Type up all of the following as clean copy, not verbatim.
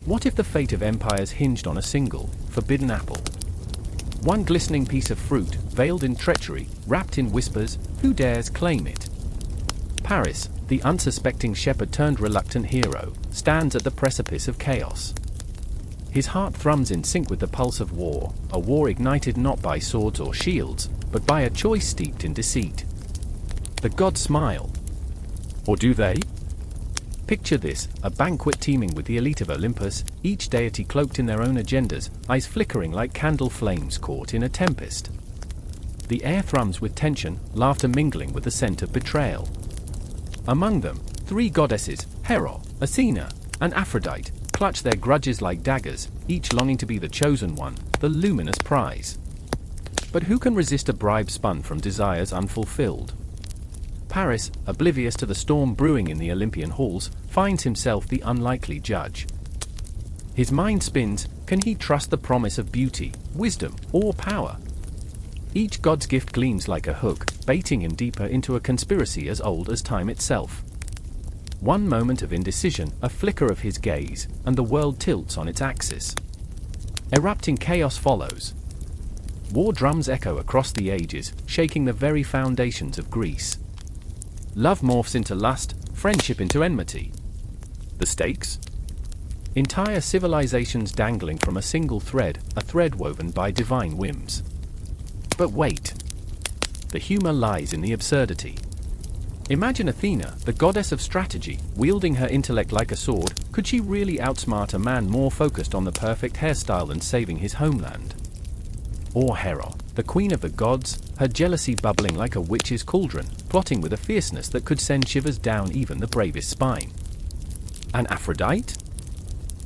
What if the fate of empires hinged on a single, forbidden apple? One glistening piece of fruit, veiled in treachery, wrapped in whispers, who dares claim it? Paris, the unsuspecting shepherd turned reluctant hero, stands at the precipice of chaos. His heart thrums in sync with the pulse of war, a war ignited not by swords or shields, but by a choice steeped in deceit. The gods smile. Or do they? Picture this, a banquet teeming with the elite of Olympus, each deity cloaked in their own agendas, eyes flickering like candle flames caught in a tempest. The air thrums with tension, laughter mingling with the scent of betrayal. Among them, 3 goddesses, Hera, Athena, and Aphrodite, clutch their grudges like daggers, each longing to be the chosen one, the luminous prize. But who can resist a bribe spun from desires unfulfilled? Paris, oblivious to the storm brewing in the Olympian halls, finds himself the unlikely judge. His mind spins, can he trust the promise of beauty, wisdom, or power? Each god's gift gleams like a hook, baiting him deeper into a conspiracy as old as time itself. One moment of indecision, a flicker of his gaze, and the world tilts on its axis. Erupting chaos follows. War drums echo across the ages, shaking the very foundations of Greece. Love morphs into lust, friendship into enmity. The stakes? Entire civilizations dangling from a single thread, a thread woven by divine whims. But wait. The humor lies in the absurdity. Imagine Athena, the goddess of strategy, wielding her intellect like a sword. Could she really outsmart a man more focused on the perfect hairstyle than saving his homeland? Or Hera, the queen of the gods, her jealousy bubbling like a witch's cauldron, plotting with a fierceness that could send shivers down even the bravest spine. And Aphrodite?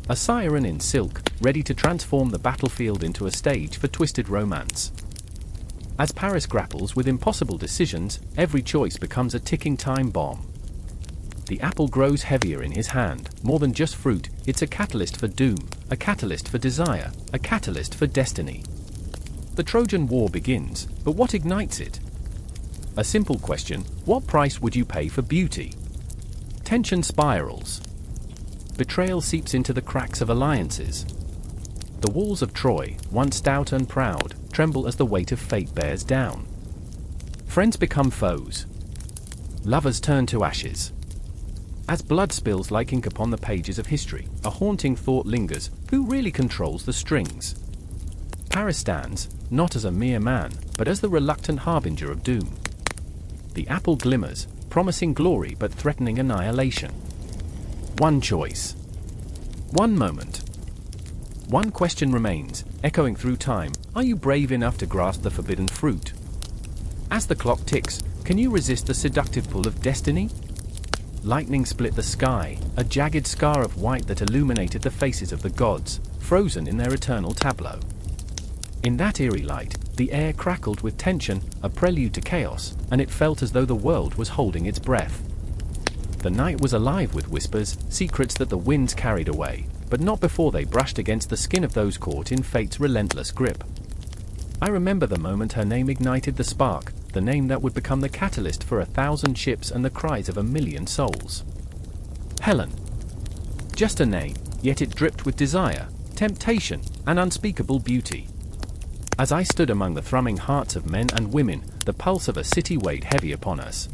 A siren in silk, ready to transform the battlefield into a stage for twisted romance. As Paris grapples with impossible decisions, every choice becomes a ticking time bomb. The apple grows heavier in his hand, more than just fruit, it's a catalyst for doom, a catalyst for desire, a catalyst for destiny. The Trojan War begins, but what ignites it? A simple question, what price would you pay for beauty? Tension spirals. Betrayal seeps into the cracks of alliances. The walls of Troy, once stout and proud, tremble as the weight of fate bears down. Friends become foes. Lovers turn to ashes. As blood spills like ink upon the pages of history, a haunting thought lingers, who really controls the strings? Paris stands, not as a mere man, but as the reluctant harbinger of doom. The apple glimmers, promising glory but threatening annihilation. One choice. One moment. One question remains, echoing through time, are you brave enough to grasp the forbidden fruit? As the clock ticks, can you resist the seductive pull of destiny? Lightning split the sky, a jagged scar of white that illuminated the faces of the gods, frozen in their eternal tableau. In that eerie light, the air crackled with tension, a prelude to chaos, and it felt as though the world was holding its breath. The night was alive with whispers, secrets that the winds carried away, but not before they brushed against the skin of those caught in fate's relentless grip. I remember the moment her name ignited the spark, the name that would become the catalyst for 1,000 ships and the cries of 1,000,000 souls. Helen. Just a name, yet it dripped with desire, temptation, and unspeakable beauty. As I stood among the thrumming hearts of men and women, the pulse of a city weighed heavy upon us.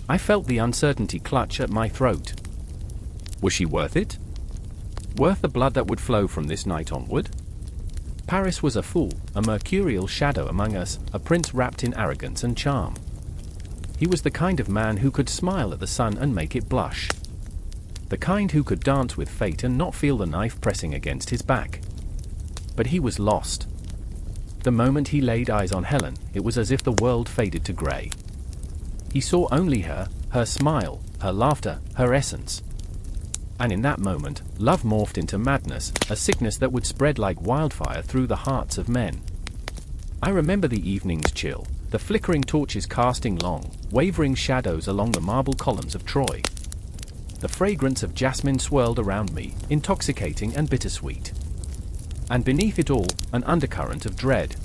I felt the uncertainty clutch at my throat. Was she worth it? Worth the blood that would flow from this night onward? Paris was a fool, a mercurial shadow among us, a prince wrapped in arrogance and charm. He was the kind of man who could smile at the sun and make it blush. The kind who could dance with fate and not feel the knife pressing against his back. But he was lost. The moment he laid eyes on Helen, it was as if the world faded to grey. He saw only her, her smile, her laughter, her essence. And in that moment, love morphed into madness, a sickness that would spread like wildfire through the hearts of men. I remember the evening's chill, the flickering torches casting long, wavering shadows along the marble columns of Troy. The fragrance of jasmine swirled around me, intoxicating and bittersweet. And beneath it all, an undercurrent of dread.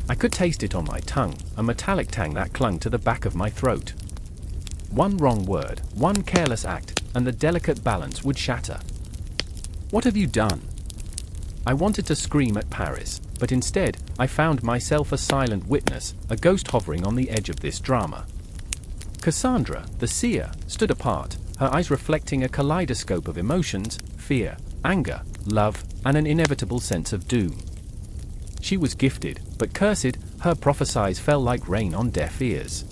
I could taste it on my tongue, a metallic tang that clung to the back of my throat. One wrong word, one careless act, and the delicate balance would shatter. What have you done?" I wanted to scream at Paris, but instead, I found myself a silent witness, a ghost hovering on the edge of this drama. Cassandra, the seer, stood apart, her eyes reflecting a kaleidoscope of emotions: fear, anger, love, and an inevitable sense of doom. She was gifted, but cursed, her prophecies fell like rain on deaf ears.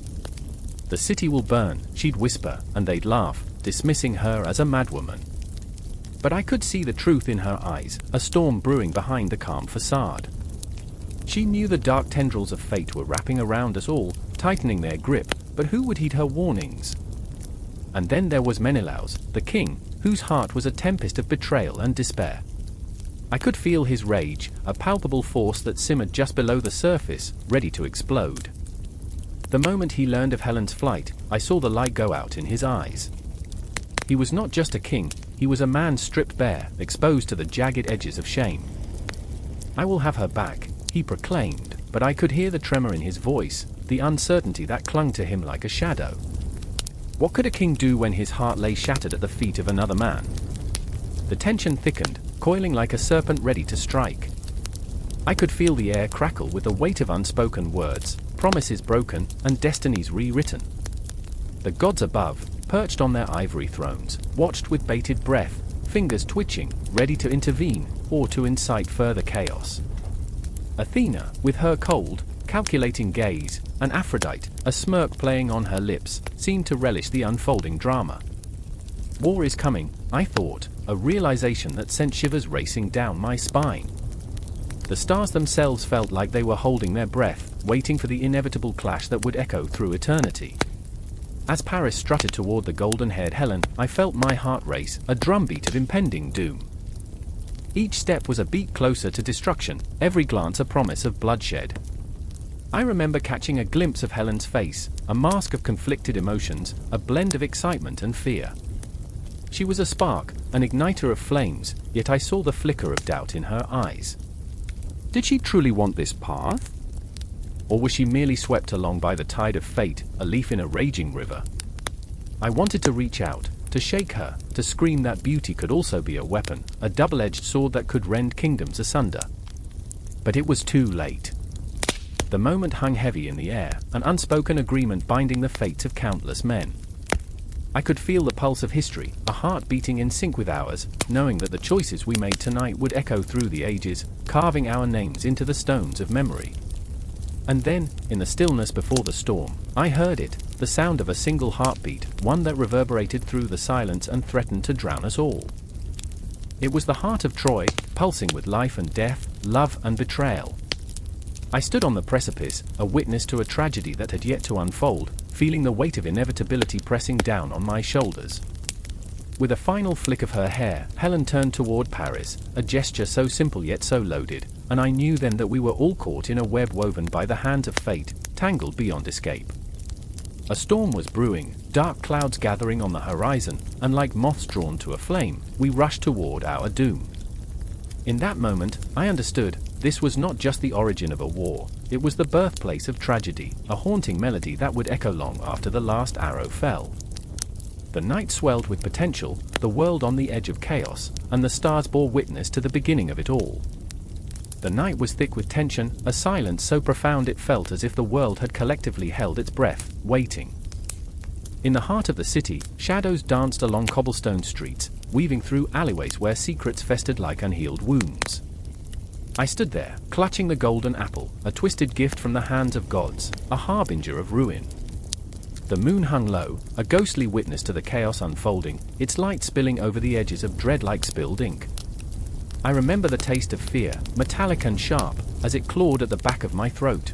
"The city will burn," she'd whisper, and they'd laugh, dismissing her as a madwoman. But I could see the truth in her eyes, a storm brewing behind the calm facade. She knew the dark tendrils of fate were wrapping around us all, tightening their grip, but who would heed her warnings? And then there was Menelaus, the king, whose heart was a tempest of betrayal and despair. I could feel his rage, a palpable force that simmered just below the surface, ready to explode. The moment he learned of Helen's flight, I saw the light go out in his eyes. He was not just a king, he was a man stripped bare, exposed to the jagged edges of shame. "I will have her back," he proclaimed, but I could hear the tremor in his voice, the uncertainty that clung to him like a shadow. What could a king do when his heart lay shattered at the feet of another man? The tension thickened, coiling like a serpent ready to strike. I could feel the air crackle with the weight of unspoken words, promises broken, and destinies rewritten. The gods above, perched on their ivory thrones, watched with bated breath, fingers twitching, ready to intervene, or to incite further chaos. Athena, with her cold, calculating gaze, and Aphrodite, a smirk playing on her lips, seemed to relish the unfolding drama. War is coming, I thought, a realization that sent shivers racing down my spine. The stars themselves felt like they were holding their breath, waiting for the inevitable clash that would echo through eternity. As Paris strutted toward the golden-haired Helen, I felt my heart race, a drumbeat of impending doom. Each step was a beat closer to destruction, every glance a promise of bloodshed. I remember catching a glimpse of Helen's face, a mask of conflicted emotions, a blend of excitement and fear. She was a spark, an igniter of flames, yet I saw the flicker of doubt in her eyes. Did she truly want this path? Or was she merely swept along by the tide of fate, a leaf in a raging river? I wanted to reach out, to shake her, to scream that beauty could also be a weapon, a double-edged sword that could rend kingdoms asunder. But it was too late. The moment hung heavy in the air, an unspoken agreement binding the fates of countless men. I could feel the pulse of history, a heart beating in sync with ours, knowing that the choices we made tonight would echo through the ages, carving our names into the stones of memory. And then, in the stillness before the storm, I heard it, the sound of a single heartbeat, one that reverberated through the silence and threatened to drown us all. It was the heart of Troy, pulsing with life and death, love and betrayal. I stood on the precipice, a witness to a tragedy that had yet to unfold, feeling the weight of inevitability pressing down on my shoulders. With a final flick of her hair, Helen turned toward Paris, a gesture so simple yet so loaded, and I knew then that we were all caught in a web woven by the hands of fate, tangled beyond escape. A storm was brewing, dark clouds gathering on the horizon, and like moths drawn to a flame, we rushed toward our doom. In that moment, I understood, this was not just the origin of a war, it was the birthplace of tragedy, a haunting melody that would echo long after the last arrow fell. The night swelled with potential, the world on the edge of chaos, and the stars bore witness to the beginning of it all. The night was thick with tension, a silence so profound it felt as if the world had collectively held its breath, waiting. In the heart of the city, shadows danced along cobblestone streets, weaving through alleyways where secrets festered like unhealed wounds. I stood there, clutching the golden apple, a twisted gift from the hands of gods, a harbinger of ruin. The moon hung low, a ghostly witness to the chaos unfolding, its light spilling over the edges of dread like spilled ink. I remember the taste of fear, metallic and sharp, as it clawed at the back of my throat.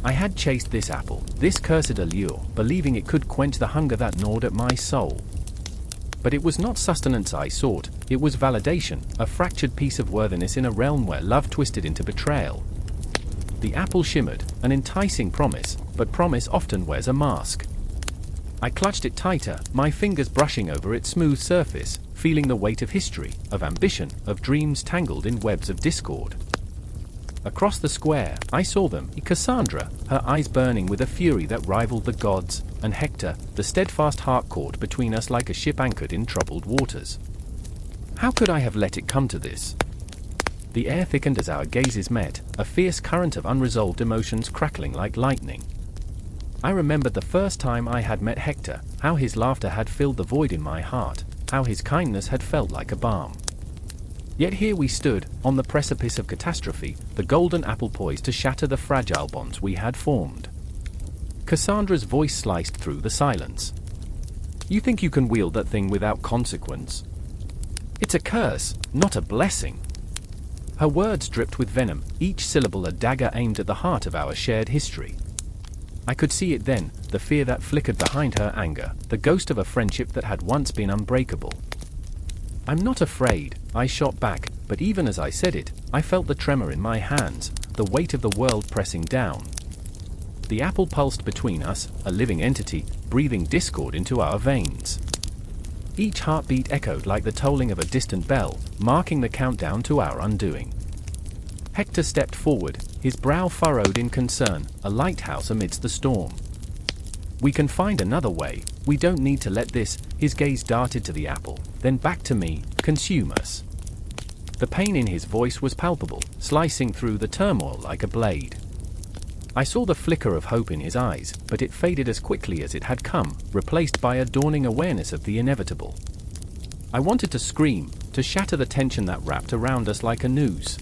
I had chased this apple, this cursed allure, believing it could quench the hunger that gnawed at my soul. But it was not sustenance I sought, it was validation, a fractured piece of worthiness in a realm where love twisted into betrayal. The apple shimmered, an enticing promise, but promise often wears a mask. I clutched it tighter, my fingers brushing over its smooth surface, feeling the weight of history, of ambition, of dreams tangled in webs of discord. Across the square, I saw them, Cassandra, her eyes burning with a fury that rivaled the gods, and Hector, the steadfast heart caught between us like a ship anchored in troubled waters. How could I have let it come to this? The air thickened as our gazes met, a fierce current of unresolved emotions crackling like lightning. I remembered the first time I had met Hector, how his laughter had filled the void in my heart, how his kindness had felt like a balm. Yet here we stood, on the precipice of catastrophe, the golden apple poised to shatter the fragile bonds we had formed. Cassandra's voice sliced through the silence. You think you can wield that thing without consequence? It's a curse, not a blessing. Her words dripped with venom, each syllable a dagger aimed at the heart of our shared history. I could see it then, the fear that flickered behind her anger, the ghost of a friendship that had once been unbreakable. I'm not afraid, I shot back, but even as I said it, I felt the tremor in my hands, the weight of the world pressing down. The apple pulsed between us, a living entity, breathing discord into our veins. Each heartbeat echoed like the tolling of a distant bell, marking the countdown to our undoing. Hector stepped forward, his brow furrowed in concern, a lighthouse amidst the storm. We can find another way, we don't need to let this, his gaze darted to the apple, then back to me, consume us. The pain in his voice was palpable, slicing through the turmoil like a blade. I saw the flicker of hope in his eyes, but it faded as quickly as it had come, replaced by a dawning awareness of the inevitable. I wanted to scream, to shatter the tension that wrapped around us like a noose.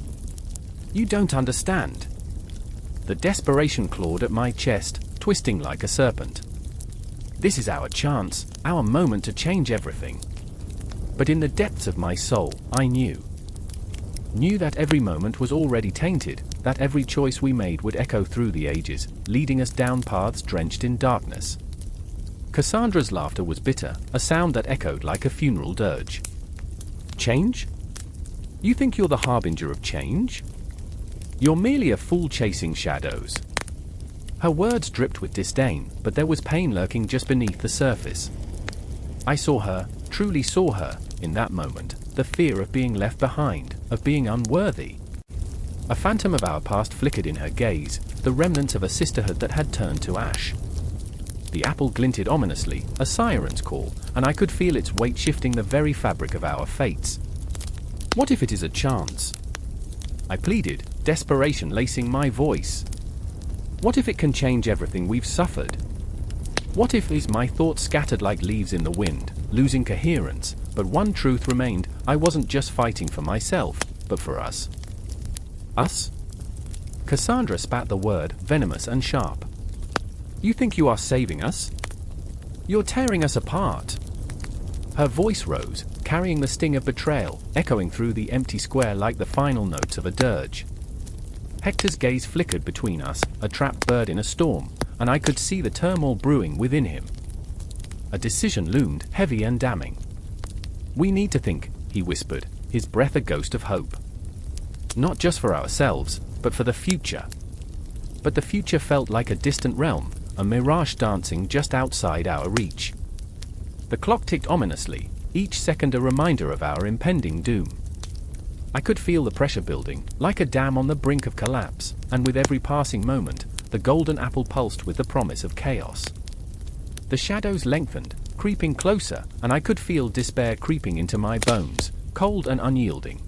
You don't understand. The desperation clawed at my chest, twisting like a serpent. This is our chance, our moment to change everything. But in the depths of my soul, I knew that every moment was already tainted, that every choice we made would echo through the ages, leading us down paths drenched in darkness. Cassandra's laughter was bitter, a sound that echoed like a funeral dirge. Change? You think you're the harbinger of change? You're merely a fool chasing shadows. Her words dripped with disdain, but there was pain lurking just beneath the surface. I saw her, truly saw her, in that moment, the fear of being left behind, of being unworthy. A phantom of our past flickered in her gaze, the remnants of a sisterhood that had turned to ash. The apple glinted ominously, a siren's call, and I could feel its weight shifting the very fabric of our fates. What if it is a chance? I pleaded, desperation lacing my voice. What if it can change everything we've suffered? What if my thoughts scattered like leaves in the wind, losing coherence, but one truth remained, I wasn't just fighting for myself, but for us. Us? Cassandra spat the word, venomous and sharp. You think you are saving us? You're tearing us apart. Her voice rose, carrying the sting of betrayal, echoing through the empty square like the final notes of a dirge. Hector's gaze flickered between us, a trapped bird in a storm, and I could see the turmoil brewing within him. A decision loomed, heavy and damning. We need to think, he whispered, his breath a ghost of hope. Not just for ourselves, but for the future. But the future felt like a distant realm, a mirage dancing just outside our reach. The clock ticked ominously, each second a reminder of our impending doom. I could feel the pressure building, like a dam on the brink of collapse, and with every passing moment, the golden apple pulsed with the promise of chaos. The shadows lengthened, creeping closer, and I could feel despair creeping into my bones, cold and unyielding.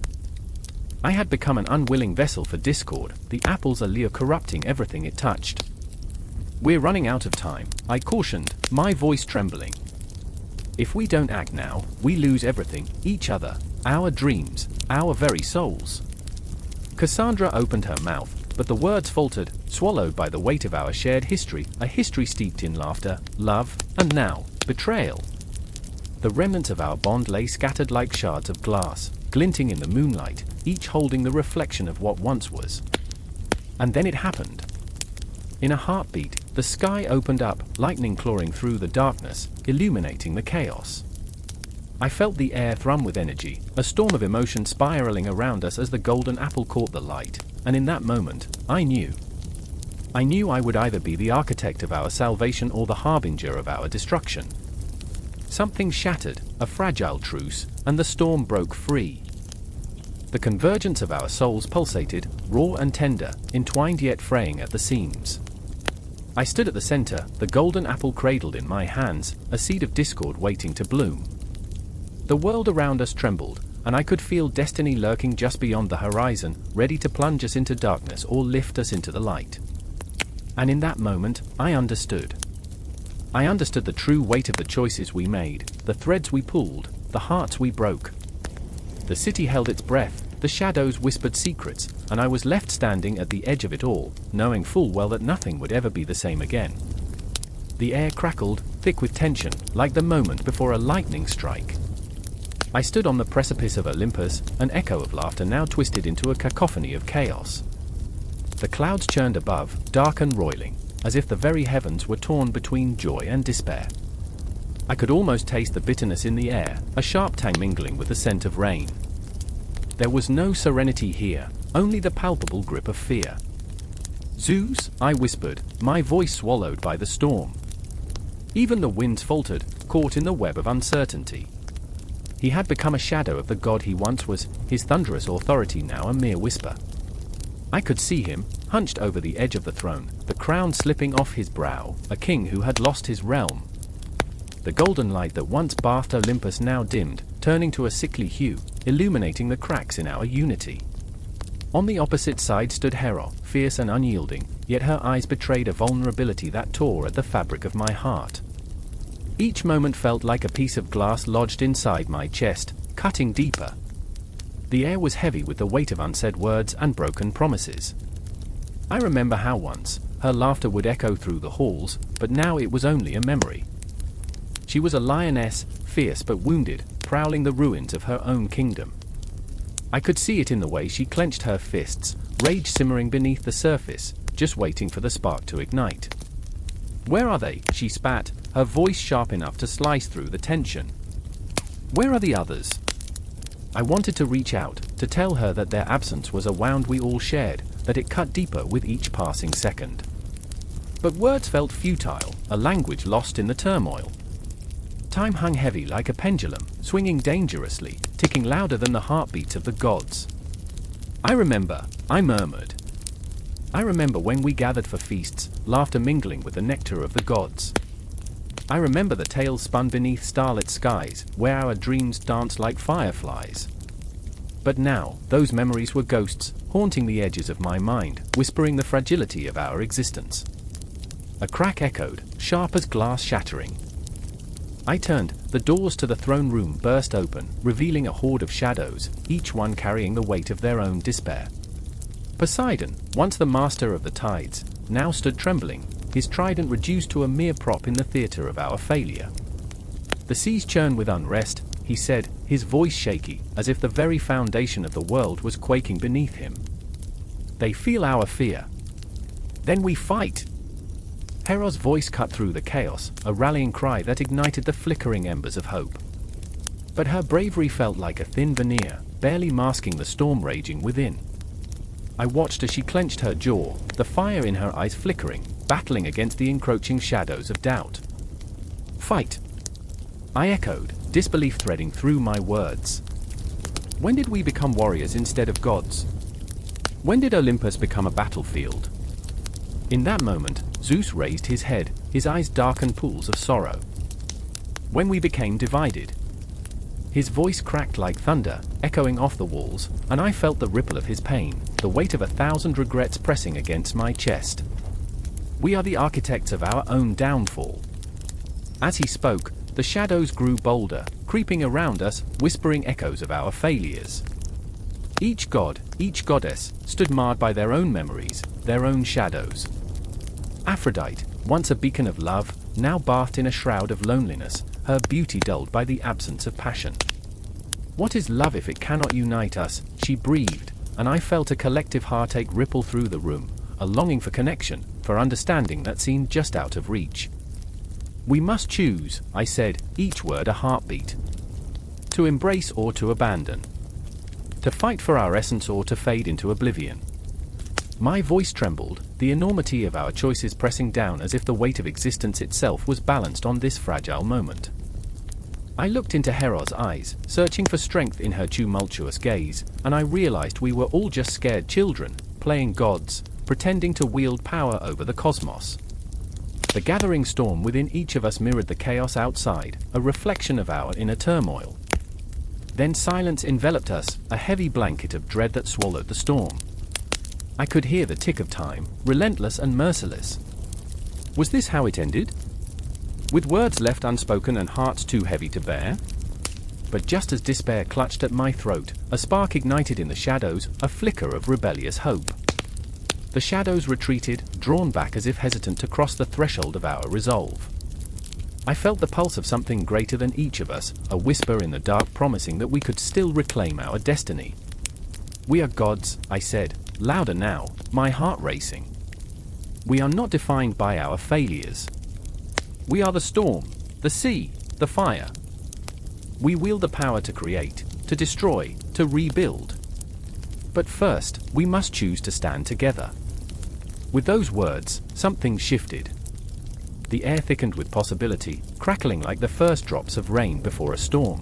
I had become an unwilling vessel for discord, the apple's allure corrupting everything it touched. We're running out of time, I cautioned, my voice trembling. If we don't act now, we lose everything, each other, our dreams, our very souls. Cassandra opened her mouth, but the words faltered, swallowed by the weight of our shared history, a history steeped in laughter, love, and now, betrayal. The remnants of our bond lay scattered like shards of glass, glinting in the moonlight, each holding the reflection of what once was. And then it happened. In a heartbeat, the sky opened up, lightning clawing through the darkness, illuminating the chaos. I felt the air thrum with energy, a storm of emotion spiraling around us as the golden apple caught the light, and in that moment, I knew I would either be the architect of our salvation or the harbinger of our destruction. Something shattered, a fragile truce, and the storm broke free. The convergence of our souls pulsated, raw and tender, entwined yet fraying at the seams. I stood at the center, the golden apple cradled in my hands, a seed of discord waiting to bloom. The world around us trembled, and I could feel destiny lurking just beyond the horizon, ready to plunge us into darkness or lift us into the light. And in that moment, I understood. I understood the true weight of the choices we made, the threads we pulled, the hearts we broke. The city held its breath, the shadows whispered secrets, and I was left standing at the edge of it all, knowing full well that nothing would ever be the same again. The air crackled, thick with tension, like the moment before a lightning strike. I stood on the precipice of Olympus, an echo of laughter now twisted into a cacophony of chaos. The clouds churned above, dark and roiling, as if the very heavens were torn between joy and despair. I could almost taste the bitterness in the air, a sharp tang mingling with the scent of rain. There was no serenity here, only the palpable grip of fear. "Zeus," I whispered, my voice swallowed by the storm. Even the winds faltered, caught in the web of uncertainty. He had become a shadow of the god he once was, his thunderous authority now a mere whisper. I could see him, hunched over the edge of the throne, the crown slipping off his brow, a king who had lost his realm. The golden light that once bathed Olympus now dimmed, turning to a sickly hue, illuminating the cracks in our unity. On the opposite side stood Hera, fierce and unyielding, yet her eyes betrayed a vulnerability that tore at the fabric of my heart. Each moment felt like a piece of glass lodged inside my chest, cutting deeper. The air was heavy with the weight of unsaid words and broken promises. I remember how once, her laughter would echo through the halls, but now it was only a memory. She was a lioness, fierce but wounded, prowling the ruins of her own kingdom. I could see it in the way she clenched her fists, rage simmering beneath the surface, just waiting for the spark to ignite. "Where are they?" she spat, her voice sharp enough to slice through the tension. "Where are the others?" I wanted to reach out, to tell her that their absence was a wound we all shared, that it cut deeper with each passing second. But words felt futile, a language lost in the turmoil. Time hung heavy like a pendulum, swinging dangerously, ticking louder than the heartbeats of the gods. I murmured. I remember when we gathered for feasts, laughter mingling with the nectar of the gods. I remember the tales spun beneath starlit skies, where our dreams danced like fireflies. But now, those memories were ghosts, haunting the edges of my mind, whispering the fragility of our existence. A crack echoed, sharp as glass shattering. I turned, the doors to the throne room burst open, revealing a horde of shadows, each one carrying the weight of their own despair. Poseidon, once the master of the tides, now stood trembling, his trident reduced to a mere prop in the theater of our failure. "The seas churn with unrest," he said, his voice shaky, as if the very foundation of the world was quaking beneath him. "They feel our fear. Then we fight." Hera's voice cut through the chaos, a rallying cry that ignited the flickering embers of hope. But her bravery felt like a thin veneer, barely masking the storm raging within. I watched as she clenched her jaw, the fire in her eyes flickering, battling against the encroaching shadows of doubt. "Fight!" I echoed, disbelief threading through my words. When did we become warriors instead of gods? When did Olympus become a battlefield? In that moment, Zeus raised his head, his eyes darkened pools of sorrow. When we became divided. His voice cracked like thunder, echoing off the walls, and I felt the ripple of his pain, the weight of 1,000 regrets pressing against my chest. "We are the architects of our own downfall." As he spoke, the shadows grew bolder, creeping around us, whispering echoes of our failures. Each god, each goddess, stood marred by their own memories, their own shadows. Aphrodite, once a beacon of love, now bathed in a shroud of loneliness, her beauty dulled by the absence of passion. "What is love if it cannot unite us?" she breathed, and I felt a collective heartache ripple through the room, a longing for connection, for understanding that seemed just out of reach. "We must choose," I said, each word a heartbeat. "To embrace or to abandon. To fight for our essence or to fade into oblivion." My voice trembled, the enormity of our choices pressing down as if the weight of existence itself was balanced on this fragile moment. I looked into Hera's eyes, searching for strength in her tumultuous gaze, and I realized we were all just scared children, playing gods, pretending to wield power over the cosmos. The gathering storm within each of us mirrored the chaos outside, a reflection of our inner turmoil. Then silence enveloped us, a heavy blanket of dread that swallowed the storm. I could hear the tick of time, relentless and merciless. Was this how it ended? With words left unspoken and hearts too heavy to bear? But just as despair clutched at my throat, a spark ignited in the shadows, a flicker of rebellious hope. The shadows retreated, drawn back as if hesitant to cross the threshold of our resolve. I felt the pulse of something greater than each of us, a whisper in the dark promising that we could still reclaim our destiny. "We are gods," I said, louder now, my heart racing. "We are not defined by our failures. We are the storm, the sea, the fire. We wield the power to create, to destroy, to rebuild. But first, we must choose to stand together." With those words, something shifted. The air thickened with possibility, crackling like the first drops of rain before a storm.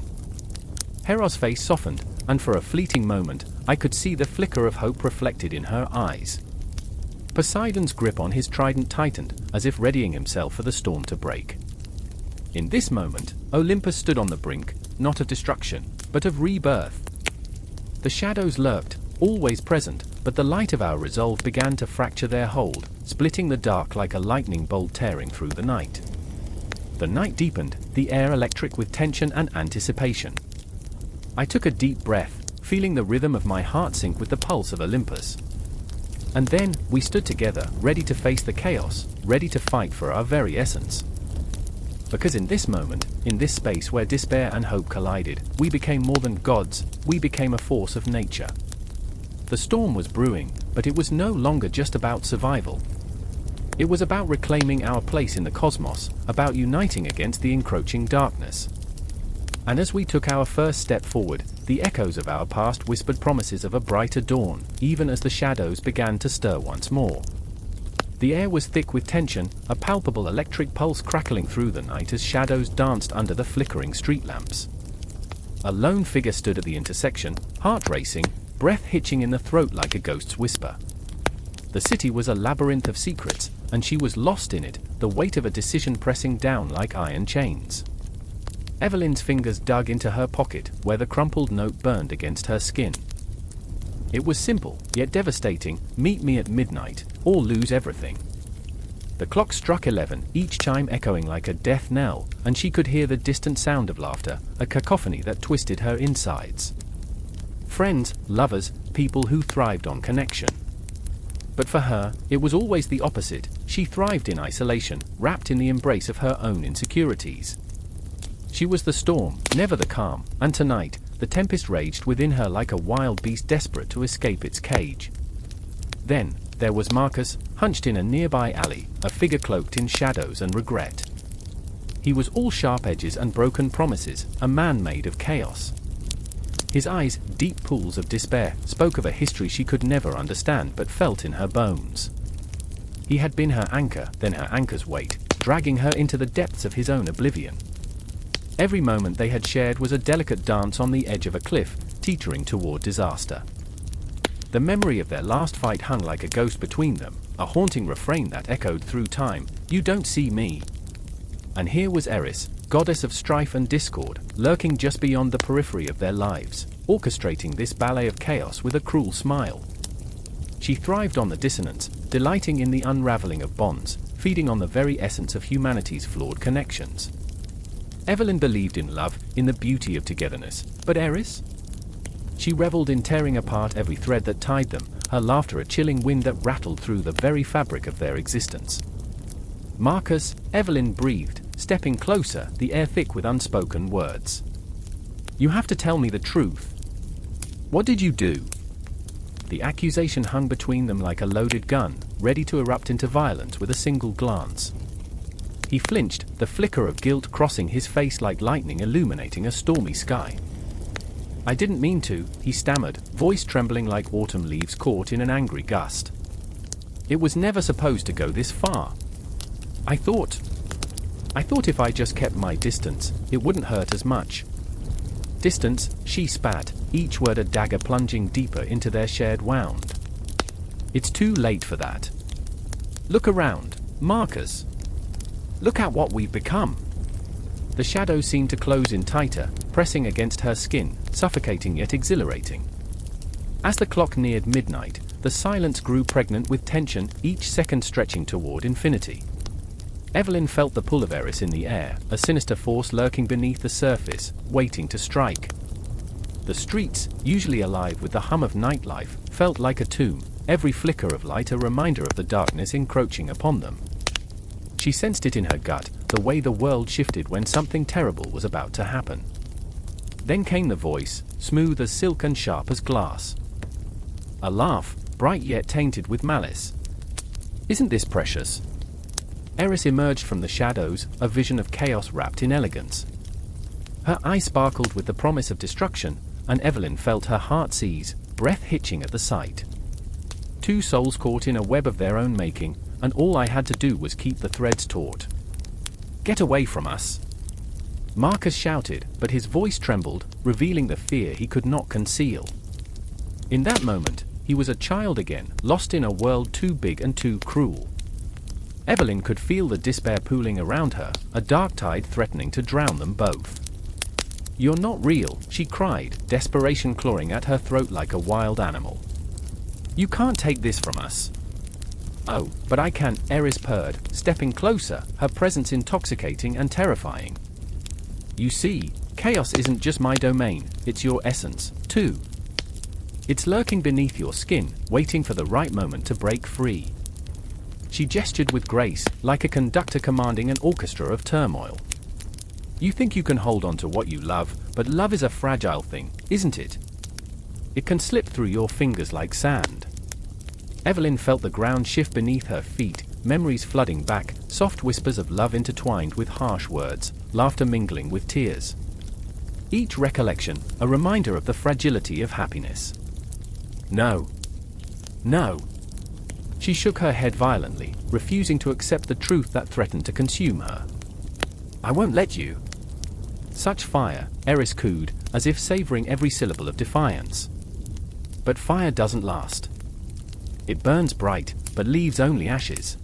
Hera's face softened, and for a fleeting moment, I could see the flicker of hope reflected in her eyes. Poseidon's grip on his trident tightened, as if readying himself for the storm to break. In this moment, Olympus stood on the brink, not of destruction, but of rebirth. The shadows lurked, always present, but the light of our resolve began to fracture their hold, splitting the dark like a lightning bolt tearing through the night. The night deepened, the air electric with tension and anticipation. I took a deep breath, feeling the rhythm of my heart sync with the pulse of Olympus. And then, we stood together, ready to face the chaos, ready to fight for our very essence. Because in this moment, in this space where despair and hope collided, we became more than gods, we became a force of nature. The storm was brewing, but it was no longer just about survival. It was about reclaiming our place in the cosmos, about uniting against the encroaching darkness. And as we took our first step forward, the echoes of our past whispered promises of a brighter dawn, even as the shadows began to stir once more. The air was thick with tension, a palpable electric pulse crackling through the night as shadows danced under the flickering street lamps. A lone figure stood at the intersection, heart racing, breath hitching in the throat like a ghost's whisper. The city was a labyrinth of secrets, and she was lost in it, the weight of a decision pressing down like iron chains. Evelyn's fingers dug into her pocket, where the crumpled note burned against her skin. It was simple, yet devastating: meet me at midnight, or lose everything. The clock struck 11, each chime echoing like a death knell, and she could hear the distant sound of laughter, a cacophony that twisted her insides. Friends, lovers, people who thrived on connection. But for her, it was always the opposite. She thrived in isolation, wrapped in the embrace of her own insecurities. She was the storm, never the calm, and tonight, the tempest raged within her like a wild beast desperate to escape its cage. Then, there was Marcus, hunched in a nearby alley, a figure cloaked in shadows and regret. He was all sharp edges and broken promises, a man made of chaos. His eyes, deep pools of despair, spoke of a history she could never understand but felt in her bones. He had been her anchor, then her anchor's weight, dragging her into the depths of his own oblivion. Every moment they had shared was a delicate dance on the edge of a cliff, teetering toward disaster. The memory of their last fight hung like a ghost between them, a haunting refrain that echoed through time: "You don't see me." And here was Eris, goddess of strife and discord, lurking just beyond the periphery of their lives, orchestrating this ballet of chaos with a cruel smile. She thrived on the dissonance, delighting in the unraveling of bonds, feeding on the very essence of humanity's flawed connections. Evelyn believed in love, in the beauty of togetherness, but Eris? She reveled in tearing apart every thread that tied them, her laughter a chilling wind that rattled through the very fabric of their existence. "Marcus," Evelyn breathed, stepping closer, the air thick with unspoken words. "You have to tell me the truth. What did you do?" The accusation hung between them like a loaded gun, ready to erupt into violence with a single glance. He flinched, the flicker of guilt crossing his face like lightning illuminating a stormy sky. "I didn't mean to," he stammered, voice trembling like autumn leaves caught in an angry gust. "It was never supposed to go this far. I thought if I just kept my distance, it wouldn't hurt as much." "Distance," she spat, each word a dagger plunging deeper into their shared wound. "It's too late for that. Look around, Marcus. Look at what we've become." The shadows seemed to close in tighter, pressing against her skin, suffocating yet exhilarating. As the clock neared midnight, the silence grew pregnant with tension, each second stretching toward infinity. Evelyn felt the pull of Eris in the air, a sinister force lurking beneath the surface, waiting to strike. The streets, usually alive with the hum of nightlife, felt like a tomb, every flicker of light a reminder of the darkness encroaching upon them. She sensed it in her gut, the way the world shifted when something terrible was about to happen. Then came the voice, smooth as silk and sharp as glass. A laugh, bright yet tainted with malice. "Isn't this precious?" Eris emerged from the shadows, a vision of chaos wrapped in elegance. Her eyes sparkled with the promise of destruction, and Evelyn felt her heart seize, breath hitching at the sight. Two souls caught in a web of their own making, and all I had to do was keep the threads taut. "Get away from us!" Marcus shouted, but his voice trembled, revealing the fear he could not conceal. In that moment, he was a child again, lost in a world too big and too cruel. Evelyn could feel the despair pooling around her, a dark tide threatening to drown them both. "You're not real," she cried, desperation clawing at her throat like a wild animal. "You can't take this from us." "Oh, but I can," Eris purred, stepping closer, her presence intoxicating and terrifying. "You see, chaos isn't just my domain, it's your essence, too. It's lurking beneath your skin, waiting for the right moment to break free." She gestured with grace, like a conductor commanding an orchestra of turmoil. "You think you can hold on to what you love, but love is a fragile thing, isn't it? It can slip through your fingers like sand." Evelyn felt the ground shift beneath her feet, memories flooding back, soft whispers of love intertwined with harsh words, laughter mingling with tears. Each recollection, a reminder of the fragility of happiness. "No. No." She shook her head violently, refusing to accept the truth that threatened to consume her. "I won't let you." "Such fire," Eris cooed, as if savoring every syllable of defiance. "But fire doesn't last. It burns bright, but leaves only ashes.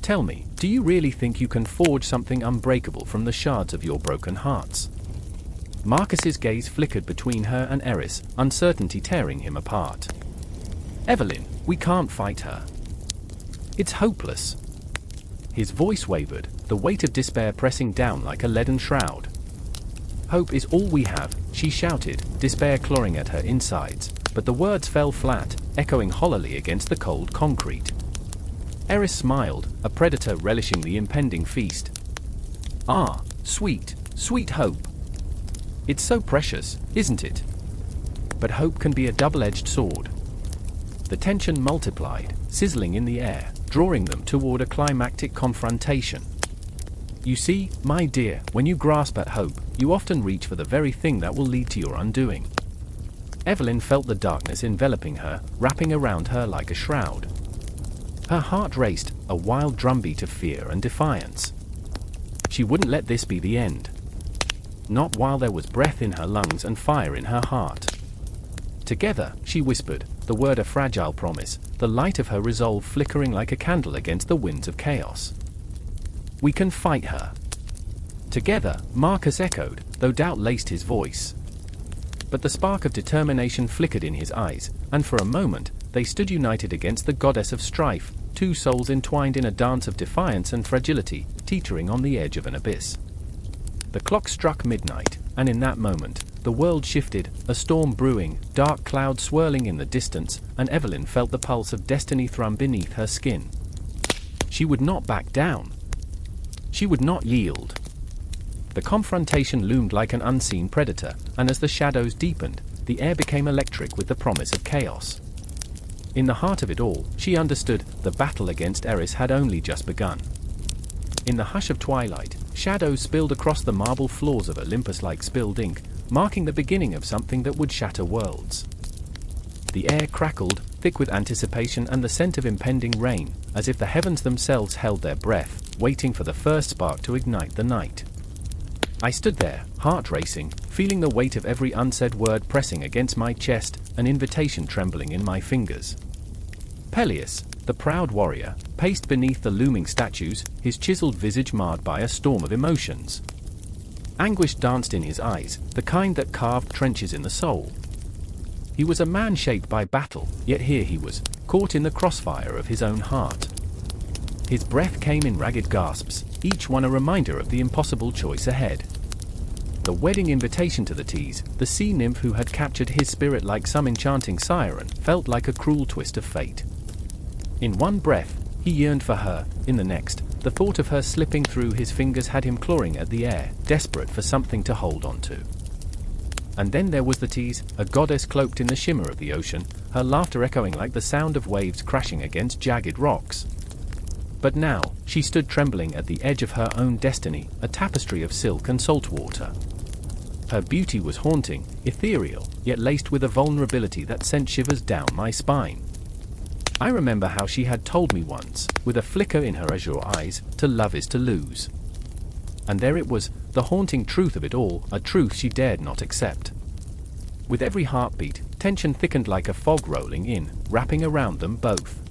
Tell me, do you really think you can forge something unbreakable from the shards of your broken hearts?" Marcus's gaze flickered between her and Eris, uncertainty tearing him apart. "Evelyn, we can't fight her. It's hopeless." His voice wavered, the weight of despair pressing down like a leaden shroud. "Hope is all we have," she shouted, despair clawing at her insides, but the words fell flat, echoing hollowly against the cold concrete. Eris smiled, a predator relishing the impending feast. "Ah, sweet, sweet hope. It's so precious, isn't it? But hope can be a double-edged sword." The tension multiplied, sizzling in the air, drawing them toward a climactic confrontation. "You see, my dear, when you grasp at hope, you often reach for the very thing that will lead to your undoing." Evelyn felt the darkness enveloping her, wrapping around her like a shroud. Her heart raced, a wild drumbeat of fear and defiance. She wouldn't let this be the end. Not while there was breath in her lungs and fire in her heart. Together, she whispered, the word a fragile promise, the light of her resolve flickering like a candle against the winds of chaos. "We can fight her." Together, Marcus echoed, though doubt laced his voice. But the spark of determination flickered in his eyes, and for a moment, they stood united against the goddess of strife, two souls entwined in a dance of defiance and fragility, teetering on the edge of an abyss. The clock struck midnight, and in that moment, the world shifted, a storm brewing, dark clouds swirling in the distance, and Evelyn felt the pulse of destiny thrum beneath her skin. She would not back down. She would not yield. The confrontation loomed like an unseen predator, and as the shadows deepened, the air became electric with the promise of chaos. In the heart of it all, she understood, the battle against Eris had only just begun. In the hush of twilight, shadows spilled across the marble floors of Olympus like spilled ink, marking the beginning of something that would shatter worlds. The air crackled, thick with anticipation and the scent of impending rain, as if the heavens themselves held their breath, waiting for the first spark to ignite the night. I stood there, heart racing, feeling the weight of every unsaid word pressing against my chest, an invitation trembling in my fingers. Peleus, the proud warrior, paced beneath the looming statues, his chiseled visage marred by a storm of emotions. Anguish danced in his eyes, the kind that carved trenches in the soul. He was a man shaped by battle, yet here he was, caught in the crossfire of his own heart. His breath came in ragged gasps, each one a reminder of the impossible choice ahead. The wedding invitation to the Tees, the sea nymph who had captured his spirit like some enchanting siren, felt like a cruel twist of fate. In one breath, he yearned for her; in the next, the thought of her slipping through his fingers had him clawing at the air, desperate for something to hold on to. And then there was the Tees, a goddess cloaked in the shimmer of the ocean, her laughter echoing like the sound of waves crashing against jagged rocks. But now, she stood trembling at the edge of her own destiny, a tapestry of silk and salt water. Her beauty was haunting, ethereal, yet laced with a vulnerability that sent shivers down my spine. I remember how she had told me once, with a flicker in her azure eyes, to love is to lose. And there it was, the haunting truth of it all, a truth she dared not accept. With every heartbeat, tension thickened like a fog rolling in, wrapping around them both.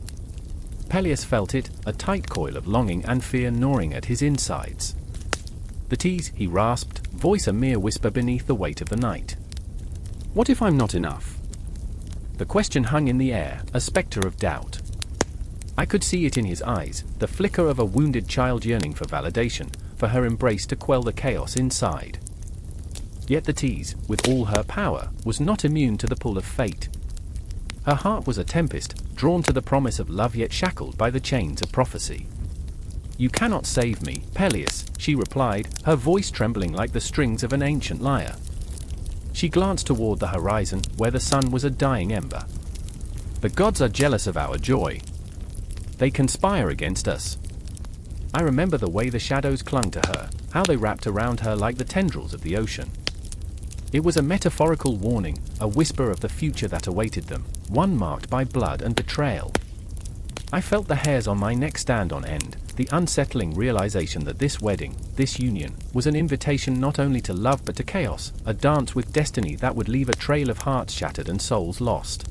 Peleus felt it, a tight coil of longing and fear gnawing at his insides. The Tees, he rasped, voice a mere whisper beneath the weight of the night. What if I'm not enough? The question hung in the air, a spectre of doubt. I could see it in his eyes, the flicker of a wounded child yearning for validation, for her embrace to quell the chaos inside. Yet the Tees, with all her power, was not immune to the pull of fate. Her heart was a tempest, drawn to the promise of love yet shackled by the chains of prophecy. You cannot save me, Peleus, she replied, her voice trembling like the strings of an ancient lyre. She glanced toward the horizon, where the sun was a dying ember. The gods are jealous of our joy. They conspire against us. I remember the way the shadows clung to her, how they wrapped around her like the tendrils of the ocean. It was a metaphorical warning, a whisper of the future that awaited them, one marked by blood and betrayal. I felt the hairs on my neck stand on end, the unsettling realization that this wedding, this union, was an invitation not only to love but to chaos, a dance with destiny that would leave a trail of hearts shattered and souls lost.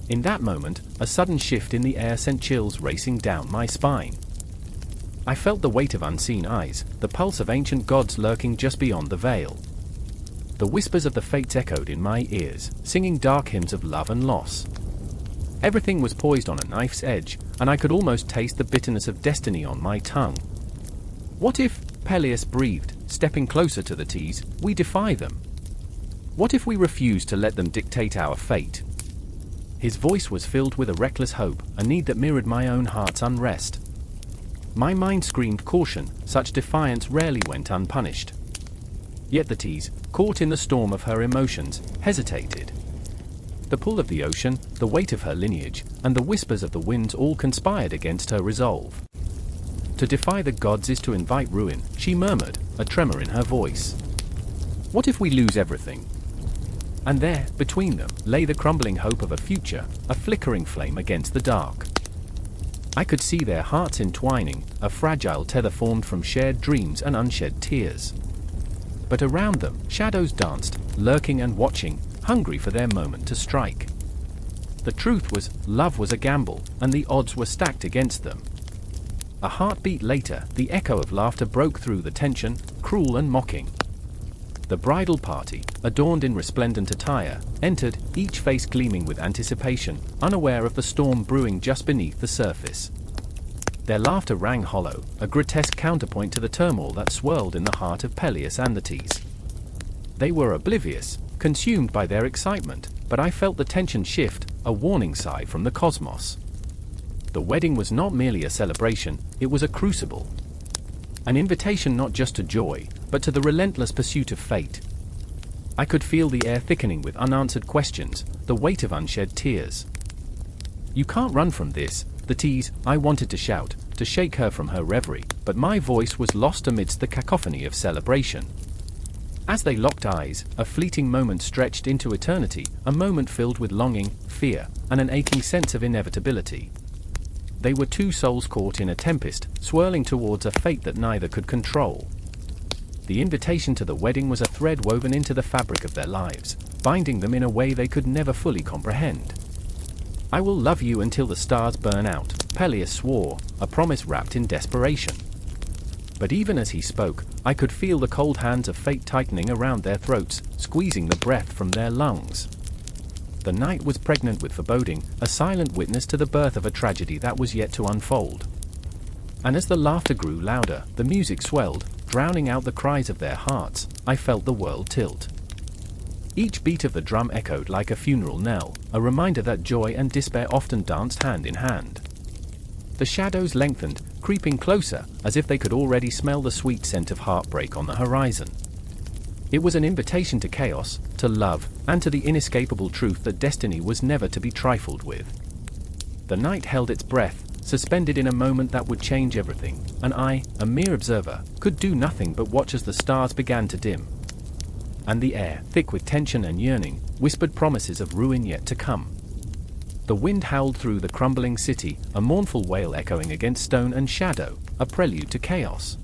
In that moment, a sudden shift in the air sent chills racing down my spine. I felt the weight of unseen eyes, the pulse of ancient gods lurking just beyond the veil. The whispers of the fates echoed in my ears, singing dark hymns of love and loss. Everything was poised on a knife's edge, and I could almost taste the bitterness of destiny on my tongue. What if, Peleus breathed, stepping closer to the Tees, we defy them? What if we refuse to let them dictate our fate? His voice was filled with a reckless hope, a need that mirrored my own heart's unrest. My mind screamed caution, such defiance rarely went unpunished. Yet the Tees, caught in the storm of her emotions, hesitated. The pull of the ocean, the weight of her lineage, and the whispers of the winds all conspired against her resolve. To defy the gods is to invite ruin, she murmured, a tremor in her voice. What if we lose everything? And there, between them, lay the crumbling hope of a future, a flickering flame against the dark. I could see their hearts entwining, a fragile tether formed from shared dreams and unshed tears. But around them, shadows danced, lurking and watching, hungry for their moment to strike. The truth was, love was a gamble, and the odds were stacked against them. A heartbeat later, the echo of laughter broke through the tension, cruel and mocking. The bridal party, adorned in resplendent attire, entered, each face gleaming with anticipation, unaware of the storm brewing just beneath the surface. Their laughter rang hollow, a grotesque counterpoint to the turmoil that swirled in the heart of Peleus and the Tees. They were oblivious, consumed by their excitement, but I felt the tension shift, a warning sigh from the cosmos. The wedding was not merely a celebration, it was a crucible. An invitation not just to joy, but to the relentless pursuit of fate. I could feel the air thickening with unanswered questions, the weight of unshed tears. You can't run from this, the Tees, I wanted to shout, to shake her from her reverie, but my voice was lost amidst the cacophony of celebration. As they locked eyes, a fleeting moment stretched into eternity, a moment filled with longing, fear, and an aching sense of inevitability. They were two souls caught in a tempest, swirling towards a fate that neither could control. The invitation to the wedding was a thread woven into the fabric of their lives, binding them in a way they could never fully comprehend. I will love you until the stars burn out, Peleus swore, a promise wrapped in desperation. But even as he spoke, I could feel the cold hands of fate tightening around their throats, squeezing the breath from their lungs. The night was pregnant with foreboding, a silent witness to the birth of a tragedy that was yet to unfold. And as the laughter grew louder, the music swelled, drowning out the cries of their hearts, I felt the world tilt. Each beat of the drum echoed like a funeral knell, a reminder that joy and despair often danced hand in hand. The shadows lengthened, creeping closer, as if they could already smell the sweet scent of heartbreak on the horizon. It was an invitation to chaos, to love, and to the inescapable truth that destiny was never to be trifled with. The night held its breath, suspended in a moment that would change everything, and I, a mere observer, could do nothing but watch as the stars began to dim. And the air, thick with tension and yearning, whispered promises of ruin yet to come. The wind howled through the crumbling city, a mournful wail echoing against stone and shadow, a prelude to chaos.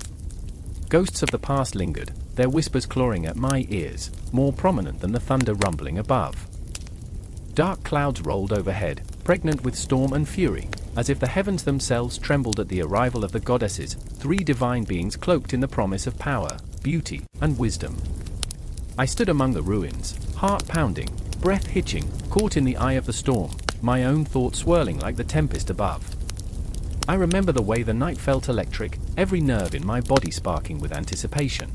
Ghosts of the past lingered, their whispers clawing at my ears, more prominent than the thunder rumbling above. Dark clouds rolled overhead, pregnant with storm and fury, as if the heavens themselves trembled at the arrival of the goddesses, three divine beings cloaked in the promise of power, beauty, and wisdom. I stood among the ruins, heart pounding, breath hitching, caught in the eye of the storm, my own thoughts swirling like the tempest above. I remember the way the night felt electric, every nerve in my body sparking with anticipation.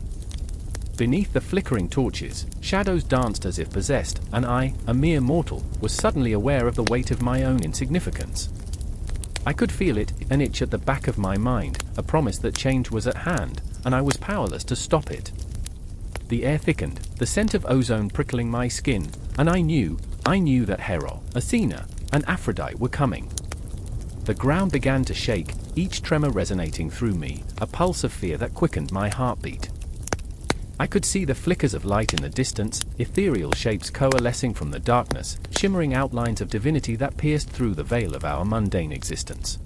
Beneath the flickering torches, shadows danced as if possessed, and I, a mere mortal, was suddenly aware of the weight of my own insignificance. I could feel it, an itch at the back of my mind, a promise that change was at hand, and I was powerless to stop it. The air thickened, the scent of ozone prickling my skin, and I knew that Hera, Athena, and Aphrodite were coming. The ground began to shake, each tremor resonating through me, a pulse of fear that quickened my heartbeat. I could see the flickers of light in the distance, ethereal shapes coalescing from the darkness, shimmering outlines of divinity that pierced through the veil of our mundane existence.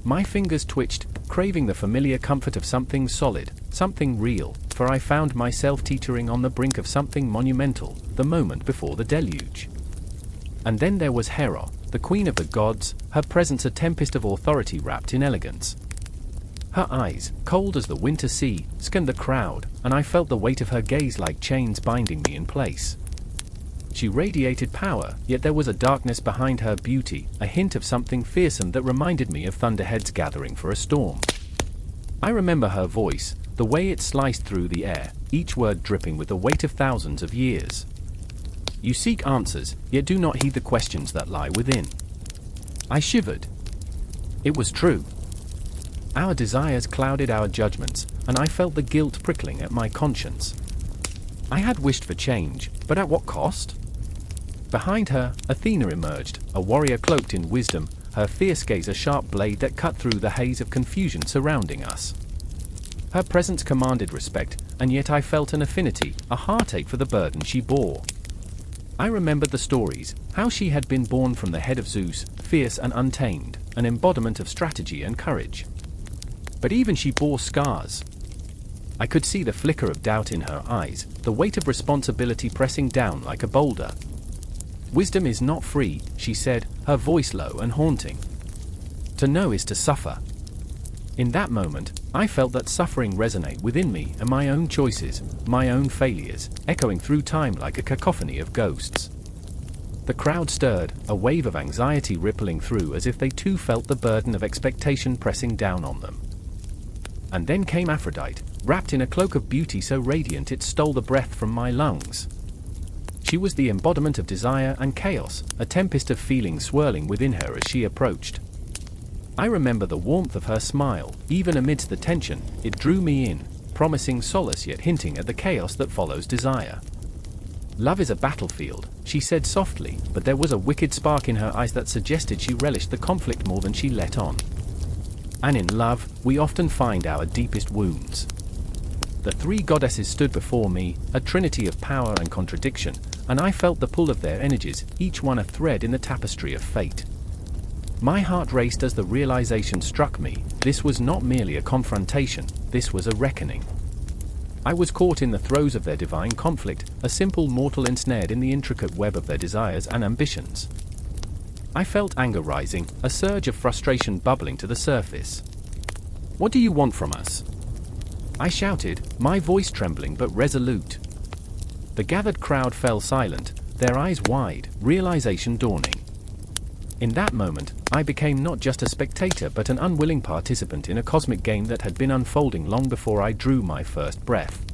My fingers twitched, craving the familiar comfort of something solid, something real, for I found myself teetering on the brink of something monumental, the moment before the deluge. And then there was Hera, the queen of the gods, her presence a tempest of authority wrapped in elegance. Her eyes, cold as the winter sea, scanned the crowd, and I felt the weight of her gaze like chains binding me in place. She radiated power, yet there was a darkness behind her beauty, a hint of something fearsome that reminded me of thunderheads gathering for a storm. I remember her voice, the way it sliced through the air, each word dripping with the weight of thousands of years. You seek answers, yet do not heed the questions that lie within. I shivered. It was true. Our desires clouded our judgments, and I felt the guilt prickling at my conscience. I had wished for change, but at what cost? Behind her, Athena emerged, a warrior cloaked in wisdom, her fierce gaze a sharp blade that cut through the haze of confusion surrounding us. Her presence commanded respect, and yet I felt an affinity, a heartache for the burden she bore. I remembered the stories, how she had been born from the head of Zeus, fierce and untamed, an embodiment of strategy and courage. But even she bore scars. I could see the flicker of doubt in her eyes, the weight of responsibility pressing down like a boulder. Wisdom is not free, she said, her voice low and haunting. To know is to suffer. In that moment, I felt that suffering resonate within me and my own choices, my own failures, echoing through time like a cacophony of ghosts. The crowd stirred, a wave of anxiety rippling through as if they too felt the burden of expectation pressing down on them. And then came Aphrodite, wrapped in a cloak of beauty so radiant it stole the breath from my lungs. She was the embodiment of desire and chaos, a tempest of feelings swirling within her as she approached. I remember the warmth of her smile, even amidst the tension, it drew me in, promising solace yet hinting at the chaos that follows desire. Love is a battlefield, she said softly, but there was a wicked spark in her eyes that suggested she relished the conflict more than she let on. And in love, we often find our deepest wounds. The three goddesses stood before me, a trinity of power and contradiction, and I felt the pull of their energies, each one a thread in the tapestry of fate. My heart raced as the realization struck me, this was not merely a confrontation, this was a reckoning. I was caught in the throes of their divine conflict, a simple mortal ensnared in the intricate web of their desires and ambitions. I felt anger rising, a surge of frustration bubbling to the surface. "What do you want from us?" I shouted, my voice trembling but resolute. The gathered crowd fell silent, their eyes wide, realization dawning. In that moment, I became not just a spectator but an unwilling participant in a cosmic game that had been unfolding long before I drew my first breath.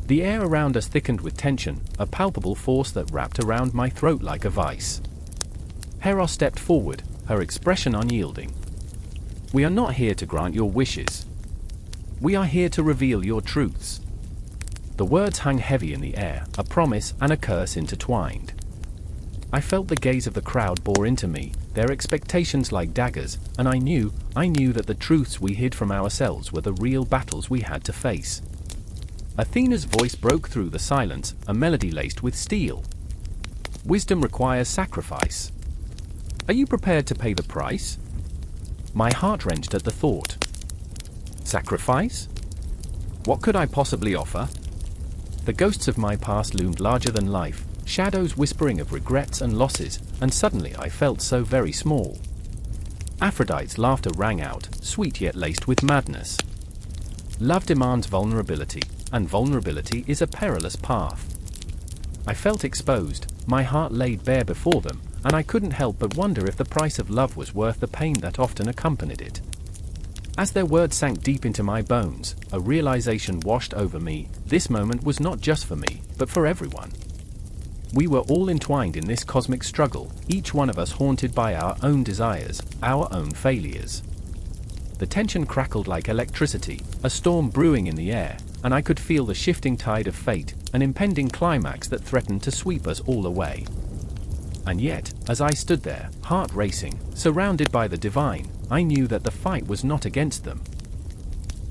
The air around us thickened with tension, a palpable force that wrapped around my throat like a vice. Hera stepped forward, her expression unyielding. We are not here to grant your wishes. We are here to reveal your truths. The words hung heavy in the air, a promise and a curse intertwined. I felt the gaze of the crowd bore into me, their expectations like daggers, and I knew that the truths we hid from ourselves were the real battles we had to face. Athena's voice broke through the silence, a melody laced with steel. Wisdom requires sacrifice. Are you prepared to pay the price? My heart wrenched at the thought. Sacrifice? What could I possibly offer? The ghosts of my past loomed larger than life, shadows whispering of regrets and losses, and suddenly I felt so very small. Aphrodite's laughter rang out, sweet yet laced with madness. Love demands vulnerability, and vulnerability is a perilous path. I felt exposed, my heart laid bare before them, and I couldn't help but wonder if the price of love was worth the pain that often accompanied it. As their words sank deep into my bones, a realization washed over me. This moment was not just for me, but for everyone. We were all entwined in this cosmic struggle, each one of us haunted by our own desires, our own failures. The tension crackled like electricity, a storm brewing in the air, and I could feel the shifting tide of fate, an impending climax that threatened to sweep us all away. And yet, as I stood there, heart racing, surrounded by the divine, I knew that the fight was not against them.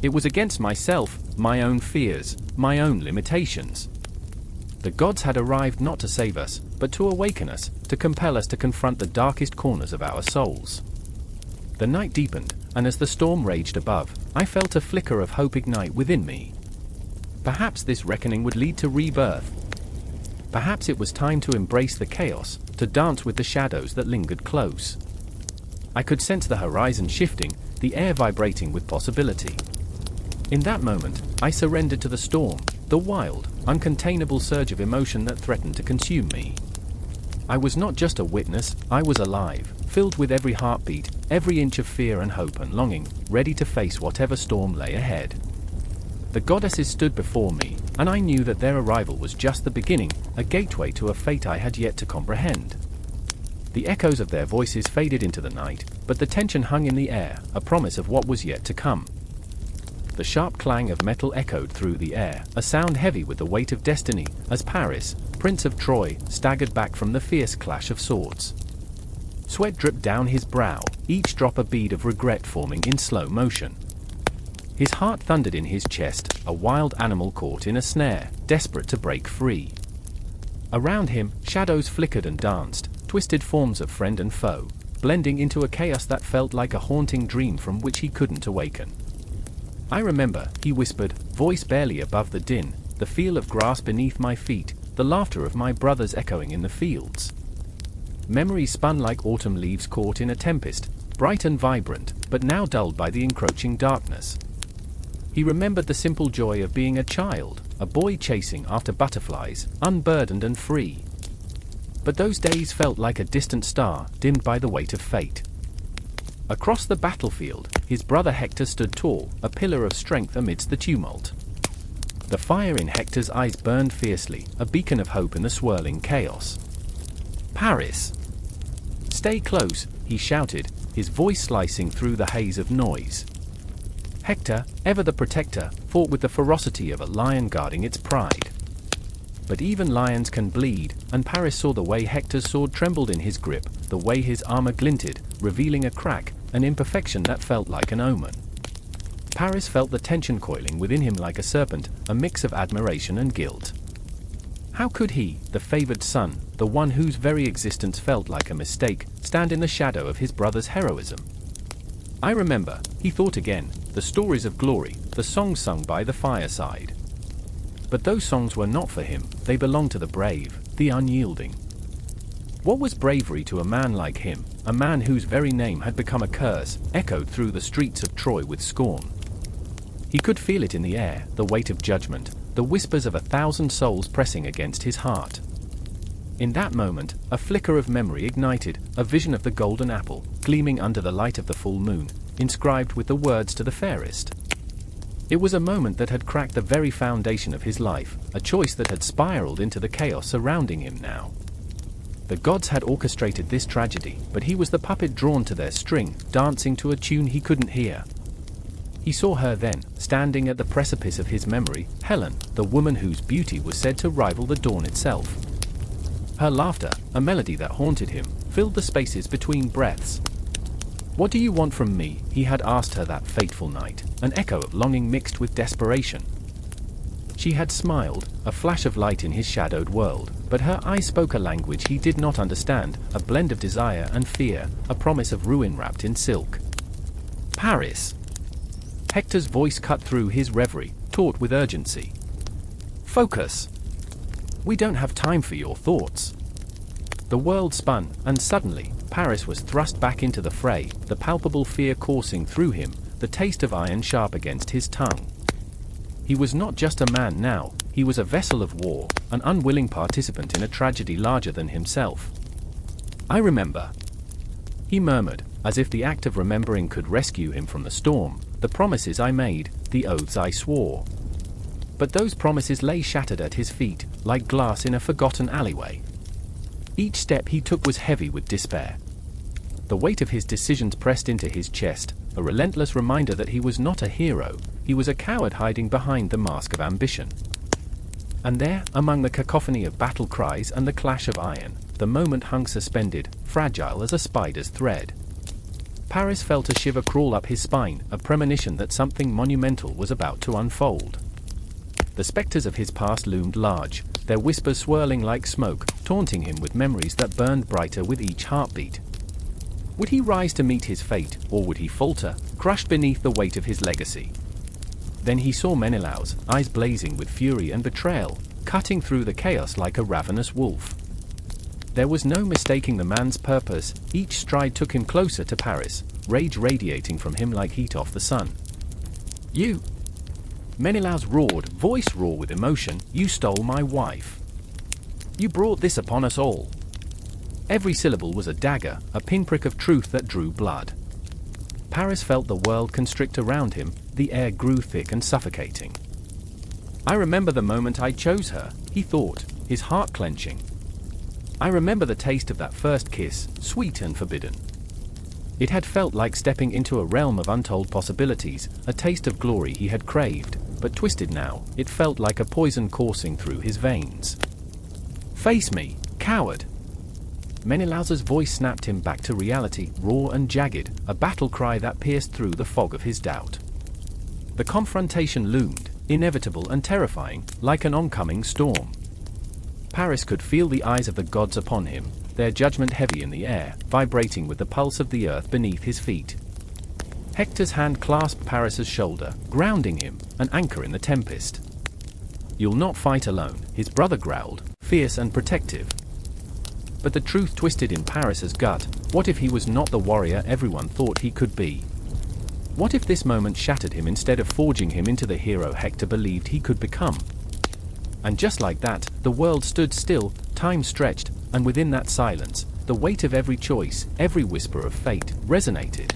It was against myself, my own fears, my own limitations. The gods had arrived not to save us, but to awaken us, to compel us to confront the darkest corners of our souls. The night deepened, and as the storm raged above, I felt a flicker of hope ignite within me. Perhaps this reckoning would lead to rebirth. Perhaps it was time to embrace the chaos, to dance with the shadows that lingered close. I could sense the horizon shifting, the air vibrating with possibility. In that moment, I surrendered to the storm, the wild, uncontainable surge of emotion that threatened to consume me. I was not just a witness, I was alive, filled with every heartbeat, every inch of fear and hope and longing, ready to face whatever storm lay ahead. The goddesses stood before me, and I knew that their arrival was just the beginning, a gateway to a fate I had yet to comprehend. The echoes of their voices faded into the night, but the tension hung in the air, a promise of what was yet to come. The sharp clang of metal echoed through the air, a sound heavy with the weight of destiny, as Paris, Prince of Troy, staggered back from the fierce clash of swords. Sweat dripped down his brow, each drop a bead of regret forming in slow motion. His heart thundered in his chest, a wild animal caught in a snare, desperate to break free. Around him, shadows flickered and danced, twisted forms of friend and foe, blending into a chaos that felt like a haunting dream from which he couldn't awaken. I remember, he whispered, voice barely above the din, the feel of grass beneath my feet, the laughter of my brothers echoing in the fields. Memories spun like autumn leaves caught in a tempest, bright and vibrant, but now dulled by the encroaching darkness. He remembered the simple joy of being a child, a boy chasing after butterflies, unburdened and free. But those days felt like a distant star, dimmed by the weight of fate. Across the battlefield, his brother Hector stood tall, a pillar of strength amidst the tumult. The fire in Hector's eyes burned fiercely, a beacon of hope in the swirling chaos. Paris! Stay close, he shouted, his voice slicing through the haze of noise. Hector, ever the protector, fought with the ferocity of a lion guarding its pride. But even lions can bleed, and Paris saw the way Hector's sword trembled in his grip, the way his armor glinted, revealing a crack, an imperfection that felt like an omen. Paris felt the tension coiling within him like a serpent, a mix of admiration and guilt. How could he, the favored son, the one whose very existence felt like a mistake, stand in the shadow of his brother's heroism? I remember, he thought again, the stories of glory, the songs sung by the fireside. But those songs were not for him, they belonged to the brave, the unyielding. What was bravery to a man like him, a man whose very name had become a curse, echoed through the streets of Troy with scorn? He could feel it in the air, the weight of judgment, the whispers of 1,000 souls pressing against his heart. In that moment, a flicker of memory ignited, a vision of the golden apple, gleaming under the light of the full moon, inscribed with the words to the fairest. It was a moment that had cracked the very foundation of his life, a choice that had spiraled into the chaos surrounding him now. The gods had orchestrated this tragedy, but he was the puppet drawn to their string, dancing to a tune he couldn't hear. He saw her then, standing at the precipice of his memory, Helen, the woman whose beauty was said to rival the dawn itself. Her laughter, a melody that haunted him, filled the spaces between breaths. "What do you want from me?" he had asked her that fateful night, an echo of longing mixed with desperation. She had smiled, a flash of light in his shadowed world, but her eyes spoke a language he did not understand, a blend of desire and fear, a promise of ruin wrapped in silk. "Paris!" Hector's voice cut through his reverie, taut with urgency. "Focus! We don't have time for your thoughts." The world spun, and suddenly, Paris was thrust back into the fray, the palpable fear coursing through him, the taste of iron sharp against his tongue. He was not just a man now, he was a vessel of war, an unwilling participant in a tragedy larger than himself. "I remember," he murmured, as if the act of remembering could rescue him from the storm, "the promises I made, the oaths I swore." But those promises lay shattered at his feet, like glass in a forgotten alleyway. Each step he took was heavy with despair. The weight of his decisions pressed into his chest, a relentless reminder that he was not a hero, he was a coward hiding behind the mask of ambition. And there, among the cacophony of battle cries and the clash of iron, the moment hung suspended, fragile as a spider's thread. Paris felt a shiver crawl up his spine, a premonition that something monumental was about to unfold. The specters of his past loomed large, their whispers swirling like smoke, taunting him with memories that burned brighter with each heartbeat. Would he rise to meet his fate, or would he falter, crushed beneath the weight of his legacy? Then he saw Menelaus, eyes blazing with fury and betrayal, cutting through the chaos like a ravenous wolf. There was no mistaking the man's purpose, each stride took him closer to Paris, rage radiating from him like heat off the sun. "You!" Menelaus roared, voice raw with emotion, "You stole my wife. You brought this upon us all." Every syllable was a dagger, a pinprick of truth that drew blood. Paris felt the world constrict around him, the air grew thick and suffocating. "I remember the moment I chose her," he thought, his heart clenching. "I remember the taste of that first kiss, sweet and forbidden. It had felt like stepping into a realm of untold possibilities, a taste of glory he had craved, but twisted now, it felt like a poison coursing through his veins. "Face me, coward!" Menelaus's voice snapped him back to reality, raw and jagged, a battle cry that pierced through the fog of his doubt. The confrontation loomed, inevitable and terrifying, like an oncoming storm. Paris could feel the eyes of the gods upon him, their judgment heavy in the air, vibrating with the pulse of the earth beneath his feet. Hector's hand clasped Paris's shoulder, grounding him, an anchor in the tempest. "You'll not fight alone," his brother growled, fierce and protective. But the truth twisted in Paris's gut. What if he was not the warrior everyone thought he could be? What if this moment shattered him instead of forging him into the hero Hector believed he could become? And just like that, the world stood still, time stretched, and within that silence, the weight of every choice, every whisper of fate, resonated.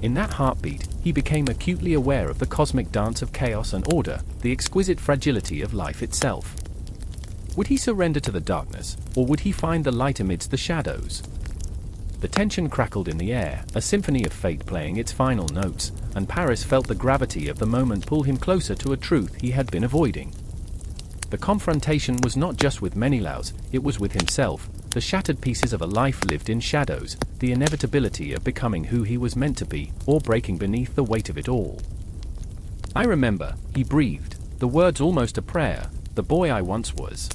In that heartbeat, he became acutely aware of the cosmic dance of chaos and order, the exquisite fragility of life itself. Would he surrender to the darkness, or would he find the light amidst the shadows? The tension crackled in the air, a symphony of fate playing its final notes, and Paris felt the gravity of the moment pull him closer to a truth he had been avoiding. The confrontation was not just with Menelaus, it was with himself, the shattered pieces of a life lived in shadows, the inevitability of becoming who he was meant to be, or breaking beneath the weight of it all. "I remember," he breathed, the words almost a prayer, "the boy I once was."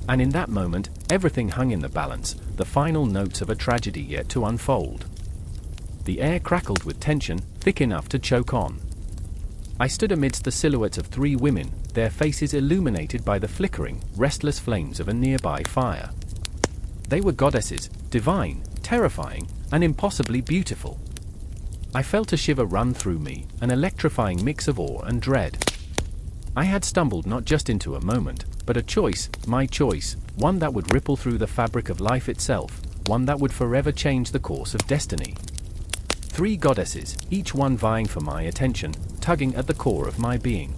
And in that moment, everything hung in the balance, the final notes of a tragedy yet to unfold. The air crackled with tension, thick enough to choke on. I stood amidst the silhouettes of 3 women, their faces illuminated by the flickering, restless flames of a nearby fire. They were goddesses, divine, terrifying, and impossibly beautiful. I felt a shiver run through me, an electrifying mix of awe and dread. I had stumbled not just into a moment, but a choice, my choice, one that would ripple through the fabric of life itself, one that would forever change the course of destiny. 3 goddesses, each one vying for my attention, tugging at the core of my being.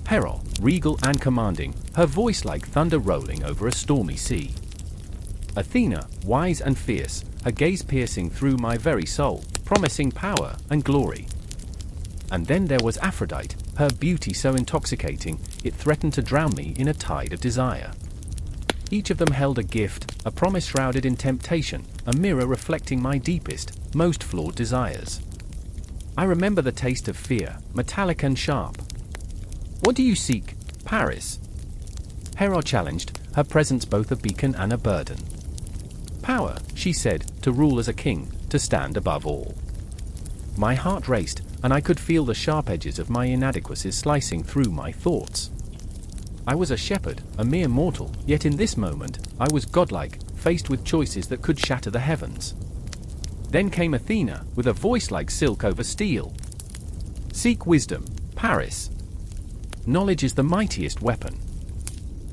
Hera, regal and commanding, her voice like thunder rolling over a stormy sea. Athena, wise and fierce, her gaze piercing through my very soul, promising power and glory. And then there was Aphrodite, her beauty so intoxicating, it threatened to drown me in a tide of desire. Each of them held a gift, a promise shrouded in temptation, a mirror reflecting my deepest, most flawed desires. I remember the taste of fear, metallic and sharp. "What do you seek, Paris?" Hera challenged, her presence both a beacon and a burden. "Power," she said, "to rule as a king, to stand above all." My heart raced, and I could feel the sharp edges of my inadequacies slicing through my thoughts. I was a shepherd, a mere mortal, yet in this moment, I was godlike, faced with choices that could shatter the heavens. Then came Athena, with a voice like silk over steel. "Seek wisdom, Paris. Knowledge is the mightiest weapon.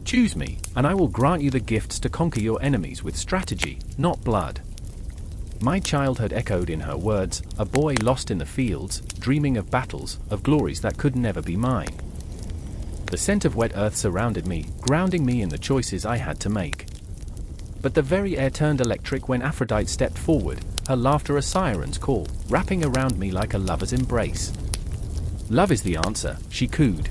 Choose me, and I will grant you the gifts to conquer your enemies with strategy, not blood." My childhood echoed in her words, a boy lost in the fields, dreaming of battles, of glories that could never be mine. The scent of wet earth surrounded me, grounding me in the choices I had to make. But the very air turned electric when Aphrodite stepped forward, her laughter a siren's call, wrapping around me like a lover's embrace. "Love is the answer," she cooed.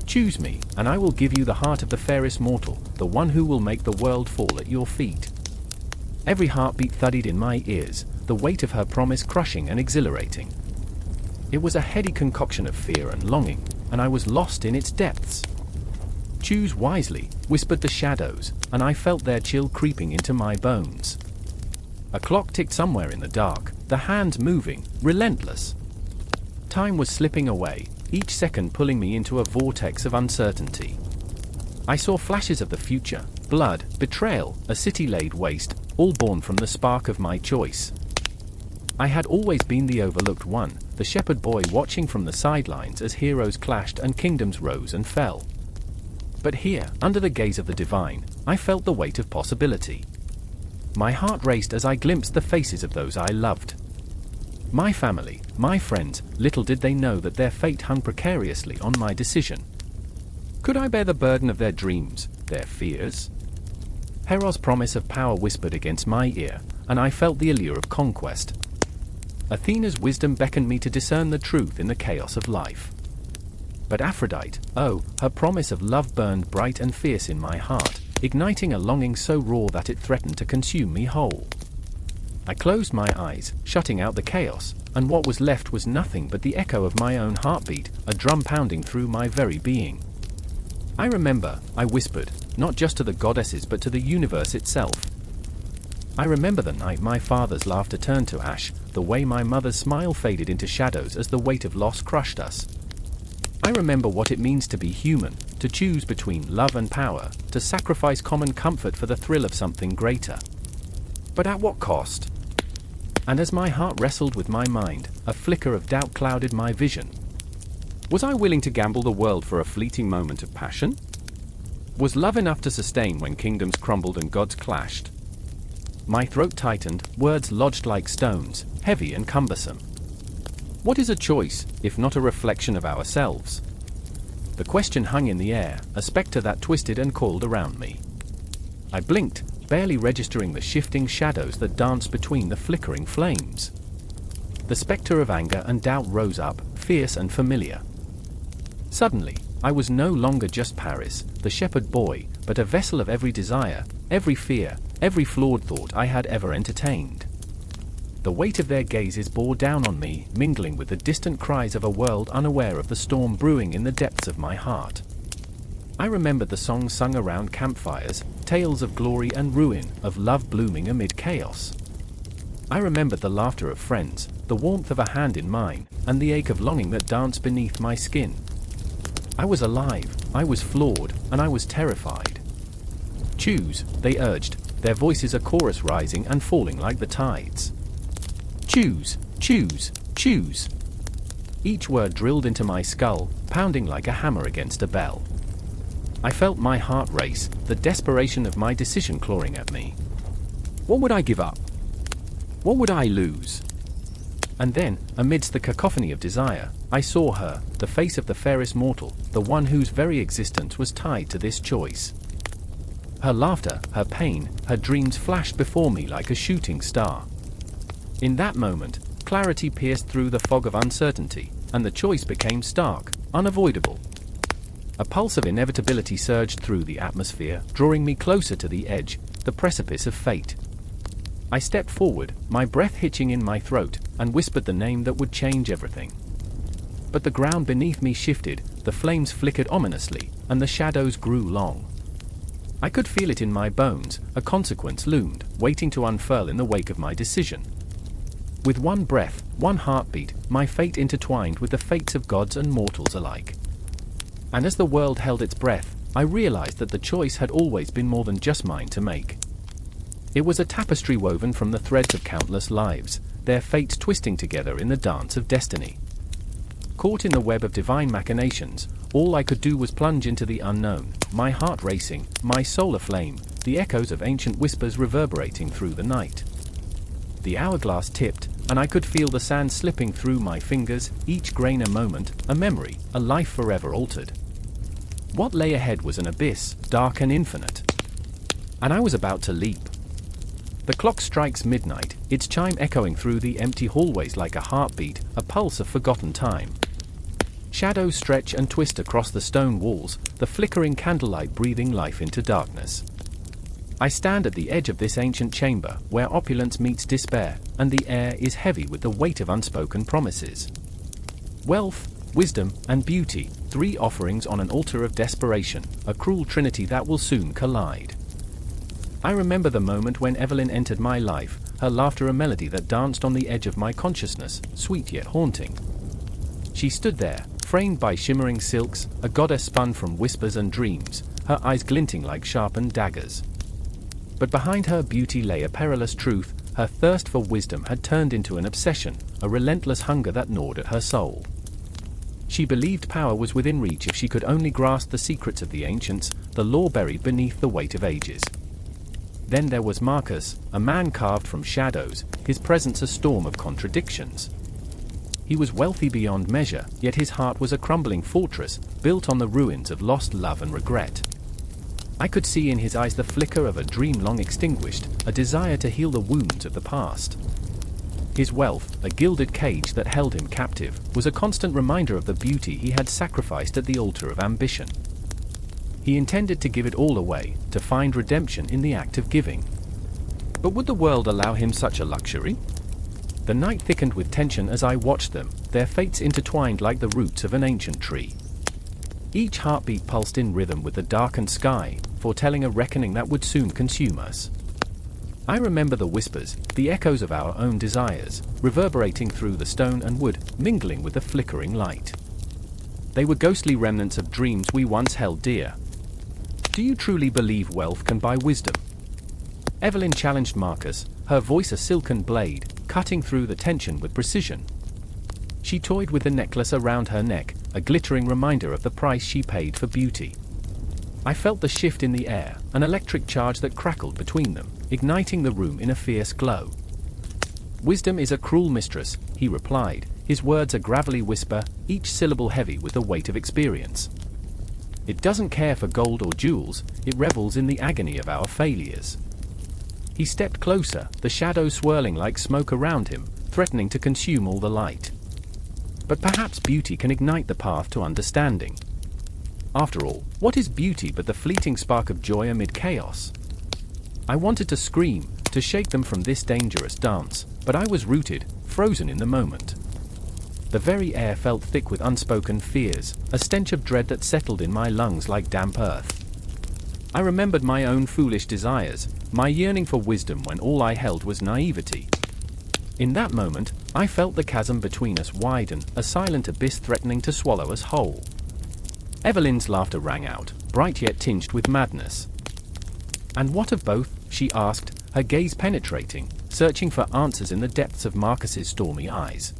"Choose me, and I will give you the heart of the fairest mortal, the one who will make the world fall at your feet." Every heartbeat thudded in my ears, the weight of her promise crushing and exhilarating. It was a heady concoction of fear and longing, and I was lost in its depths. "Choose wisely," whispered the shadows, and I felt their chill creeping into my bones. A clock ticked somewhere in the dark, the hands moving, relentless. Time was slipping away, each second pulling me into a vortex of uncertainty. I saw flashes of the future, blood, betrayal, a city laid waste, all born from the spark of my choice. I had always been the overlooked one, the shepherd boy watching from the sidelines as heroes clashed and kingdoms rose and fell. But here, under the gaze of the divine, I felt the weight of possibility. My heart raced as I glimpsed the faces of those I loved. My family, my friends, little did they know that their fate hung precariously on my decision. Could I bear the burden of their dreams, their fears? Hera's promise of power whispered against my ear, and I felt the allure of conquest. Athena's wisdom beckoned me to discern the truth in the chaos of life. But Aphrodite, oh, her promise of love burned bright and fierce in my heart, igniting a longing so raw that it threatened to consume me whole. I closed my eyes, shutting out the chaos, and what was left was nothing but the echo of my own heartbeat, a drum pounding through my very being. "I remember," I whispered, not just to the goddesses but to the universe itself. I remember the night my father's laughter turned to ash, the way my mother's smile faded into shadows as the weight of loss crushed us. I remember what it means to be human, to choose between love and power, to sacrifice common comfort for the thrill of something greater. But at what cost? And as my heart wrestled with my mind, a flicker of doubt clouded my vision. Was I willing to gamble the world for a fleeting moment of passion? Was love enough to sustain when kingdoms crumbled and gods clashed? My throat tightened, words lodged like stones, heavy and cumbersome. What is a choice, if not a reflection of ourselves? The question hung in the air, a spectre that twisted and coiled around me. I blinked, barely registering the shifting shadows that danced between the flickering flames. The spectre of anger and doubt rose up, fierce and familiar. Suddenly, I was no longer just Paris, the shepherd boy, but a vessel of every desire, every fear, every flawed thought I had ever entertained. The weight of their gazes bore down on me, mingling with the distant cries of a world unaware of the storm brewing in the depths of my heart. I remembered the songs sung around campfires, tales of glory and ruin, of love blooming amid chaos. I remembered the laughter of friends, the warmth of a hand in mine, and the ache of longing that danced beneath my skin. I was alive, I was flawed, and I was terrified. "Choose," they urged, their voices a chorus rising and falling like the tides. "Choose, choose." Choose, choose. Each word drilled into my skull, pounding like a hammer against a bell. I felt my heart race, the desperation of my decision clawing at me. What would I give up? What would I lose? And then, amidst the cacophony of desire, I saw her, the face of the fairest mortal, the one whose very existence was tied to this choice. Her laughter, her pain, her dreams flashed before me like a shooting star. In that moment, clarity pierced through the fog of uncertainty, and the choice became stark, unavoidable. A pulse of inevitability surged through the atmosphere, drawing me closer to the edge, the precipice of fate. I stepped forward, my breath hitching in my throat, and whispered the name that would change everything. But the ground beneath me shifted, the flames flickered ominously, and the shadows grew long. I could feel it in my bones, a consequence loomed, waiting to unfurl in the wake of my decision. With one breath, one heartbeat, my fate intertwined with the fates of gods and mortals alike. And as the world held its breath, I realized that the choice had always been more than just mine to make. It was a tapestry woven from the threads of countless lives, their fates twisting together in the dance of destiny. Caught in the web of divine machinations, all I could do was plunge into the unknown, my heart racing, my soul aflame, the echoes of ancient whispers reverberating through the night. The hourglass tipped, and I could feel the sand slipping through my fingers, each grain a moment, a memory, a life forever altered. What lay ahead was an abyss, dark and infinite. And I was about to leap. The clock strikes midnight, its chime echoing through the empty hallways like a heartbeat, a pulse of forgotten time. Shadows stretch and twist across the stone walls, the flickering candlelight breathing life into darkness. I stand at the edge of this ancient chamber, where opulence meets despair, and the air is heavy with the weight of unspoken promises. Wealth, wisdom, and beauty, three offerings on an altar of desperation, a cruel trinity that will soon collide. I remember the moment when Evelyn entered my life, her laughter a melody that danced on the edge of my consciousness, sweet yet haunting. She stood there, framed by shimmering silks, a goddess spun from whispers and dreams, her eyes glinting like sharpened daggers. But behind her beauty lay a perilous truth. Her thirst for wisdom had turned into an obsession, a relentless hunger that gnawed at her soul. She believed power was within reach if she could only grasp the secrets of the ancients, the lore buried beneath the weight of ages. Then there was Marcus, a man carved from shadows, his presence a storm of contradictions. He was wealthy beyond measure, yet his heart was a crumbling fortress, built on the ruins of lost love and regret. I could see in his eyes the flicker of a dream long extinguished, a desire to heal the wounds of the past. His wealth, a gilded cage that held him captive, was a constant reminder of the beauty he had sacrificed at the altar of ambition. He intended to give it all away, to find redemption in the act of giving. But would the world allow him such a luxury? The night thickened with tension as I watched them, their fates intertwined like the roots of an ancient tree. Each heartbeat pulsed in rhythm with the darkened sky, foretelling a reckoning that would soon consume us. I remember the whispers, the echoes of our own desires, reverberating through the stone and wood, mingling with the flickering light. They were ghostly remnants of dreams we once held dear. Do you truly believe wealth can buy wisdom? Evelyn challenged Marcus, her voice a silken blade, cutting through the tension with precision. She toyed with the necklace around her neck, a glittering reminder of the price she paid for beauty. I felt the shift in the air, an electric charge that crackled between them, igniting the room in a fierce glow. Wisdom is a cruel mistress, he replied, his words a gravelly whisper, each syllable heavy with the weight of experience. It doesn't care for gold or jewels, it revels in the agony of our failures. He stepped closer, the shadows swirling like smoke around him, threatening to consume all the light. But perhaps beauty can ignite the path to understanding. After all, what is beauty but the fleeting spark of joy amid chaos? I wanted to scream, to shake them from this dangerous dance, but I was rooted, frozen in the moment. The very air felt thick with unspoken fears, a stench of dread that settled in my lungs like damp earth. I remembered my own foolish desires, my yearning for wisdom when all I held was naivety. In that moment, I felt the chasm between us widen, a silent abyss threatening to swallow us whole. Evelyn's laughter rang out, bright yet tinged with madness. "And what of both?" she asked, her gaze penetrating, searching for answers in the depths of Marcus's stormy eyes.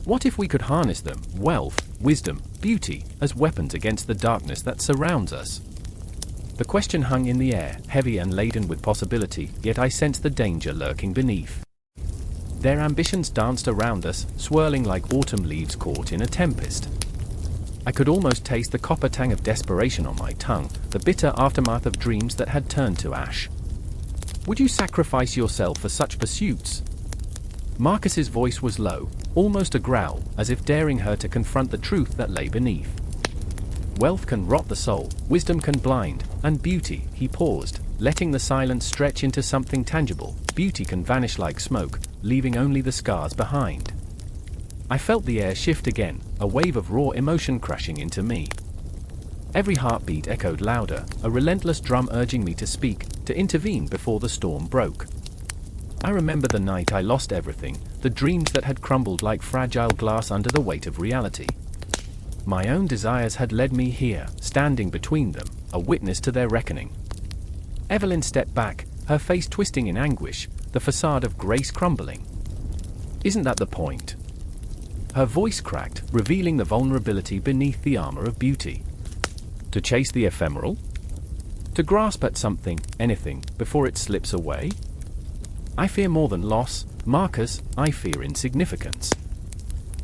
What if we could harness them, wealth, wisdom, beauty, as weapons against the darkness that surrounds us? The question hung in the air, heavy and laden with possibility, yet I sensed the danger lurking beneath. Their ambitions danced around us, swirling like autumn leaves caught in a tempest. I could almost taste the copper tang of desperation on my tongue, the bitter aftermath of dreams that had turned to ash. Would you sacrifice yourself for such pursuits? Marcus's voice was low, almost a growl, as if daring her to confront the truth that lay beneath. Wealth can rot the soul, wisdom can blind, and beauty, he paused, letting the silence stretch into something tangible. Beauty can vanish like smoke, leaving only the scars behind. I felt the air shift again, a wave of raw emotion crashing into me. Every heartbeat echoed louder, a relentless drum urging me to speak, to intervene before the storm broke. I remember the night I lost everything, the dreams that had crumbled like fragile glass under the weight of reality. My own desires had led me here, standing between them, a witness to their reckoning. Evelyn stepped back, her face twisting in anguish, the facade of grace crumbling. Isn't that the point? Her voice cracked, revealing the vulnerability beneath the armor of beauty. To chase the ephemeral? To grasp at something, anything, before it slips away? I fear more than loss, Marcus, I fear insignificance.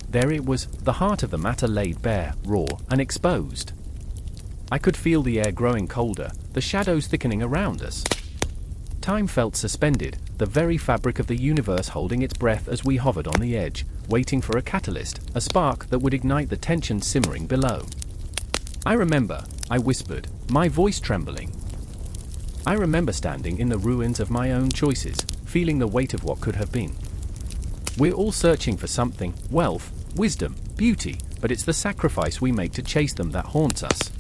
There it was, the heart of the matter laid bare, raw, and exposed. I could feel the air growing colder, the shadows thickening around us. Time felt suspended, the very fabric of the universe holding its breath as we hovered on the edge, waiting for a catalyst, a spark that would ignite the tension simmering below. I remember, I whispered, my voice trembling. I remember standing in the ruins of my own choices, feeling the weight of what could have been. We're all searching for something, wealth, wisdom, beauty, but it's the sacrifice we make to chase them that haunts us.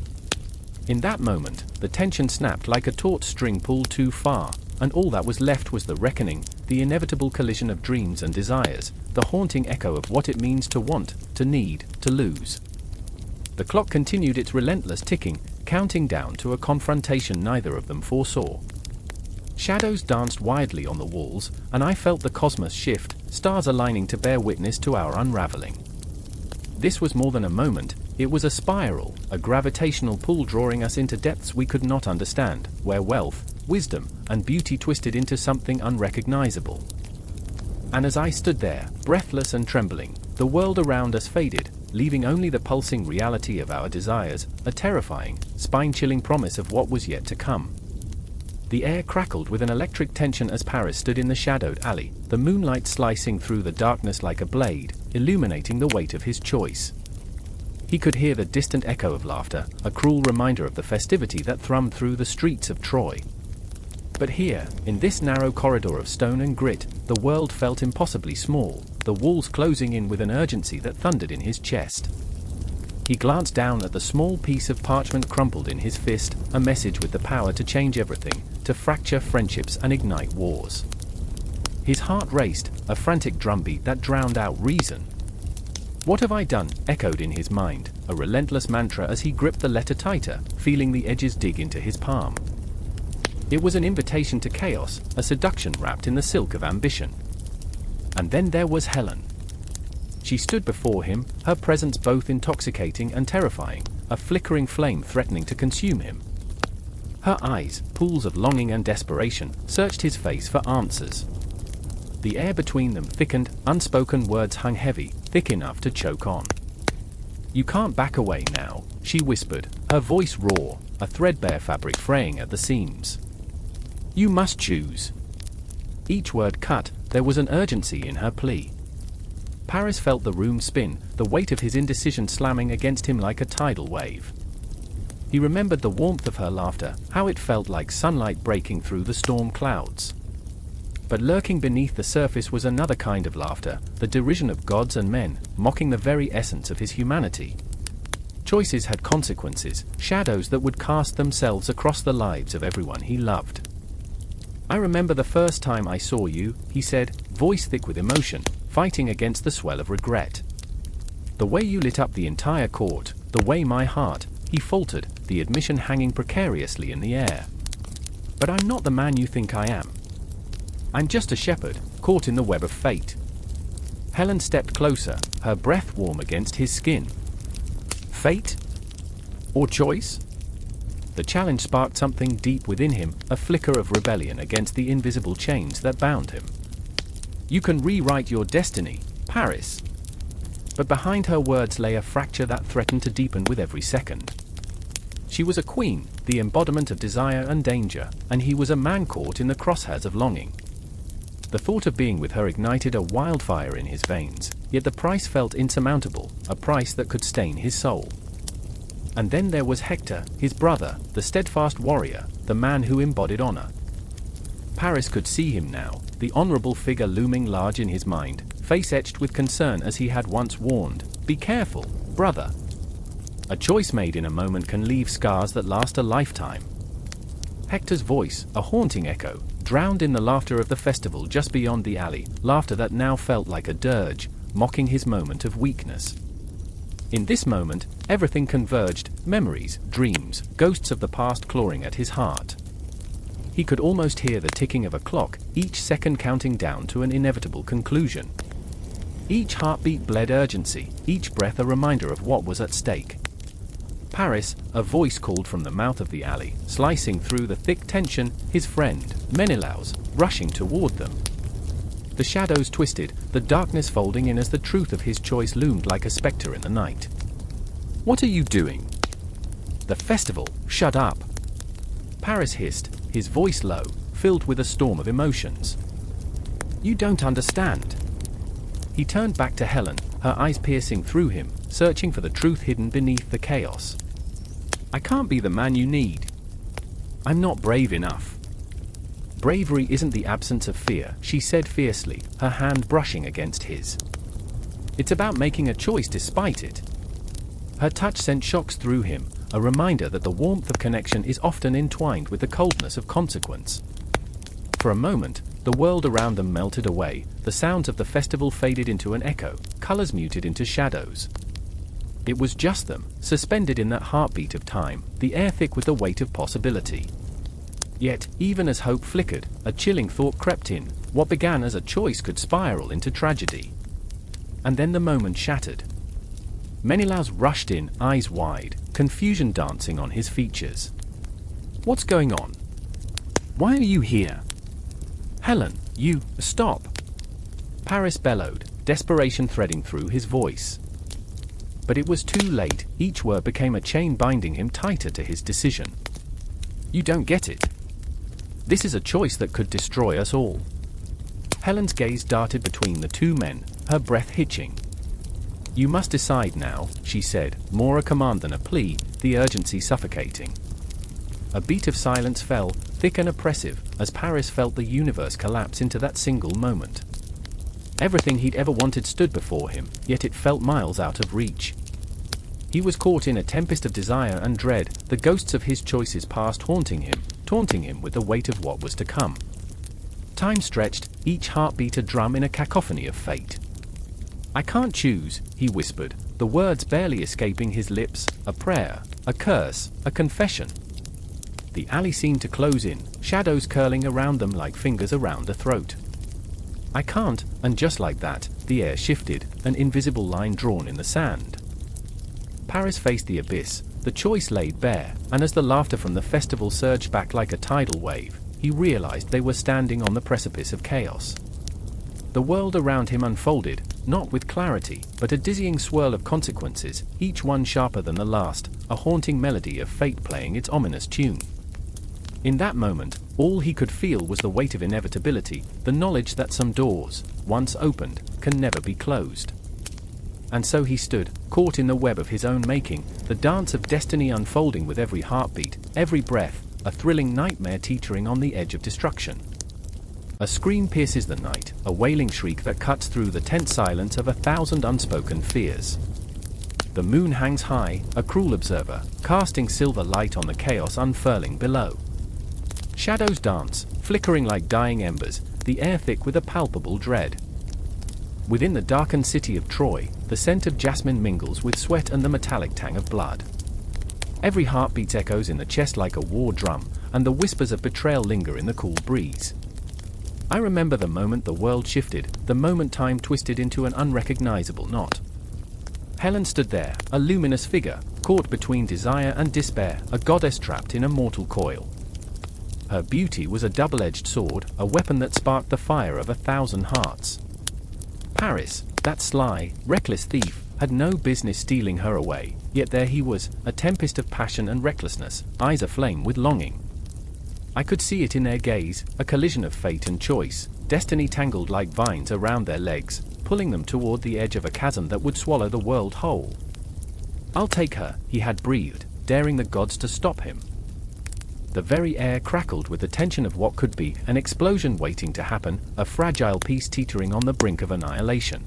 In that moment, the tension snapped like a taut string pulled too far, and all that was left was the reckoning, the inevitable collision of dreams and desires, the haunting echo of what it means to want, to need, to lose. The clock continued its relentless ticking, counting down to a confrontation neither of them foresaw. Shadows danced wildly on the walls, and I felt the cosmos shift, stars aligning to bear witness to our unraveling. This was more than a moment, it was a spiral, a gravitational pull drawing us into depths we could not understand, where wealth, wisdom, and beauty twisted into something unrecognizable. And as I stood there, breathless and trembling, the world around us faded, leaving only the pulsing reality of our desires, a terrifying, spine-chilling promise of what was yet to come. The air crackled with an electric tension as Paris stood in the shadowed alley, the moonlight slicing through the darkness like a blade, illuminating the weight of his choice. He could hear the distant echo of laughter, a cruel reminder of the festivity that thrummed through the streets of Troy. But here, in this narrow corridor of stone and grit, the world felt impossibly small, the walls closing in with an urgency that thundered in his chest. He glanced down at the small piece of parchment crumpled in his fist, a message with the power to change everything, to fracture friendships and ignite wars. His heart raced, a frantic drumbeat that drowned out reason. "What have I done?" echoed in his mind, a relentless mantra as he gripped the letter tighter, feeling the edges dig into his palm. It was an invitation to chaos, a seduction wrapped in the silk of ambition. And then there was Helen. She stood before him, her presence both intoxicating and terrifying, a flickering flame threatening to consume him. Her eyes, pools of longing and desperation, searched his face for answers. The air between them thickened, unspoken words hung heavy, thick enough to choke on. "You can't back away now," she whispered, her voice raw, a threadbare fabric fraying at the seams. "You must choose." Each word cut, there was an urgency in her plea. Paris felt the room spin, the weight of his indecision slamming against him like a tidal wave. He remembered the warmth of her laughter, how it felt like sunlight breaking through the storm clouds. But lurking beneath the surface was another kind of laughter, the derision of gods and men, mocking the very essence of his humanity. Choices had consequences, shadows that would cast themselves across the lives of everyone he loved. "I remember the first time I saw you," he said, voice thick with emotion, fighting against the swell of regret. "The way you lit up the entire court, the way my heart," he faltered, the admission hanging precariously in the air. "But I'm not the man you think I am." I'm just a shepherd, caught in the web of fate. Helen stepped closer, her breath warm against his skin. Fate? Or choice? The challenge sparked something deep within him, a flicker of rebellion against the invisible chains that bound him. You can rewrite your destiny, Paris. But behind her words lay a fracture that threatened to deepen with every second. She was a queen, the embodiment of desire and danger, and he was a man caught in the crosshairs of longing. The thought of being with her ignited a wildfire in his veins, yet the price felt insurmountable, a price that could stain his soul. And then there was Hector, his brother, the steadfast warrior, the man who embodied honor. Paris could see him now, the honorable figure looming large in his mind, face etched with concern as he had once warned, "Be careful, brother." A choice made in a moment can leave scars that last a lifetime. Hector's voice, a haunting echo, drowned in the laughter of the festival just beyond the alley, laughter that now felt like a dirge, mocking his moment of weakness. In this moment, everything converged, memories, dreams, ghosts of the past clawing at his heart. He could almost hear the ticking of a clock, each second counting down to an inevitable conclusion. Each heartbeat bled urgency, each breath a reminder of what was at stake. Paris, a voice called from the mouth of the alley, slicing through the thick tension, his friend, Menelaus, rushing toward them. The shadows twisted, the darkness folding in as the truth of his choice loomed like a specter in the night. "What are you doing?" "The festival, shut up!" Paris hissed, his voice low, filled with a storm of emotions. "You don't understand." He turned back to Helen, her eyes piercing through him, searching for the truth hidden beneath the chaos. "I can't be the man you need. I'm not brave enough." "Bravery isn't the absence of fear," she said fiercely, her hand brushing against his. "It's about making a choice despite it." Her touch sent shocks through him, a reminder that the warmth of connection is often entwined with the coldness of consequence. For a moment, the world around them melted away, the sounds of the festival faded into an echo, colors muted into shadows. It was just them, suspended in that heartbeat of time, the air thick with the weight of possibility. Yet, even as hope flickered, a chilling thought crept in, what began as a choice could spiral into tragedy. And then the moment shattered. Menelaus rushed in, eyes wide, confusion dancing on his features. "What's going on? Why are you here?" "Helen, you, stop!" Paris bellowed, desperation threading through his voice. But it was too late, each word became a chain binding him tighter to his decision. "You don't get it. This is a choice that could destroy us all." Helen's gaze darted between the two men, her breath hitching. "You must decide now," she said, more a command than a plea, the urgency suffocating. A beat of silence fell, thick and oppressive, as Paris felt the universe collapse into that single moment. Everything he'd ever wanted stood before him, yet it felt miles out of reach. He was caught in a tempest of desire and dread, the ghosts of his choices past haunting him, taunting him with the weight of what was to come. Time stretched, each heartbeat a drum in a cacophony of fate. "I can't choose," he whispered, the words barely escaping his lips, a prayer, a curse, a confession. The alley seemed to close in, shadows curling around them like fingers around a throat. "I can't," and just like that, the air shifted, an invisible line drawn in the sand. Paris faced the abyss, the choice laid bare, and as the laughter from the festival surged back like a tidal wave, he realized they were standing on the precipice of chaos. The world around him unfolded, not with clarity, but a dizzying swirl of consequences, each one sharper than the last, a haunting melody of fate playing its ominous tune. In that moment, all he could feel was the weight of inevitability, the knowledge that some doors, once opened, can never be closed. And so he stood, caught in the web of his own making, the dance of destiny unfolding with every heartbeat, every breath, a thrilling nightmare teetering on the edge of destruction. A scream pierces the night, a wailing shriek that cuts through the tense silence of 1,000 unspoken fears. The moon hangs high, a cruel observer, casting silver light on the chaos unfurling below. Shadows dance, flickering like dying embers, the air thick with a palpable dread. Within the darkened city of Troy, the scent of jasmine mingles with sweat and the metallic tang of blood. Every heartbeat echoes in the chest like a war drum, and the whispers of betrayal linger in the cool breeze. I remember the moment the world shifted, the moment time twisted into an unrecognizable knot. Helen stood there, a luminous figure, caught between desire and despair, a goddess trapped in a mortal coil. Her beauty was a double-edged sword, a weapon that sparked the fire of 1,000 hearts. Paris, that sly, reckless thief, had no business stealing her away, yet there he was, a tempest of passion and recklessness, eyes aflame with longing. I could see it in their gaze, a collision of fate and choice, destiny tangled like vines around their legs, pulling them toward the edge of a chasm that would swallow the world whole. "I'll take her," he had breathed, daring the gods to stop him. The very air crackled with the tension of what could be an explosion waiting to happen, a fragile piece teetering on the brink of annihilation.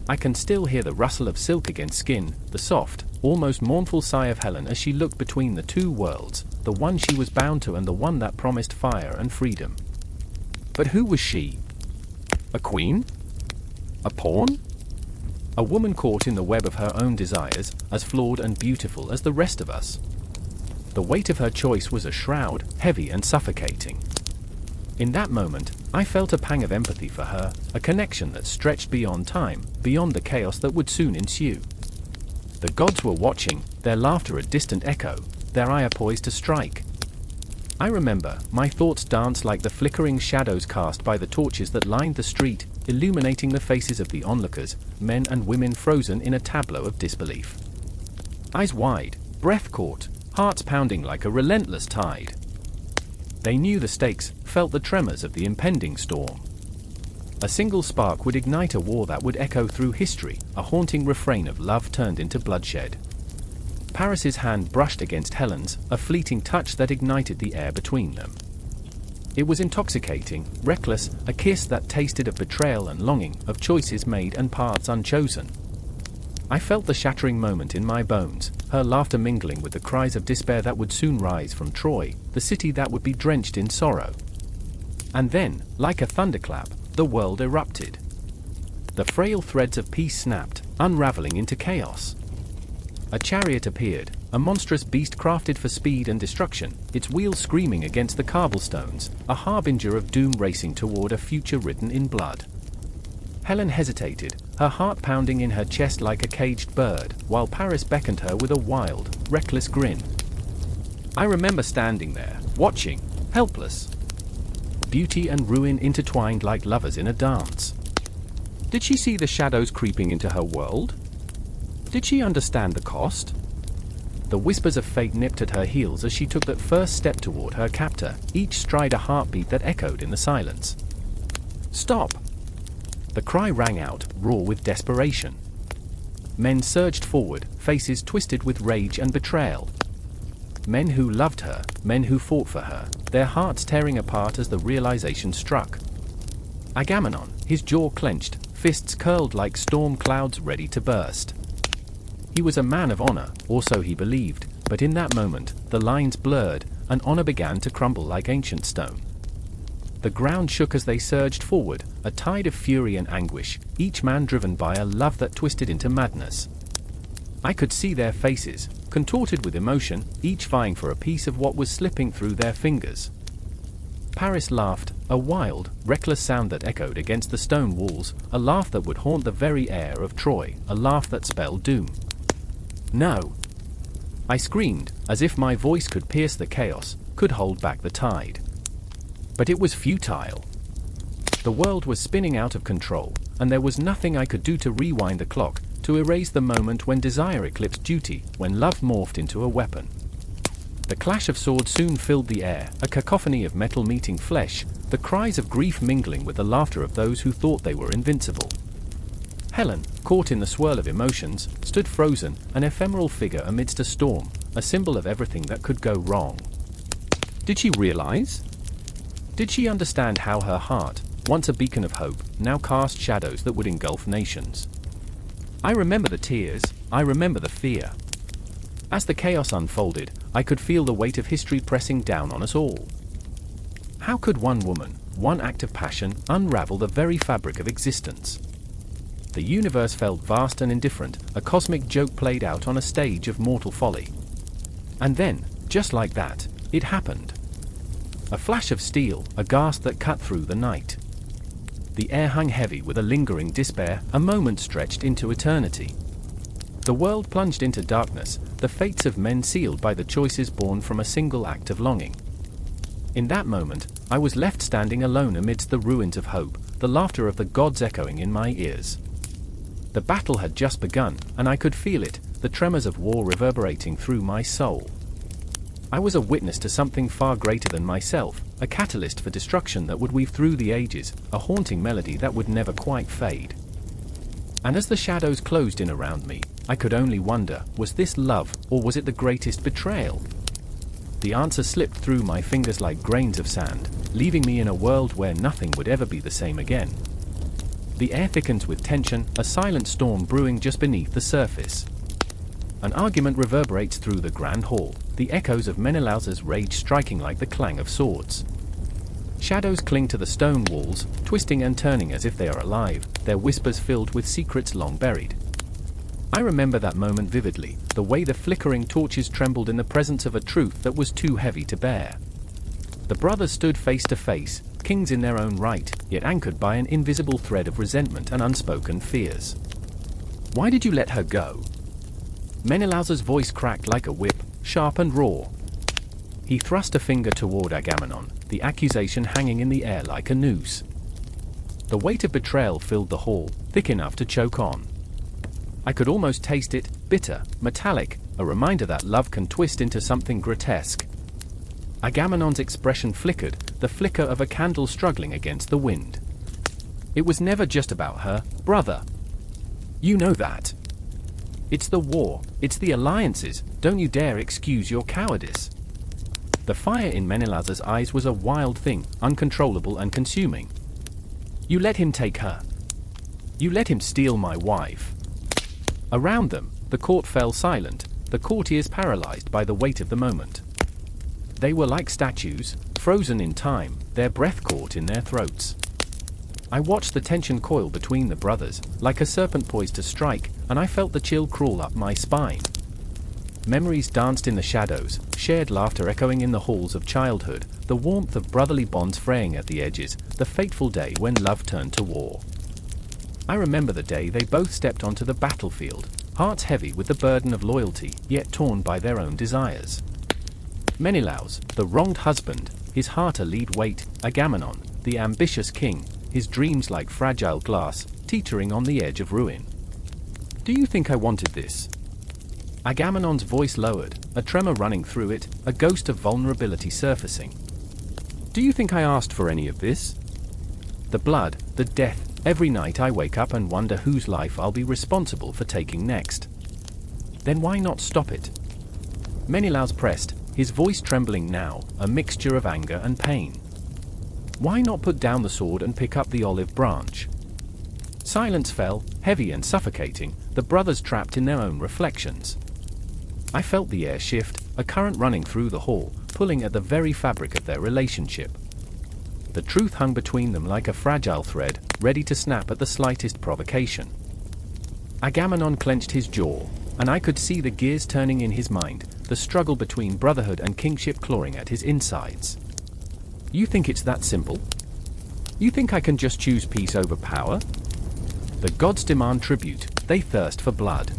I can still hear the rustle of silk against skin, the soft, almost mournful sigh of Helen as she looked between the two worlds, the one she was bound to and the one that promised fire and freedom. But who was she? A queen? A pawn? A woman caught in the web of her own desires, as flawed and beautiful as the rest of us. The weight of her choice was a shroud, heavy and suffocating. In that moment, I felt a pang of empathy for her, a connection that stretched beyond time, beyond the chaos that would soon ensue. The gods were watching, their laughter a distant echo, their ire poised to strike. I remember, my thoughts danced like the flickering shadows cast by the torches that lined the street, illuminating the faces of the onlookers, men and women frozen in a tableau of disbelief. Eyes wide, breath caught, hearts pounding like a relentless tide. They knew the stakes, felt the tremors of the impending storm. A single spark would ignite a war that would echo through history, a haunting refrain of love turned into bloodshed. Paris's hand brushed against Helen's, a fleeting touch that ignited the air between them. It was intoxicating, reckless, a kiss that tasted of betrayal and longing, of choices made and paths unchosen. I felt the shattering moment in my bones, her laughter mingling with the cries of despair that would soon rise from Troy, the city that would be drenched in sorrow. And then, like a thunderclap, the world erupted. The frail threads of peace snapped, unraveling into chaos. A chariot appeared, a monstrous beast crafted for speed and destruction, its wheels screaming against the cobblestones, a harbinger of doom racing toward a future written in blood. Helen hesitated, her heart pounding in her chest like a caged bird, while Paris beckoned her with a wild, reckless grin. I remember standing there, watching, helpless. Beauty and ruin intertwined like lovers in a dance. Did she see the shadows creeping into her world? Did she understand the cost? The whispers of fate nipped at her heels as she took that first step toward her captor, each stride a heartbeat that echoed in the silence. "Stop!" The cry rang out, raw with desperation. Men surged forward, faces twisted with rage and betrayal. Men who loved her, men who fought for her, their hearts tearing apart as the realization struck. Agamemnon, his jaw clenched, fists curled like storm clouds ready to burst. He was a man of honor, or so he believed, but in that moment, the lines blurred, and honor began to crumble like ancient stone. The ground shook as they surged forward, a tide of fury and anguish, each man driven by a love that twisted into madness. I could see their faces, contorted with emotion, each vying for a piece of what was slipping through their fingers. Paris laughed, a wild, reckless sound that echoed against the stone walls, a laugh that would haunt the very air of Troy, a laugh that spelled doom. "No!" I screamed, as if my voice could pierce the chaos, could hold back the tide. But it was futile. The world was spinning out of control, and there was nothing I could do to rewind the clock, to erase the moment when desire eclipsed duty, when love morphed into a weapon. The clash of swords soon filled the air, a cacophony of metal meeting flesh, the cries of grief mingling with the laughter of those who thought they were invincible. Helen, caught in the swirl of emotions, stood frozen, an ephemeral figure amidst a storm, a symbol of everything that could go wrong. Did she realize? Did she understand how her heart, once a beacon of hope, now cast shadows that would engulf nations? I remember the tears, I remember the fear. As the chaos unfolded, I could feel the weight of history pressing down on us all. How could one woman, one act of passion, unravel the very fabric of existence? The universe felt vast and indifferent, a cosmic joke played out on a stage of mortal folly. And then, just like that, it happened. A flash of steel, a gasp that cut through the night. The air hung heavy with a lingering despair, a moment stretched into eternity. The world plunged into darkness, the fates of men sealed by the choices born from a single act of longing. In that moment, I was left standing alone amidst the ruins of hope, the laughter of the gods echoing in my ears. The battle had just begun, and I could feel it, the tremors of war reverberating through my soul. I was a witness to something far greater than myself, a catalyst for destruction that would weave through the ages, a haunting melody that would never quite fade. And as the shadows closed in around me, I could only wonder, was this love, or was it the greatest betrayal? The answer slipped through my fingers like grains of sand, leaving me in a world where nothing would ever be the same again. The air thickens with tension, a silent storm brewing just beneath the surface. An argument reverberates through the grand hall, the echoes of Menelaus's rage striking like the clang of swords. Shadows cling to the stone walls, twisting and turning as if they are alive, their whispers filled with secrets long buried. I remember that moment vividly, the way the flickering torches trembled in the presence of a truth that was too heavy to bear. The brothers stood face to face, kings in their own right, yet anchored by an invisible thread of resentment and unspoken fears. "Why did you let her go?" Menelaus's voice cracked like a whip, sharp and raw. He thrust a finger toward Agamemnon, the accusation hanging in the air like a noose. The weight of betrayal filled the hall, thick enough to choke on. I could almost taste it, bitter, metallic, a reminder that love can twist into something grotesque. Agamemnon's expression flickered, the flicker of a candle struggling against the wind. "It was never just about her, brother. You know that. It's the war, it's the alliances, don't you dare excuse your cowardice." The fire in Menelaus's eyes was a wild thing, uncontrollable and consuming. "You let him take her. You let him steal my wife." Around them, the court fell silent, the courtiers paralyzed by the weight of the moment. They were like statues, frozen in time, their breath caught in their throats. I watched the tension coil between the brothers, like a serpent poised to strike, and I felt the chill crawl up my spine. Memories danced in the shadows, shared laughter echoing in the halls of childhood, the warmth of brotherly bonds fraying at the edges, the fateful day when love turned to war. I remember the day they both stepped onto the battlefield, hearts heavy with the burden of loyalty, yet torn by their own desires. Menelaus, the wronged husband, his heart a lead weight, Agamemnon, the ambitious king, his dreams like fragile glass, teetering on the edge of ruin. "Do you think I wanted this?" Agamemnon's voice lowered, a tremor running through it, a ghost of vulnerability surfacing. "Do you think I asked for any of this? The blood, the death, every night I wake up and wonder whose life I'll be responsible for taking next. Then why not stop it?" Menelaus pressed, his voice trembling now, a mixture of anger and pain. "Why not put down the sword and pick up the olive branch?" Silence fell, heavy and suffocating, the brothers trapped in their own reflections. I felt the air shift, a current running through the hall, pulling at the very fabric of their relationship. The truth hung between them like a fragile thread, ready to snap at the slightest provocation. Agamemnon clenched his jaw, and I could see the gears turning in his mind, the struggle between brotherhood and kingship clawing at his insides. "You think it's that simple? You think I can just choose peace over power? The gods demand tribute, they thirst for blood.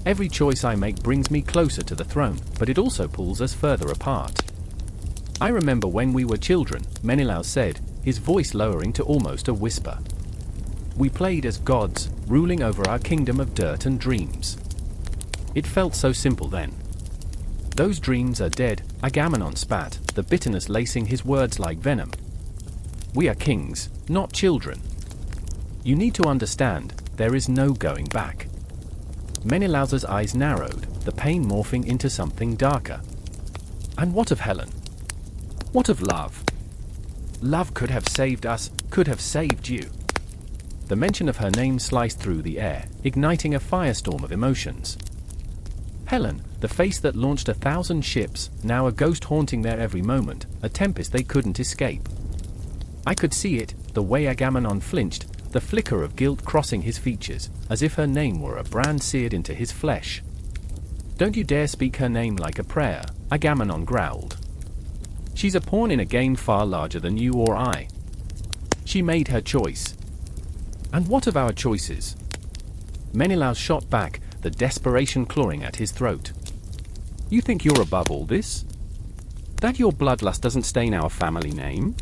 Every choice I make brings me closer to the throne, but it also pulls us further apart. I remember when we were children," Menelaus said, his voice lowering to almost a whisper. "We played as gods, ruling over our kingdom of dirt and dreams. It felt so simple then. Those dreams are dead," Agamemnon spat, the bitterness lacing his words like venom. "We are kings, not children. You need to understand, there is no going back." Menelaus's eyes narrowed, the pain morphing into something darker. "And what of Helen? What of love? Love could have saved us, could have saved you." The mention of her name sliced through the air, igniting a firestorm of emotions. Helen, the face that launched 1,000 ships, now a ghost haunting their every moment, a tempest they couldn't escape. I could see it, the way Agamemnon flinched, the flicker of guilt crossing his features, as if her name were a brand seared into his flesh. "Don't you dare speak her name like a prayer," Agamemnon growled. She's a pawn in a game far larger than you or I. She made her choice. And what of our choices? Menelaus shot back, the desperation clawing at his throat. You think you're above all this? That your bloodlust doesn't stain our family name?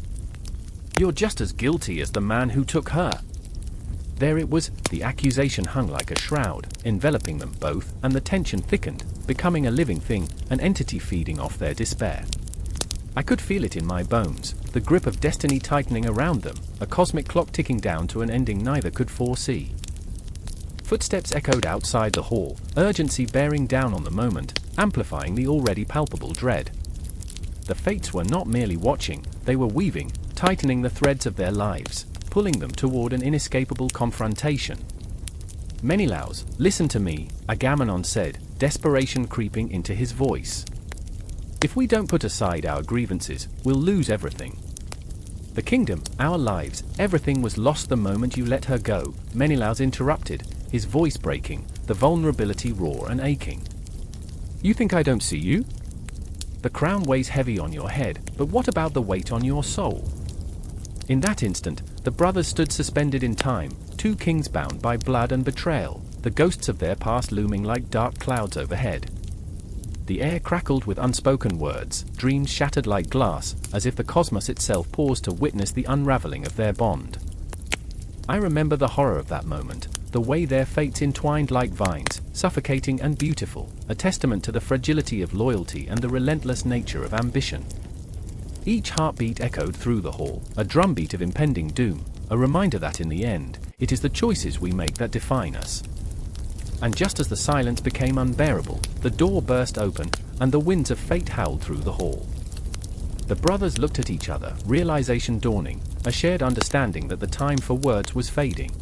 You're just as guilty as the man who took her. There it was, the accusation hung like a shroud, enveloping them both, and the tension thickened, becoming a living thing, an entity feeding off their despair. I could feel it in my bones, the grip of destiny tightening around them, a cosmic clock ticking down to an ending neither could foresee. Footsteps echoed outside the hall, urgency bearing down on the moment, amplifying the already palpable dread. The fates were not merely watching, they were weaving, tightening the threads of their lives, pulling them toward an inescapable confrontation. Menelaus, listen to me, Agamemnon said, desperation creeping into his voice. If we don't put aside our grievances, we'll lose everything. The kingdom, our lives, everything was lost the moment you let her go, Menelaus interrupted, his voice breaking, the vulnerability raw and aching. You think I don't see you? The crown weighs heavy on your head, but what about the weight on your soul? In that instant, the brothers stood suspended in time, two kings bound by blood and betrayal, the ghosts of their past looming like dark clouds overhead. The air crackled with unspoken words, dreams shattered like glass, as if the cosmos itself paused to witness the unraveling of their bond. I remember the horror of that moment, the way their fates entwined like vines, suffocating and beautiful, a testament to the fragility of loyalty and the relentless nature of ambition. Each heartbeat echoed through the hall, a drumbeat of impending doom, a reminder that in the end, it is the choices we make that define us. And just as the silence became unbearable, the door burst open, and the winds of fate howled through the hall. The brothers looked at each other, realization dawning, a shared understanding that the time for words was fading.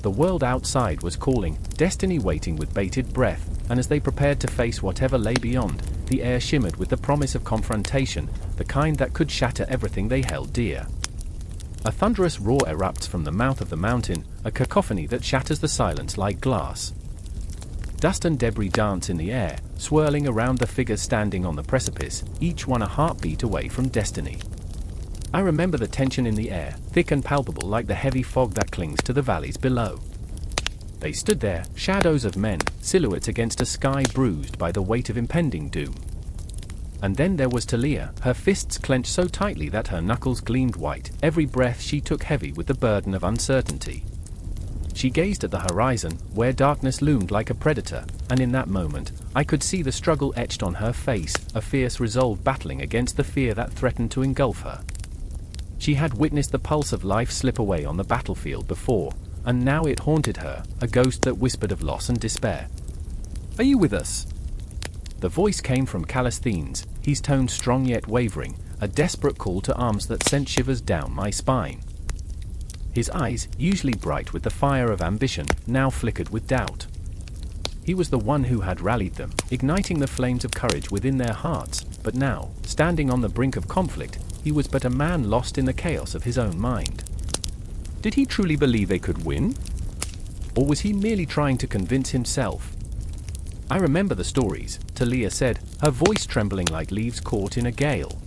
The world outside was calling, destiny waiting with bated breath, and as they prepared to face whatever lay beyond, the air shimmered with the promise of confrontation, the kind that could shatter everything they held dear. A thunderous roar erupts from the mouth of the mountain, a cacophony that shatters the silence like glass. Dust and debris dance in the air, swirling around the figures standing on the precipice, each one a heartbeat away from destiny. I remember the tension in the air, thick and palpable like the heavy fog that clings to the valleys below. They stood there, shadows of men, silhouettes against a sky bruised by the weight of impending doom. And then there was Talia, her fists clenched so tightly that her knuckles gleamed white, every breath she took heavy with the burden of uncertainty. She gazed at the horizon, where darkness loomed like a predator, and in that moment, I could see the struggle etched on her face, a fierce resolve battling against the fear that threatened to engulf her. She had witnessed the pulse of life slip away on the battlefield before, and now it haunted her, a ghost that whispered of loss and despair. Are you with us? The voice came from Callisthenes, his tone strong yet wavering, a desperate call to arms that sent shivers down my spine. His eyes, usually bright with the fire of ambition, now flickered with doubt. He was the one who had rallied them, igniting the flames of courage within their hearts, but now, standing on the brink of conflict, he was but a man lost in the chaos of his own mind. Did he truly believe they could win? Or was he merely trying to convince himself? I remember the stories, Talia said, her voice trembling like leaves caught in a gale.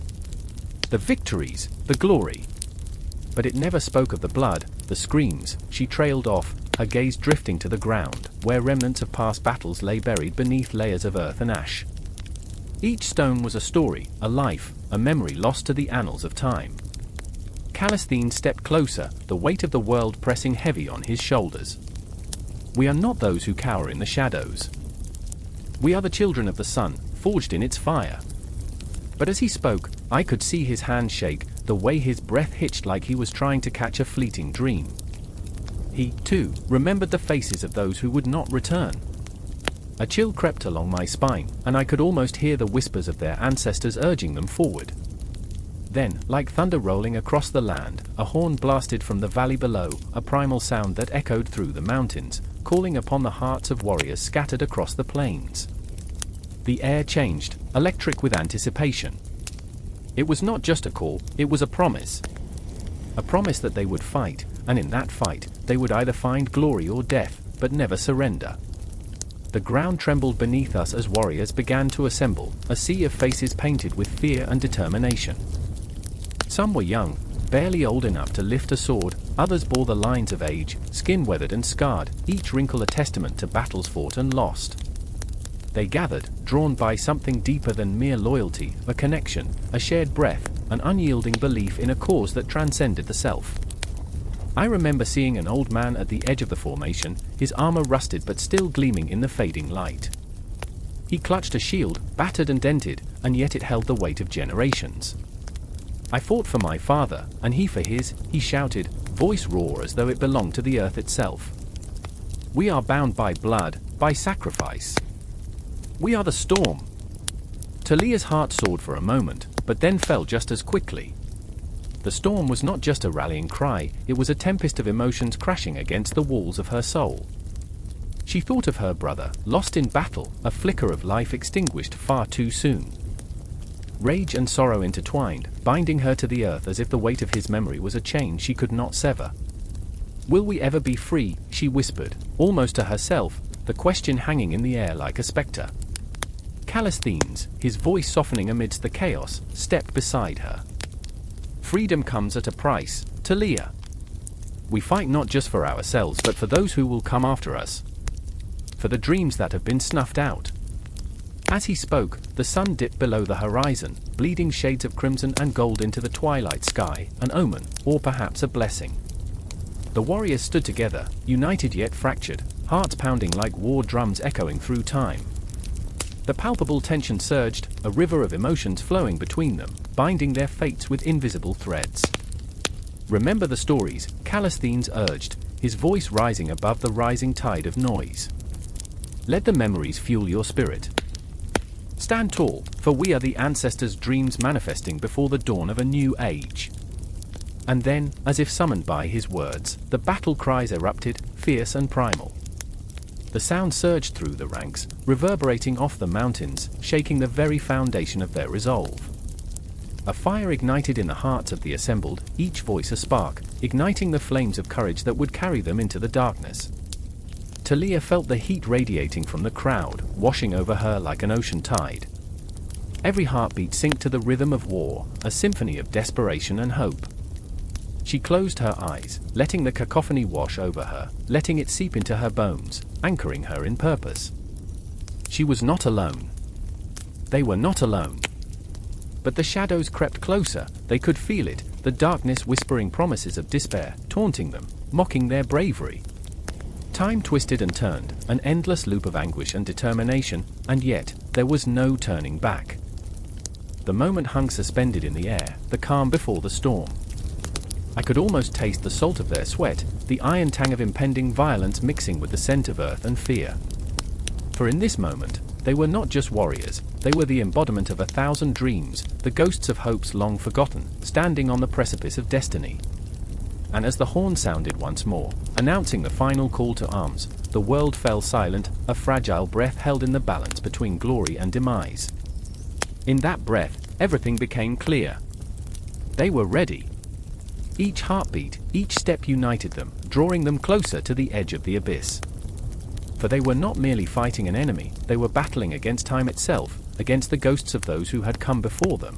The victories, the glory. But it never spoke of the blood, the screams. She trailed off, her gaze drifting to the ground, where remnants of past battles lay buried beneath layers of earth and ash. Each stone was a story, a life, a memory lost to the annals of time. Callisthenes stepped closer, the weight of the world pressing heavy on his shoulders. We are not those who cower in the shadows. We are the children of the sun, forged in its fire. But as he spoke, I could see his hand shake, the way his breath hitched like he was trying to catch a fleeting dream. He, too, remembered the faces of those who would not return. A chill crept along my spine, and I could almost hear the whispers of their ancestors urging them forward. Then, like thunder rolling across the land, a horn blasted from the valley below, a primal sound that echoed through the mountains, calling upon the hearts of warriors scattered across the plains. The air changed, electric with anticipation. It was not just a call, it was a promise. A promise that they would fight, and in that fight, they would either find glory or death, but never surrender. The ground trembled beneath us as warriors began to assemble, a sea of faces painted with fear and determination. Some were young, barely old enough to lift a sword, others bore the lines of age, skin weathered and scarred, each wrinkle a testament to battles fought and lost. They gathered, drawn by something deeper than mere loyalty, a connection, a shared breath, an unyielding belief in a cause that transcended the self. I remember seeing an old man at the edge of the formation, his armor rusted but still gleaming in the fading light. He clutched a shield, battered and dented, and yet it held the weight of generations. I fought for my father, and he for his, he shouted, voice raw as though it belonged to the earth itself. We are bound by blood, by sacrifice. We are the storm. Talia's heart soared for a moment, but then fell just as quickly. The storm was not just a rallying cry, it was a tempest of emotions crashing against the walls of her soul. She thought of her brother, lost in battle, a flicker of life extinguished far too soon. Rage and sorrow intertwined, binding her to the earth as if the weight of his memory was a chain she could not sever. Will we ever be free? She whispered, almost to herself, the question hanging in the air like a spectre. Callisthenes, his voice softening amidst the chaos, stepped beside her. Freedom comes at a price, Talia. We fight not just for ourselves but for those who will come after us. For the dreams that have been snuffed out. As he spoke, the sun dipped below the horizon, bleeding shades of crimson and gold into the twilight sky, an omen, or perhaps a blessing. The warriors stood together, united yet fractured, hearts pounding like war drums echoing through time. The palpable tension surged, a river of emotions flowing between them, binding their fates with invisible threads. Remember the stories, Callisthenes urged, his voice rising above the rising tide of noise. Let the memories fuel your spirit. Stand tall, for we are the ancestors' dreams manifesting before the dawn of a new age. And then, as if summoned by his words, the battle cries erupted, fierce and primal. The sound surged through the ranks, reverberating off the mountains, shaking the very foundation of their resolve. A fire ignited in the hearts of the assembled, each voice a spark, igniting the flames of courage that would carry them into the darkness. Talia felt the heat radiating from the crowd, washing over her like an ocean tide. Every heartbeat synced to the rhythm of war, a symphony of desperation and hope. She closed her eyes, letting the cacophony wash over her, letting it seep into her bones, anchoring her in purpose. She was not alone. They were not alone. But the shadows crept closer, they could feel it, the darkness whispering promises of despair, taunting them, mocking their bravery. Time twisted and turned, an endless loop of anguish and determination, and yet, there was no turning back. The moment hung suspended in the air, the calm before the storm. I could almost taste the salt of their sweat, the iron tang of impending violence mixing with the scent of earth and fear. For in this moment, they were not just warriors, they were the embodiment of 1,000 dreams, the ghosts of hopes long forgotten, standing on the precipice of destiny. And as the horn sounded once more, announcing the final call to arms, the world fell silent, a fragile breath held in the balance between glory and demise. In that breath, everything became clear. They were ready. Each heartbeat, each step united them, drawing them closer to the edge of the abyss. For they were not merely fighting an enemy, they were battling against time itself, against the ghosts of those who had come before them.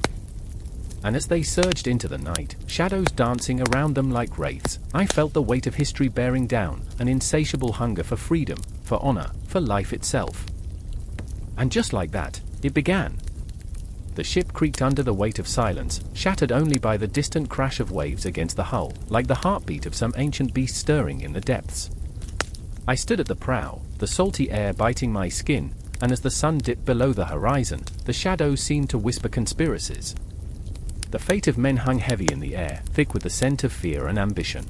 And as they surged into the night, shadows dancing around them like wraiths, I felt the weight of history bearing down, an insatiable hunger for freedom, for honor, for life itself. And just like that, it began. The ship creaked under the weight of silence, shattered only by the distant crash of waves against the hull, like the heartbeat of some ancient beast stirring in the depths. I stood at the prow, the salty air biting my skin, and as the sun dipped below the horizon, the shadows seemed to whisper conspiracies. The fate of men hung heavy in the air, thick with the scent of fear and ambition.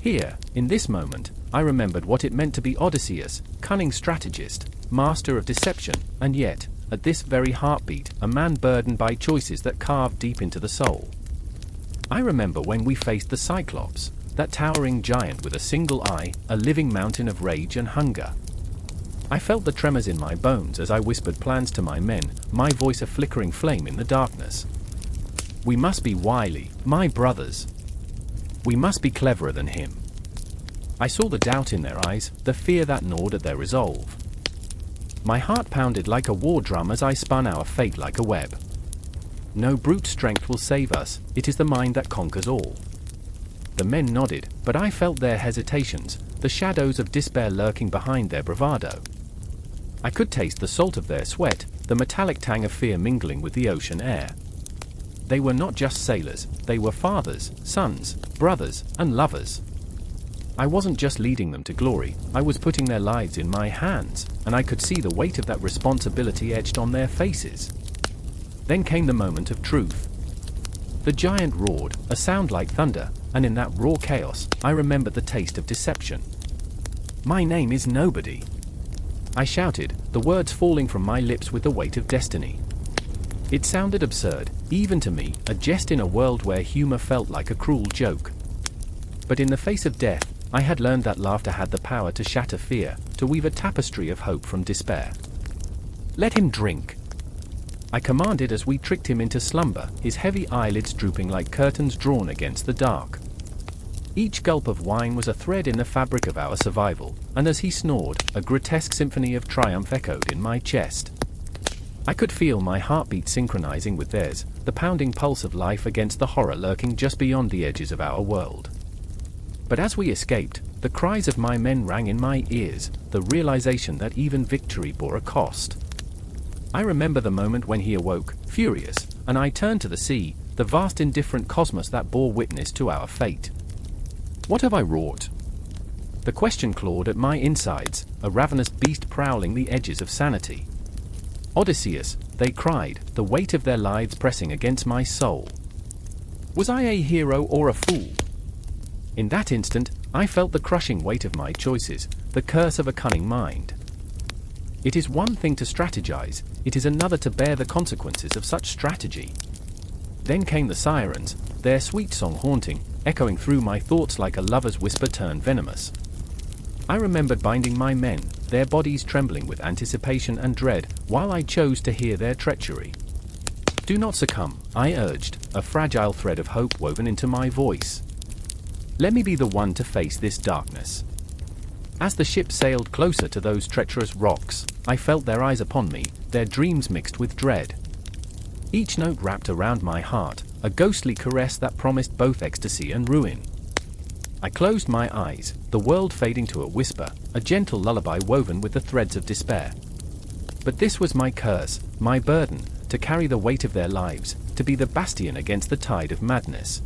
Here, in this moment, I remembered what it meant to be Odysseus, cunning strategist, master of deception, and yet, at this very heartbeat, a man burdened by choices that carved deep into the soul. I remember when we faced the Cyclops, that towering giant with a single eye, a living mountain of rage and hunger. I felt the tremors in my bones as I whispered plans to my men, my voice a flickering flame in the darkness. We must be wily, my brothers. We must be cleverer than him. I saw the doubt in their eyes, the fear that gnawed at their resolve. My heart pounded like a war drum as I spun our fate like a web. No brute strength will save us, it is the mind that conquers all. The men nodded, but I felt their hesitations, the shadows of despair lurking behind their bravado. I could taste the salt of their sweat, the metallic tang of fear mingling with the ocean air. They were not just sailors, they were fathers, sons, brothers, and lovers. I wasn't just leading them to glory, I was putting their lives in my hands, and I could see the weight of that responsibility etched on their faces. Then came the moment of truth. The giant roared, a sound like thunder, and in that raw chaos, I remembered the taste of deception. "My name is Nobody," I shouted, the words falling from my lips with the weight of destiny. It sounded absurd, even to me, a jest in a world where humor felt like a cruel joke. But in the face of death, I had learned that laughter had the power to shatter fear, to weave a tapestry of hope from despair. "Let him drink," I commanded as we tricked him into slumber, his heavy eyelids drooping like curtains drawn against the dark. Each gulp of wine was a thread in the fabric of our survival, and as he snored, a grotesque symphony of triumph echoed in my chest. I could feel my heartbeat synchronizing with theirs, the pounding pulse of life against the horror lurking just beyond the edges of our world. But as we escaped, the cries of my men rang in my ears, the realization that even victory bore a cost. I remember the moment when he awoke, furious, and I turned to the sea, the vast indifferent cosmos that bore witness to our fate. What have I wrought? The question clawed at my insides, a ravenous beast prowling the edges of sanity. "Odysseus," they cried, the weight of their lives pressing against my soul. Was I a hero or a fool? In that instant, I felt the crushing weight of my choices, the curse of a cunning mind. It is one thing to strategize, it is another to bear the consequences of such strategy. Then came the sirens, their sweet song haunting, echoing through my thoughts like a lover's whisper turned venomous. I remembered binding my men, their bodies trembling with anticipation and dread, while I chose to hear their treachery. "Do not succumb," I urged, a fragile thread of hope woven into my voice. "Let me be the one to face this darkness." As the ship sailed closer to those treacherous rocks, I felt their eyes upon me, their dreams mixed with dread. Each note wrapped around my heart, a ghostly caress that promised both ecstasy and ruin. I closed my eyes, the world fading to a whisper, a gentle lullaby woven with the threads of despair. But this was my curse, my burden, to carry the weight of their lives, to be the bastion against the tide of madness.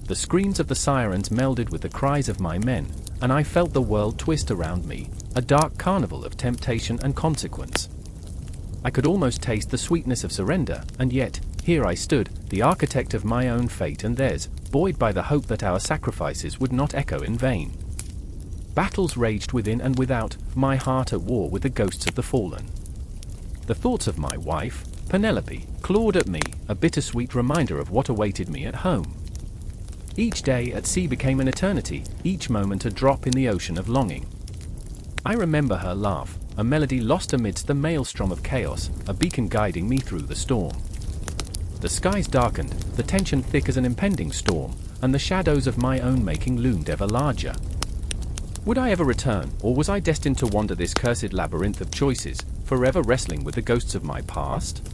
The screams of the sirens melded with the cries of my men, and I felt the world twist around me, a dark carnival of temptation and consequence. I could almost taste the sweetness of surrender, and yet, here I stood, the architect of my own fate and theirs, buoyed by the hope that our sacrifices would not echo in vain. Battles raged within and without, my heart at war with the ghosts of the fallen. The thoughts of my wife, Penelope, clawed at me, a bittersweet reminder of what awaited me at home. Each day at sea became an eternity, each moment a drop in the ocean of longing. I remember her laugh, a melody lost amidst the maelstrom of chaos, a beacon guiding me through the storm. The skies darkened, the tension thick as an impending storm, and the shadows of my own making loomed ever larger. Would I ever return, or was I destined to wander this cursed labyrinth of choices, forever wrestling with the ghosts of my past?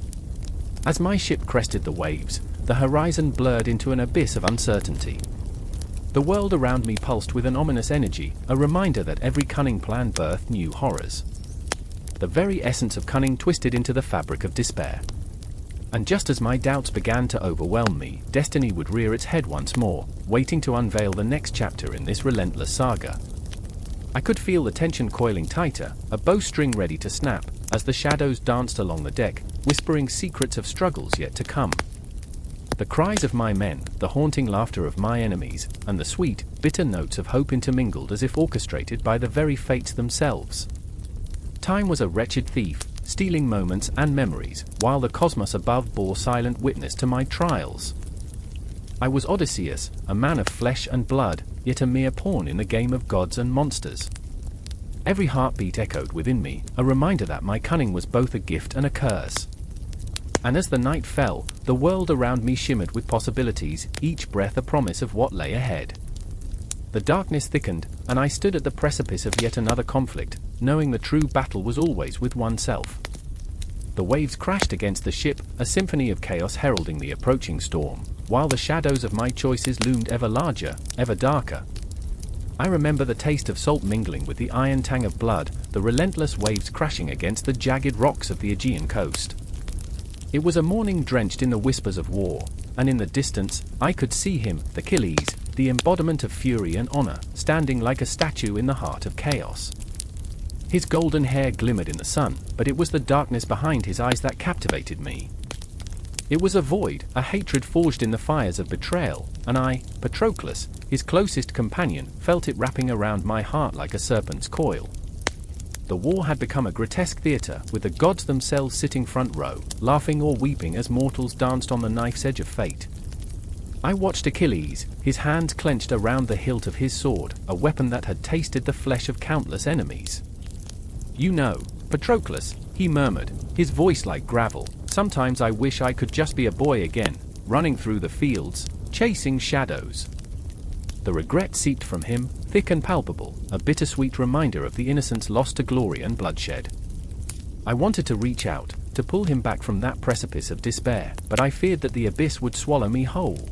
As my ship crested the waves, the horizon blurred into an abyss of uncertainty. The world around me pulsed with an ominous energy, a reminder that every cunning plan birthed new horrors. The very essence of cunning twisted into the fabric of despair. And just as my doubts began to overwhelm me, destiny would rear its head once more, waiting to unveil the next chapter in this relentless saga. I could feel the tension coiling tighter, a bowstring ready to snap, as the shadows danced along the deck, whispering secrets of struggles yet to come. The cries of my men, the haunting laughter of my enemies, and the sweet, bitter notes of hope intermingled as if orchestrated by the very fates themselves. Time was a wretched thief, stealing moments and memories, while the cosmos above bore silent witness to my trials. I was Odysseus, a man of flesh and blood, yet a mere pawn in the game of gods and monsters. Every heartbeat echoed within me, a reminder that my cunning was both a gift and a curse. And as the night fell, the world around me shimmered with possibilities, each breath a promise of what lay ahead. The darkness thickened, and I stood at the precipice of yet another conflict, knowing the true battle was always with oneself. The waves crashed against the ship, a symphony of chaos heralding the approaching storm, while the shadows of my choices loomed ever larger, ever darker. I remember the taste of salt mingling with the iron tang of blood, the relentless waves crashing against the jagged rocks of the Aegean coast. It was a morning drenched in the whispers of war, and in the distance, I could see him, Achilles, the embodiment of fury and honor, standing like a statue in the heart of chaos. His golden hair glimmered in the sun, but it was the darkness behind his eyes that captivated me. It was a void, a hatred forged in the fires of betrayal, and I, Patroclus, his closest companion, felt it wrapping around my heart like a serpent's coil. The war had become a grotesque theater, with the gods themselves sitting front row, laughing or weeping as mortals danced on the knife's edge of fate. I watched Achilles, his hands clenched around the hilt of his sword, a weapon that had tasted the flesh of countless enemies. "You know, Patroclus," he murmured, his voice like gravel, "sometimes I wish I could just be a boy again, running through the fields, chasing shadows." The regret seeped from him, thick and palpable, a bittersweet reminder of the innocence lost to glory and bloodshed. I wanted to reach out, to pull him back from that precipice of despair, but I feared that the abyss would swallow me whole.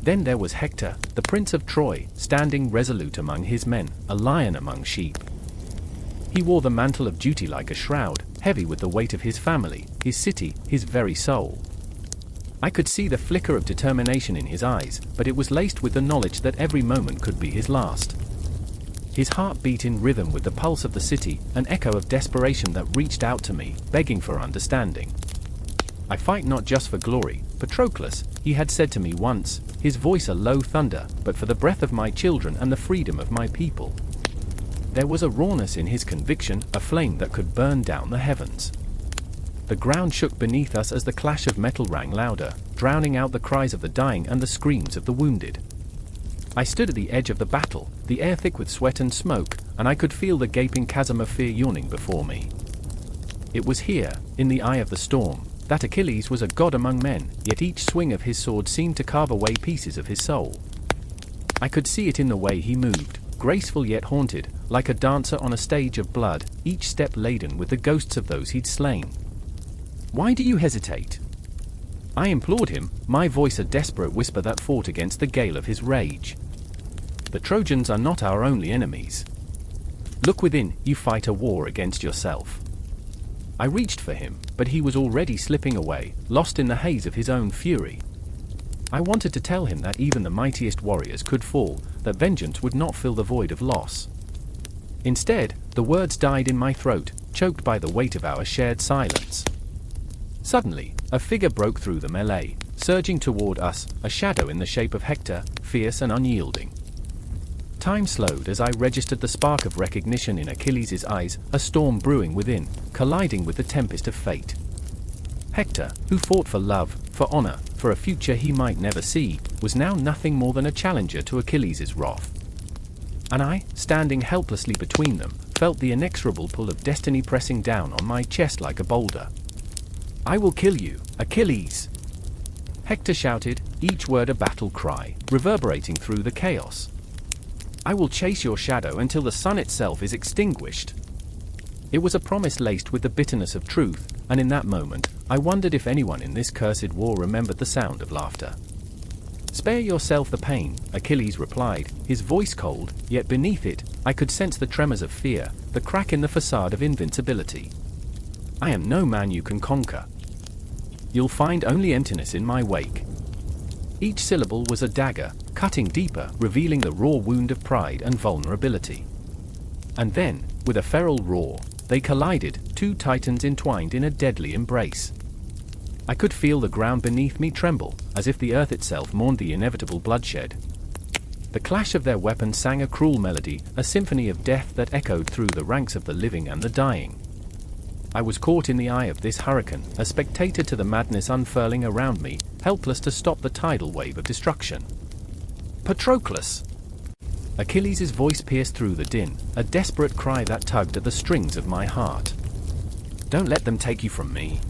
Then there was Hector, the Prince of Troy, standing resolute among his men, a lion among sheep. He wore the mantle of duty like a shroud, heavy with the weight of his family, his city, his very soul. I could see the flicker of determination in his eyes, but it was laced with the knowledge that every moment could be his last. His heart beat in rhythm with the pulse of the city, an echo of desperation that reached out to me, begging for understanding. "I fight not just for glory, Patroclus," he had said to me once, his voice a low thunder, "but for the breath of my children and the freedom of my people." There was a rawness in his conviction, a flame that could burn down the heavens. The ground shook beneath us as the clash of metal rang louder, drowning out the cries of the dying and the screams of the wounded. I stood at the edge of the battle, the air thick with sweat and smoke, and I could feel the gaping chasm of fear yawning before me. It was here, in the eye of the storm, that Achilles was a god among men, yet each swing of his sword seemed to carve away pieces of his soul. I could see it in the way he moved, graceful yet haunted, like a dancer on a stage of blood, each step laden with the ghosts of those he'd slain. "Why do you hesitate?" I implored him, my voice a desperate whisper that fought against the gale of his rage. "The Trojans are not our only enemies. Look within, you fight a war against yourself." I reached for him, but he was already slipping away, lost in the haze of his own fury. I wanted to tell him that even the mightiest warriors could fall, that vengeance would not fill the void of loss. Instead, the words died in my throat, choked by the weight of our shared silence. Suddenly, a figure broke through the melee, surging toward us, a shadow in the shape of Hector, fierce and unyielding. Time slowed as I registered the spark of recognition in Achilles' eyes, a storm brewing within, colliding with the tempest of fate. Hector, who fought for love, for honor, for a future he might never see, was now nothing more than a challenger to Achilles' wrath. And I, standing helplessly between them, felt the inexorable pull of destiny pressing down on my chest like a boulder. "I will kill you, Achilles!" Hector shouted, each word a battle cry, reverberating through the chaos. "I will chase your shadow until the sun itself is extinguished." It was a promise laced with the bitterness of truth, and in that moment, I wondered if anyone in this cursed war remembered the sound of laughter. "Spare yourself the pain," Achilles replied, his voice cold, yet beneath it, I could sense the tremors of fear, the crack in the facade of invincibility. "I am no man you can conquer. You'll find only emptiness in my wake." Each syllable was a dagger, cutting deeper, revealing the raw wound of pride and vulnerability. And then, with a feral roar, they collided, two titans entwined in a deadly embrace. I could feel the ground beneath me tremble, as if the earth itself mourned the inevitable bloodshed. The clash of their weapons sang a cruel melody, a symphony of death that echoed through the ranks of the living and the dying. I was caught in the eye of this hurricane, a spectator to the madness unfurling around me, helpless to stop the tidal wave of destruction. "Patroclus!" Achilles' voice pierced through the din, a desperate cry that tugged at the strings of my heart. "Don't let them take you from me."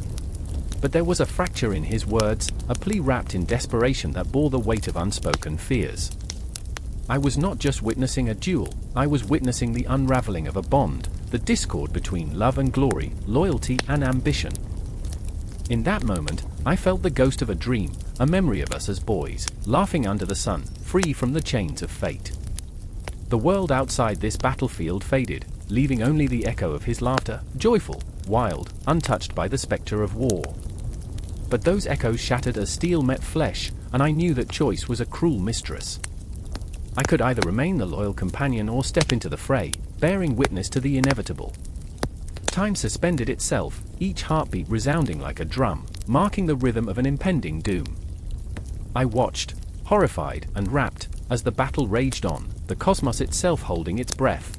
But there was a fracture in his words, a plea wrapped in desperation that bore the weight of unspoken fears. I was not just witnessing a duel, I was witnessing the unraveling of a bond, the discord between love and glory, loyalty and ambition. In that moment, I felt the ghost of a dream, a memory of us as boys, laughing under the sun, free from the chains of fate. The world outside this battlefield faded, leaving only the echo of his laughter, joyful, wild, untouched by the spectre of war. But those echoes shattered as steel met flesh, and I knew that choice was a cruel mistress. I could either remain the loyal companion or step into the fray, bearing witness to the inevitable. Time suspended itself, each heartbeat resounding like a drum, marking the rhythm of an impending doom. I watched, horrified and rapt, as the battle raged on, the cosmos itself holding its breath.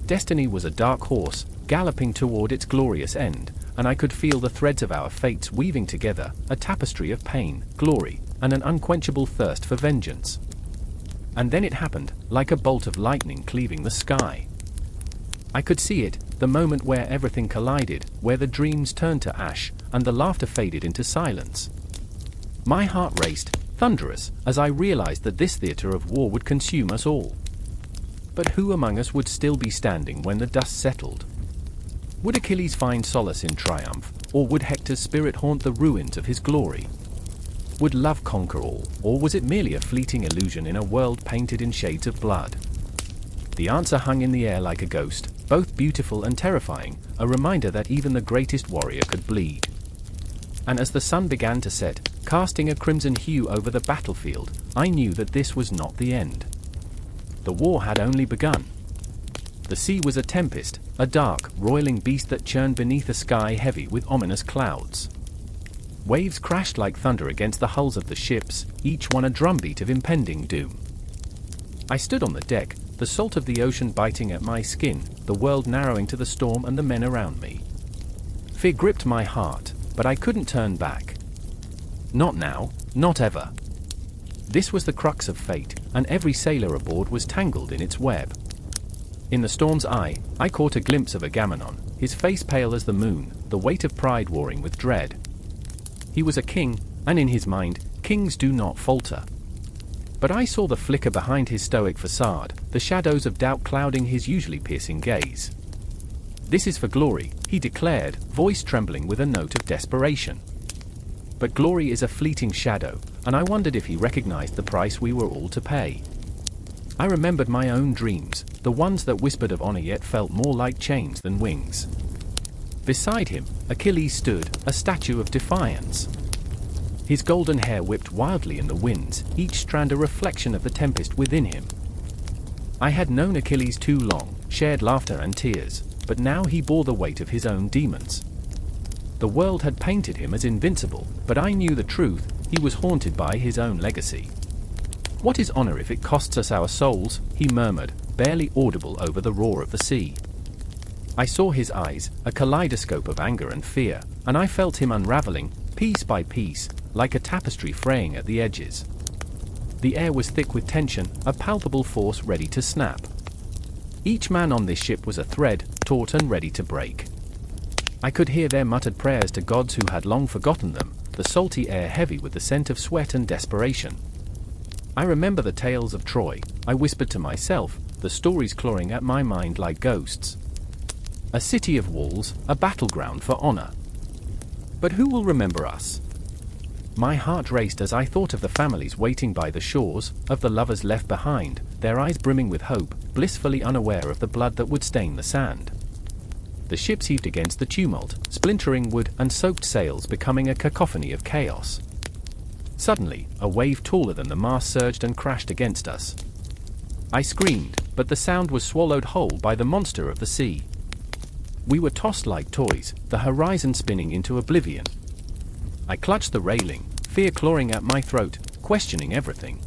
Destiny was a dark horse, galloping toward its glorious end, and I could feel the threads of our fates weaving together, a tapestry of pain, glory, and an unquenchable thirst for vengeance. And then it happened, like a bolt of lightning cleaving the sky. I could see it, the moment where everything collided, where the dreams turned to ash, and the laughter faded into silence. My heart raced, thunderous, as I realized that this theater of war would consume us all. But who among us would still be standing when the dust settled? Would Achilles find solace in triumph, or would Hector's spirit haunt the ruins of his glory? Would love conquer all, or was it merely a fleeting illusion in a world painted in shades of blood? The answer hung in the air like a ghost, both beautiful and terrifying, a reminder that even the greatest warrior could bleed. And as the sun began to set, casting a crimson hue over the battlefield, I knew that this was not the end. The war had only begun. The sea was a tempest, a dark, roiling beast that churned beneath a sky heavy with ominous clouds. Waves crashed like thunder against the hulls of the ships, each one a drumbeat of impending doom. I stood on the deck, the salt of the ocean biting at my skin, the world narrowing to the storm and the men around me. Fear gripped my heart, but I couldn't turn back. Not now, not ever. This was the crux of fate, and every sailor aboard was tangled in its web. In the storm's eye, I caught a glimpse of Agamemnon, his face pale as the moon, the weight of pride warring with dread. He was a king, and in his mind, kings do not falter. But I saw the flicker behind his stoic facade, the shadows of doubt clouding his usually piercing gaze. "This is for glory," he declared, voice trembling with a note of desperation. But glory is a fleeting shadow, and I wondered if he recognized the price we were all to pay. I remembered my own dreams, the ones that whispered of honor yet felt more like chains than wings. Beside him, Achilles stood, a statue of defiance. His golden hair whipped wildly in the winds, each strand a reflection of the tempest within him. I had known Achilles too long, shared laughter and tears, but now he bore the weight of his own demons. The world had painted him as invincible, but I knew the truth, he was haunted by his own legacy. "What is honor if it costs us our souls?" he murmured, barely audible over the roar of the sea. I saw his eyes, a kaleidoscope of anger and fear, and I felt him unraveling, piece by piece, like a tapestry fraying at the edges. The air was thick with tension, a palpable force ready to snap. Each man on this ship was a thread, taut and ready to break. I could hear their muttered prayers to gods who had long forgotten them, the salty air heavy with the scent of sweat and desperation. I remember the tales of Troy, I whispered to myself, the stories clawing at my mind like ghosts. A city of walls, a battleground for honor. But who will remember us? My heart raced as I thought of the families waiting by the shores, of the lovers left behind, their eyes brimming with hope, blissfully unaware of the blood that would stain the sand. The ships heaved against the tumult, splintering wood and soaked sails becoming a cacophony of chaos. Suddenly, a wave taller than the mast surged and crashed against us. I screamed, but the sound was swallowed whole by the monster of the sea. We were tossed like toys, the horizon spinning into oblivion. I clutched the railing, fear clawing at my throat, questioning everything.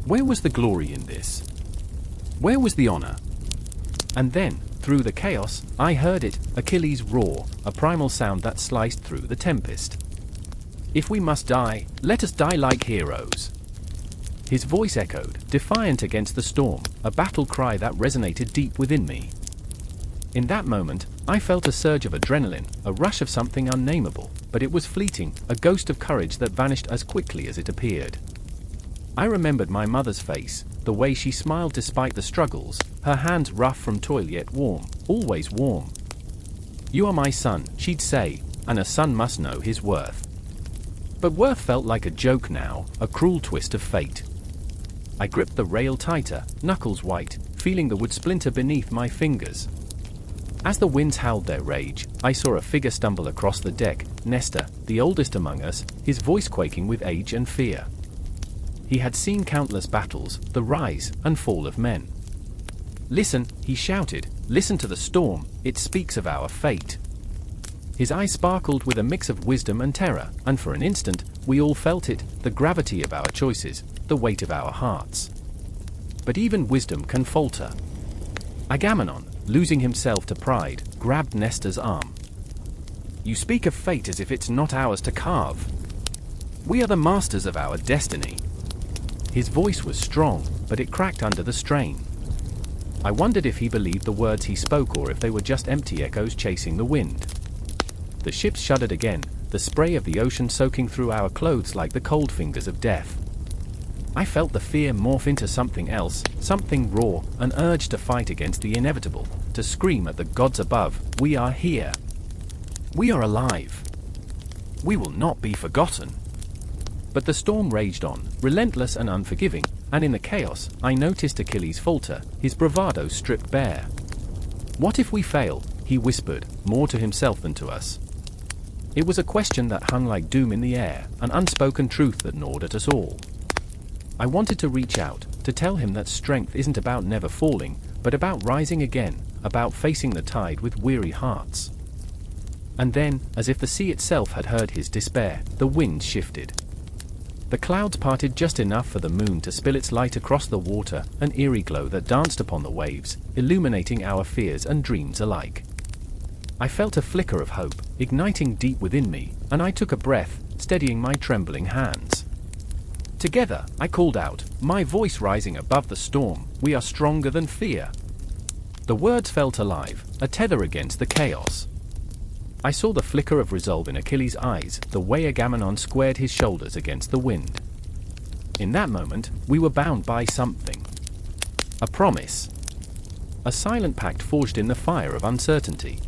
Where was the glory in this? Where was the honor? And then, through the chaos, I heard it, Achilles' roar, a primal sound that sliced through the tempest. "If we must die, let us die like heroes." His voice echoed, defiant against the storm, a battle cry that resonated deep within me. In that moment, I felt a surge of adrenaline, a rush of something unnameable, but it was fleeting, a ghost of courage that vanished as quickly as it appeared. I remembered my mother's face, the way she smiled despite the struggles, her hands rough from toil yet warm, always warm. "You are my son," she'd say, "and a son must know his worth." But worth felt like a joke now, a cruel twist of fate. I gripped the rail tighter, knuckles white, feeling the wood splinter beneath my fingers. As the winds howled their rage, I saw a figure stumble across the deck, Nestor, the oldest among us, his voice quaking with age and fear. He had seen countless battles, the rise and fall of men. "Listen," he shouted, "listen to the storm, it speaks of our fate." His eyes sparkled with a mix of wisdom and terror, and for an instant, we all felt it, the gravity of our choices, the weight of our hearts. But even wisdom can falter. Agamemnon, losing himself to pride, grabbed Nestor's arm. "You speak of fate as if it's not ours to carve. We are the masters of our destiny." His voice was strong, but it cracked under the strain. I wondered if he believed the words he spoke or if they were just empty echoes chasing the wind. The ship shuddered again, the spray of the ocean soaking through our clothes like the cold fingers of death. I felt the fear morph into something else, something raw, an urge to fight against the inevitable, to scream at the gods above, "We are here. We are alive. We will not be forgotten." But the storm raged on, relentless and unforgiving, and in the chaos, I noticed Achilles falter, his bravado stripped bare. "What if we fail?" he whispered, more to himself than to us. It was a question that hung like doom in the air, an unspoken truth that gnawed at us all. I wanted to reach out, to tell him that strength isn't about never falling, but about rising again, about facing the tide with weary hearts. And then, as if the sea itself had heard his despair, the wind shifted. The clouds parted just enough for the moon to spill its light across the water, an eerie glow that danced upon the waves, illuminating our fears and dreams alike. I felt a flicker of hope, igniting deep within me, and I took a breath, steadying my trembling hands. Together, I called out, my voice rising above the storm, "We are stronger than fear." The words felt alive, a tether against the chaos. I saw the flicker of resolve in Achilles' eyes, the way Agamemnon squared his shoulders against the wind. In that moment, we were bound by something. A promise. A silent pact forged in the fire of uncertainty.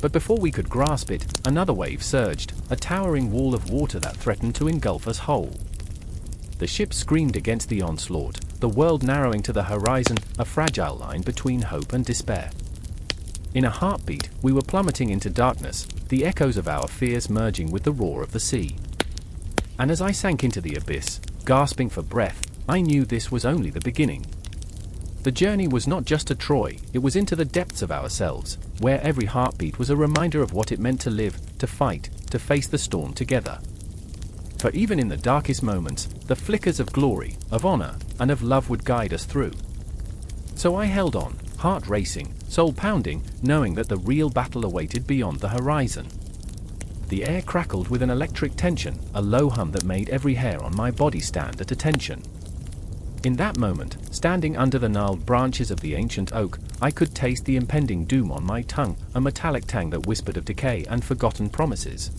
But before we could grasp it, another wave surged, a towering wall of water that threatened to engulf us whole. The ship screamed against the onslaught, the world narrowing to the horizon, a fragile line between hope and despair. In a heartbeat, we were plummeting into darkness, the echoes of our fears merging with the roar of the sea. And as I sank into the abyss, gasping for breath, I knew this was only the beginning. The journey was not just to Troy, it was into the depths of ourselves, where every heartbeat was a reminder of what it meant to live, to fight, to face the storm together. For even in the darkest moments, the flickers of glory, of honor, and of love would guide us through. So I held on, heart racing, soul pounding, knowing that the real battle awaited beyond the horizon. The air crackled with an electric tension, a low hum that made every hair on my body stand at attention. In that moment, standing under the gnarled branches of the ancient oak, I could taste the impending doom on my tongue, a metallic tang that whispered of decay and forgotten promises.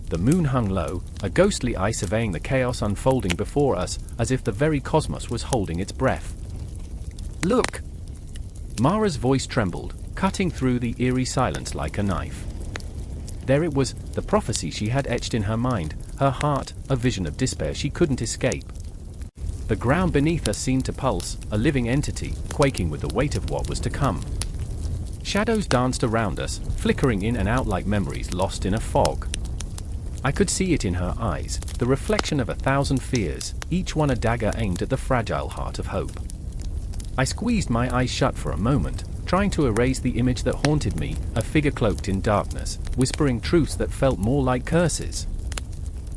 The moon hung low, a ghostly eye surveying the chaos unfolding before us, as if the very cosmos was holding its breath. "Look!" Mara's voice trembled, cutting through the eerie silence like a knife. There it was, the prophecy she had etched in her mind, her heart, a vision of despair she couldn't escape. The ground beneath us seemed to pulse, a living entity, quaking with the weight of what was to come. Shadows danced around us, flickering in and out like memories lost in a fog. I could see it in her eyes, the reflection of 1,000 fears, each one a dagger aimed at the fragile heart of hope. I squeezed my eyes shut for a moment, trying to erase the image that haunted me, a figure cloaked in darkness, whispering truths that felt more like curses.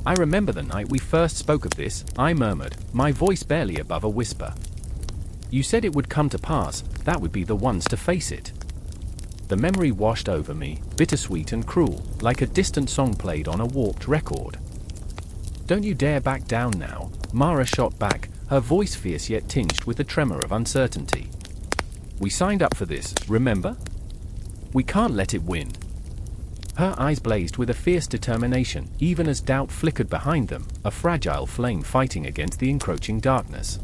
I remember the night we first spoke of this, I murmured, my voice barely above a whisper. "You said it would come to pass, that would be the ones to face it." The memory washed over me, bittersweet and cruel, like a distant song played on a warped record. "Don't you dare back down now," Mara shot back, her voice fierce yet tinged with the tremor of uncertainty. "We signed up for this, remember? We can't let it win." Her eyes blazed with a fierce determination, even as doubt flickered behind them, a fragile flame fighting against the encroaching darkness.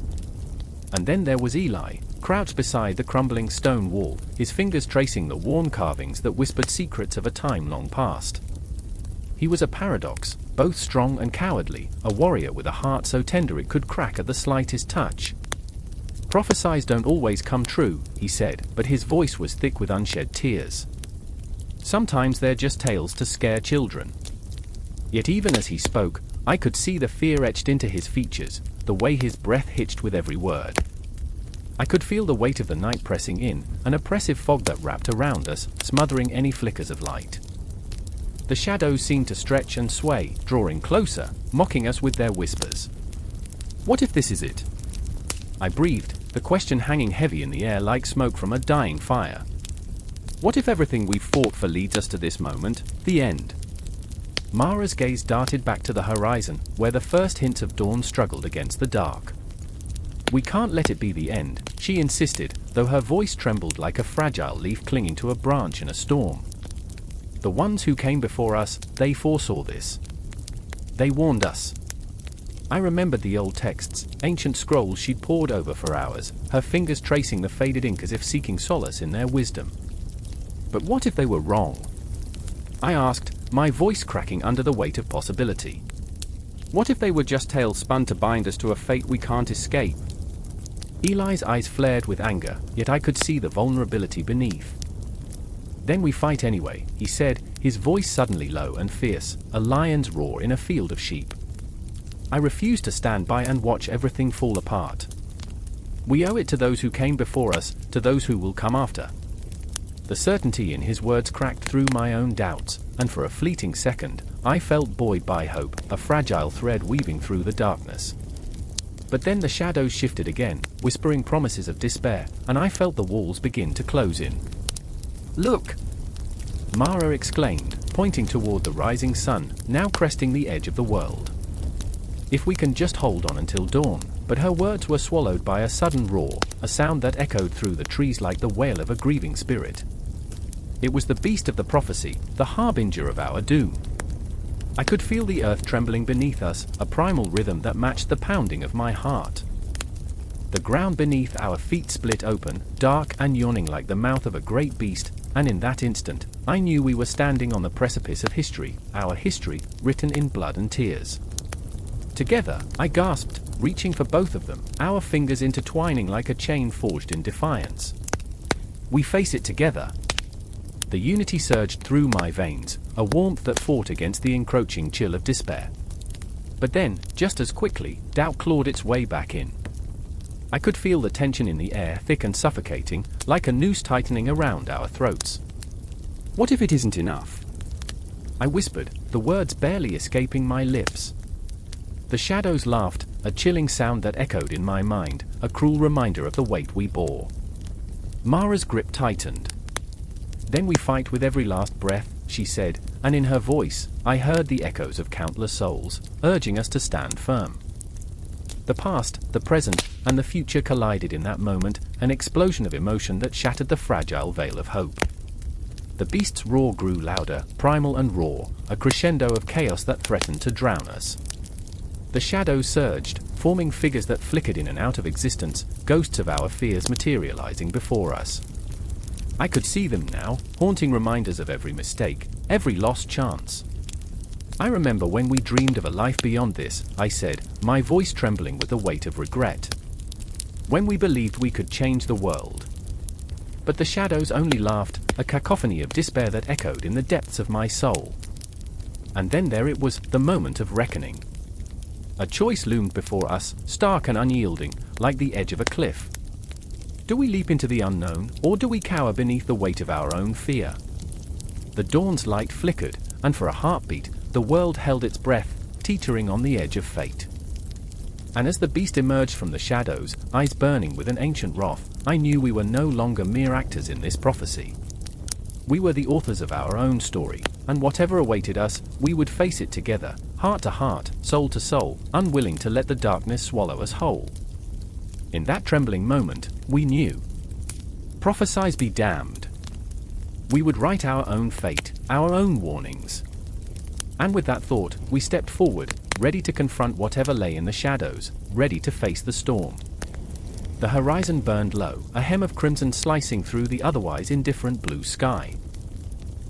And then there was Eli, crouched beside the crumbling stone wall, his fingers tracing the worn carvings that whispered secrets of a time long past. He was a paradox, both strong and cowardly, a warrior with a heart so tender it could crack at the slightest touch. "Prophecies don't always come true," he said, but his voice was thick with unshed tears. "Sometimes they're just tales to scare children." Yet even as he spoke, I could see the fear etched into his features, the way his breath hitched with every word. I could feel the weight of the night pressing in, an oppressive fog that wrapped around us, smothering any flickers of light. The shadows seemed to stretch and sway, drawing closer, mocking us with their whispers. "What if this is it?" I breathed, the question hanging heavy in the air like smoke from a dying fire. "What if everything we've fought for leads us to this moment, the end?" Mara's gaze darted back to the horizon, where the first hints of dawn struggled against the dark. "We can't let it be the end," she insisted, though her voice trembled like a fragile leaf clinging to a branch in a storm. "The ones who came before us, they foresaw this. They warned us." I remembered the old texts, ancient scrolls she'd pored over for hours, her fingers tracing the faded ink as if seeking solace in their wisdom. But what if they were wrong? I asked, my voice cracking under the weight of possibility. What if they were just tales spun to bind us to a fate we can't escape? Eli's eyes flared with anger, yet I could see the vulnerability beneath. "Then we fight anyway," he said, his voice suddenly low and fierce, a lion's roar in a field of sheep. I refuse to stand by and watch everything fall apart. We owe it to those who came before us, to those who will come after. The certainty in his words cracked through my own doubts, and for a fleeting second, I felt buoyed by hope, a fragile thread weaving through the darkness. But then the shadows shifted again, whispering promises of despair, and I felt the walls begin to close in. "Look!" Mara exclaimed, pointing toward the rising sun, now cresting the edge of the world. "If we can just hold on until dawn," but her words were swallowed by a sudden roar, a sound that echoed through the trees like the wail of a grieving spirit. It was the beast of the prophecy, the harbinger of our doom. I could feel the earth trembling beneath us, a primal rhythm that matched the pounding of my heart. The ground beneath our feet split open, dark and yawning like the mouth of a great beast, and in that instant, I knew we were standing on the precipice of history, our history, written in blood and tears. Together, I gasped, reaching for both of them, our fingers intertwining like a chain forged in defiance. "We face it together." The unity surged through my veins, a warmth that fought against the encroaching chill of despair. But then, just as quickly, doubt clawed its way back in. I could feel the tension in the air, thick and suffocating, like a noose tightening around our throats. "What if it isn't enough?" I whispered, the words barely escaping my lips. The shadows laughed, a chilling sound that echoed in my mind, a cruel reminder of the weight we bore. Mara's grip tightened. "Then we fight with every last breath," she said, and in her voice, I heard the echoes of countless souls, urging us to stand firm. The past, the present, and the future collided in that moment, an explosion of emotion that shattered the fragile veil of hope. The beast's roar grew louder, primal and raw, a crescendo of chaos that threatened to drown us. The shadows surged, forming figures that flickered in and out of existence, ghosts of our fears materializing before us. I could see them now, haunting reminders of every mistake, every lost chance. "I remember when we dreamed of a life beyond this," I said, my voice trembling with the weight of regret. "When we believed we could change the world." But the shadows only laughed, a cacophony of despair that echoed in the depths of my soul. And then there it was, the moment of reckoning. A choice loomed before us, stark and unyielding, like the edge of a cliff. Do we leap into the unknown, or do we cower beneath the weight of our own fear? The dawn's light flickered, and for a heartbeat, the world held its breath, teetering on the edge of fate. And as the beast emerged from the shadows, eyes burning with an ancient wrath, I knew we were no longer mere actors in this prophecy. We were the authors of our own story, and whatever awaited us, we would face it together, heart to heart, soul to soul, unwilling to let the darkness swallow us whole. In that trembling moment, we knew. Prophecies be damned. We would write our own fate, our own warnings. And with that thought, we stepped forward, ready to confront whatever lay in the shadows, ready to face the storm. The horizon burned low, a hem of crimson slicing through the otherwise indifferent blue sky.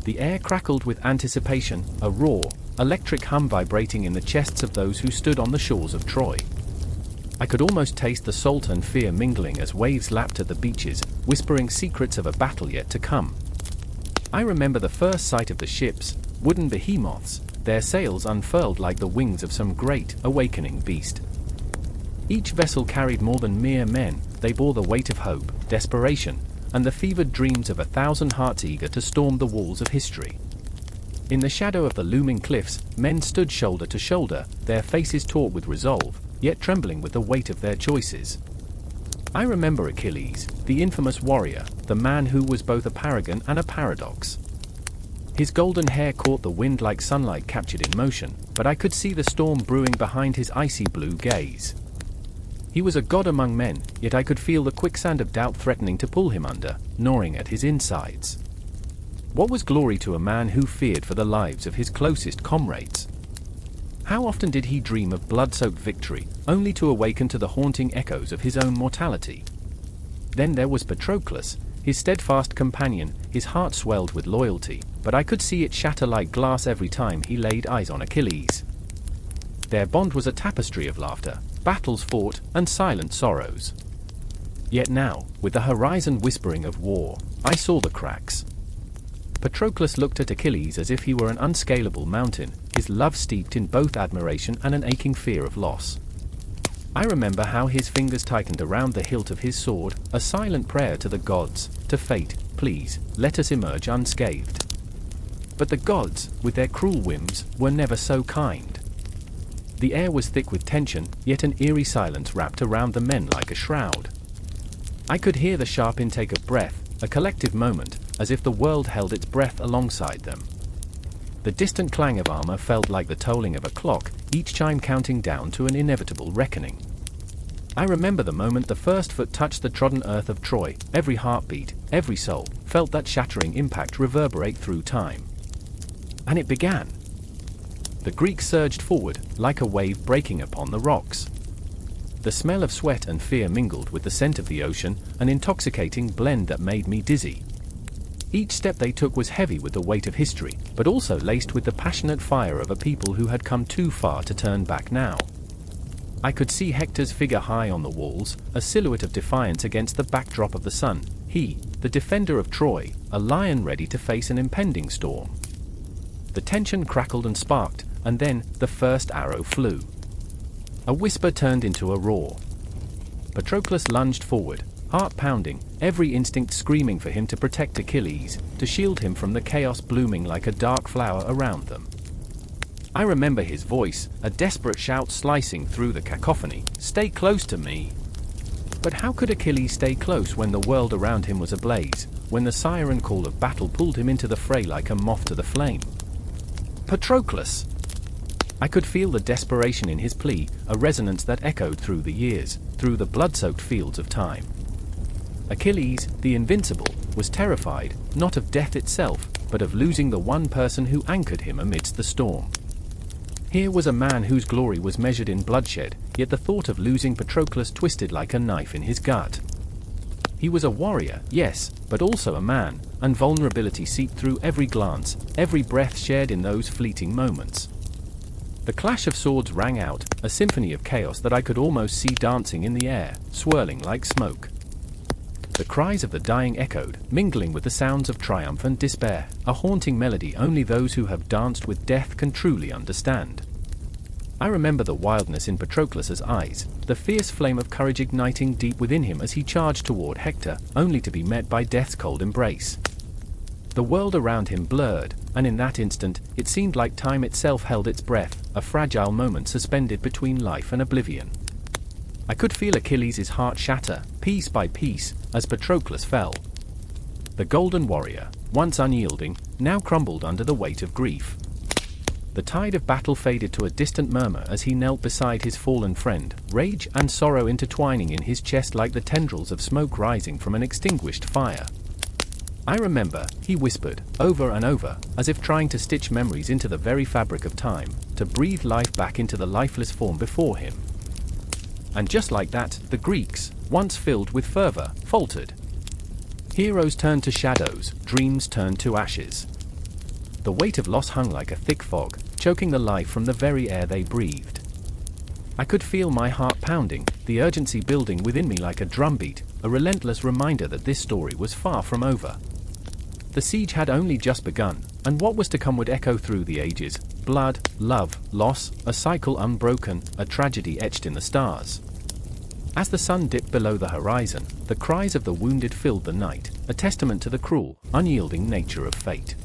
The air crackled with anticipation, a raw, electric hum vibrating in the chests of those who stood on the shores of Troy. I could almost taste the salt and fear mingling as waves lapped at the beaches, whispering secrets of a battle yet to come. I remember the first sight of the ships, wooden behemoths, their sails unfurled like the wings of some great, awakening beast. Each vessel carried more than mere men, they bore the weight of hope, desperation, and the fevered dreams of 1,000 hearts eager to storm the walls of history. In the shadow of the looming cliffs, men stood shoulder to shoulder, their faces taut with resolve, yet trembling with the weight of their choices. I remember Achilles, the infamous warrior, the man who was both a paragon and a paradox. His golden hair caught the wind like sunlight captured in motion, but I could see the storm brewing behind his icy blue gaze. He was a god among men, yet I could feel the quicksand of doubt threatening to pull him under, gnawing at his insides. What was glory to a man who feared for the lives of his closest comrades? How often did he dream of blood-soaked victory, only to awaken to the haunting echoes of his own mortality? Then there was Patroclus, his steadfast companion, his heart swelled with loyalty, but I could see it shatter like glass every time he laid eyes on Achilles. Their bond was a tapestry of laughter, battles fought, and silent sorrows. Yet now, with the horizon whispering of war, I saw the cracks. Patroclus looked at Achilles as if he were an unscalable mountain, his love steeped in both admiration and an aching fear of loss. I remember how his fingers tightened around the hilt of his sword, a silent prayer to the gods, to fate, please, let us emerge unscathed. But the gods, with their cruel whims, were never so kind. The air was thick with tension, yet an eerie silence wrapped around the men like a shroud. I could hear the sharp intake of breath, a collective moment, as if the world held its breath alongside them. The distant clang of armor felt like the tolling of a clock, each chime counting down to an inevitable reckoning. I remember the moment the first foot touched the trodden earth of Troy, every heartbeat, every soul, felt that shattering impact reverberate through time. And it began. The Greeks surged forward, like a wave breaking upon the rocks. The smell of sweat and fear mingled with the scent of the ocean, an intoxicating blend that made me dizzy. Each step they took was heavy with the weight of history, but also laced with the passionate fire of a people who had come too far to turn back now. I could see Hector's figure high on the walls, a silhouette of defiance against the backdrop of the sun, he, the defender of Troy, a lion ready to face an impending storm. The tension crackled and sparked, and then the first arrow flew. A whisper turned into a roar. Patroclus lunged forward, heart pounding, every instinct screaming for him to protect Achilles, to shield him from the chaos blooming like a dark flower around them. I remember his voice, a desperate shout slicing through the cacophony, "Stay close to me!" But how could Achilles stay close when the world around him was ablaze, when the siren call of battle pulled him into the fray like a moth to the flame? Patroclus! I could feel the desperation in his plea, a resonance that echoed through the years, through the blood-soaked fields of time. Achilles, the invincible, was terrified, not of death itself, but of losing the one person who anchored him amidst the storm. Here was a man whose glory was measured in bloodshed, yet the thought of losing Patroclus twisted like a knife in his gut. He was a warrior, yes, but also a man, and vulnerability seeped through every glance, every breath shared in those fleeting moments. The clash of swords rang out, a symphony of chaos that I could almost see dancing in the air, swirling like smoke. The cries of the dying echoed, mingling with the sounds of triumph and despair, a haunting melody only those who have danced with death can truly understand. I remember the wildness in Patroclus's eyes, the fierce flame of courage igniting deep within him as he charged toward Hector, only to be met by death's cold embrace. The world around him blurred, and in that instant, it seemed like time itself held its breath, a fragile moment suspended between life and oblivion. I could feel Achilles' heart shatter, piece by piece, as Patroclus fell. The golden warrior, once unyielding, now crumbled under the weight of grief. The tide of battle faded to a distant murmur as he knelt beside his fallen friend, rage and sorrow intertwining in his chest like the tendrils of smoke rising from an extinguished fire. I remember, he whispered, over and over, as if trying to stitch memories into the very fabric of time, to breathe life back into the lifeless form before him. And just like that, the Greeks, once filled with fervor, faltered. Heroes turned to shadows, dreams turned to ashes. The weight of loss hung like a thick fog, choking the life from the very air they breathed. I could feel my heart pounding, the urgency building within me like a drumbeat, a relentless reminder that this story was far from over. The siege had only just begun, and what was to come would echo through the ages: blood, love, loss, a cycle unbroken, a tragedy etched in the stars. As the sun dipped below the horizon, the cries of the wounded filled the night, a testament to the cruel, unyielding nature of fate.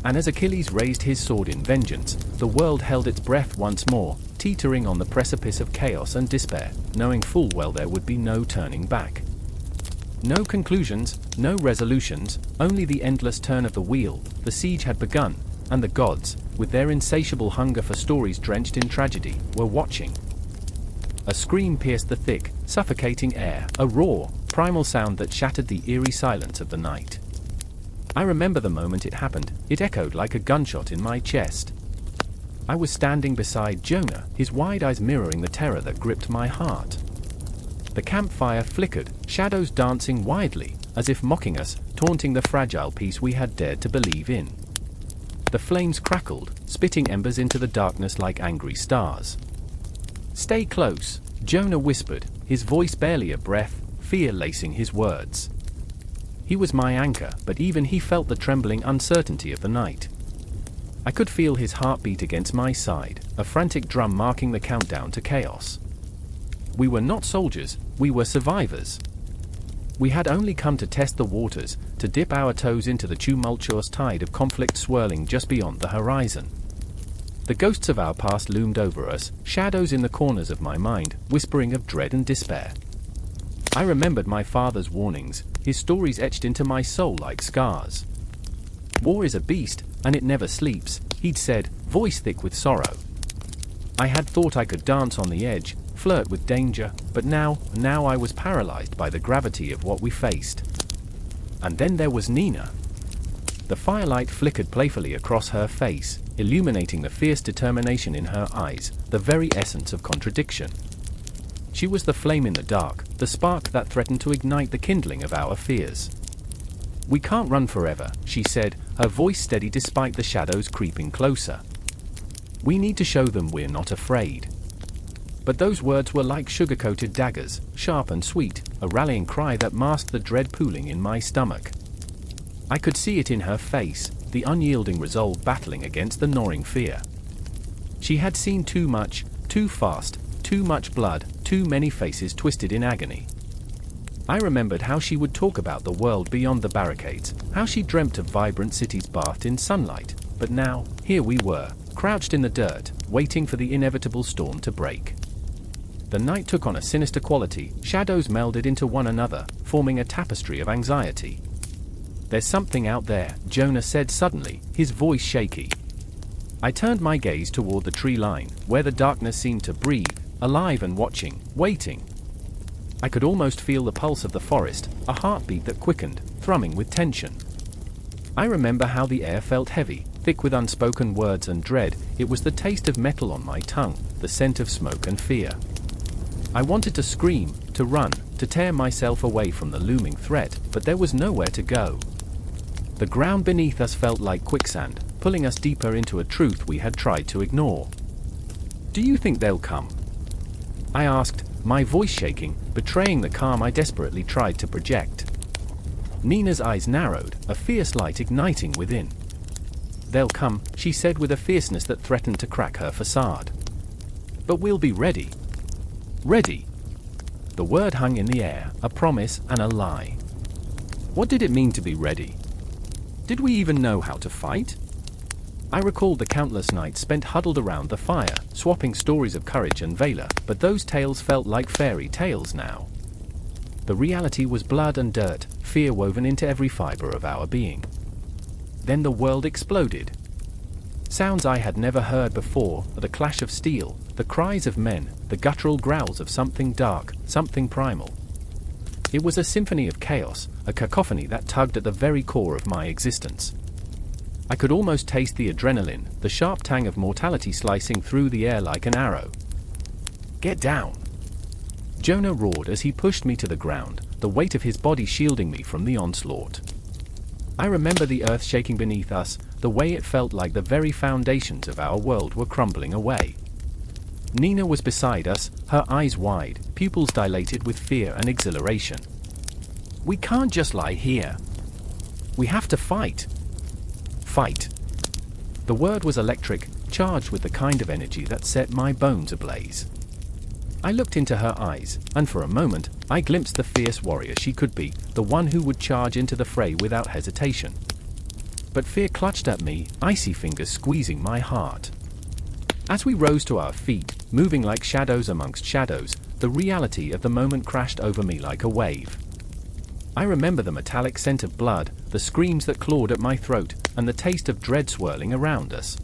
And as Achilles raised his sword in vengeance, the world held its breath once more, teetering on the precipice of chaos and despair, knowing full well there would be no turning back. No conclusions, no resolutions, only the endless turn of the wheel. The siege had begun, and the gods, with their insatiable hunger for stories drenched in tragedy, were watching. A scream pierced the thick, suffocating air, a roar, primal sound that shattered the eerie silence of the night. I remember the moment it happened. It echoed like a gunshot in my chest. I was standing beside Jonah, his wide eyes mirroring the terror that gripped my heart. The campfire flickered, shadows dancing widely, as if mocking us, taunting the fragile peace we had dared to believe in. The flames crackled, spitting embers into the darkness like angry stars. "Stay close," Jonah whispered, his voice barely a breath, fear lacing his words. He was my anchor, but even he felt the trembling uncertainty of the night. I could feel his heartbeat against my side, a frantic drum marking the countdown to chaos. We were not soldiers, we were survivors. We had only come to test the waters, to dip our toes into the tumultuous tide of conflict swirling just beyond the horizon. The ghosts of our past loomed over us, shadows in the corners of my mind, whispering of dread and despair. I remembered my father's warnings, his stories etched into my soul like scars. "War is a beast, and it never sleeps," he'd said, voice thick with sorrow. I had thought I could dance on the edge, flirt with danger, but now I was paralyzed by the gravity of what we faced. And then there was Nina. The firelight flickered playfully across her face, illuminating the fierce determination in her eyes, the very essence of contradiction. She was the flame in the dark, the spark that threatened to ignite the kindling of our fears. "We can't run forever," she said, her voice steady despite the shadows creeping closer. "We need to show them we're not afraid." But those words were like sugar-coated daggers, sharp and sweet, a rallying cry that masked the dread pooling in my stomach. I could see it in her face, the unyielding resolve battling against the gnawing fear. She had seen too much, too fast, too much blood, too many faces twisted in agony. I remembered how she would talk about the world beyond the barricades, how she dreamt of vibrant cities bathed in sunlight, but now, here we were, crouched in the dirt, waiting for the inevitable storm to break. The night took on a sinister quality, shadows melded into one another, forming a tapestry of anxiety. "There's something out there," Jonah said suddenly, his voice shaky. I turned my gaze toward the tree line, where the darkness seemed to breathe, alive and watching, waiting. I could almost feel the pulse of the forest, a heartbeat that quickened, thrumming with tension. I remember how the air felt heavy, thick with unspoken words and dread. It was the taste of metal on my tongue, the scent of smoke and fear. I wanted to scream, to run, to tear myself away from the looming threat, but there was nowhere to go. The ground beneath us felt like quicksand, pulling us deeper into a truth we had tried to ignore. "Do you think they'll come?" I asked, my voice shaking, betraying the calm I desperately tried to project. Nina's eyes narrowed, a fierce light igniting within. "They'll come," she said with a fierceness that threatened to crack her facade. "But we'll be ready." Ready. The word hung in the air, a promise and a lie. What did it mean to be ready? Did we even know how to fight? I recalled the countless nights spent huddled around the fire, swapping stories of courage and valor, but those tales felt like fairy tales now. The reality was blood and dirt, fear woven into every fiber of our being. Then the world exploded. Sounds I had never heard before, the clash of steel, the cries of men, the guttural growls of something dark, something primal. It was a symphony of chaos, a cacophony that tugged at the very core of my existence. I could almost taste the adrenaline, the sharp tang of mortality slicing through the air like an arrow. "Get down!" Jonah roared as he pushed me to the ground, the weight of his body shielding me from the onslaught. I remember the earth shaking beneath us, the way it felt like the very foundations of our world were crumbling away. Nina was beside us, her eyes wide, pupils dilated with fear and exhilaration. "We can't just lie here. We have to fight." Fight. The word was electric, charged with the kind of energy that set my bones ablaze. I looked into her eyes, and for a moment, I glimpsed the fierce warrior she could be, the one who would charge into the fray without hesitation. But fear clutched at me, icy fingers squeezing my heart. As we rose to our feet, moving like shadows amongst shadows, the reality of the moment crashed over me like a wave. I remember the metallic scent of blood, the screams that clawed at my throat, and the taste of dread swirling around us.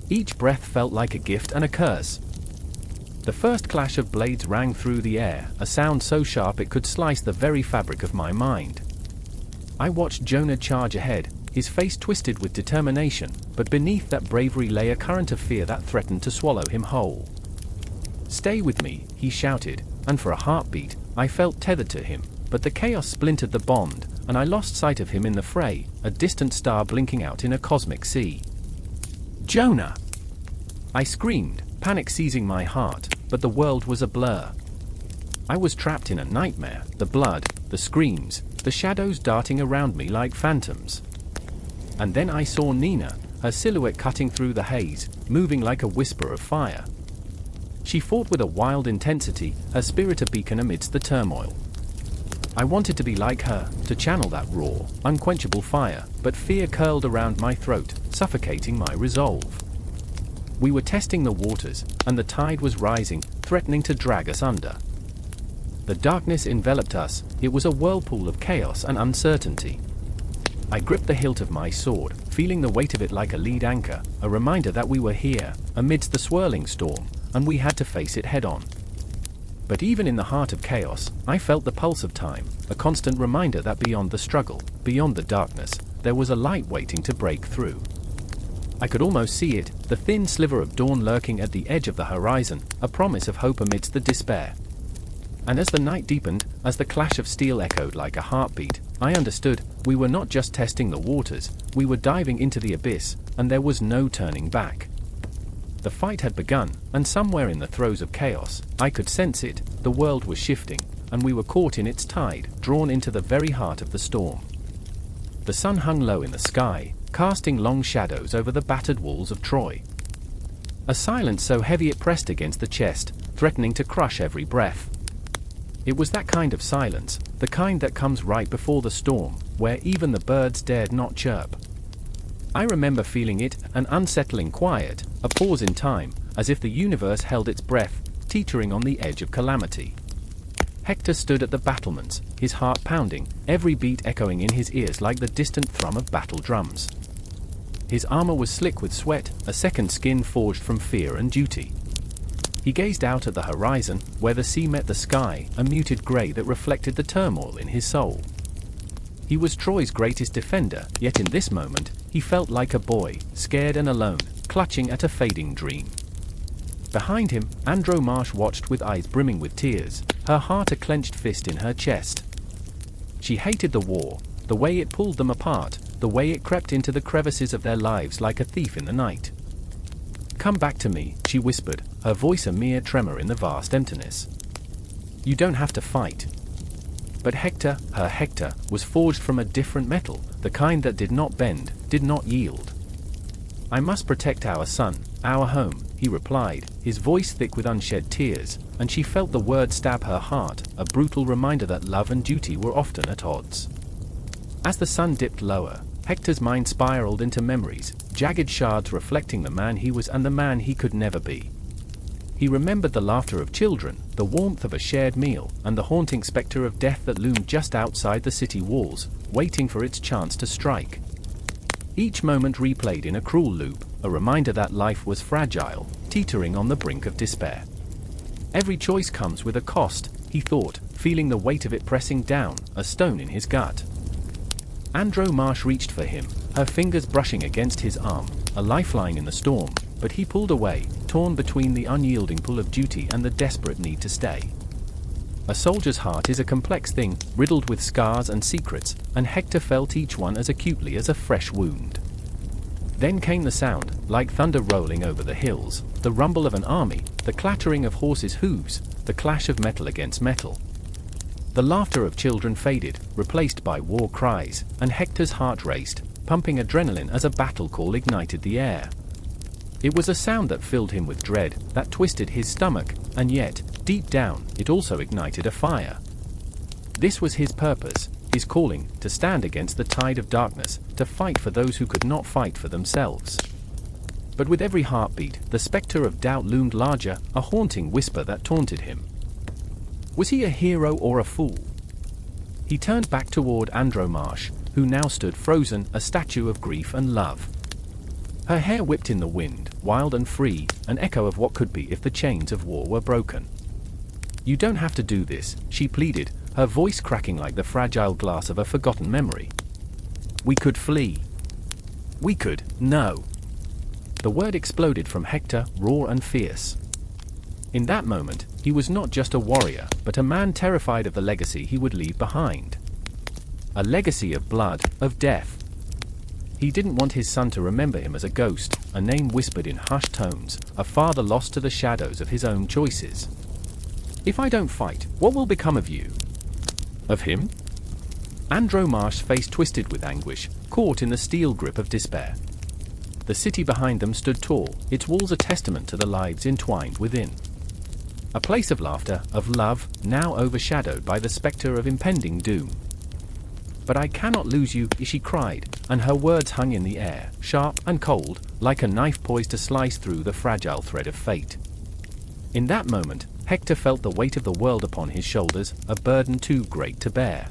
Each breath felt like a gift and a curse. The first clash of blades rang through the air, a sound so sharp it could slice the very fabric of my mind. I watched Jonah charge ahead, his face twisted with determination, but beneath that bravery lay a current of fear that threatened to swallow him whole. "Stay with me," he shouted, and for a heartbeat, I felt tethered to him, but the chaos splintered the bond, and I lost sight of him in the fray, a distant star blinking out in a cosmic sea. "Jonah!" I screamed, panic seizing my heart, but the world was a blur. I was trapped in a nightmare, the blood, the screams, the shadows darting around me like phantoms. And then I saw Nina, her silhouette cutting through the haze, moving like a whisper of fire. She fought with a wild intensity, her spirit a beacon amidst the turmoil. I wanted to be like her, to channel that raw, unquenchable fire, but fear curled around my throat, suffocating my resolve. We were testing the waters, and the tide was rising, threatening to drag us under. The darkness enveloped us, it was a whirlpool of chaos and uncertainty. I gripped the hilt of my sword, feeling the weight of it like a lead anchor, a reminder that we were here, amidst the swirling storm, and we had to face it head-on. But even in the heart of chaos, I felt the pulse of time, a constant reminder that beyond the struggle, beyond the darkness, there was a light waiting to break through. I could almost see it, the thin sliver of dawn lurking at the edge of the horizon, a promise of hope amidst the despair. And as the night deepened, as the clash of steel echoed like a heartbeat, I understood, we were not just testing the waters, we were diving into the abyss, and there was no turning back. The fight had begun, and somewhere in the throes of chaos, I could sense it, the world was shifting, and we were caught in its tide, drawn into the very heart of the storm. The sun hung low in the sky, casting long shadows over the battered walls of Troy. A silence so heavy it pressed against the chest, threatening to crush every breath. It was that kind of silence, the kind that comes right before the storm, where even the birds dared not chirp. I remember feeling it, an unsettling quiet, a pause in time, as if the universe held its breath, teetering on the edge of calamity. Hector stood at the battlements, his heart pounding, every beat echoing in his ears like the distant thrum of battle drums. His armor was slick with sweat, a second skin forged from fear and duty. He gazed out at the horizon, where the sea met the sky, a muted grey that reflected the turmoil in his soul. He was Troy's greatest defender, yet in this moment, he felt like a boy, scared and alone, clutching at a fading dream. Behind him, Andromache watched with eyes brimming with tears, her heart a clenched fist in her chest. She hated the war, the way it pulled them apart, the way it crept into the crevices of their lives like a thief in the night. "Come back to me," she whispered, her voice a mere tremor in the vast emptiness. "You don't have to fight." But Hector, her Hector, was forged from a different metal, the kind that did not bend, did not yield. "I must protect our son, our home," he replied, his voice thick with unshed tears, and she felt the word stab her heart, a brutal reminder that love and duty were often at odds. As the sun dipped lower, Hector's mind spiraled into memories, jagged shards reflecting the man he was and the man he could never be. He remembered the laughter of children, the warmth of a shared meal, and the haunting specter of death that loomed just outside the city walls, waiting for its chance to strike. Each moment replayed in a cruel loop, a reminder that life was fragile, teetering on the brink of despair. Every choice comes with a cost, he thought, feeling the weight of it pressing down, a stone in his gut. Andromache reached for him, her fingers brushing against his arm, a lifeline in the storm, but he pulled away, torn between the unyielding pull of duty and the desperate need to stay. A soldier's heart is a complex thing, riddled with scars and secrets, and Hector felt each one as acutely as a fresh wound. Then came the sound, like thunder rolling over the hills, the rumble of an army, the clattering of horses' hooves, the clash of metal against metal. The laughter of children faded, replaced by war cries, and Hector's heart raced, pumping adrenaline as a battle call ignited the air. It was a sound that filled him with dread, that twisted his stomach, and yet, deep down, it also ignited a fire. This was his purpose, his calling, to stand against the tide of darkness, to fight for those who could not fight for themselves. But with every heartbeat, the specter of doubt loomed larger, a haunting whisper that taunted him. Was he a hero or a fool? He turned back toward Andromache, who now stood frozen, a statue of grief and love. Her hair whipped in the wind, wild and free, an echo of what could be if the chains of war were broken. "You don't have to do this," she pleaded, her voice cracking like the fragile glass of a forgotten memory. "We could flee." "We could, no." The word exploded from Hector, raw and fierce. In that moment, he was not just a warrior, but a man terrified of the legacy he would leave behind. A legacy of blood, of death. He didn't want his son to remember him as a ghost, a name whispered in hushed tones, a father lost to the shadows of his own choices. "If I don't fight, what will become of you?" "Of him?" Andromache's face twisted with anguish, caught in the steel grip of despair. The city behind them stood tall, its walls a testament to the lives entwined within. A place of laughter, of love, now overshadowed by the specter of impending doom. "But I cannot lose you," she cried, and her words hung in the air, sharp and cold, like a knife poised to slice through the fragile thread of fate. In that moment, Hector felt the weight of the world upon his shoulders, a burden too great to bear.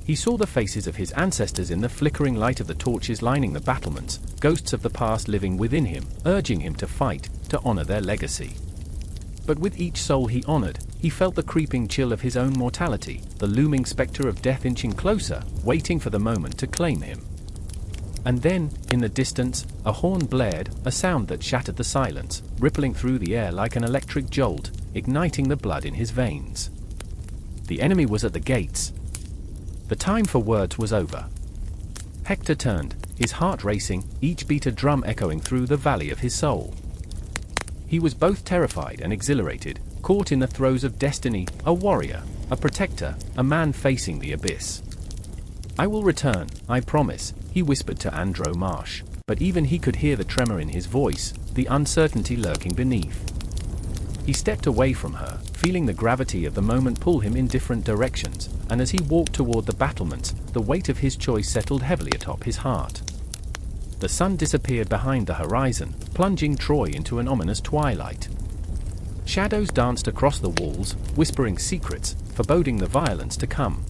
He saw the faces of his ancestors in the flickering light of the torches lining the battlements, ghosts of the past living within him, urging him to fight, to honor their legacy. But with each soul he honored, he felt the creeping chill of his own mortality, the looming specter of death inching closer, waiting for the moment to claim him. And then, in the distance, a horn blared, a sound that shattered the silence, rippling through the air like an electric jolt, igniting the blood in his veins. The enemy was at the gates. The time for words was over. Hector turned, his heart racing, each beat a drum echoing through the valley of his soul. He was both terrified and exhilarated, caught in the throes of destiny, a warrior, a protector, a man facing the abyss. "I will return, I promise," he whispered to Andromache, but even he could hear the tremor in his voice, the uncertainty lurking beneath. He stepped away from her, feeling the gravity of the moment pull him in different directions, and as he walked toward the battlements, the weight of his choice settled heavily atop his heart. The sun disappeared behind the horizon, plunging Troy into an ominous twilight. Shadows danced across the walls, whispering secrets, foreboding the violence to come.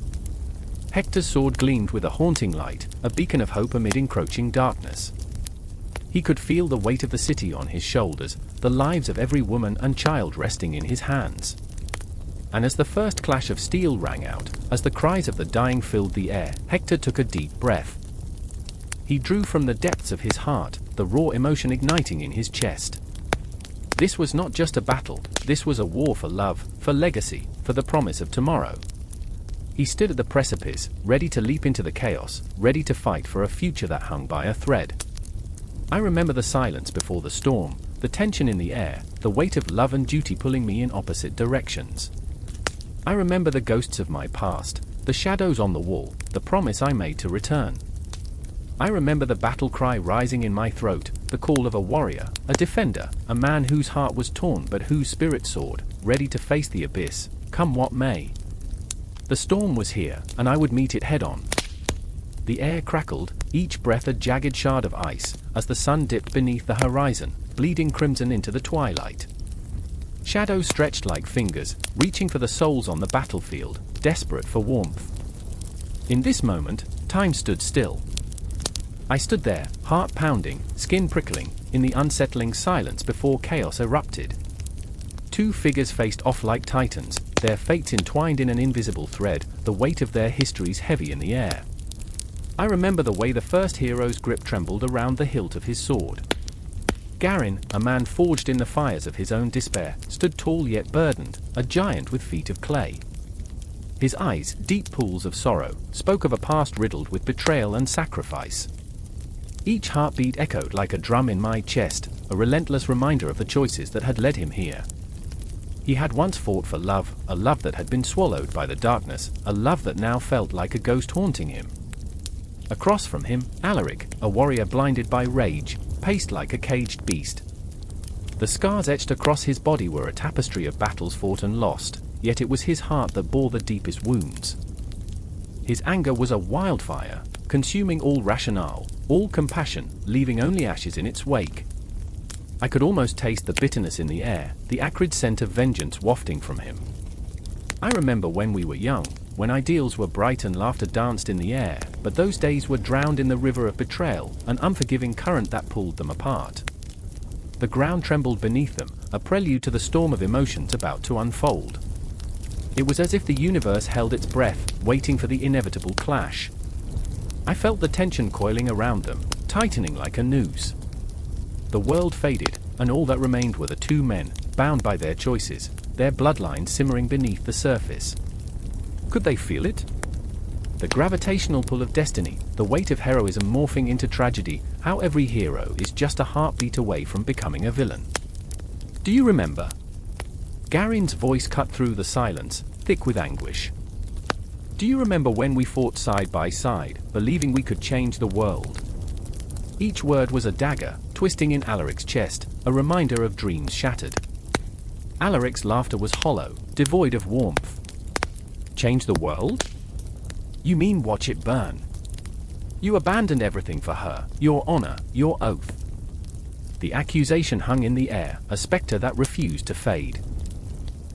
Hector's sword gleamed with a haunting light, a beacon of hope amid encroaching darkness. He could feel the weight of the city on his shoulders, the lives of every woman and child resting in his hands. And as the first clash of steel rang out, as the cries of the dying filled the air, Hector took a deep breath. He drew from the depths of his heart, the raw emotion igniting in his chest. This was not just a battle, this was a war for love, for legacy, for the promise of tomorrow. He stood at the precipice, ready to leap into the chaos, ready to fight for a future that hung by a thread. I remember the silence before the storm, the tension in the air, the weight of love and duty pulling me in opposite directions. I remember the ghosts of my past, the shadows on the wall, the promise I made to return. I remember the battle cry rising in my throat, the call of a warrior, a defender, a man whose heart was torn but whose spirit soared, ready to face the abyss, come what may. The storm was here, and I would meet it head-on. The air crackled, each breath a jagged shard of ice, as the sun dipped beneath the horizon, bleeding crimson into the twilight. Shadows stretched like fingers, reaching for the souls on the battlefield, desperate for warmth. In this moment, time stood still. I stood there, heart pounding, skin prickling, in the unsettling silence before chaos erupted. Two figures faced off like titans, their fates entwined in an invisible thread, the weight of their histories heavy in the air. I remember the way the first hero's grip trembled around the hilt of his sword. Garin, a man forged in the fires of his own despair, stood tall yet burdened, a giant with feet of clay. His eyes, deep pools of sorrow, spoke of a past riddled with betrayal and sacrifice. Each heartbeat echoed like a drum in my chest, a relentless reminder of the choices that had led him here. He had once fought for love, a love that had been swallowed by the darkness, a love that now felt like a ghost haunting him. Across from him, Alaric, a warrior blinded by rage, paced like a caged beast. The scars etched across his body were a tapestry of battles fought and lost, yet it was his heart that bore the deepest wounds. His anger was a wildfire, consuming all rationale, all compassion, leaving only ashes in its wake. I could almost taste the bitterness in the air, the acrid scent of vengeance wafting from him. I remember when we were young, when ideals were bright and laughter danced in the air, but those days were drowned in the river of betrayal, an unforgiving current that pulled them apart. The ground trembled beneath them, a prelude to the storm of emotions about to unfold. It was as if the universe held its breath, waiting for the inevitable clash. I felt the tension coiling around them, tightening like a noose. The world faded, and all that remained were the two men, bound by their choices, their bloodline simmering beneath the surface. Could they feel it? The gravitational pull of destiny, the weight of heroism morphing into tragedy, how every hero is just a heartbeat away from becoming a villain. Do you remember? Garin's voice cut through the silence, thick with anguish. Do you remember when we fought side by side, believing we could change the world? Each word was a dagger, twisting in Alaric's chest, a reminder of dreams shattered. Alaric's laughter was hollow, devoid of warmth. Change the world? You mean watch it burn? You abandoned everything for her, your honor, your oath. The accusation hung in the air, a specter that refused to fade.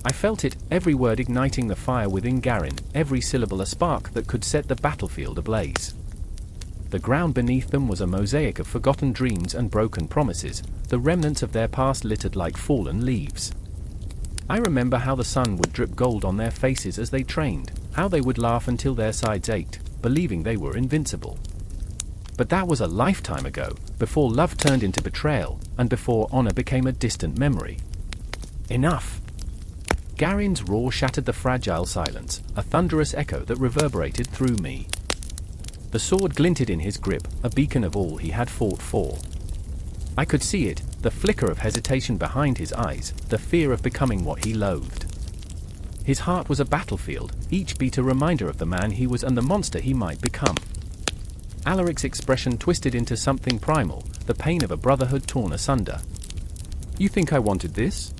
I felt it, every word igniting the fire within Garin, every syllable a spark that could set the battlefield ablaze. The ground beneath them was a mosaic of forgotten dreams and broken promises, the remnants of their past littered like fallen leaves. I remember how the sun would drip gold on their faces as they trained, how they would laugh until their sides ached, believing they were invincible. But that was a lifetime ago, before love turned into betrayal, and before honor became a distant memory. Enough! Garin's roar shattered the fragile silence, a thunderous echo that reverberated through me. The sword glinted in his grip, a beacon of all he had fought for. I could see it, the flicker of hesitation behind his eyes, the fear of becoming what he loathed. His heart was a battlefield, each beat a reminder of the man he was and the monster he might become. Alaric's expression twisted into something primal, the pain of a brotherhood torn asunder. You think I wanted this?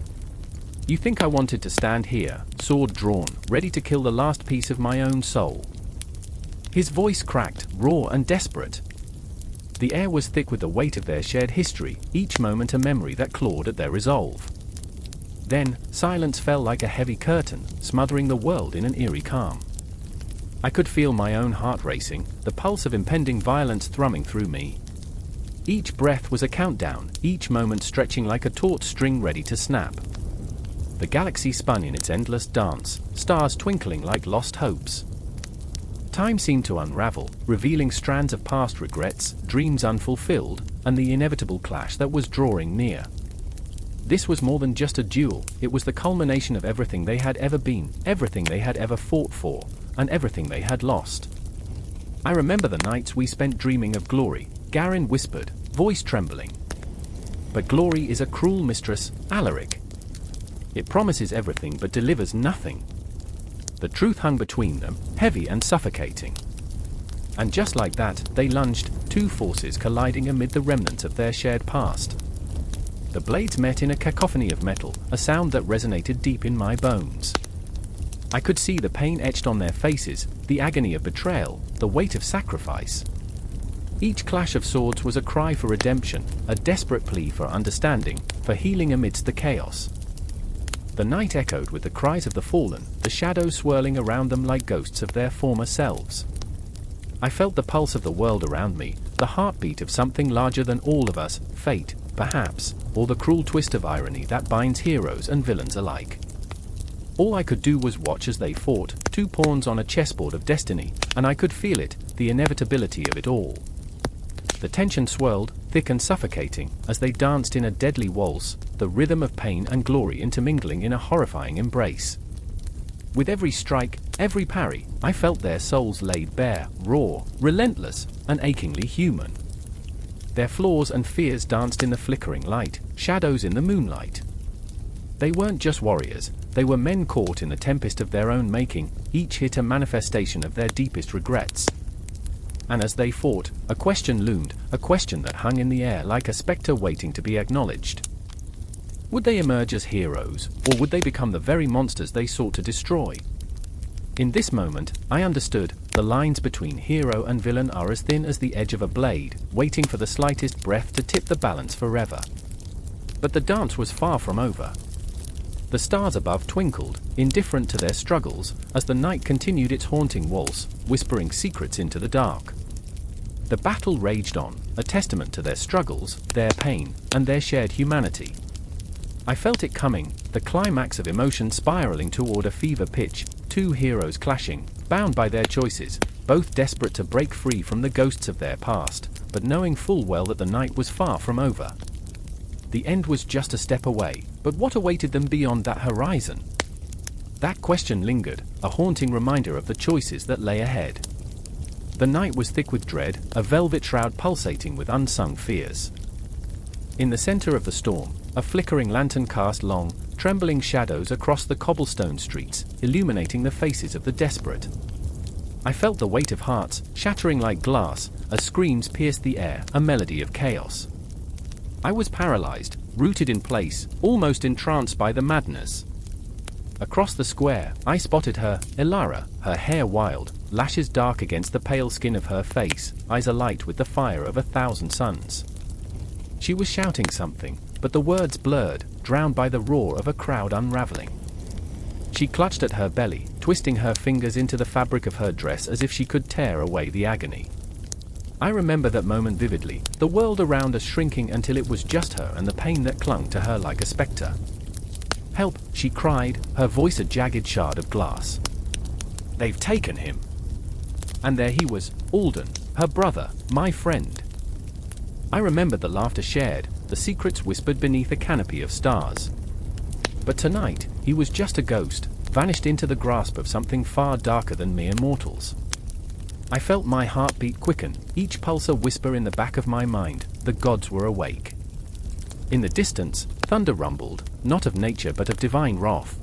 You think I wanted to stand here, sword drawn, ready to kill the last piece of my own soul? His voice cracked, raw and desperate. The air was thick with the weight of their shared history, each moment a memory that clawed at their resolve. Then, silence fell like a heavy curtain, smothering the world in an eerie calm. I could feel my own heart racing, the pulse of impending violence thrumming through me. Each breath was a countdown, each moment stretching like a taut string ready to snap. The galaxy spun in its endless dance, stars twinkling like lost hopes. Time seemed to unravel, revealing strands of past regrets, dreams unfulfilled, and the inevitable clash that was drawing near. This was more than just a duel, it was the culmination of everything they had ever been, everything they had ever fought for, and everything they had lost. I remember the nights we spent dreaming of glory, Garin whispered, voice trembling. But glory is a cruel mistress, Alaric. It promises everything but delivers nothing. The truth hung between them, heavy and suffocating. And just like that, they lunged, two forces colliding amid the remnants of their shared past. The blades met in a cacophony of metal, a sound that resonated deep in my bones. I could see the pain etched on their faces, the agony of betrayal, the weight of sacrifice. Each clash of swords was a cry for redemption, a desperate plea for understanding, for healing amidst the chaos. The night echoed with the cries of the fallen, the shadows swirling around them like ghosts of their former selves. I felt the pulse of the world around me, the heartbeat of something larger than all of us, fate, perhaps, or the cruel twist of irony that binds heroes and villains alike. All I could do was watch as they fought, two pawns on a chessboard of destiny, and I could feel it, the inevitability of it all. The tension swirled, thick and suffocating, as they danced in a deadly waltz, the rhythm of pain and glory intermingling in a horrifying embrace. With every strike, every parry, I felt their souls laid bare, raw, relentless, and achingly human. Their flaws and fears danced in the flickering light, shadows in the moonlight. They weren't just warriors, they were men caught in the tempest of their own making, each hit a manifestation of their deepest regrets. And as they fought, a question loomed, a question that hung in the air like a spectre waiting to be acknowledged. Would they emerge as heroes, or would they become the very monsters they sought to destroy? In this moment, I understood, the lines between hero and villain are as thin as the edge of a blade, waiting for the slightest breath to tip the balance forever. But the dance was far from over. The stars above twinkled, indifferent to their struggles, as the night continued its haunting waltz, whispering secrets into the dark. The battle raged on, a testament to their struggles, their pain, and their shared humanity. I felt it coming, the climax of emotion spiraling toward a fever pitch, two heroes clashing, bound by their choices, both desperate to break free from the ghosts of their past, but knowing full well that the night was far from over. The end was just a step away, but what awaited them beyond that horizon? That question lingered, a haunting reminder of the choices that lay ahead. The night was thick with dread, a velvet shroud pulsating with unsung fears. In the center of the storm, a flickering lantern cast long, trembling shadows across the cobblestone streets, illuminating the faces of the desperate. I felt the weight of hearts, shattering like glass, as screams pierced the air, a melody of chaos. I was paralyzed, rooted in place, almost entranced by the madness. Across the square, I spotted her, Elara, her hair wild, lashes dark against the pale skin of her face, eyes alight with the fire of 1,000 suns. She was shouting something, but the words blurred, drowned by the roar of a crowd unraveling. She clutched at her belly, twisting her fingers into the fabric of her dress as if she could tear away the agony. I remember that moment vividly, the world around us shrinking until it was just her and the pain that clung to her like a spectre. "Help," she cried, her voice a jagged shard of glass. "They've taken him." And there he was, Alden, her brother, my friend. I remember the laughter shared, the secrets whispered beneath a canopy of stars. But tonight, he was just a ghost, vanished into the grasp of something far darker than mere mortals. I felt my heartbeat quicken, each pulse a whisper in the back of my mind, the gods were awake. In the distance, thunder rumbled, not of nature but of divine wrath.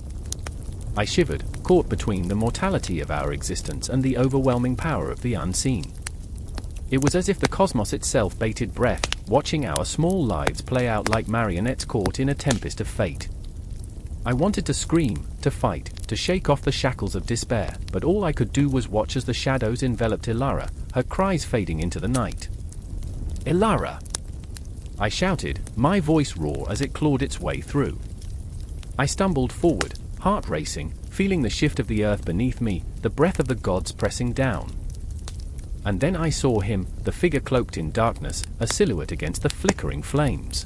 I shivered, caught between the mortality of our existence and the overwhelming power of the unseen. It was as if the cosmos itself bated breath, watching our small lives play out like marionettes caught in a tempest of fate. I wanted to scream, to fight, to shake off the shackles of despair, but all I could do was watch as the shadows enveloped Elara, her cries fading into the night. "Elara!" I shouted, my voice raw as it clawed its way through. I stumbled forward, heart racing, feeling the shift of the earth beneath me, the breath of the gods pressing down. And then I saw him, the figure cloaked in darkness, a silhouette against the flickering flames.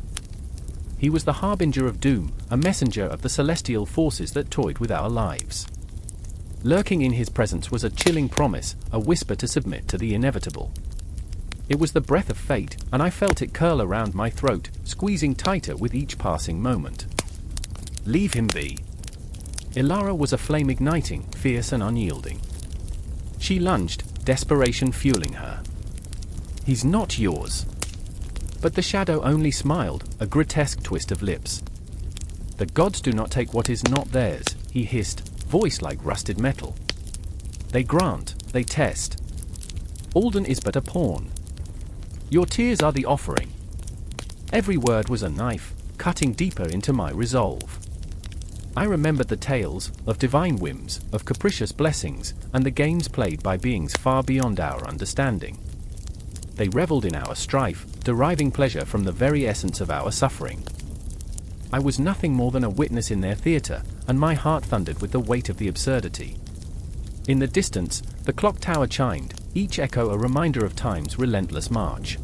He was the harbinger of doom, a messenger of the celestial forces that toyed with our lives. Lurking in his presence was a chilling promise, a whisper to submit to the inevitable. It was the breath of fate, and I felt it curl around my throat, squeezing tighter with each passing moment. "Leave him be." Elara was a flame igniting, fierce and unyielding. She lunged, desperation fueling her. "He's not yours." But the shadow only smiled, a grotesque twist of lips. "The gods do not take what is not theirs," he hissed, voice like rusted metal. "They grant, they test. Alden is but a pawn. Your tears are the offering." Every word was a knife, cutting deeper into my resolve. I remembered the tales, of divine whims, of capricious blessings, and the games played by beings far beyond our understanding. They reveled in our strife, deriving pleasure from the very essence of our suffering. I was nothing more than a witness in their theater, and my heart thundered with the weight of the absurdity. In the distance, the clock tower chimed, each echo a reminder of time's relentless march.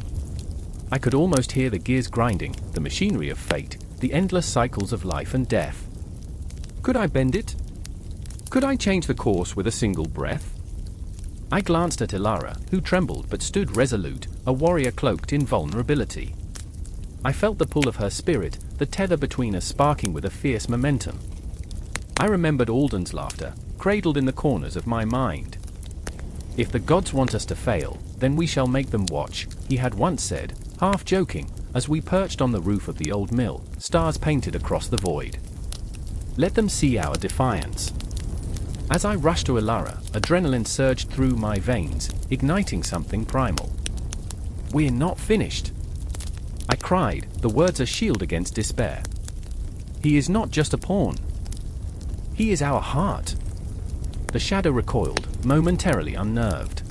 I could almost hear the gears grinding, the machinery of fate, the endless cycles of life and death. Could I bend it? Could I change the course with a single breath? I glanced at Ilara, who trembled but stood resolute, a warrior cloaked in vulnerability. I felt the pull of her spirit, the tether between us sparking with a fierce momentum. I remembered Alden's laughter, cradled in the corners of my mind. "If the gods want us to fail, then we shall make them watch," he had once said, half joking, as we perched on the roof of the old mill, stars painted across the void. "Let them see our defiance." As I rushed to Ilara, adrenaline surged through my veins, igniting something primal. "We're not finished," I cried, the words a shield against despair. "He is not just a pawn. He is our heart." The shadow recoiled, momentarily unnerved.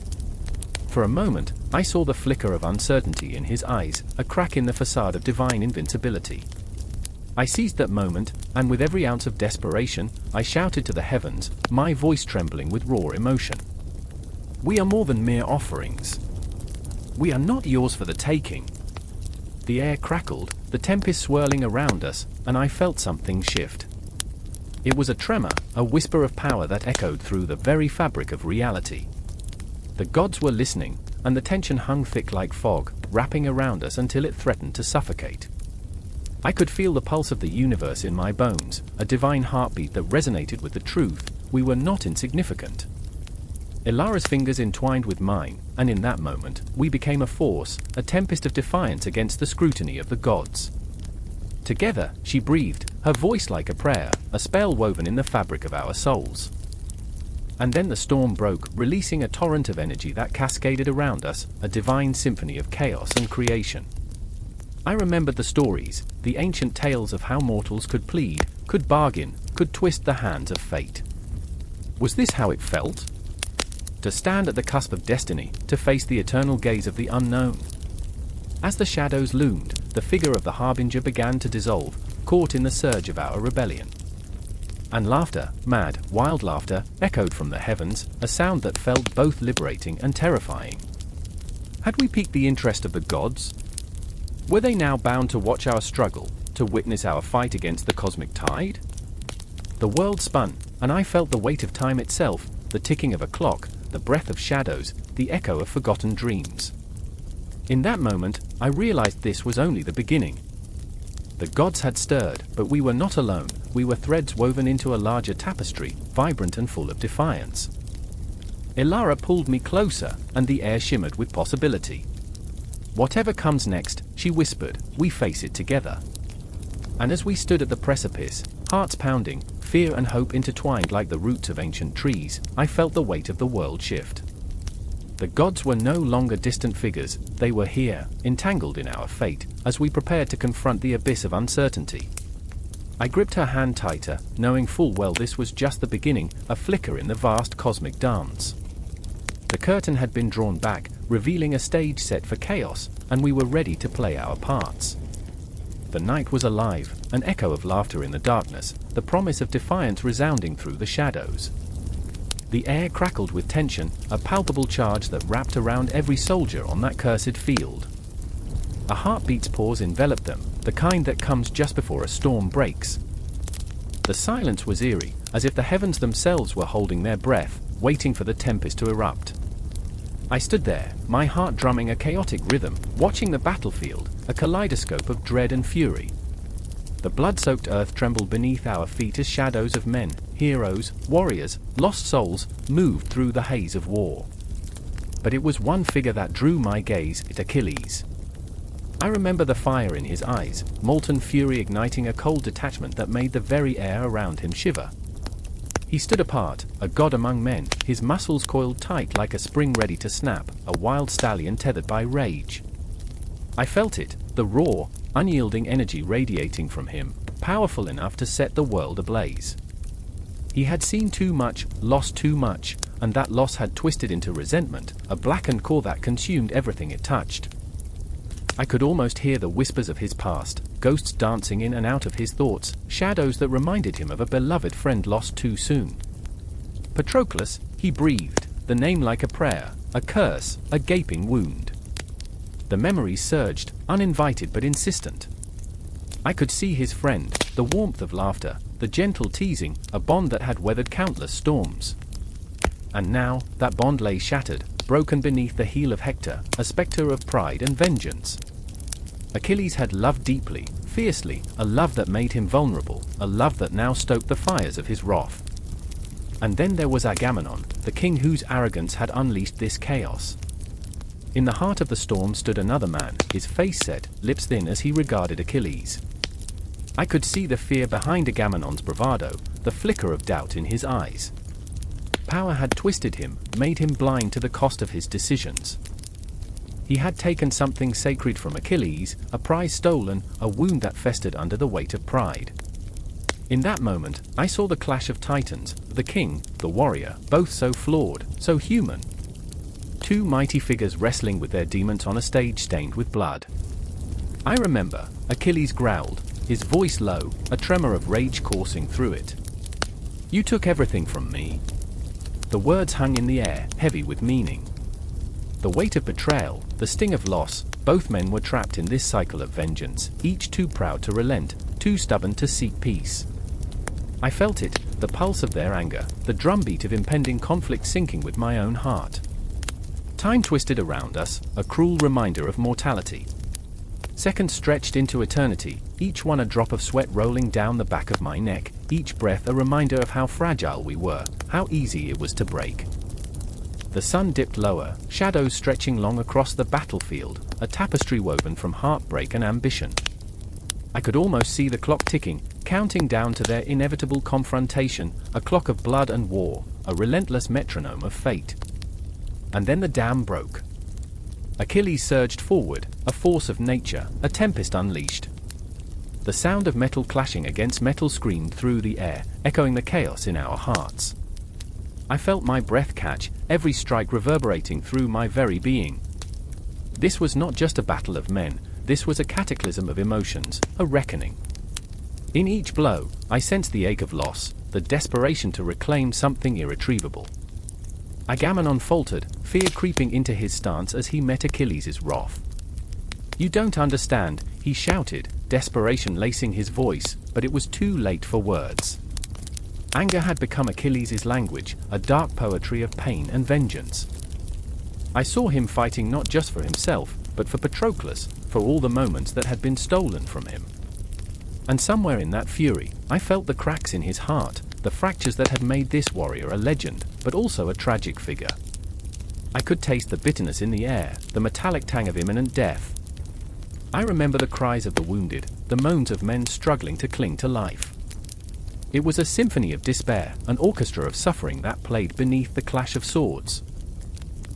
For a moment, I saw the flicker of uncertainty in his eyes, a crack in the facade of divine invincibility. I seized that moment, and with every ounce of desperation, I shouted to the heavens, my voice trembling with raw emotion. "We are more than mere offerings. We are not yours for the taking." The air crackled, the tempest swirling around us, and I felt something shift. It was a tremor, a whisper of power that echoed through the very fabric of reality. The gods were listening, and the tension hung thick like fog, wrapping around us until it threatened to suffocate. I could feel the pulse of the universe in my bones, a divine heartbeat that resonated with the truth: we were not insignificant. Ilara's fingers entwined with mine, and in that moment, we became a force, a tempest of defiance against the scrutiny of the gods. Together, she breathed, her voice like a prayer, a spell woven in the fabric of our souls. And then the storm broke, releasing a torrent of energy that cascaded around us, a divine symphony of chaos and creation. I remembered the stories, the ancient tales of how mortals could plead, could bargain, could twist the hands of fate. Was this how it felt? To stand at the cusp of destiny, to face the eternal gaze of the unknown. As the shadows loomed, the figure of the harbinger began to dissolve, caught in the surge of our rebellion. And laughter, mad, wild laughter, echoed from the heavens, a sound that felt both liberating and terrifying. Had we piqued the interest of the gods? Were they now bound to watch our struggle, to witness our fight against the cosmic tide? The world spun, and I felt the weight of time itself, the ticking of a clock, the breath of shadows, the echo of forgotten dreams. In that moment, I realized this was only the beginning. The gods had stirred, but we were not alone. We were threads woven into a larger tapestry, vibrant and full of defiance. Ilara pulled me closer, and the air shimmered with possibility. "Whatever comes next," she whispered, "we face it together." And as we stood at the precipice, hearts pounding, fear and hope intertwined like the roots of ancient trees, I felt the weight of the world shift. The gods were no longer distant figures, they were here, entangled in our fate, as we prepared to confront the abyss of uncertainty. I gripped her hand tighter, knowing full well this was just the beginning, a flicker in the vast cosmic dance. The curtain had been drawn back, revealing a stage set for chaos, and we were ready to play our parts. The night was alive, an echo of laughter in the darkness, the promise of defiance resounding through the shadows. The air crackled with tension, a palpable charge that wrapped around every soldier on that cursed field. A heartbeat's pause enveloped them, the kind that comes just before a storm breaks. The silence was eerie, as if the heavens themselves were holding their breath, waiting for the tempest to erupt. I stood there, my heart drumming a chaotic rhythm, watching the battlefield, a kaleidoscope of dread and fury. The blood-soaked earth trembled beneath our feet as shadows of men, heroes, warriors, lost souls, moved through the haze of war. But it was one figure that drew my gaze, Achilles. I remember the fire in his eyes, molten fury igniting a cold detachment that made the very air around him shiver. He stood apart, a god among men, his muscles coiled tight like a spring ready to snap, a wild stallion tethered by rage. I felt it, the raw, unyielding energy radiating from him, powerful enough to set the world ablaze. He had seen too much, lost too much, and that loss had twisted into resentment, a blackened core that consumed everything it touched. I could almost hear the whispers of his past, ghosts dancing in and out of his thoughts, shadows that reminded him of a beloved friend lost too soon. Patroclus, he breathed, the name like a prayer, a curse, a gaping wound. The memories surged, uninvited but insistent. I could see his friend, the warmth of laughter, the gentle teasing, a bond that had weathered countless storms. And now, that bond lay shattered, broken beneath the heel of Hector, a spectre of pride and vengeance. Achilles had loved deeply, fiercely, a love that made him vulnerable, a love that now stoked the fires of his wrath. And then there was Agamemnon, the king whose arrogance had unleashed this chaos. In the heart of the storm stood another man, his face set, lips thin as he regarded Achilles. I could see the fear behind Agamemnon's bravado, the flicker of doubt in his eyes. Power had twisted him, made him blind to the cost of his decisions. He had taken something sacred from Achilles, a prize stolen, a wound that festered under the weight of pride. In that moment, I saw the clash of titans, the king, the warrior, both so flawed, so human. Two mighty figures wrestling with their demons on a stage stained with blood. I remember, Achilles growled, his voice low, a tremor of rage coursing through it. "You took everything from me." The words hung in the air, heavy with meaning. The weight of betrayal, the sting of loss, both men were trapped in this cycle of vengeance, each too proud to relent, too stubborn to seek peace. I felt it, the pulse of their anger, the drumbeat of impending conflict sinking with my own heart. Time twisted around us, a cruel reminder of mortality. Seconds stretched into eternity, each one a drop of sweat rolling down the back of my neck, each breath a reminder of how fragile we were, how easy it was to break. The sun dipped lower, shadows stretching long across the battlefield, a tapestry woven from heartbreak and ambition. I could almost see the clock ticking, counting down to their inevitable confrontation, a clock of blood and war, a relentless metronome of fate. And then the dam broke. Achilles surged forward, a force of nature, a tempest unleashed. The sound of metal clashing against metal screamed through the air, echoing the chaos in our hearts. I felt my breath catch, every strike reverberating through my very being. This was not just a battle of men, this was a cataclysm of emotions, a reckoning. In each blow, I sensed the ache of loss, the desperation to reclaim something irretrievable. Agamemnon faltered, fear creeping into his stance as he met Achilles' wrath. "You don't understand," he shouted, desperation lacing his voice, but it was too late for words. Anger had become Achilles' language, a dark poetry of pain and vengeance. I saw him fighting not just for himself, but for Patroclus, for all the moments that had been stolen from him. And somewhere in that fury, I felt the cracks in his heart, the fractures that had made this warrior a legend, but also a tragic figure. I could taste the bitterness in the air, the metallic tang of imminent death. I remember the cries of the wounded, the moans of men struggling to cling to life. It was a symphony of despair, an orchestra of suffering that played beneath the clash of swords.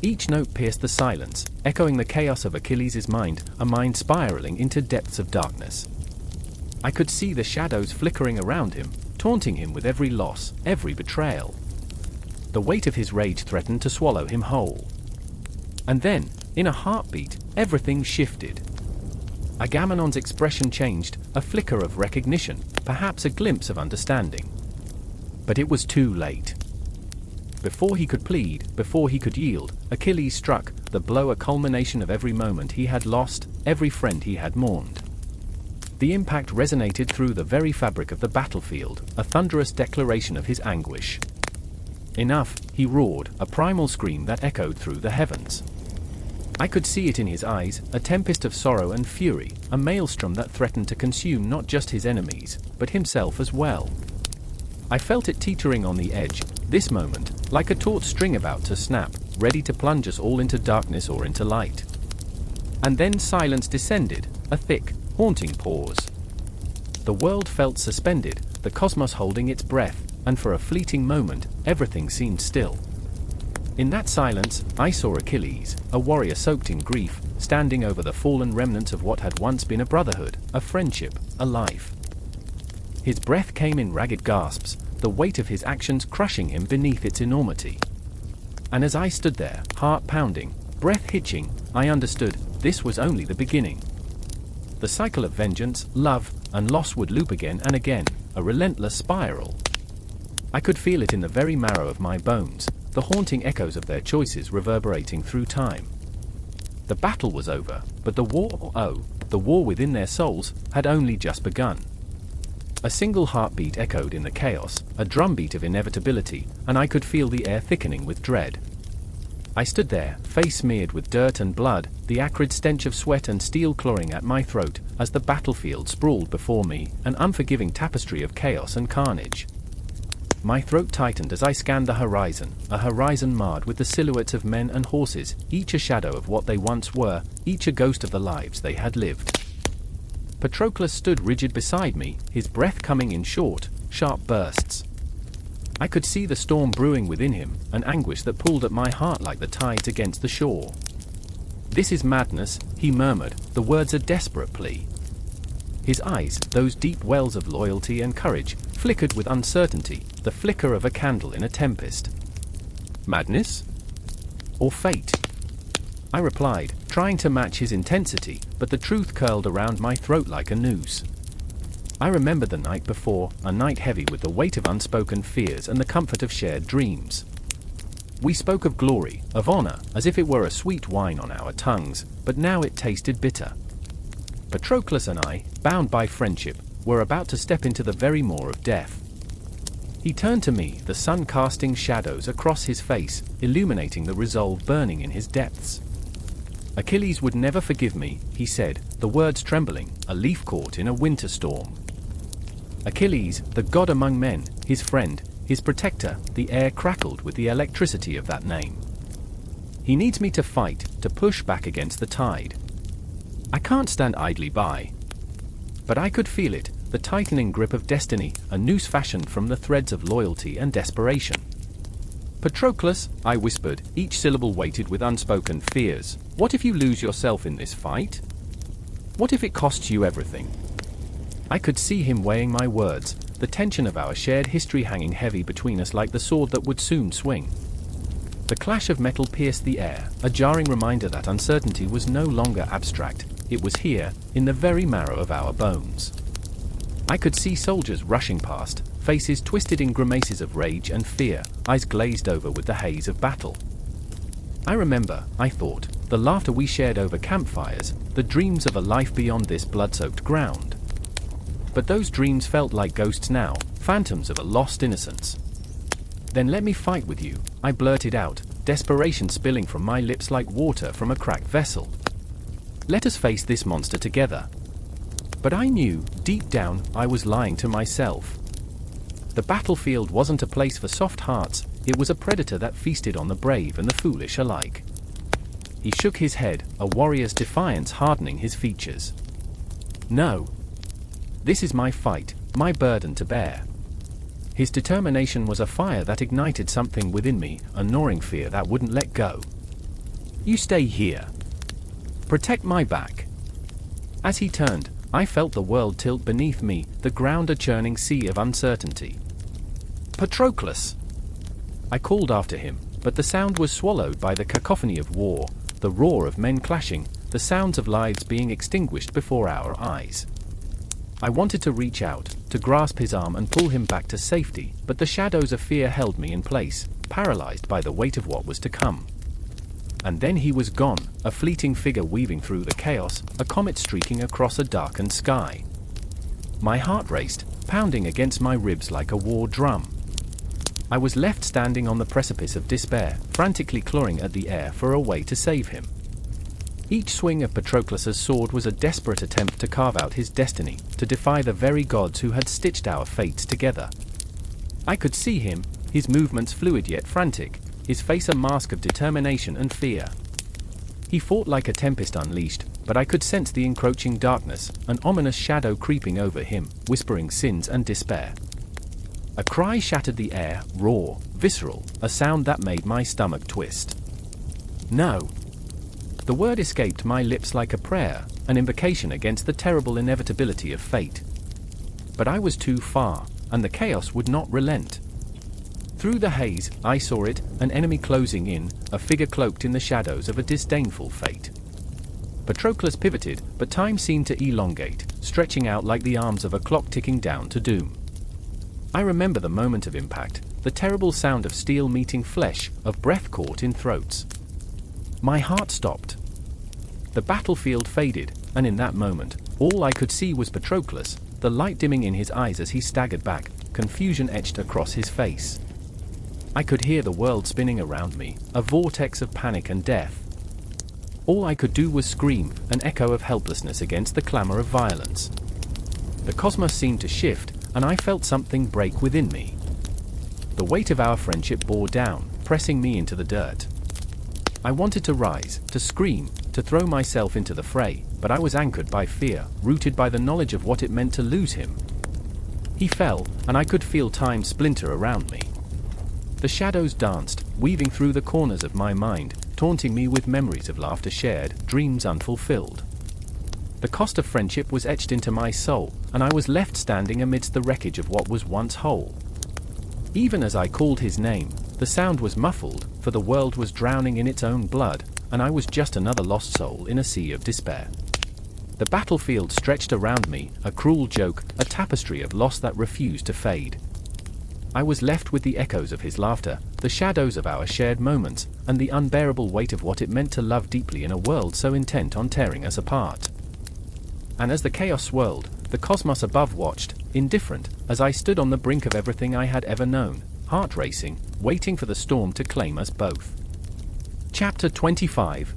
Each note pierced the silence, echoing the chaos of Achilles' mind, a mind spiraling into depths of darkness. I could see the shadows flickering around him, taunting him with every loss, every betrayal. The weight of his rage threatened to swallow him whole. And then, in a heartbeat, everything shifted. Agamemnon's expression changed, a flicker of recognition, perhaps a glimpse of understanding. But it was too late. Before he could plead, before he could yield, Achilles struck, the blow a culmination of every moment he had lost, every friend he had mourned. The impact resonated through the very fabric of the battlefield, a thunderous declaration of his anguish. "Enough," he roared, a primal scream that echoed through the heavens. I could see it in his eyes, a tempest of sorrow and fury, a maelstrom that threatened to consume not just his enemies, but himself as well. I felt it teetering on the edge, this moment, like a taut string about to snap, ready to plunge us all into darkness or into light. And then silence descended, a thick, haunting pause. The world felt suspended, the cosmos holding its breath, and for a fleeting moment, everything seemed still. In that silence, I saw Achilles, a warrior soaked in grief, standing over the fallen remnants of what had once been a brotherhood, a friendship, a life. His breath came in ragged gasps, the weight of his actions crushing him beneath its enormity. And as I stood there, heart pounding, breath hitching, I understood, this was only the beginning. The cycle of vengeance, love, and loss would loop again and again, a relentless spiral. I could feel it in the very marrow of my bones, the haunting echoes of their choices reverberating through time. The battle was over, but the war within their souls, had only just begun. A single heartbeat echoed in the chaos, a drumbeat of inevitability, and I could feel the air thickening with dread. I stood there, face smeared with dirt and blood, the acrid stench of sweat and steel clawing at my throat, as the battlefield sprawled before me, an unforgiving tapestry of chaos and carnage. My throat tightened as I scanned the horizon, a horizon marred with the silhouettes of men and horses, each a shadow of what they once were, each a ghost of the lives they had lived. Patroclus stood rigid beside me, his breath coming in short, sharp bursts. I could see the storm brewing within him, an anguish that pulled at my heart like the tides against the shore. "This is madness," he murmured, the words a desperate plea. His eyes, those deep wells of loyalty and courage, flickered with uncertainty, the flicker of a candle in a tempest. "Madness? Or fate?" I replied, trying to match his intensity, but the truth curled around my throat like a noose. I remembered the night before, a night heavy with the weight of unspoken fears and the comfort of shared dreams. We spoke of glory, of honor, as if it were a sweet wine on our tongues, but now it tasted bitter. Patroclus and I, bound by friendship, were about to step into the very maw of death. He turned to me, the sun casting shadows across his face, illuminating the resolve burning in his depths. "Achilles would never forgive me," he said, the words trembling, a leaf caught in a winter storm. Achilles, the god among men, his friend, his protector, the air crackled with the electricity of that name. "He needs me to fight, to push back against the tide. I can't stand idly by." But I could feel it, the tightening grip of destiny, a noose fashioned from the threads of loyalty and desperation. "Patroclus," I whispered, each syllable weighted with unspoken fears, "what if you lose yourself in this fight? What if it costs you everything?" I could see him weighing my words, the tension of our shared history hanging heavy between us like the sword that would soon swing. The clash of metal pierced the air, a jarring reminder that uncertainty was no longer abstract, it was here, in the very marrow of our bones. I could see soldiers rushing past, faces twisted in grimaces of rage and fear, eyes glazed over with the haze of battle. I remember, I thought, the laughter we shared over campfires, the dreams of a life beyond this blood-soaked ground. But those dreams felt like ghosts now, phantoms of a lost innocence. "Then let me fight with you," I blurted out, desperation spilling from my lips like water from a cracked vessel. "Let us face this monster together." But I knew, deep down, I was lying to myself. The battlefield wasn't a place for soft hearts, it was a predator that feasted on the brave and the foolish alike. He shook his head, a warrior's defiance hardening his features. "No. This is my fight, my burden to bear." His determination was a fire that ignited something within me, a gnawing fear that wouldn't let go. "You stay here. Protect my back." As he turned, I felt the world tilt beneath me, the ground a churning sea of uncertainty. "Patroclus!" I called after him, but the sound was swallowed by the cacophony of war, the roar of men clashing, the sounds of lives being extinguished before our eyes. I wanted to reach out, to grasp his arm and pull him back to safety, but the shadows of fear held me in place, paralyzed by the weight of what was to come. And then he was gone, a fleeting figure weaving through the chaos, a comet streaking across a darkened sky. My heart raced, pounding against my ribs like a war drum. I was left standing on the precipice of despair, frantically clawing at the air for a way to save him. Each swing of Patroclus's sword was a desperate attempt to carve out his destiny, to defy the very gods who had stitched our fates together. I could see him, his movements fluid yet frantic, his face a mask of determination and fear. He fought like a tempest unleashed, but I could sense the encroaching darkness, an ominous shadow creeping over him, whispering sins and despair. A cry shattered the air, raw, visceral, a sound that made my stomach twist. "No!" The word escaped my lips like a prayer, an invocation against the terrible inevitability of fate. But I was too far, and the chaos would not relent. Through the haze, I saw it, an enemy closing in, a figure cloaked in the shadows of a disdainful fate. Patroclus pivoted, but time seemed to elongate, stretching out like the arms of a clock ticking down to doom. I remember the moment of impact, the terrible sound of steel meeting flesh, of breath caught in throats. My heart stopped. The battlefield faded, and in that moment, all I could see was Patroclus, the light dimming in his eyes as he staggered back, confusion etched across his face. I could hear the world spinning around me, a vortex of panic and death. All I could do was scream, an echo of helplessness against the clamor of violence. The cosmos seemed to shift, and I felt something break within me. The weight of our friendship bore down, pressing me into the dirt. I wanted to rise, to scream, to throw myself into the fray, but I was anchored by fear, rooted by the knowledge of what it meant to lose him. He fell, and I could feel time splinter around me. The shadows danced, weaving through the corners of my mind, taunting me with memories of laughter shared, dreams unfulfilled. The cost of friendship was etched into my soul, and I was left standing amidst the wreckage of what was once whole. Even as I called his name, the sound was muffled, for the world was drowning in its own blood, and I was just another lost soul in a sea of despair. The battlefield stretched around me, a cruel joke, a tapestry of loss that refused to fade. I was left with the echoes of his laughter, the shadows of our shared moments, and the unbearable weight of what it meant to love deeply in a world so intent on tearing us apart. And as the chaos swirled, the cosmos above watched, indifferent, as I stood on the brink of everything I had ever known, heart racing, waiting for the storm to claim us both. Chapter 25.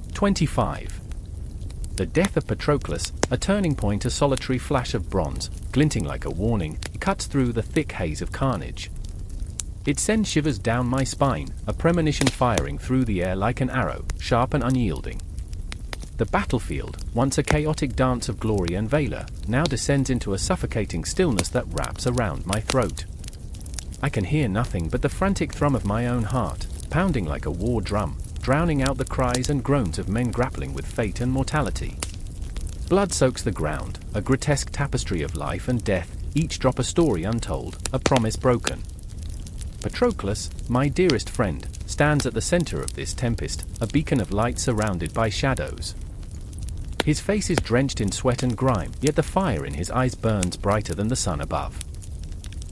The death of Patroclus, a turning point, a solitary flash of bronze, glinting like a warning, cuts through the thick haze of carnage. It sends shivers down my spine, a premonition firing through the air like an arrow, sharp and unyielding. The battlefield, once a chaotic dance of glory and valor, now descends into a suffocating stillness that wraps around my throat. I can hear nothing but the frantic thrum of my own heart, pounding like a war drum, drowning out the cries and groans of men grappling with fate and mortality. Blood soaks the ground, a grotesque tapestry of life and death, each drop a story untold, a promise broken. Patroclus, my dearest friend, stands at the center of this tempest, a beacon of light surrounded by shadows. His face is drenched in sweat and grime, yet the fire in his eyes burns brighter than the sun above.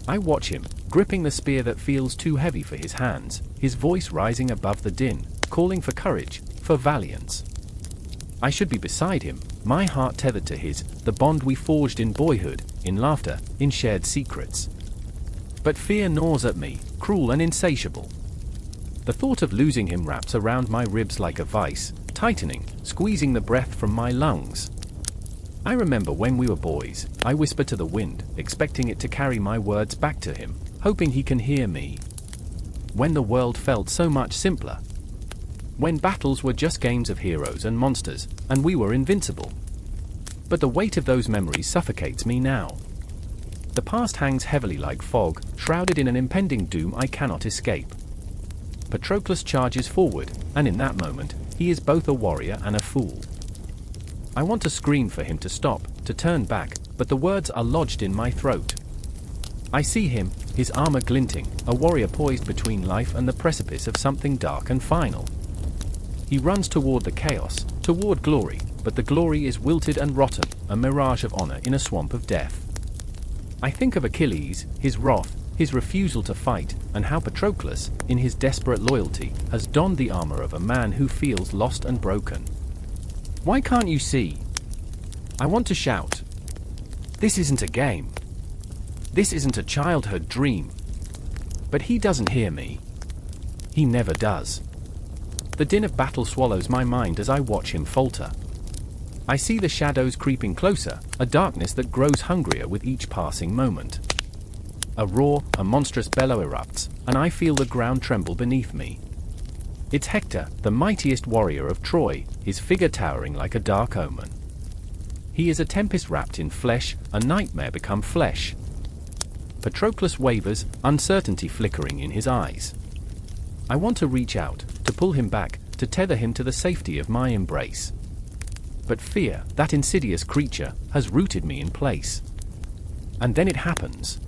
I watch him, gripping the spear that feels too heavy for his hands, his voice rising above the din, calling for courage, for valiance. I should be beside him, my heart tethered to his, the bond we forged in boyhood, in laughter, in shared secrets. But fear gnaws at me, cruel and insatiable. The thought of losing him wraps around my ribs like a vice, tightening, squeezing the breath from my lungs. I remember when we were boys, I whispered to the wind, expecting it to carry my words back to him, hoping he can hear me. When the world felt so much simpler. When battles were just games of heroes and monsters, and we were invincible. But the weight of those memories suffocates me now. The past hangs heavily like fog, shrouded in an impending doom I cannot escape. Patroclus charges forward, and in that moment, he is both a warrior and a fool. I want to scream for him to stop, to turn back, but the words are lodged in my throat. I see him, his armor glinting, a warrior poised between life and the precipice of something dark and final. He runs toward the chaos, toward glory, but the glory is wilted and rotten, a mirage of honor in a swamp of death. I think of Achilles, his wrath, his refusal to fight, and how Patroclus, in his desperate loyalty, has donned the armor of a man who feels lost and broken. Why can't you see? I want to shout. This isn't a game. This isn't a childhood dream. But he doesn't hear me. He never does. The din of battle swallows my mind as I watch him falter. I see the shadows creeping closer, a darkness that grows hungrier with each passing moment. A roar, a monstrous bellow erupts, and I feel the ground tremble beneath me. It's Hector, the mightiest warrior of Troy, his figure towering like a dark omen. He is a tempest wrapped in flesh, a nightmare become flesh. Patroclus wavers, uncertainty flickering in his eyes. I want to reach out, to pull him back, to tether him to the safety of my embrace. But fear, that insidious creature, has rooted me in place. And then it happens.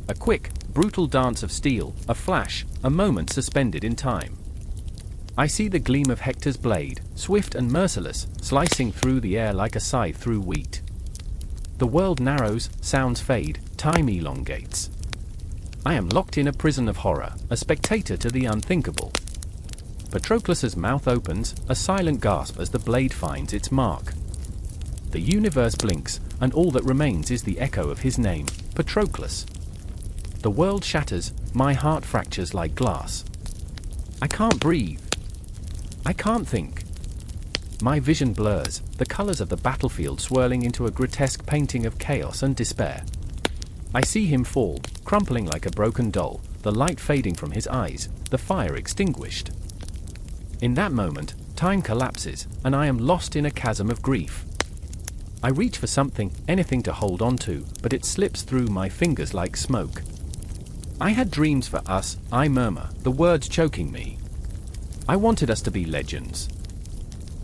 A quick, brutal dance of steel, a flash, a moment suspended in time. I see the gleam of Hector's blade, swift and merciless, slicing through the air like a scythe through wheat. The world narrows, sounds fade, time elongates. I am locked in a prison of horror, a spectator to the unthinkable. Patroclus's mouth opens, a silent gasp as the blade finds its mark. The universe blinks, and all that remains is the echo of his name, Patroclus. The world shatters, my heart fractures like glass. I can't breathe. I can't think. My vision blurs, the colors of the battlefield swirling into a grotesque painting of chaos and despair. I see him fall, crumpling like a broken doll, the light fading from his eyes, the fire extinguished. In that moment, time collapses, and I am lost in a chasm of grief. I reach for something, anything to hold on to, but it slips through my fingers like smoke. I had dreams for us, I murmur, the words choking me. I wanted us to be legends.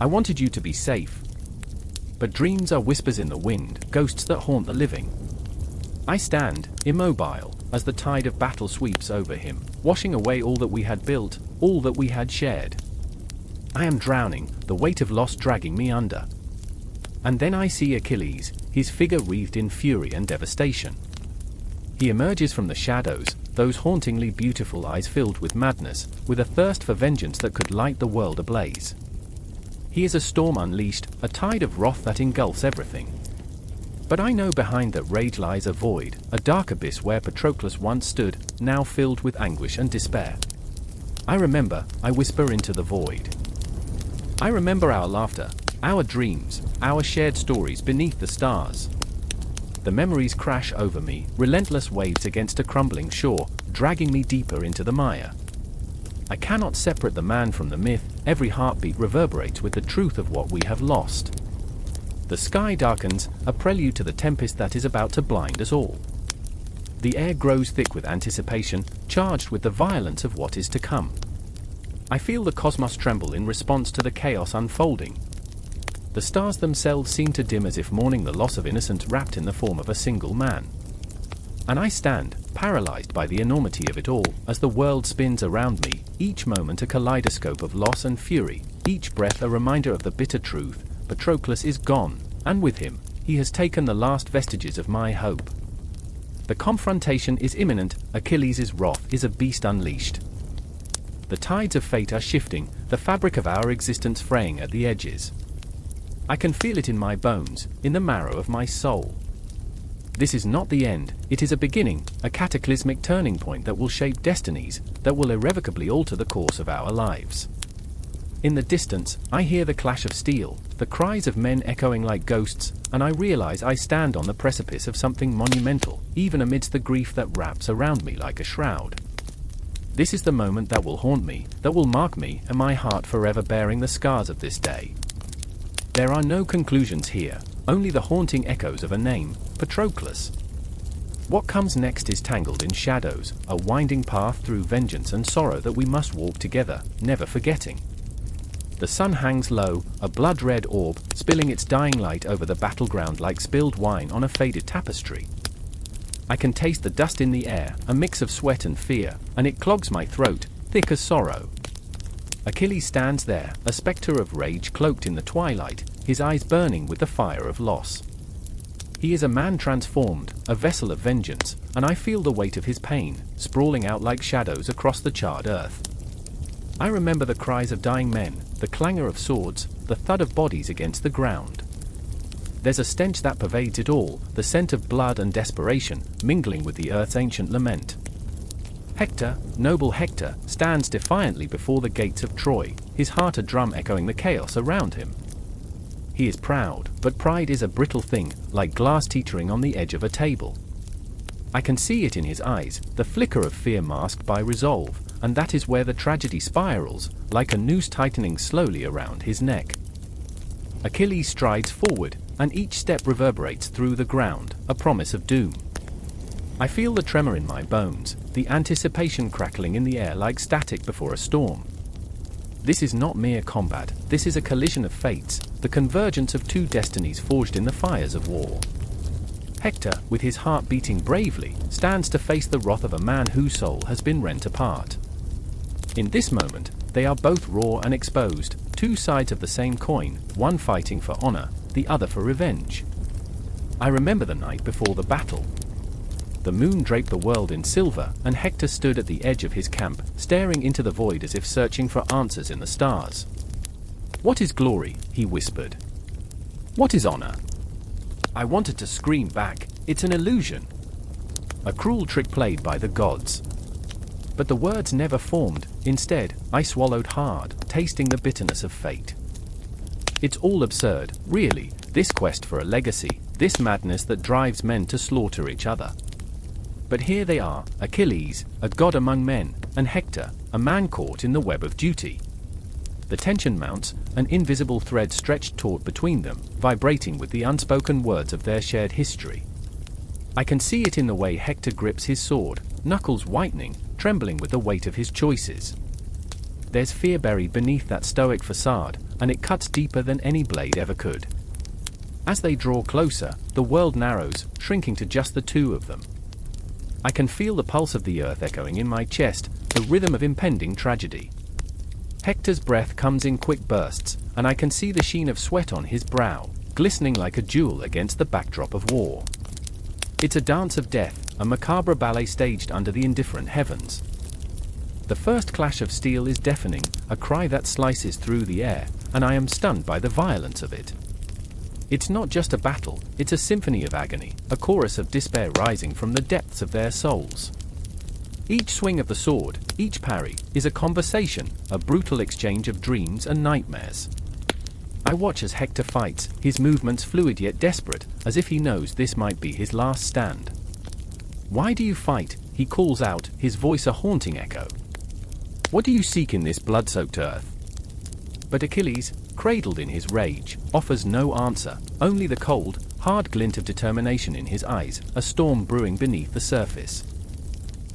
I wanted you to be safe. But dreams are whispers in the wind, ghosts that haunt the living. I stand, immobile, as the tide of battle sweeps over him, washing away all that we had built, all that we had shared. I am drowning, the weight of loss dragging me under. And then I see Achilles, his figure wreathed in fury and devastation. He emerges from the shadows, those hauntingly beautiful eyes filled with madness, with a thirst for vengeance that could light the world ablaze. He is a storm unleashed, a tide of wrath that engulfs everything. But I know behind that rage lies a void, a dark abyss where Patroclus once stood, now filled with anguish and despair. I remember, I whisper into the void. I remember our laughter, our dreams, our shared stories beneath the stars. The memories crash over me, relentless waves against a crumbling shore, dragging me deeper into the mire. I cannot separate the man from the myth, every heartbeat reverberates with the truth of what we have lost. The sky darkens, a prelude to the tempest that is about to blind us all. The air grows thick with anticipation, charged with the violence of what is to come. I feel the cosmos tremble in response to the chaos unfolding. The stars themselves seem to dim as if mourning the loss of innocence wrapped in the form of a single man. And I stand, paralyzed by the enormity of it all, as the world spins around me, each moment a kaleidoscope of loss and fury, each breath a reminder of the bitter truth: Patroclus is gone, and with him, he has taken the last vestiges of my hope. The confrontation is imminent, Achilles' wrath is a beast unleashed. The tides of fate are shifting, the fabric of our existence fraying at the edges. I can feel it in my bones, in the marrow of my soul. This is not the end, it is a beginning, a cataclysmic turning point that will shape destinies, that will irrevocably alter the course of our lives. In the distance, I hear the clash of steel, the cries of men echoing like ghosts, and I realize I stand on the precipice of something monumental, even amidst the grief that wraps around me like a shroud. This is the moment that will haunt me, that will mark me and my heart forever bearing the scars of this day. There are no conclusions here, only the haunting echoes of a name, Patroclus. What comes next is tangled in shadows, a winding path through vengeance and sorrow that we must walk together, never forgetting. The sun hangs low, a blood-red orb, spilling its dying light over the battleground like spilled wine on a faded tapestry. I can taste the dust in the air, a mix of sweat and fear, and it clogs my throat, thick as sorrow. Achilles stands there, a spectre of rage cloaked in the twilight, his eyes burning with the fire of loss. He is a man transformed, a vessel of vengeance, and I feel the weight of his pain, sprawling out like shadows across the charred earth. I remember the cries of dying men, the clangor of swords, the thud of bodies against the ground. There's a stench that pervades it all, the scent of blood and desperation, mingling with the earth's ancient lament. Hector, noble Hector, stands defiantly before the gates of Troy, his heart a drum echoing the chaos around him. He is proud, but pride is a brittle thing, like glass teetering on the edge of a table. I can see it in his eyes, the flicker of fear masked by resolve, and that is where the tragedy spirals, like a noose tightening slowly around his neck. Achilles strides forward, and each step reverberates through the ground, a promise of doom. I feel the tremor in my bones, the anticipation crackling in the air like static before a storm. This is not mere combat, this is a collision of fates, the convergence of two destinies forged in the fires of war. Hector, with his heart beating bravely, stands to face the wrath of a man whose soul has been rent apart. In this moment, they are both raw and exposed, two sides of the same coin, one fighting for honor, the other for revenge. I remember the night before the battle. The moon draped the world in silver, and Hector stood at the edge of his camp, staring into the void as if searching for answers in the stars. "What is glory?" he whispered. "What is honor? I wanted to scream back, "It's an illusion." A cruel trick played by the gods. But the words never formed. Instead, I swallowed hard, tasting the bitterness of fate. It's all absurd, really, this quest for a legacy, this madness that drives men to slaughter each other. But here they are, Achilles, a god among men, and Hector, a man caught in the web of duty. The tension mounts, an invisible thread stretched taut between them, vibrating with the unspoken words of their shared history. I can see it in the way Hector grips his sword, knuckles whitening, trembling with the weight of his choices. There's fear buried beneath that stoic facade, and it cuts deeper than any blade ever could. As they draw closer, the world narrows, shrinking to just the two of them. I can feel the pulse of the earth echoing in my chest, the rhythm of impending tragedy. Hector's breath comes in quick bursts, and I can see the sheen of sweat on his brow, glistening like a jewel against the backdrop of war. It's a dance of death, a macabre ballet staged under the indifferent heavens. The first clash of steel is deafening, a cry that slices through the air, and I am stunned by the violence of it. It's not just a battle, it's a symphony of agony, a chorus of despair rising from the depths of their souls. Each swing of the sword, each parry, is a conversation, a brutal exchange of dreams and nightmares. I watch as Hector fights, his movements fluid yet desperate, as if he knows this might be his last stand. "Why do you fight?" he calls out, his voice a haunting echo. "What do you seek in this blood-soaked earth?" But Achilles, cradled in his rage, offers no answer, only the cold, hard glint of determination in his eyes, a storm brewing beneath the surface.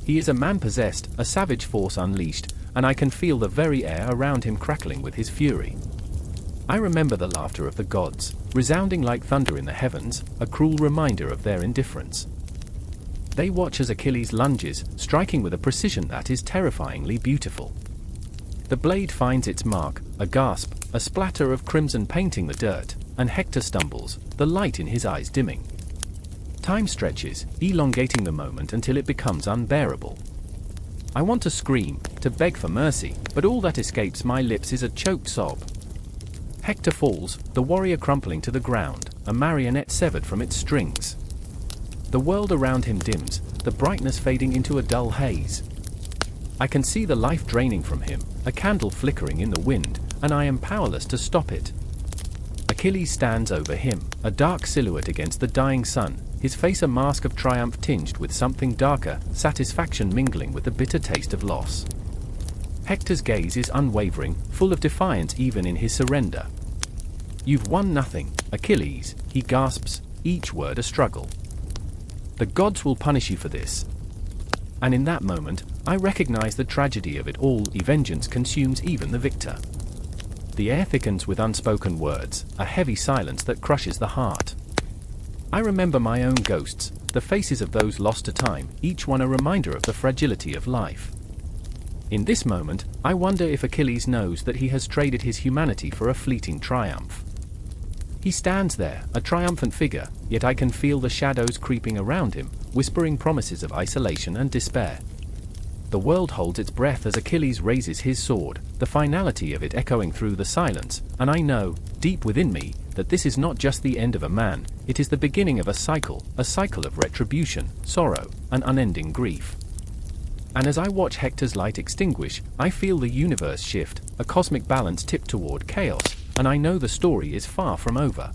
He is a man possessed, a savage force unleashed, and I can feel the very air around him crackling with his fury. I remember the laughter of the gods, resounding like thunder in the heavens, a cruel reminder of their indifference. They watch as Achilles lunges, striking with a precision that is terrifyingly beautiful. The blade finds its mark, a gasp, a splatter of crimson painting the dirt, and Hector stumbles, the light in his eyes dimming. Time stretches, elongating the moment until it becomes unbearable. I want to scream, to beg for mercy, but all that escapes my lips is a choked sob. Hector falls, the warrior crumpling to the ground, a marionette severed from its strings. The world around him dims, the brightness fading into a dull haze. I can see the life draining from him, a candle flickering in the wind, and I am powerless to stop it. Achilles stands over him, a dark silhouette against the dying sun, his face a mask of triumph tinged with something darker, satisfaction mingling with the bitter taste of loss. Hector's gaze is unwavering, full of defiance even in his surrender. "You've won nothing, Achilles," he gasps, each word a struggle. "The gods will punish you for this." And in that moment, I recognize the tragedy of it all. Vengeance consumes even the victor. The air thickens with unspoken words, a heavy silence that crushes the heart. I remember my own ghosts, the faces of those lost to time, each one a reminder of the fragility of life. In this moment, I wonder if Achilles knows that he has traded his humanity for a fleeting triumph. He stands there, a triumphant figure, yet I can feel the shadows creeping around him, whispering promises of isolation and despair. The world holds its breath as Achilles raises his sword, the finality of it echoing through the silence, and I know, deep within me, that this is not just the end of a man, it is the beginning of a cycle of retribution, sorrow, and unending grief. And as I watch Hector's light extinguish, I feel the universe shift, a cosmic balance tip toward chaos, and I know the story is far from over.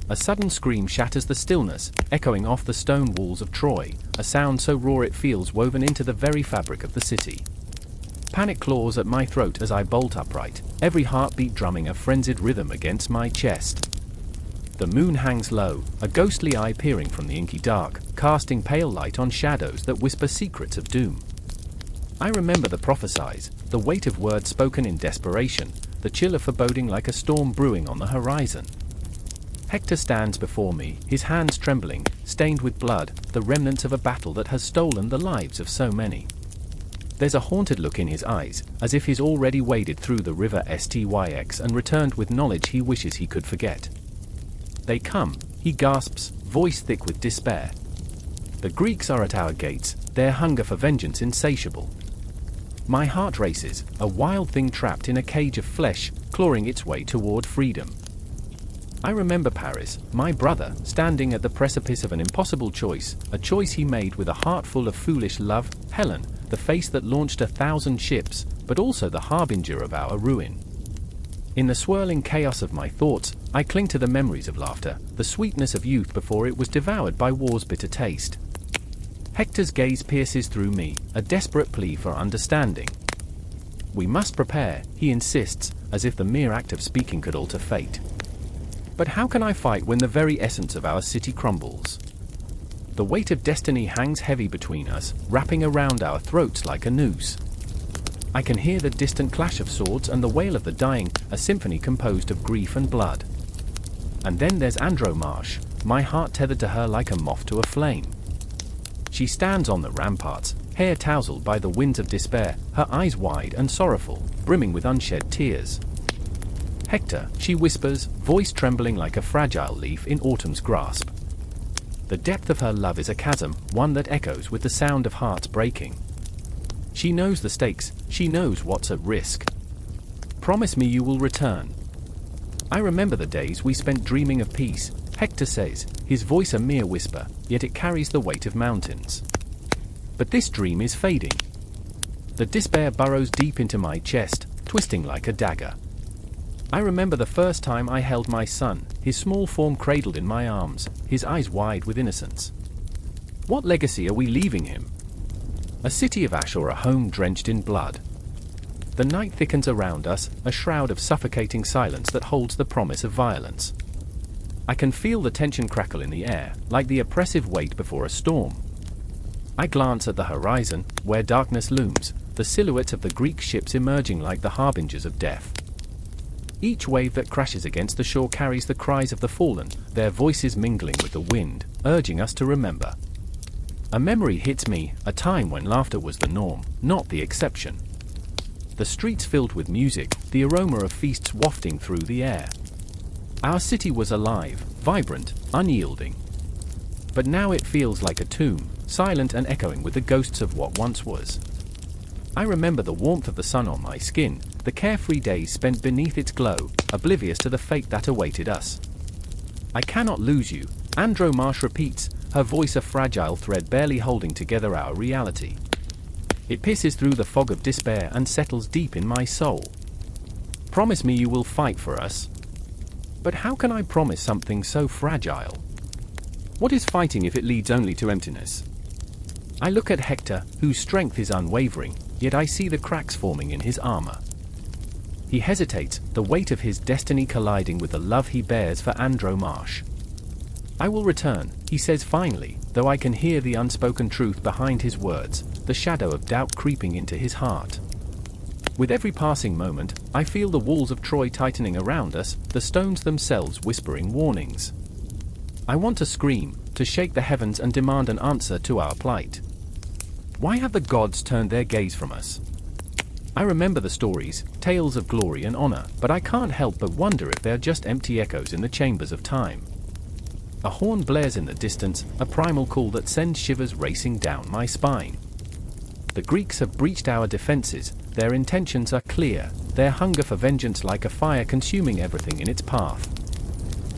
A sudden scream shatters the stillness, echoing off the stone walls of Troy, a sound so raw it feels woven into the very fabric of the city. Panic claws at my throat as I bolt upright, every heartbeat drumming a frenzied rhythm against my chest. The moon hangs low, a ghostly eye peering from the inky dark, casting pale light on shadows that whisper secrets of doom. I remember the prophesies, the weight of words spoken in desperation, the chill of foreboding like a storm brewing on the horizon. Hector stands before me, his hands trembling, stained with blood, the remnants of a battle that has stolen the lives of so many. There's a haunted look in his eyes, as if he's already waded through the river Styx and returned with knowledge he wishes he could forget. "They come," he gasps, voice thick with despair. "The Greeks are at our gates, their hunger for vengeance insatiable." My heart races, a wild thing trapped in a cage of flesh, clawing its way toward freedom. I remember Paris, my brother, standing at the precipice of an impossible choice, a choice he made with a heart full of foolish love, Helen, the face that launched 1,000 ships, but also the harbinger of our ruin. In the swirling chaos of my thoughts, I cling to the memories of laughter, the sweetness of youth before it was devoured by war's bitter taste. Hector's gaze pierces through me, a desperate plea for understanding. We must prepare, he insists, as if the mere act of speaking could alter fate. But how can I fight when the very essence of our city crumbles? The weight of destiny hangs heavy between us, wrapping around our throats like a noose. I can hear the distant clash of swords and the wail of the dying, a symphony composed of grief and blood. And then there's Andromache, my heart tethered to her like a moth to a flame. She stands on the ramparts, hair tousled by the winds of despair, her eyes wide and sorrowful, brimming with unshed tears. Hector, she whispers, voice trembling like a fragile leaf in autumn's grasp. The depth of her love is a chasm, one that echoes with the sound of hearts breaking. She knows the stakes, she knows what's at risk. Promise me you will return. I remember the days we spent dreaming of peace, Hector says, his voice a mere whisper, yet it carries the weight of mountains. But this dream is fading. The despair burrows deep into my chest, twisting like a dagger. I remember the first time I held my son, his small form cradled in my arms, his eyes wide with innocence. What legacy are we leaving him? A city of ash or a home drenched in blood? The night thickens around us, a shroud of suffocating silence that holds the promise of violence. I can feel the tension crackle in the air, like the oppressive weight before a storm. I glance at the horizon, where darkness looms, the silhouettes of the Greek ships emerging like the harbingers of death. Each wave that crashes against the shore carries the cries of the fallen, their voices mingling with the wind, urging us to remember. A memory hits me, a time when laughter was the norm, not the exception. The streets filled with music, the aroma of feasts wafting through the air. Our city was alive, vibrant, unyielding. But now it feels like a tomb, silent and echoing with the ghosts of what once was. I remember the warmth of the sun on my skin, the carefree days spent beneath its glow, oblivious to the fate that awaited us. I cannot lose you, Andromache repeats, her voice a fragile thread barely holding together our reality. It pierces through the fog of despair and settles deep in my soul. Promise me you will fight for us. But how can I promise something so fragile? What is fighting if it leads only to emptiness? I look at Hector, whose strength is unwavering, yet I see the cracks forming in his armor. He hesitates, the weight of his destiny colliding with the love he bears for Andromache. I will return, he says finally, though I can hear the unspoken truth behind his words, the shadow of doubt creeping into his heart. With every passing moment, I feel the walls of Troy tightening around us, the stones themselves whispering warnings. I want to scream, to shake the heavens and demand an answer to our plight. Why have the gods turned their gaze from us? I remember the stories, tales of glory and honor, but I can't help but wonder if they are just empty echoes in the chambers of time. A horn blares in the distance, a primal call that sends shivers racing down my spine. The Greeks have breached our defenses, their intentions are clear, their hunger for vengeance like a fire consuming everything in its path.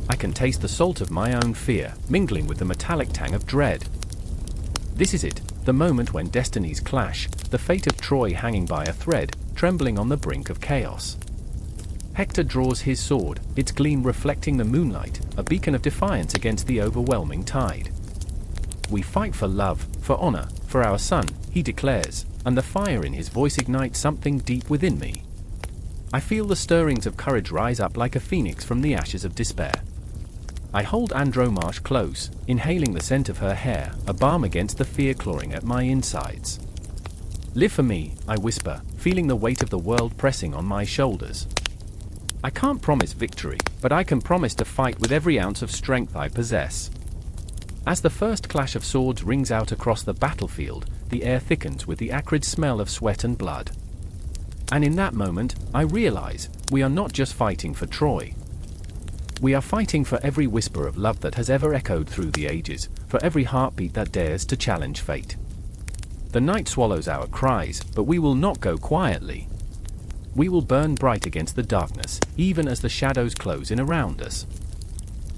I can taste the salt of my own fear, mingling with the metallic tang of dread. This is it, the moment when destinies clash, the fate of Troy hanging by a thread, trembling on the brink of chaos. Hector draws his sword, its gleam reflecting the moonlight, a beacon of defiance against the overwhelming tide. We fight for love, for honor, for our son, he declares, and the fire in his voice ignites something deep within me. I feel the stirrings of courage rise up like a phoenix from the ashes of despair. I hold Andromache close, inhaling the scent of her hair, a balm against the fear clawing at my insides. Live for me, I whisper, feeling the weight of the world pressing on my shoulders. I can't promise victory, but I can promise to fight with every ounce of strength I possess. As the first clash of swords rings out across the battlefield, the air thickens with the acrid smell of sweat and blood. And in that moment, I realize, we are not just fighting for Troy. We are fighting for every whisper of love that has ever echoed through the ages, for every heartbeat that dares to challenge fate. The night swallows our cries, but we will not go quietly. We will burn bright against the darkness, even as the shadows close in around us.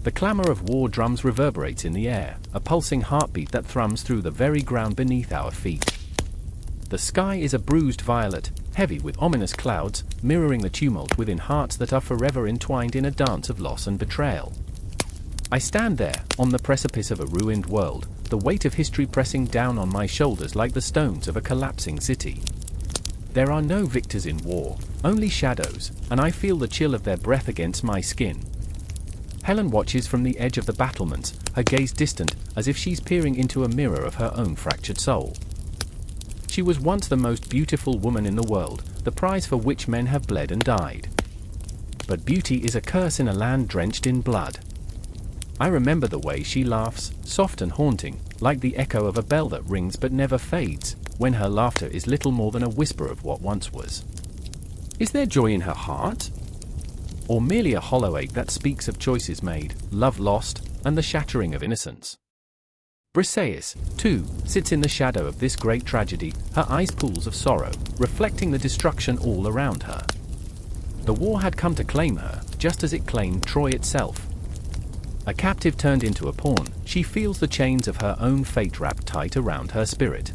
The clamor of war drums reverberates in the air, a pulsing heartbeat that thrums through the very ground beneath our feet. The sky is a bruised violet, heavy with ominous clouds, mirroring the tumult within hearts that are forever entwined in a dance of loss and betrayal. I stand there, on the precipice of a ruined world, the weight of history pressing down on my shoulders like the stones of a collapsing city. There are no victors in war, only shadows, and I feel the chill of their breath against my skin. Helen watches from the edge of the battlements, her gaze distant, as if she's peering into a mirror of her own fractured soul. She was once the most beautiful woman in the world, the prize for which men have bled and died. But beauty is a curse in a land drenched in blood. I remember the way she laughs, soft and haunting, like the echo of a bell that rings but never fades, when her laughter is little more than a whisper of what once was. Is there joy in her heart? Or merely a hollow ache that speaks of choices made, love lost, and the shattering of innocence? Briseis, too, sits in the shadow of this great tragedy, her eyes pools of sorrow, reflecting the destruction all around her. The war had come to claim her, just as it claimed Troy itself. A captive turned into a pawn, she feels the chains of her own fate wrapped tight around her spirit.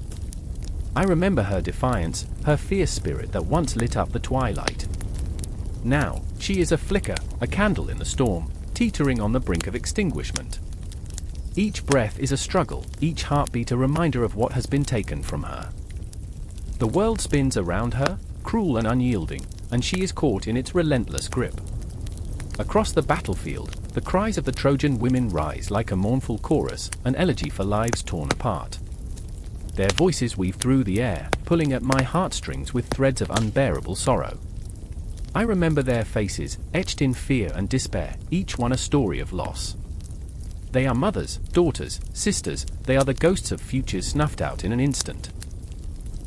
I remember her defiance, her fierce spirit that once lit up the twilight. Now, she is a flicker, a candle in the storm, teetering on the brink of extinguishment. Each breath is a struggle, each heartbeat a reminder of what has been taken from her. The world spins around her, cruel and unyielding, and she is caught in its relentless grip. Across the battlefield, the cries of the Trojan women rise like a mournful chorus, an elegy for lives torn apart. Their voices weave through the air, pulling at my heartstrings with threads of unbearable sorrow. I remember their faces, etched in fear and despair, each one a story of loss. They are mothers, daughters, sisters, they are the ghosts of futures snuffed out in an instant.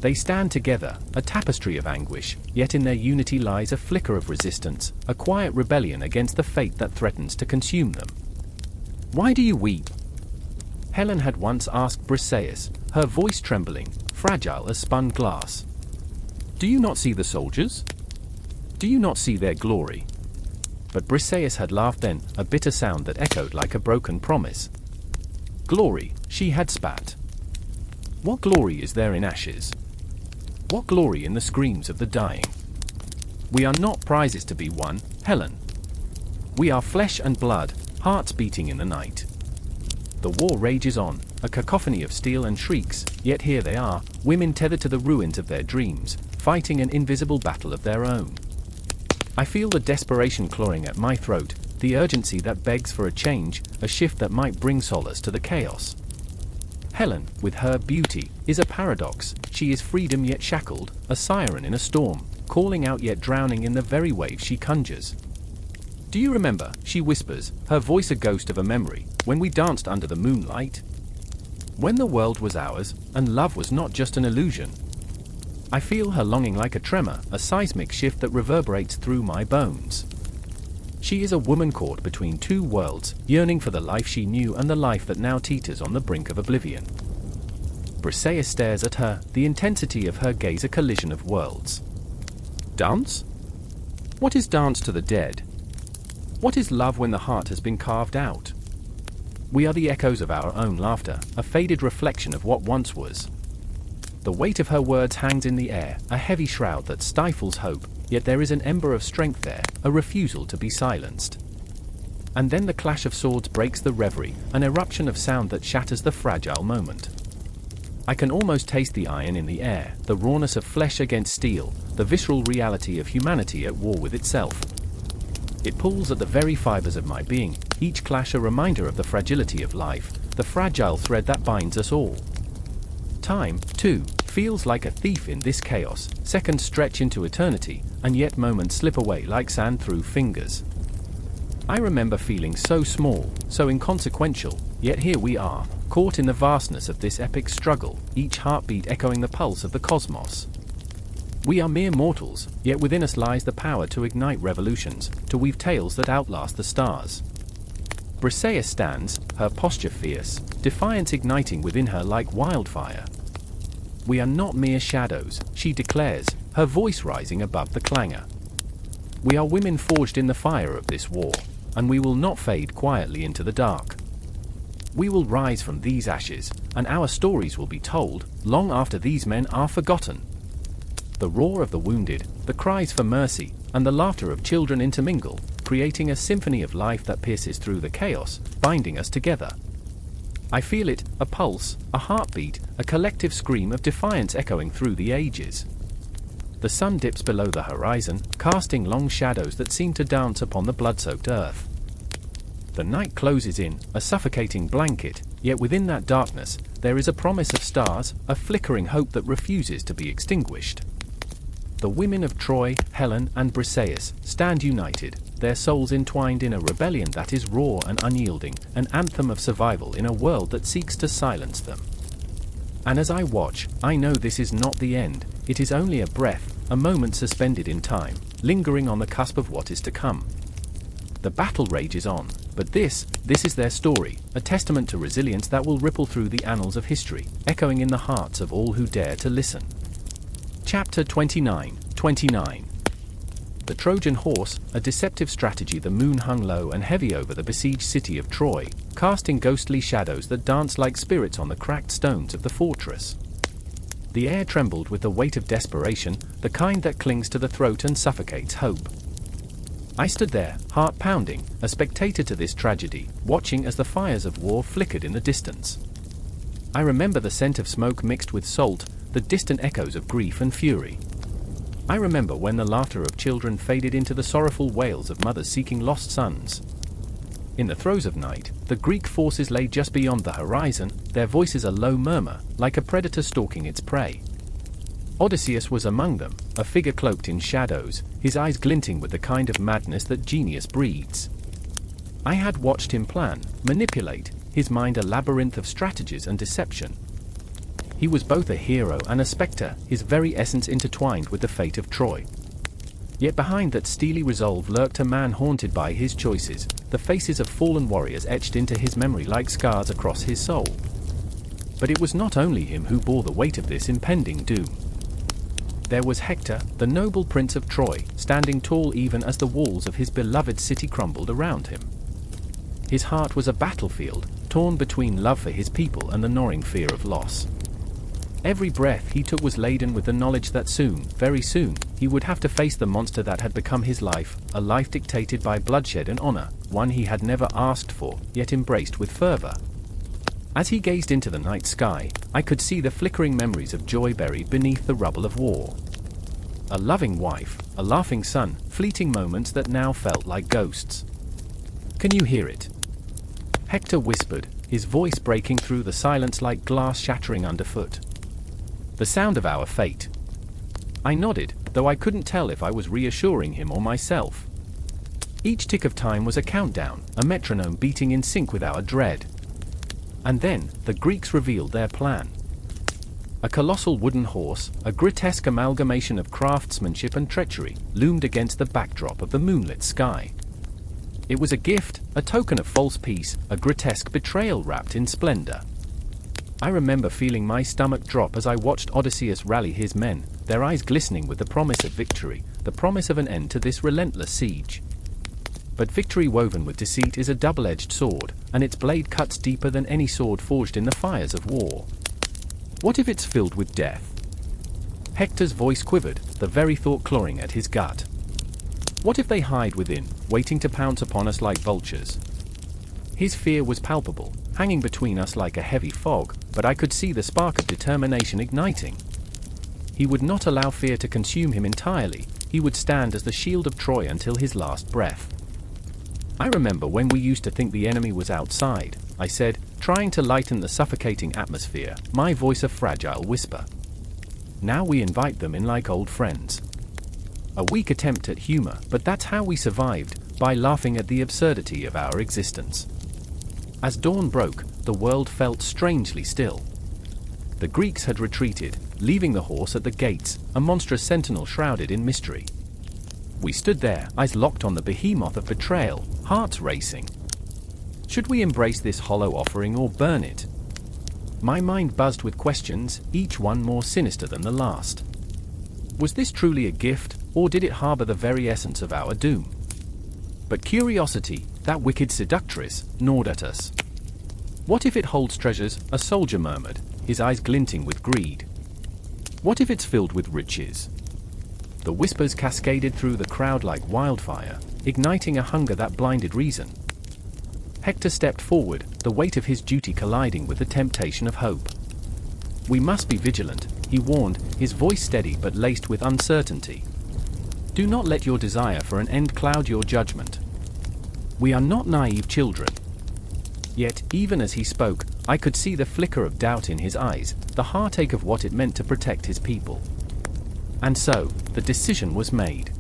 They stand together, a tapestry of anguish, yet in their unity lies a flicker of resistance, a quiet rebellion against the fate that threatens to consume them. "Why do you weep?" Helen had once asked Briseis, her voice trembling, fragile as spun glass. "Do you not see the soldiers? Do you not see their glory?" But Briseis had laughed then, a bitter sound that echoed like a broken promise. "Glory," she had spat. "What glory is there in ashes? What glory in the screams of the dying? We are not prizes to be won, Helen. We are flesh and blood, hearts beating in the night." The war rages on, a cacophony of steel and shrieks, yet here they are, women tethered to the ruins of their dreams, fighting an invisible battle of their own. I feel the desperation clawing at my throat, the urgency that begs for a change, a shift that might bring solace to the chaos. Helen, with her beauty, is a paradox. She is freedom yet shackled, a siren in a storm, calling out yet drowning in the very waves she conjures. "Do you remember," she whispers, her voice a ghost of a memory, "when we danced under the moonlight? When the world was ours, and love was not just an illusion." I feel her longing like a tremor, a seismic shift that reverberates through my bones. She is a woman caught between two worlds, yearning for the life she knew and the life that now teeters on the brink of oblivion. Briseis stares at her, the intensity of her gaze a collision of worlds. Dance? What is dance to the dead? What is love when the heart has been carved out? We are the echoes of our own laughter, a faded reflection of what once was. The weight of her words hangs in the air, a heavy shroud that stifles hope, yet there is an ember of strength there, a refusal to be silenced. And then the clash of swords breaks the reverie, an eruption of sound that shatters the fragile moment. I can almost taste the iron in the air, the rawness of flesh against steel, the visceral reality of humanity at war with itself. It pulls at the very fibers of my being, each clash a reminder of the fragility of life, the fragile thread that binds us all. Time, too, feels like a thief in this chaos, seconds stretch into eternity, and yet moments slip away like sand through fingers. I remember feeling so small, so inconsequential, yet here we are, caught in the vastness of this epic struggle, each heartbeat echoing the pulse of the cosmos. We are mere mortals, yet within us lies the power to ignite revolutions, to weave tales that outlast the stars. Briseis stands, her posture fierce, defiance igniting within her like wildfire. "We are not mere shadows," she declares, her voice rising above the clangor. "We are women forged in the fire of this war, and we will not fade quietly into the dark. We will rise from these ashes, and our stories will be told, long after these men are forgotten. The roar of the wounded, the cries for mercy, and the laughter of children intermingle, creating a symphony of life that pierces through the chaos, binding us together. I feel it, a pulse, a heartbeat, a collective scream of defiance echoing through the ages. The sun dips below the horizon, casting long shadows that seem to dance upon the blood-soaked earth. The night closes in, a suffocating blanket, yet within that darkness, there is a promise of stars, a flickering hope that refuses to be extinguished. The women of Troy, Helen, and Briseis stand united, their souls entwined in a rebellion that is raw and unyielding, an anthem of survival in a world that seeks to silence them. And as I watch, I know this is not the end, it is only a breath, a moment suspended in time, lingering on the cusp of what is to come. The battle rages on, but this is their story, a testament to resilience that will ripple through the annals of history, echoing in the hearts of all who dare to listen. Chapter 29. The Trojan Horse, a deceptive strategy. The moon hung low and heavy over the besieged city of Troy, casting ghostly shadows that danced like spirits on the cracked stones of the fortress. The air trembled with the weight of desperation, the kind that clings to the throat and suffocates hope. I stood there, heart pounding, a spectator to this tragedy, watching as the fires of war flickered in the distance. I remember the scent of smoke mixed with salt, the distant echoes of grief and fury. I remember when the laughter of children faded into the sorrowful wails of mothers seeking lost sons. In the throes of night, the Greek forces lay just beyond the horizon, their voices a low murmur, like a predator stalking its prey. Odysseus was among them, a figure cloaked in shadows, his eyes glinting with the kind of madness that genius breeds. I had watched him plan, manipulate, his mind a labyrinth of strategies and deception. He was both a hero and a spectre, his very essence intertwined with the fate of Troy. Yet behind that steely resolve lurked a man haunted by his choices, the faces of fallen warriors etched into his memory like scars across his soul. But it was not only him who bore the weight of this impending doom. There was Hector, the noble prince of Troy, standing tall even as the walls of his beloved city crumbled around him. His heart was a battlefield, torn between love for his people and the gnawing fear of loss. Every breath he took was laden with the knowledge that soon, very soon, he would have to face the monster that had become his life, a life dictated by bloodshed and honor, one he had never asked for, yet embraced with fervor. As he gazed into the night sky, I could see the flickering memories of joy buried beneath the rubble of war. A loving wife, a laughing son, fleeting moments that now felt like ghosts. "Can you hear it?" Hector whispered, his voice breaking through the silence like glass shattering underfoot. "The sound of our fate." I nodded, though I couldn't tell if I was reassuring him or myself. Each tick of time was a countdown, a metronome beating in sync with our dread. And then, the Greeks revealed their plan. A colossal wooden horse, a grotesque amalgamation of craftsmanship and treachery, loomed against the backdrop of the moonlit sky. It was a gift, a token of false peace, a grotesque betrayal wrapped in splendor. I remember feeling my stomach drop as I watched Odysseus rally his men, their eyes glistening with the promise of victory, the promise of an end to this relentless siege. But victory woven with deceit is a double-edged sword, and its blade cuts deeper than any sword forged in the fires of war. What if it's filled with death? Hector's voice quivered, the very thought clawing at his gut. What if they hide within, waiting to pounce upon us like vultures? His fear was palpable, hanging between us like a heavy fog, but I could see the spark of determination igniting. He would not allow fear to consume him entirely, he would stand as the shield of Troy until his last breath. "I remember when we used to think the enemy was outside," I said, trying to lighten the suffocating atmosphere, my voice a fragile whisper. "Now we invite them in like old friends." A weak attempt at humor, but that's how we survived, by laughing at the absurdity of our existence. As dawn broke, the world felt strangely still. The Greeks had retreated, leaving the horse at the gates, a monstrous sentinel shrouded in mystery. We stood there, eyes locked on the behemoth of betrayal, hearts racing. Should we embrace this hollow offering or burn it? My mind buzzed with questions, each one more sinister than the last. Was this truly a gift, or did it harbor the very essence of our doom? But curiosity, That wicked seductress gnawed at us. What if it holds treasures? A soldier murmured, his eyes glinting with greed. What if it's filled with riches? The whispers cascaded through the crowd like wildfire, igniting a hunger that blinded reason. Hector stepped forward, the weight of his duty colliding with the temptation of hope. We must be vigilant, he warned, his voice steady but laced with uncertainty. Do not let your desire for an end cloud your judgment. We are not naive children. Yet, even as he spoke, I could see the flicker of doubt in his eyes, the heartache of what it meant to protect his people. And so, the decision was made.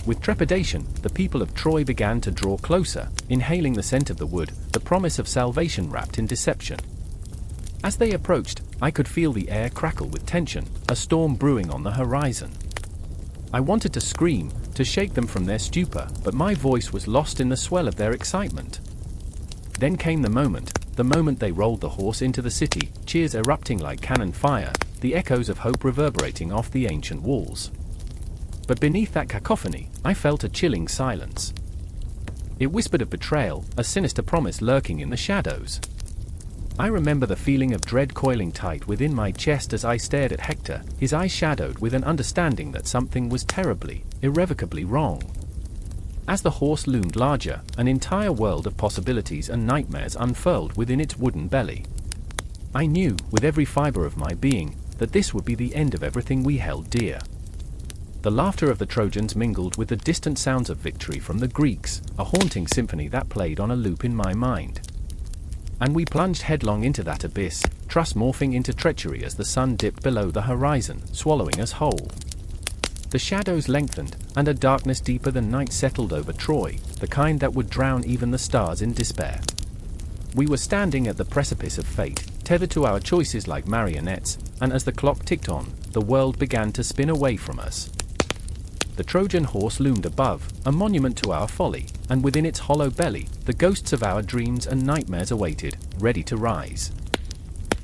With trepidation, the people of Troy began to draw closer, inhaling the scent of the wood, the promise of salvation wrapped in deception. As they approached, I could feel the air crackle with tension, a storm brewing on the horizon. I wanted to scream, to shake them from their stupor, but my voice was lost in the swell of their excitement. Then came the moment they rolled the horse into the city, cheers erupting like cannon fire, the echoes of hope reverberating off the ancient walls. But beneath that cacophony, I felt a chilling silence. It whispered of betrayal, a sinister promise lurking in the shadows. I remember the feeling of dread coiling tight within my chest as I stared at Hector, his eyes shadowed with an understanding that something was terribly, irrevocably wrong. As the horse loomed larger, an entire world of possibilities and nightmares unfurled within its wooden belly. I knew, with every fiber of my being, that this would be the end of everything we held dear. The laughter of the Trojans mingled with the distant sounds of victory from the Greeks, a haunting symphony that played on a loop in my mind. And we plunged headlong into that abyss, trust morphing into treachery as the sun dipped below the horizon, swallowing us whole. The shadows lengthened, and a darkness deeper than night settled over Troy, the kind that would drown even the stars in despair. We were standing at the precipice of fate, tethered to our choices like marionettes, and as the clock ticked on, the world began to spin away from us. The Trojan horse loomed above, a monument to our folly, and within its hollow belly, the ghosts of our dreams and nightmares awaited, ready to rise.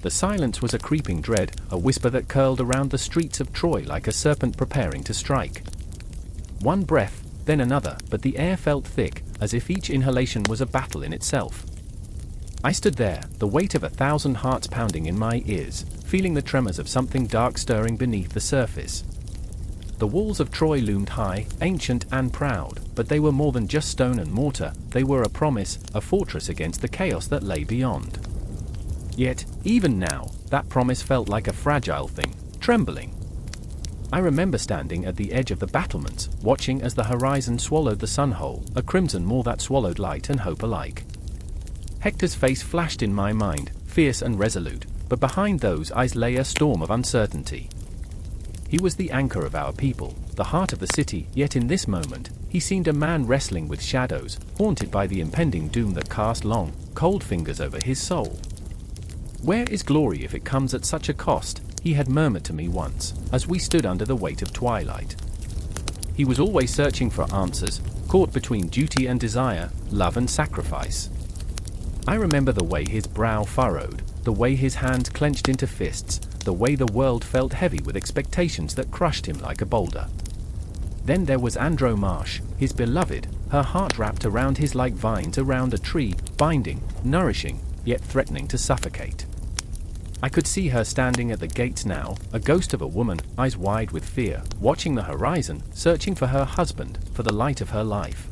The silence was a creeping dread, a whisper that curled around the streets of Troy like a serpent preparing to strike. One breath, then another, but the air felt thick, as if each inhalation was a battle in itself. I stood there, the weight of 1,000 hearts pounding in my ears, feeling the tremors of something dark stirring beneath the surface. The walls of Troy loomed high, ancient and proud, but they were more than just stone and mortar, they were a promise, a fortress against the chaos that lay beyond. Yet, even now, that promise felt like a fragile thing, trembling. I remember standing at the edge of the battlements, watching as the horizon swallowed the sun-hole, a crimson maw that swallowed light and hope alike. Hector's face flashed in my mind, fierce and resolute, but behind those eyes lay a storm of uncertainty. He was the anchor of our people, the heart of the city, yet in this moment, he seemed a man wrestling with shadows, haunted by the impending doom that cast long, cold fingers over his soul. "Where is glory if it comes at such a cost?" he had murmured to me once, as we stood under the weight of twilight. He was always searching for answers, caught between duty and desire, love and sacrifice. I remember the way his brow furrowed, the way his hands clenched into fists, the way the world felt heavy with expectations that crushed him like a boulder. Then there was Andromache, his beloved, her heart wrapped around his like vines around a tree, binding, nourishing, yet threatening to suffocate. I could see her standing at the gates now, a ghost of a woman, eyes wide with fear, watching the horizon, searching for her husband, for the light of her life.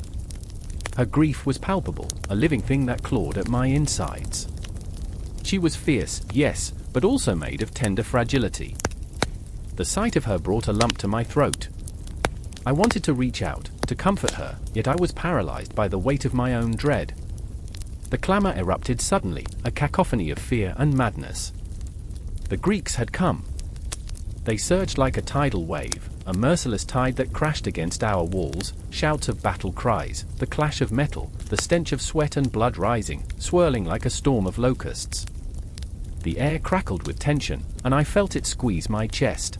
Her grief was palpable, a living thing that clawed at my insides. She was fierce, yes, but also made of tender fragility. The sight of her brought a lump to my throat. I wanted to reach out, to comfort her, yet I was paralyzed by the weight of my own dread. The clamor erupted suddenly, a cacophony of fear and madness. The Greeks had come. They surged like a tidal wave, a merciless tide that crashed against our walls, shouts of battle cries, the clash of metal, the stench of sweat and blood rising, swirling like a storm of locusts. The air crackled with tension, and I felt it squeeze my chest.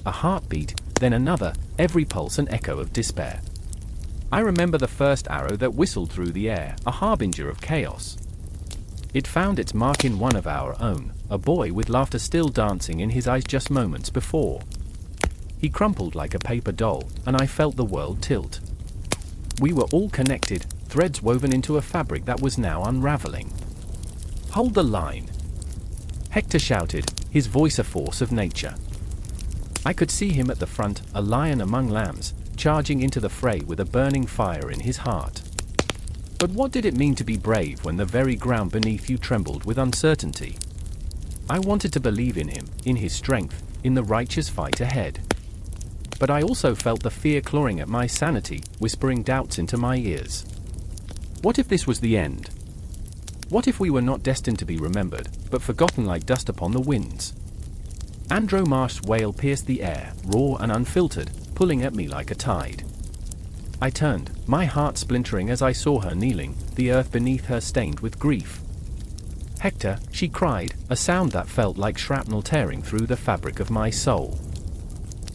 A heartbeat, then another, every pulse an echo of despair. I remember the first arrow that whistled through the air, a harbinger of chaos. It found its mark in one of our own, a boy with laughter still dancing in his eyes just moments before. He crumpled like a paper doll, and I felt the world tilt. We were all connected, threads woven into a fabric that was now unraveling. "Hold the line!" Hector shouted, his voice a force of nature. I could see him at the front, a lion among lambs, charging into the fray with a burning fire in his heart. But what did it mean to be brave when the very ground beneath you trembled with uncertainty? I wanted to believe in him, in his strength, in the righteous fight ahead. But I also felt the fear clawing at my sanity, whispering doubts into my ears. What if this was the end? What if we were not destined to be remembered, but forgotten like dust upon the winds? Andromache's wail pierced the air, raw and unfiltered, pulling at me like a tide. I turned, my heart splintering as I saw her kneeling, the earth beneath her stained with grief. "Hector," she cried, a sound that felt like shrapnel tearing through the fabric of my soul.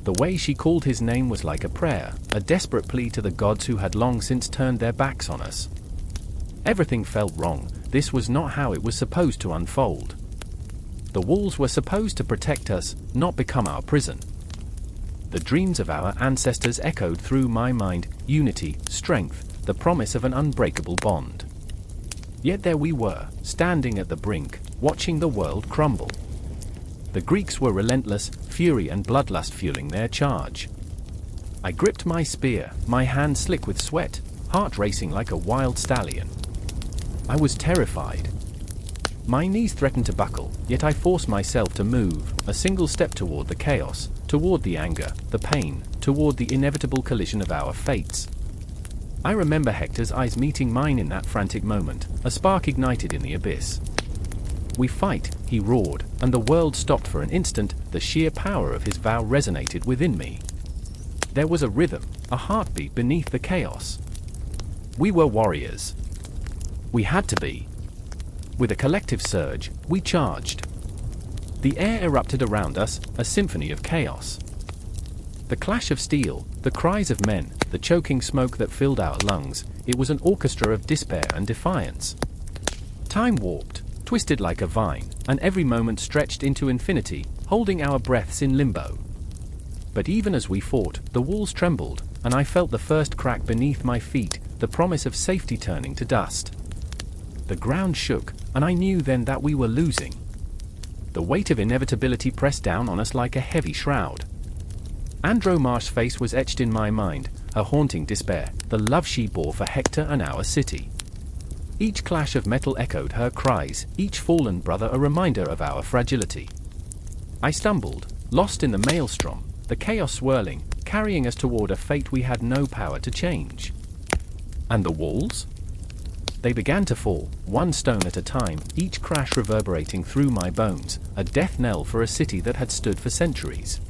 The way she called his name was like a prayer, a desperate plea to the gods who had long since turned their backs on us. Everything felt wrong. This was not how it was supposed to unfold. The walls were supposed to protect us, not become our prison. The dreams of our ancestors echoed through my mind: unity, strength, the promise of an unbreakable bond. Yet there we were, standing at the brink, watching the world crumble. The Greeks were relentless, fury and bloodlust fueling their charge. I gripped my spear, my hand slick with sweat, heart racing like a wild stallion. I was terrified. My knees threatened to buckle, yet I forced myself to move, a single step toward the chaos, toward the anger, the pain, toward the inevitable collision of our fates. I remember Hector's eyes meeting mine in that frantic moment, a spark ignited in the abyss. "We fight," he roared, and the world stopped for an instant. The sheer power of his vow resonated within me. There was a rhythm, a heartbeat beneath the chaos. We were warriors. We had to be. With a collective surge, we charged. The air erupted around us, a symphony of chaos. The clash of steel, the cries of men, the choking smoke that filled our lungs, it was an orchestra of despair and defiance. Time warped, twisted like a vine, and every moment stretched into infinity, holding our breaths in limbo. But even as we fought, the walls trembled, and I felt the first crack beneath my feet, the promise of safety turning to dust. The ground shook, and I knew then that we were losing. The weight of inevitability pressed down on us like a heavy shroud. Andromache's face was etched in my mind, her haunting despair, the love she bore for Hector and our city. Each clash of metal echoed her cries, each fallen brother a reminder of our fragility. I stumbled, lost in the maelstrom, the chaos swirling, carrying us toward a fate we had no power to change. And the walls? They began to fall, one stone at a time, each crash reverberating through my bones, a death knell for a city that had stood for centuries.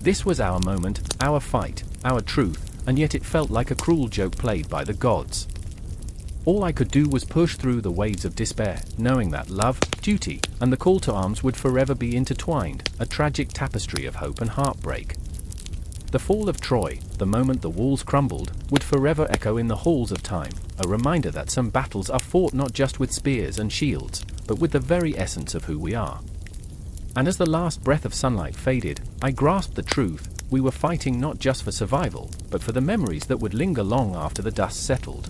This was our moment, our fight, our truth, and yet it felt like a cruel joke played by the gods. All I could do was push through the waves of despair, knowing that love, duty, and the call to arms would forever be intertwined, a tragic tapestry of hope and heartbreak. The fall of Troy, the moment the walls crumbled, would forever echo in the halls of time, a reminder that some battles are fought not just with spears and shields, but with the very essence of who we are. And as the last breath of sunlight faded, I grasped the truth: we were fighting not just for survival, but for the memories that would linger long after the dust settled.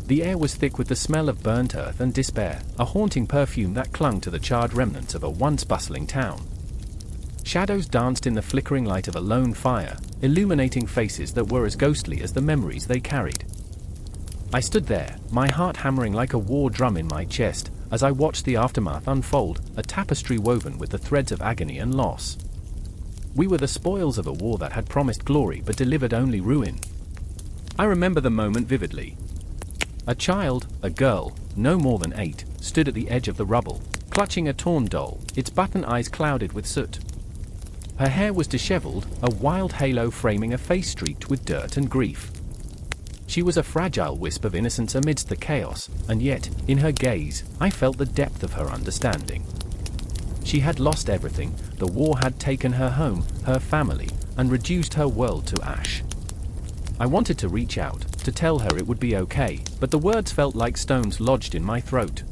The air was thick with the smell of burnt earth and despair, a haunting perfume that clung to the charred remnants of a once bustling town. Shadows danced in the flickering light of a lone fire, illuminating faces that were as ghostly as the memories they carried. I stood there, my heart hammering like a war drum in my chest, as I watched the aftermath unfold, a tapestry woven with the threads of agony and loss. We were the spoils of a war that had promised glory but delivered only ruin. I remember the moment vividly. A child, a girl, no more than 8, stood at the edge of the rubble, clutching a torn doll, its button eyes clouded with soot. Her hair was disheveled, a wild halo framing a face streaked with dirt and grief. She was a fragile wisp of innocence amidst the chaos, and yet, in her gaze, I felt the depth of her understanding. She had lost everything. The war had taken her home, her family, and reduced her world to ash. I wanted to reach out, to tell her it would be okay, but the words felt like stones lodged in my throat.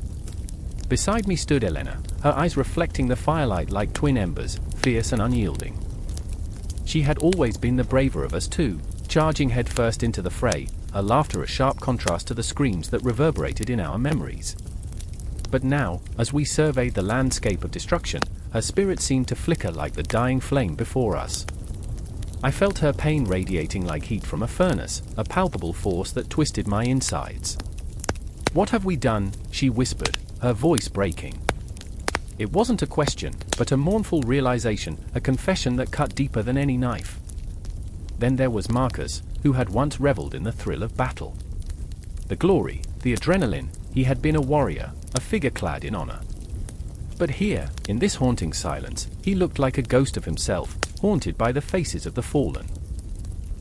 Beside me stood Elena, her eyes reflecting the firelight like twin embers, fierce and unyielding. She had always been the braver of us two, charging headfirst into the fray, her laughter a sharp contrast to the screams that reverberated in our memories. But now, as we surveyed the landscape of destruction, her spirit seemed to flicker like the dying flame before us. I felt her pain radiating like heat from a furnace, a palpable force that twisted my insides. "What have we done?" she whispered, her voice breaking. It wasn't a question, but a mournful realization, a confession that cut deeper than any knife. Then there was Marcus, who had once reveled in the thrill of battle. The glory, the adrenaline, he had been a warrior, a figure clad in honor. But here, in this haunting silence, he looked like a ghost of himself, haunted by the faces of the fallen.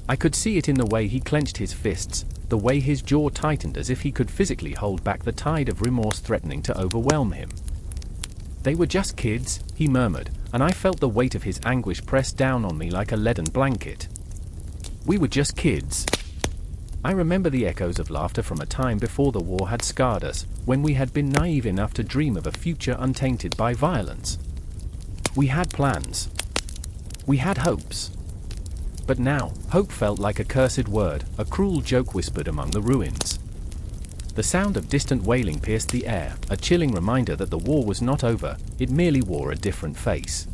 I could see it in the way he clenched his fists, the way his jaw tightened as if he could physically hold back the tide of remorse threatening to overwhelm him. "They were just kids," he murmured, and I felt the weight of his anguish press down on me like a leaden blanket. "We were just kids." I remember the echoes of laughter from a time before the war had scarred us, when we had been naive enough to dream of a future untainted by violence. We had plans. We had hopes. But now, hope felt like a cursed word, a cruel joke whispered among the ruins. The sound of distant wailing pierced the air, a chilling reminder that the war was not over, it merely wore a different face.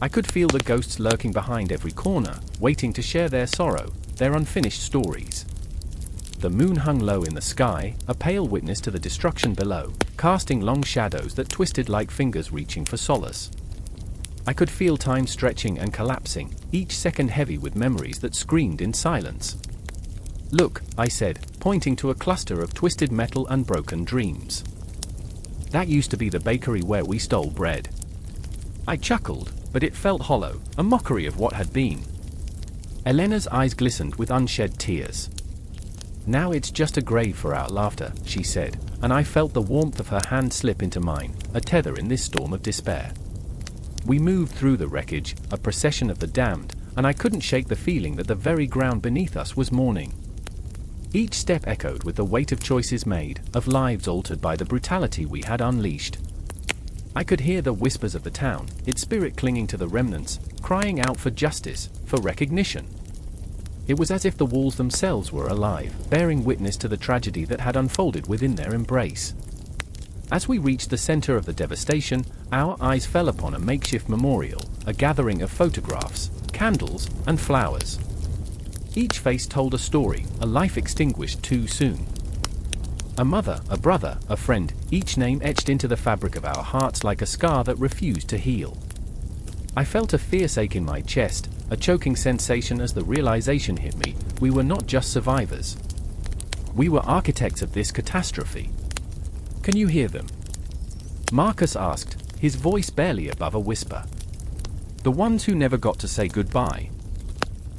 I could feel the ghosts lurking behind every corner, waiting to share their sorrow, their unfinished stories. The moon hung low in the sky, a pale witness to the destruction below, casting long shadows that twisted like fingers reaching for solace. I could feel time stretching and collapsing, each second heavy with memories that screamed in silence. "Look," I said, pointing to a cluster of twisted metal and broken dreams. "That used to be the bakery where we stole bread." I chuckled, but it felt hollow, a mockery of what had been. Elena's eyes glistened with unshed tears. "Now it's just a grave for our laughter," she said, and I felt the warmth of her hand slip into mine, a tether in this storm of despair. We moved through the wreckage, a procession of the damned, and I couldn't shake the feeling that the very ground beneath us was mourning. Each step echoed with the weight of choices made, of lives altered by the brutality we had unleashed. I could hear the whispers of the town, its spirit clinging to the remnants, crying out for justice, for recognition. It was as if the walls themselves were alive, bearing witness to the tragedy that had unfolded within their embrace. As we reached the center of the devastation, our eyes fell upon a makeshift memorial, a gathering of photographs, candles, and flowers. Each face told a story, a life extinguished too soon. A mother, a brother, a friend, each name etched into the fabric of our hearts like a scar that refused to heal. I felt a fierce ache in my chest, a choking sensation as the realization hit me, we were not just survivors. We were architects of this catastrophe. "Can you hear them?" Marcus asked, his voice barely above a whisper. "The ones who never got to say goodbye."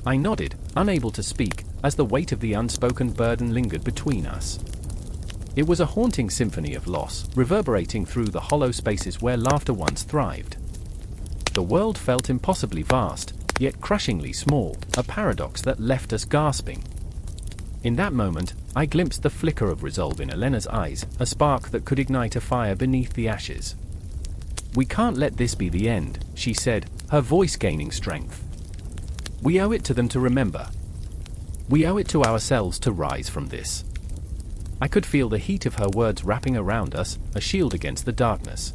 I nodded, unable to speak, as the weight of the unspoken burden lingered between us. It was a haunting symphony of loss, reverberating through the hollow spaces where laughter once thrived. The world felt impossibly vast, yet crushingly small, a paradox that left us gasping. In that moment, I glimpsed the flicker of resolve in Elena's eyes, a spark that could ignite a fire beneath the ashes. "We can't let this be the end," she said, her voice gaining strength. "We owe it to them to remember. We owe it to ourselves to rise from this." I could feel the heat of her words wrapping around us, a shield against the darkness.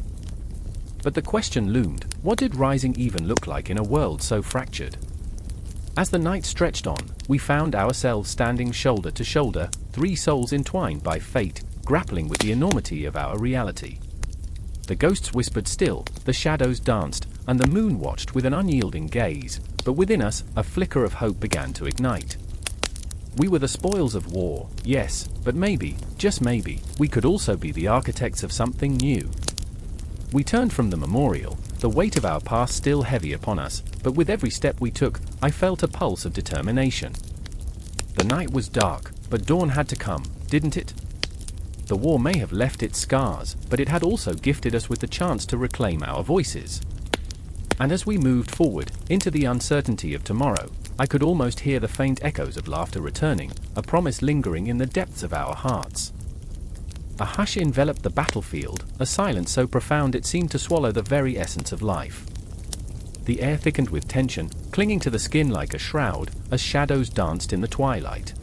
But the question loomed, what did rising even look like in a world so fractured? As the night stretched on, we found ourselves standing shoulder to shoulder, three souls entwined by fate, grappling with the enormity of our reality. The ghosts whispered still, the shadows danced, and the moon watched with an unyielding gaze, but within us, a flicker of hope began to ignite. We were the spoils of war, yes, but maybe, just maybe, we could also be the architects of something new. We turned from the memorial, the weight of our past still heavy upon us, but with every step we took, I felt a pulse of determination. The night was dark, but dawn had to come, didn't it? The war may have left its scars, but it had also gifted us with the chance to reclaim our voices. And as we moved forward, into the uncertainty of tomorrow, I could almost hear the faint echoes of laughter returning, a promise lingering in the depths of our hearts. A hush enveloped the battlefield, a silence so profound it seemed to swallow the very essence of life. The air thickened with tension, clinging to the skin like a shroud, as shadows danced in the twilight.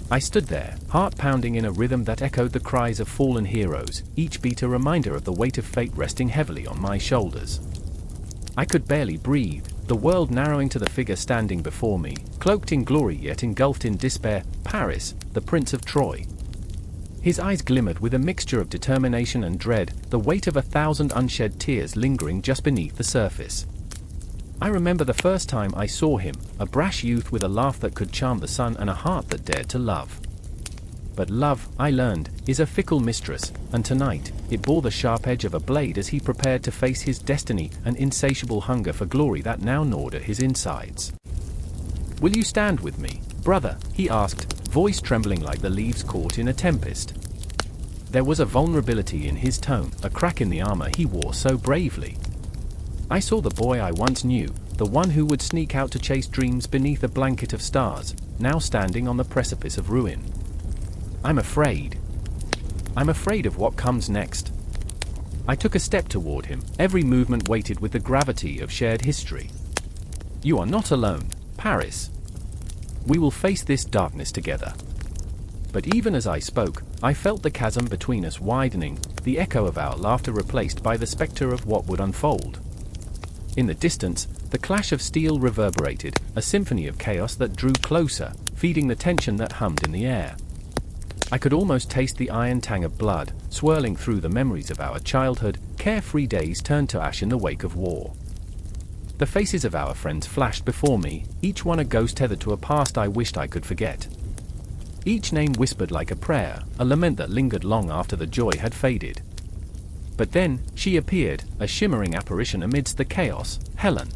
I stood there, heart pounding in a rhythm that echoed the cries of fallen heroes, each beat a reminder of the weight of fate resting heavily on my shoulders. I could barely breathe, the world narrowing to the figure standing before me, cloaked in glory yet engulfed in despair, Paris, the Prince of Troy. His eyes glimmered with a mixture of determination and dread, the weight of 1,000 unshed tears lingering just beneath the surface. I remember the first time I saw him, a brash youth with a laugh that could charm the sun and a heart that dared to love. But love, I learned, is a fickle mistress, and tonight, it bore the sharp edge of a blade as he prepared to face his destiny, an insatiable hunger for glory that now gnawed at his insides. "Will you stand with me, brother?" he asked, voice trembling like the leaves caught in a tempest. There was a vulnerability in his tone, a crack in the armor he wore so bravely. I saw the boy I once knew, the one who would sneak out to chase dreams beneath a blanket of stars, now standing on the precipice of ruin. I'm afraid. I'm afraid of what comes next. I took a step toward him, every movement weighted with the gravity of shared history. "You are not alone, Paris. We will face this darkness together." But even as I spoke, I felt the chasm between us widening, the echo of our laughter replaced by the specter of what would unfold. In the distance, the clash of steel reverberated, a symphony of chaos that drew closer, feeding the tension that hummed in the air. I could almost taste the iron tang of blood, swirling through the memories of our childhood, carefree days turned to ash in the wake of war. The faces of our friends flashed before me, each one a ghost tethered to a past I wished I could forget. Each name whispered like a prayer, a lament that lingered long after the joy had faded. But then, she appeared, a shimmering apparition amidst the chaos, Helen.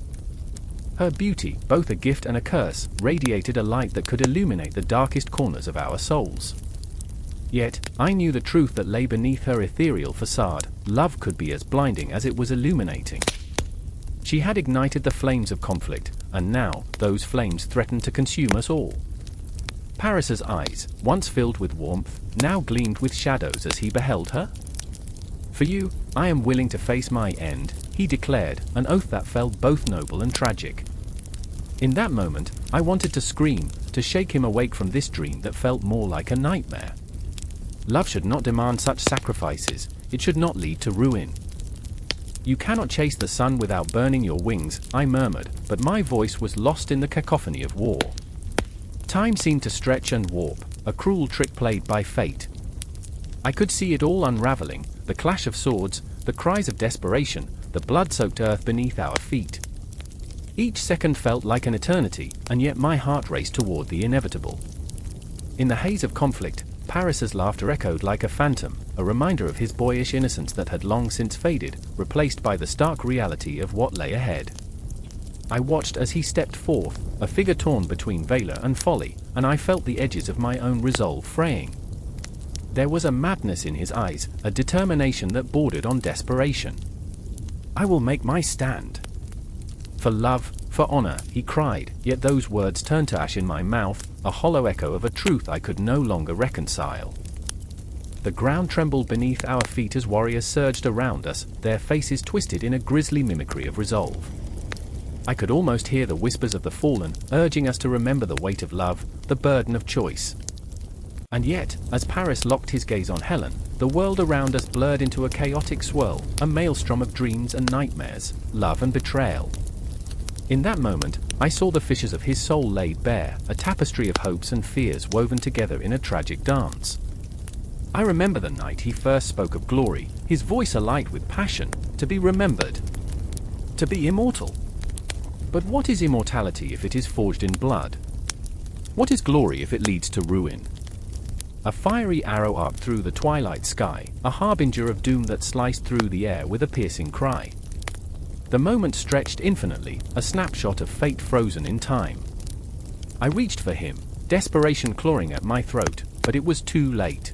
Her beauty, both a gift and a curse, radiated a light that could illuminate the darkest corners of our souls. Yet, I knew the truth that lay beneath her ethereal facade. Love could be as blinding as it was illuminating. She had ignited the flames of conflict, and now, those flames threatened to consume us all. Paris's eyes, once filled with warmth, now gleamed with shadows as he beheld her. "For you, I am willing to face my end," he declared, an oath that felt both noble and tragic. In that moment, I wanted to scream, to shake him awake from this dream that felt more like a nightmare. Love should not demand such sacrifices, it should not lead to ruin. "You cannot chase the sun without burning your wings," I murmured, but my voice was lost in the cacophony of war. Time seemed to stretch and warp, a cruel trick played by fate. I could see it all unraveling, the clash of swords, the cries of desperation, the blood-soaked earth beneath our feet. Each second felt like an eternity, and yet my heart raced toward the inevitable. In the haze of conflict, Paris's laughter echoed like a phantom, a reminder of his boyish innocence that had long since faded, replaced by the stark reality of what lay ahead. I watched as he stepped forth, a figure torn between valor and folly, and I felt the edges of my own resolve fraying. There was a madness in his eyes, a determination that bordered on desperation. "I will make my stand. For love, for honor," he cried, yet those words turned to ash in my mouth, a hollow echo of a truth I could no longer reconcile. The ground trembled beneath our feet as warriors surged around us, their faces twisted in a grisly mimicry of resolve. I could almost hear the whispers of the fallen, urging us to remember the weight of love, the burden of choice. And yet, as Paris locked his gaze on Helen, the world around us blurred into a chaotic swirl, a maelstrom of dreams and nightmares, love and betrayal. In that moment, I saw the fissures of his soul laid bare, a tapestry of hopes and fears woven together in a tragic dance. I remember the night he first spoke of glory, his voice alight with passion, to be remembered, to be immortal. But what is immortality if it is forged in blood? What is glory if it leads to ruin? A fiery arrow arced through the twilight sky, a harbinger of doom that sliced through the air with a piercing cry. The moment stretched infinitely, a snapshot of fate frozen in time. I reached for him, desperation clawing at my throat, but it was too late.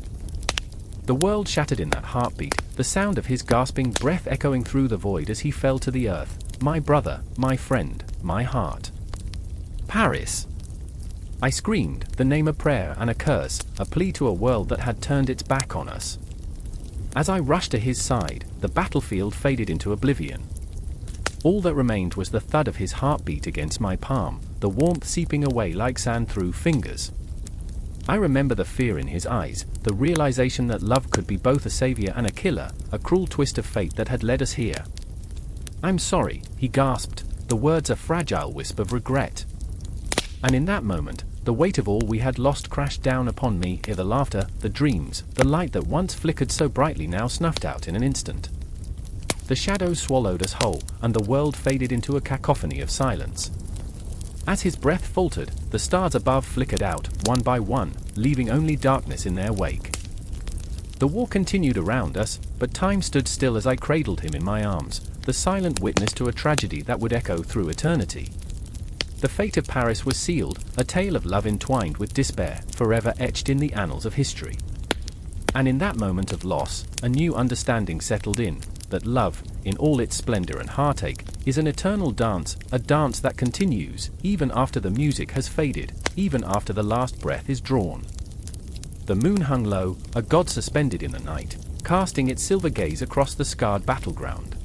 The world shattered in that heartbeat, the sound of his gasping breath echoing through the void as he fell to the earth. My brother, my friend, my heart. Paris! I screamed, the name a prayer and a curse, a plea to a world that had turned its back on us. As I rushed to his side, the battlefield faded into oblivion. All that remained was the thud of his heartbeat against my palm, the warmth seeping away like sand through fingers. I remember the fear in his eyes, the realization that love could be both a savior and a killer, a cruel twist of fate that had led us here. "I'm sorry," he gasped, the words a fragile wisp of regret. And in that moment, the weight of all we had lost crashed down upon me, the laughter, the dreams, the light that once flickered so brightly now snuffed out in an instant. The shadows swallowed us whole, and the world faded into a cacophony of silence. As his breath faltered, the stars above flickered out, one by one, leaving only darkness in their wake. The war continued around us, but time stood still as I cradled him in my arms, the silent witness to a tragedy that would echo through eternity. The fate of Paris was sealed, a tale of love entwined with despair, forever etched in the annals of history. And in that moment of loss, a new understanding settled in, that love, in all its splendor and heartache, is an eternal dance, a dance that continues, even after the music has faded, even after the last breath is drawn. The moon hung low, a god suspended in the night, casting its silver gaze across the scarred battleground.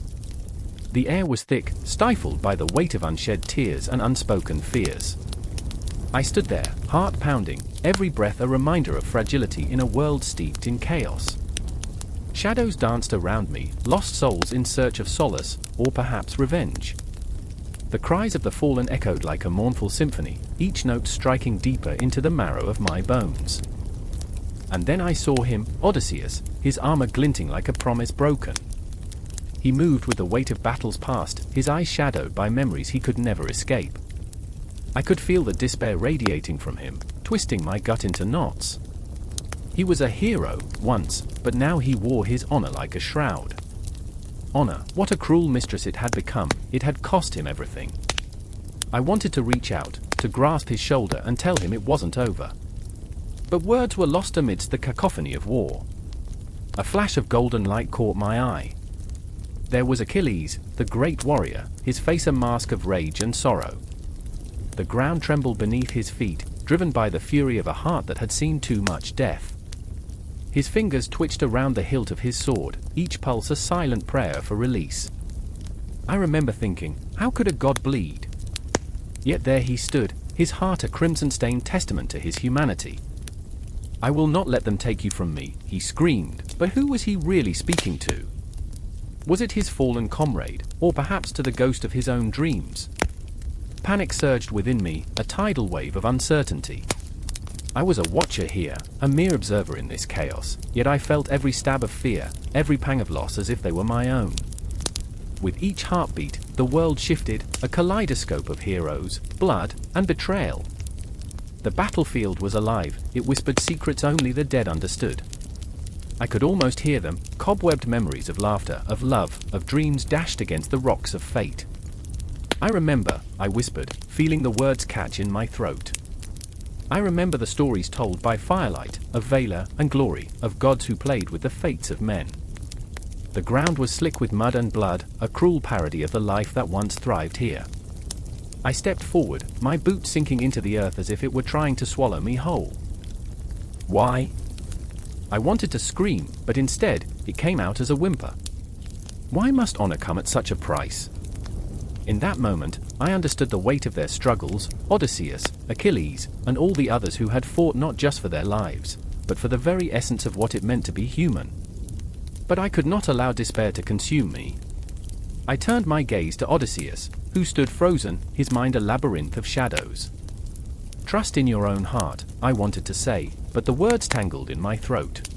The air was thick, stifled by the weight of unshed tears and unspoken fears. I stood there, heart pounding, every breath a reminder of fragility in a world steeped in chaos. Shadows danced around me, lost souls in search of solace, or perhaps revenge. The cries of the fallen echoed like a mournful symphony, each note striking deeper into the marrow of my bones. And then I saw him, Odysseus, his armor glinting like a promise broken. He moved with the weight of battles past, his eyes shadowed by memories he could never escape. I could feel the despair radiating from him, twisting my gut into knots. He was a hero, once, but now he wore his honor like a shroud. Honor, what a cruel mistress it had become, it had cost him everything. I wanted to reach out, to grasp his shoulder and tell him it wasn't over. But words were lost amidst the cacophony of war. A flash of golden light caught my eye. There was Achilles, the great warrior, his face a mask of rage and sorrow. The ground trembled beneath his feet, driven by the fury of a heart that had seen too much death. His fingers twitched around the hilt of his sword, each pulse a silent prayer for release. I remember thinking, how could a god bleed? Yet there he stood, his heart a crimson-stained testament to his humanity. "I will not let them take you from me," he screamed, but who was he really speaking to? Was it his fallen comrade, or perhaps to the ghost of his own dreams? Panic surged within me, a tidal wave of uncertainty. I was a watcher here, a mere observer in this chaos, yet I felt every stab of fear, every pang of loss as if they were my own. With each heartbeat, the world shifted, a kaleidoscope of heroes, blood, and betrayal. The battlefield was alive, it whispered secrets only the dead understood. I could almost hear them, cobwebbed memories of laughter, of love, of dreams dashed against the rocks of fate. "I remember," I whispered, feeling the words catch in my throat. "I remember the stories told by firelight, of valor and glory, of gods who played with the fates of men." The ground was slick with mud and blood, a cruel parody of the life that once thrived here. I stepped forward, my boots sinking into the earth as if it were trying to swallow me whole. "Why?" I wanted to scream, but instead, it came out as a whimper. Why must honor come at such a price? In that moment, I understood the weight of their struggles, Odysseus, Achilles, and all the others who had fought not just for their lives, but for the very essence of what it meant to be human. But I could not allow despair to consume me. I turned my gaze to Odysseus, who stood frozen, his mind a labyrinth of shadows. "Trust in your own heart," I wanted to say, but the words tangled in my throat.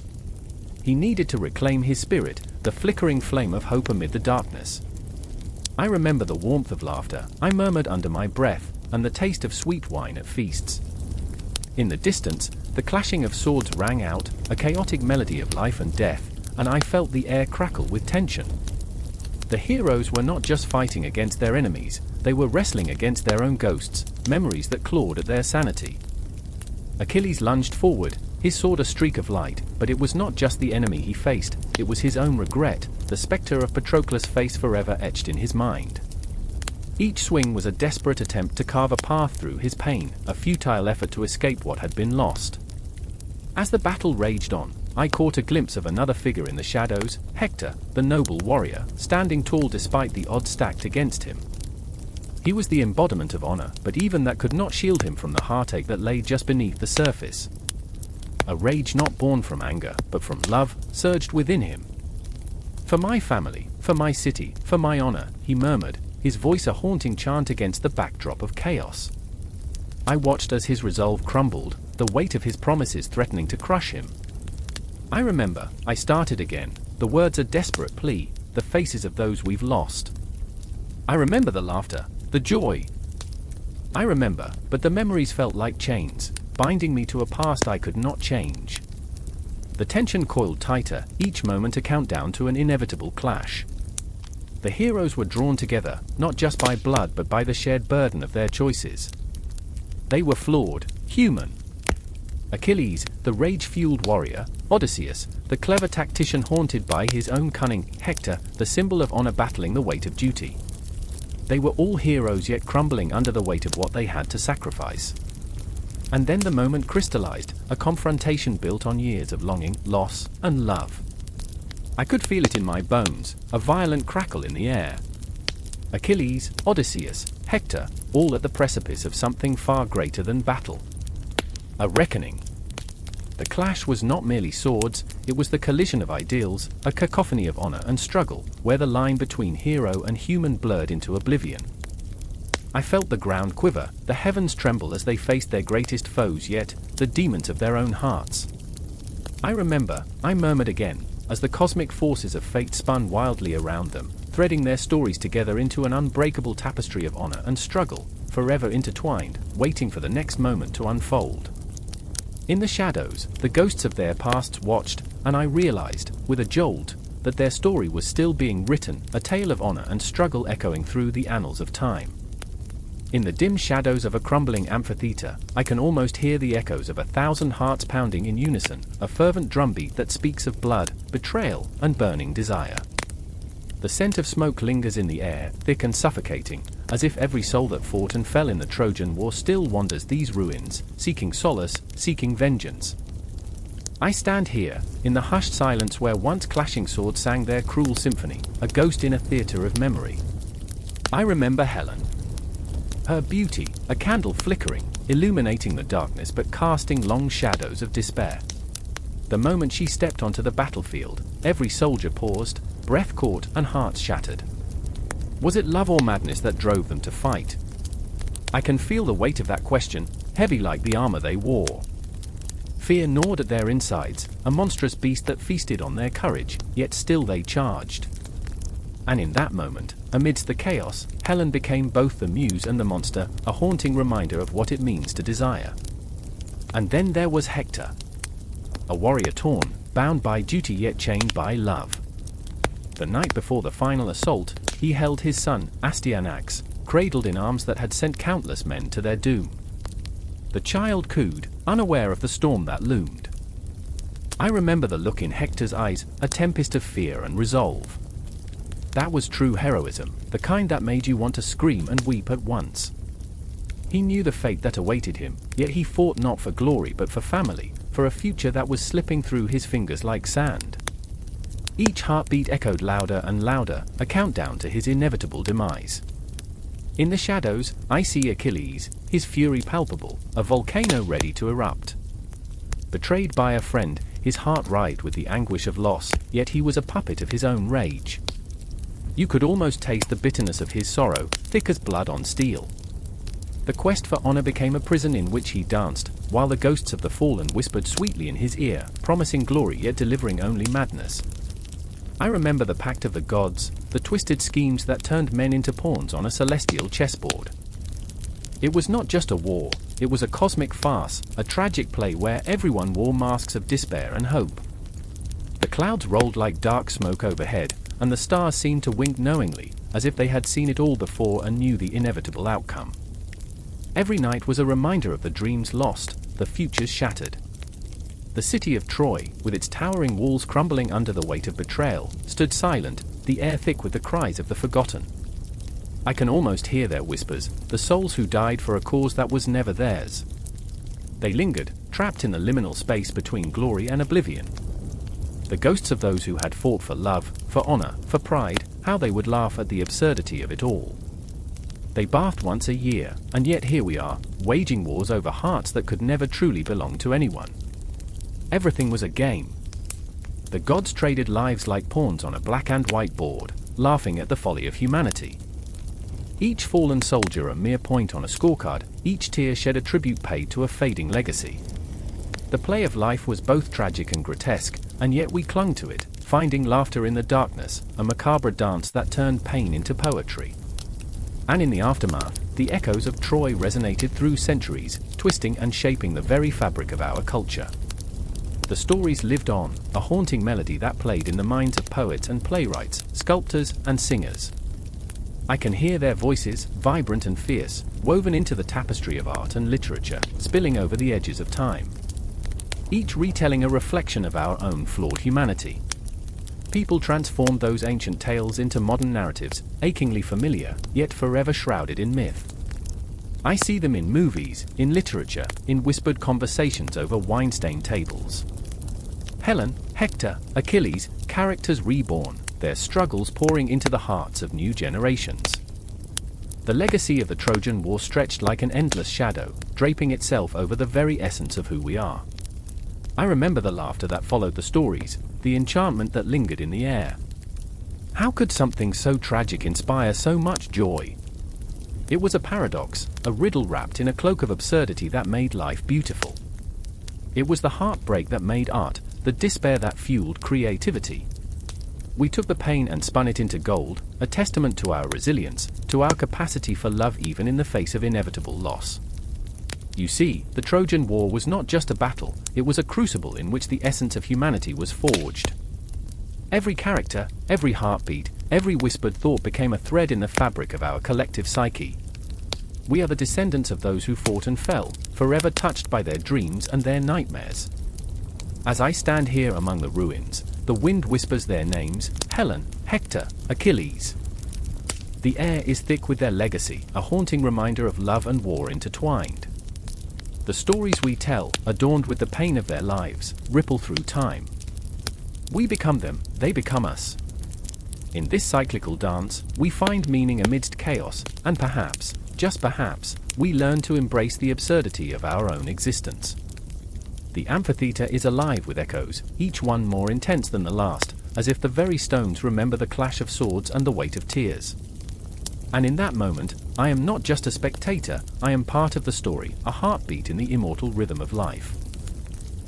He needed to reclaim his spirit, the flickering flame of hope amid the darkness. I remember the warmth of laughter I murmured under my breath, and the taste of sweet wine at feasts. In the distance, the clashing of swords rang out, a chaotic melody of life and death, and I felt the air crackle with tension. The heroes were not just fighting against their enemies, they were wrestling against their own ghosts, memories that clawed at their sanity. Achilles lunged forward, his sword a streak of light, but it was not just the enemy he faced, it was his own regret, the specter of Patroclus' face forever etched in his mind. Each swing was a desperate attempt to carve a path through his pain, a futile effort to escape what had been lost. As the battle raged on, I caught a glimpse of another figure in the shadows, Hector, the noble warrior, standing tall despite the odds stacked against him. He was the embodiment of honor, but even that could not shield him from the heartache that lay just beneath the surface. A rage not born from anger, but from love, surged within him. "For my family, for my city, for my honor," he murmured, his voice a haunting chant against the backdrop of chaos. I watched as his resolve crumbled, the weight of his promises threatening to crush him. I remember, I started again, the words a desperate plea, the faces of those we've lost. I remember the laughter, the joy. I remember, but the memories felt like chains, binding me to a past I could not change. The tension coiled tighter, each moment a countdown to an inevitable clash. The heroes were drawn together, not just by blood but by the shared burden of their choices. They were flawed, human. Achilles, the rage-fueled warrior; Odysseus, the clever tactician haunted by his own cunning; Hector, the symbol of honor battling the weight of duty. They were all heroes yet crumbling under the weight of what they had to sacrifice. And then the moment crystallized, a confrontation built on years of longing, loss, and love. I could feel it in my bones, a violent crackle in the air. Achilles, Odysseus, Hector, all at the precipice of something far greater than battle. A reckoning. The clash was not merely swords, it was the collision of ideals, a cacophony of honor and struggle, where the line between hero and human blurred into oblivion. I felt the ground quiver, the heavens tremble as they faced their greatest foes, yet the demons of their own hearts. I remember, I murmured again, as the cosmic forces of fate spun wildly around them, threading their stories together into an unbreakable tapestry of honor and struggle, forever intertwined, waiting for the next moment to unfold. In the shadows, the ghosts of their pasts watched, and I realized, with a jolt, that their story was still being written, a tale of honor and struggle echoing through the annals of time. In the dim shadows of a crumbling amphitheater, I can almost hear the echoes of 1,000 hearts pounding in unison, a fervent drumbeat that speaks of blood, betrayal, and burning desire. The scent of smoke lingers in the air, thick and suffocating, as if every soul that fought and fell in the Trojan War still wanders these ruins, seeking solace, seeking vengeance. I stand here, in the hushed silence where once clashing swords sang their cruel symphony, a ghost in a theater of memory. I remember Helen. Her beauty, a candle flickering, illuminating the darkness but casting long shadows of despair. The moment she stepped onto the battlefield, every soldier paused, breath caught and hearts shattered. Was it love or madness that drove them to fight? I can feel the weight of that question, heavy like the armor they wore. Fear gnawed at their insides, a monstrous beast that feasted on their courage, yet still they charged. And in that moment, amidst the chaos, Helen became both the muse and the monster, a haunting reminder of what it means to desire. And then there was Hector. A warrior torn, bound by duty yet chained by love. The night before the final assault, he held his son, Astyanax, cradled in arms that had sent countless men to their doom. The child cooed, unaware of the storm that loomed. I remember the look in Hector's eyes, a tempest of fear and resolve. That was true heroism, the kind that made you want to scream and weep at once. He knew the fate that awaited him, yet he fought not for glory but for family, for a future that was slipping through his fingers like sand. Each heartbeat echoed louder and louder, a countdown to his inevitable demise. In the shadows, I see Achilles, his fury palpable, a volcano ready to erupt. Betrayed by a friend, his heart writhed with the anguish of loss, yet he was a puppet of his own rage. You could almost taste the bitterness of his sorrow, thick as blood on steel. The quest for honor became a prison in which he danced, while the ghosts of the fallen whispered sweetly in his ear, promising glory yet delivering only madness. I remember the pact of the gods, the twisted schemes that turned men into pawns on a celestial chessboard. It was not just a war, it was a cosmic farce, a tragic play where everyone wore masks of despair and hope. The clouds rolled like dark smoke overhead, and the stars seemed to wink knowingly, as if they had seen it all before and knew the inevitable outcome. Every night was a reminder of the dreams lost, the futures shattered. The city of Troy, with its towering walls crumbling under the weight of betrayal, stood silent, the air thick with the cries of the forgotten. I can almost hear their whispers, the souls who died for a cause that was never theirs. They lingered, trapped in the liminal space between glory and oblivion. The ghosts of those who had fought for love, for honor, for pride, how they would laugh at the absurdity of it all. They bathed once a year, and yet here we are, waging wars over hearts that could never truly belong to anyone. Everything was a game. The gods traded lives like pawns on a black and white board, laughing at the folly of humanity. Each fallen soldier a mere point on a scorecard, each tear shed a tribute paid to a fading legacy. The play of life was both tragic and grotesque, and yet we clung to it, finding laughter in the darkness, a macabre dance that turned pain into poetry. And in the aftermath, the echoes of Troy resonated through centuries, twisting and shaping the very fabric of our culture. The stories lived on, a haunting melody that played in the minds of poets and playwrights, sculptors and singers. I can hear their voices, vibrant and fierce, woven into the tapestry of art and literature, spilling over the edges of time. Each retelling a reflection of our own flawed humanity. People transformed those ancient tales into modern narratives, achingly familiar, yet forever shrouded in myth. I see them in movies, in literature, in whispered conversations over wine-stained tables. Helen, Hector, Achilles, characters reborn, their struggles pouring into the hearts of new generations. The legacy of the Trojan War stretched like an endless shadow, draping itself over the very essence of who we are. I remember the laughter that followed the stories, the enchantment that lingered in the air. How could something so tragic inspire so much joy? It was a paradox, a riddle wrapped in a cloak of absurdity that made life beautiful. It was the heartbreak that made art, the despair that fueled creativity. We took the pain and spun it into gold, a testament to our resilience, to our capacity for love even in the face of inevitable loss. You see, the Trojan War was not just a battle, it was a crucible in which the essence of humanity was forged. Every character, every heartbeat, every whispered thought became a thread in the fabric of our collective psyche. We are the descendants of those who fought and fell, forever touched by their dreams and their nightmares. As I stand here among the ruins, the wind whispers their names: Helen, Hector, Achilles. The air is thick with their legacy, a haunting reminder of love and war intertwined. The stories we tell, adorned with the pain of their lives, ripple through time. We become them, they become us. In this cyclical dance, we find meaning amidst chaos, and perhaps, just perhaps, we learn to embrace the absurdity of our own existence. The amphitheater is alive with echoes, each one more intense than the last, as if the very stones remember the clash of swords and the weight of tears. And in that moment, I am not just a spectator, I am part of the story, a heartbeat in the immortal rhythm of life.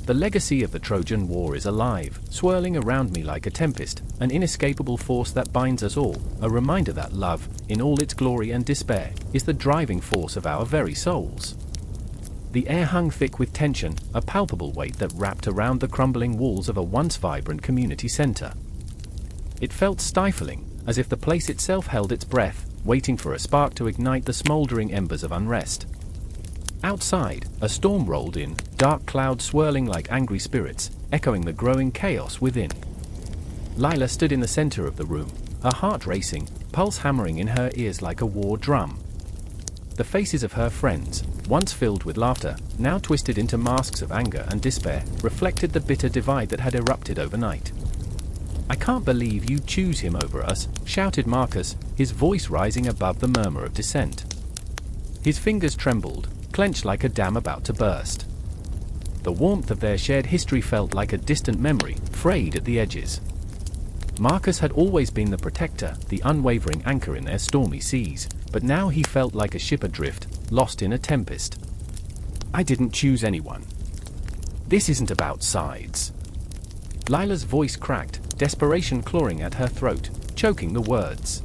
The legacy of the Trojan War is alive, swirling around me like a tempest, an inescapable force that binds us all, a reminder that love, in all its glory and despair, is the driving force of our very souls. The air hung thick with tension, a palpable weight that wrapped around the crumbling walls of a once vibrant community center. It felt stifling, as if the place itself held its breath, waiting for a spark to ignite the smoldering embers of unrest. Outside, a storm rolled in, dark clouds swirling like angry spirits, echoing the growing chaos within. Lila stood in the center of the room, her heart racing, pulse hammering in her ears like a war drum. The faces of her friends, once filled with laughter, now twisted into masks of anger and despair, reflected the bitter divide that had erupted overnight. "I can't believe you choose him over us," shouted Marcus, his voice rising above the murmur of dissent. His fingers trembled, clenched like a dam about to burst. The warmth of their shared history felt like a distant memory, frayed at the edges. Marcus had always been the protector, the unwavering anchor in their stormy seas, but now he felt like a ship adrift, lost in a tempest. "I didn't choose anyone. This isn't about sides." Lila's voice cracked, desperation clawing at her throat, choking the words.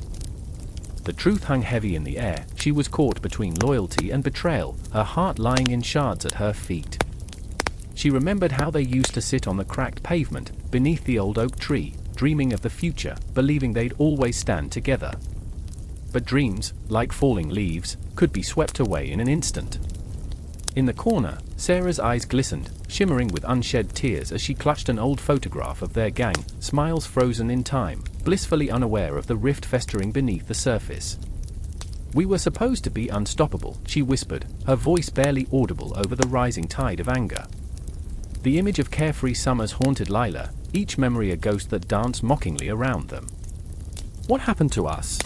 The truth hung heavy in the air. She was caught between loyalty and betrayal, her heart lying in shards at her feet. She remembered how they used to sit on the cracked pavement, beneath the old oak tree, dreaming of the future, believing they'd always stand together. But dreams, like falling leaves, could be swept away in an instant. In the corner, Sarah's eyes glistened, shimmering with unshed tears as she clutched an old photograph of their gang, smiles frozen in time, blissfully unaware of the rift festering beneath the surface. "We were supposed to be unstoppable," she whispered, her voice barely audible over the rising tide of anger. The image of carefree summers haunted Lila, each memory a ghost that danced mockingly around them. What happened to us?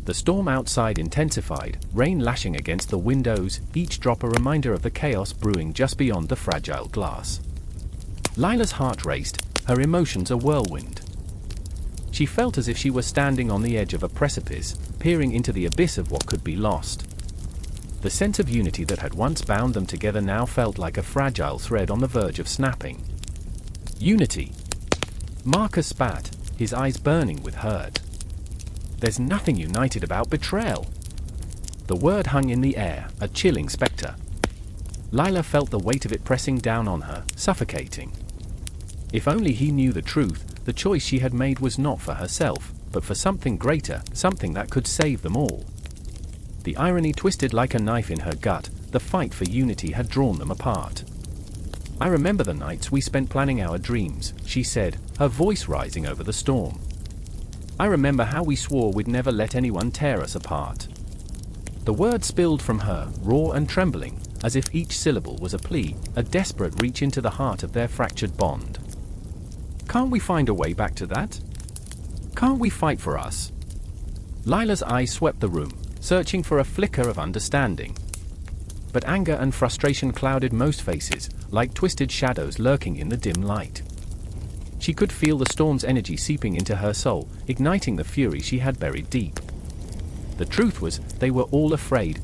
The storm outside intensified, rain lashing against the windows, each drop a reminder of the chaos brewing just beyond the fragile glass. Lila's heart raced, her emotions a whirlwind. She felt as if she were standing on the edge of a precipice, peering into the abyss of what could be lost. The sense of unity that had once bound them together now felt like a fragile thread on the verge of snapping. Unity. Marcus spat, his eyes burning with hurt. There's nothing united about betrayal. The word hung in the air, a chilling specter. Lila felt the weight of it pressing down on her, suffocating. If only he knew the truth, the choice she had made was not for herself, but for something greater, something that could save them all. The irony twisted like a knife in her gut, the fight for unity had drawn them apart. I remember the nights we spent planning our dreams, she said, her voice rising over the storm. I remember how we swore we'd never let anyone tear us apart. The words spilled from her, raw and trembling, as if each syllable was a plea, a desperate reach into the heart of their fractured bond. Can't we find a way back to that? Can't we fight for us? Lila's eyes swept the room, searching for a flicker of understanding. But anger and frustration clouded most faces, like twisted shadows lurking in the dim light. She could feel the storm's energy seeping into her soul, igniting the fury she had buried deep. The truth was, they were all afraid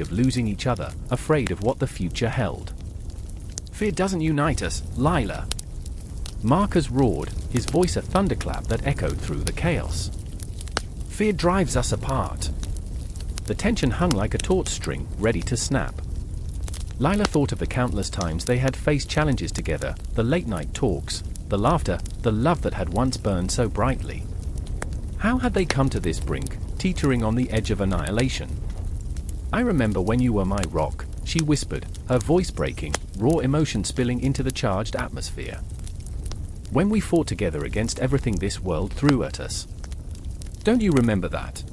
of losing each other, afraid of what the future held. Fear doesn't unite us, Lila. Marcus roared, his voice a thunderclap that echoed through the chaos. Fear drives us apart. The tension hung like a taut string, ready to snap. Lila thought of the countless times they had faced challenges together, the late-night talks, the laughter, the love that had once burned so brightly. How had they come to this brink, teetering on the edge of annihilation? I remember when you were my rock, she whispered, her voice breaking, raw emotion spilling into the charged atmosphere. When we fought together against everything this world threw at us. Don't you remember that?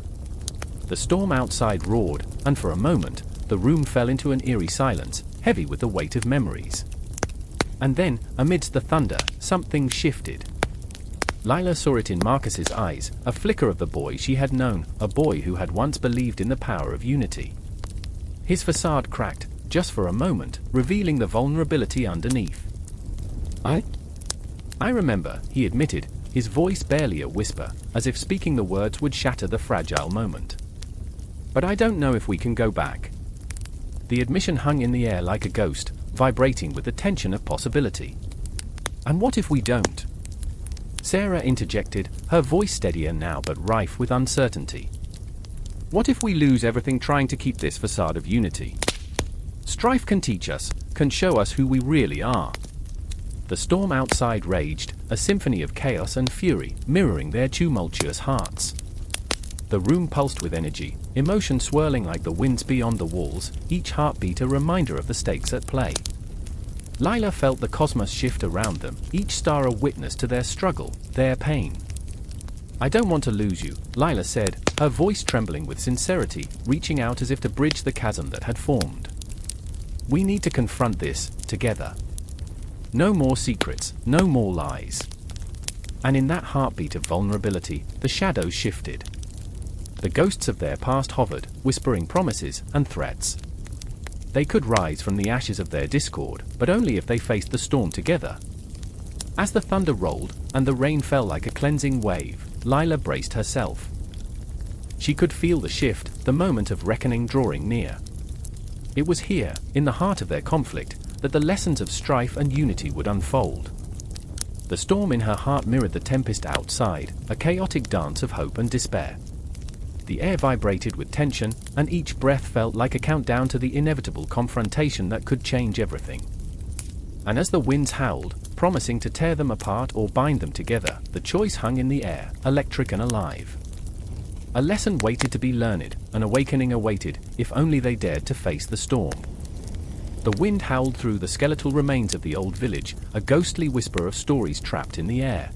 The storm outside roared, and for a moment, the room fell into an eerie silence, heavy with the weight of memories. And then, amidst the thunder, something shifted. Lila saw it in Marcus's eyes, a flicker of the boy she had known, a boy who had once believed in the power of unity. His facade cracked, just for a moment, revealing the vulnerability underneath. I remember, he admitted, his voice barely a whisper, as if speaking the words would shatter the fragile moment. But I don't know if we can go back. The admission hung in the air like a ghost, vibrating with the tension of possibility. And what if we don't? Sarah interjected, her voice steadier now but rife with uncertainty. What if we lose everything trying to keep this facade of unity? Strife can teach us, can show us who we really are. The storm outside raged, a symphony of chaos and fury, mirroring their tumultuous hearts. The room pulsed with energy, emotion swirling like the winds beyond the walls, each heartbeat a reminder of the stakes at play. Lila felt the cosmos shift around them, each star a witness to their struggle, their pain. I don't want to lose you, Lila said, her voice trembling with sincerity, reaching out as if to bridge the chasm that had formed. We need to confront this, together. No more secrets, no more lies. And in that heartbeat of vulnerability, the shadows shifted. The ghosts of their past hovered, whispering promises and threats. They could rise from the ashes of their discord, but only if they faced the storm together. As the thunder rolled, and the rain fell like a cleansing wave, Lila braced herself. She could feel the shift, the moment of reckoning drawing near. It was here, in the heart of their conflict, that the lessons of strife and unity would unfold. The storm in her heart mirrored the tempest outside, a chaotic dance of hope and despair. The air vibrated with tension, and each breath felt like a countdown to the inevitable confrontation that could change everything. And as the winds howled, promising to tear them apart or bind them together, the choice hung in the air, electric and alive. A lesson waited to be learned, an awakening awaited, if only they dared to face the storm. The wind howled through the skeletal remains of the old village, a ghostly whisper of stories trapped in the air.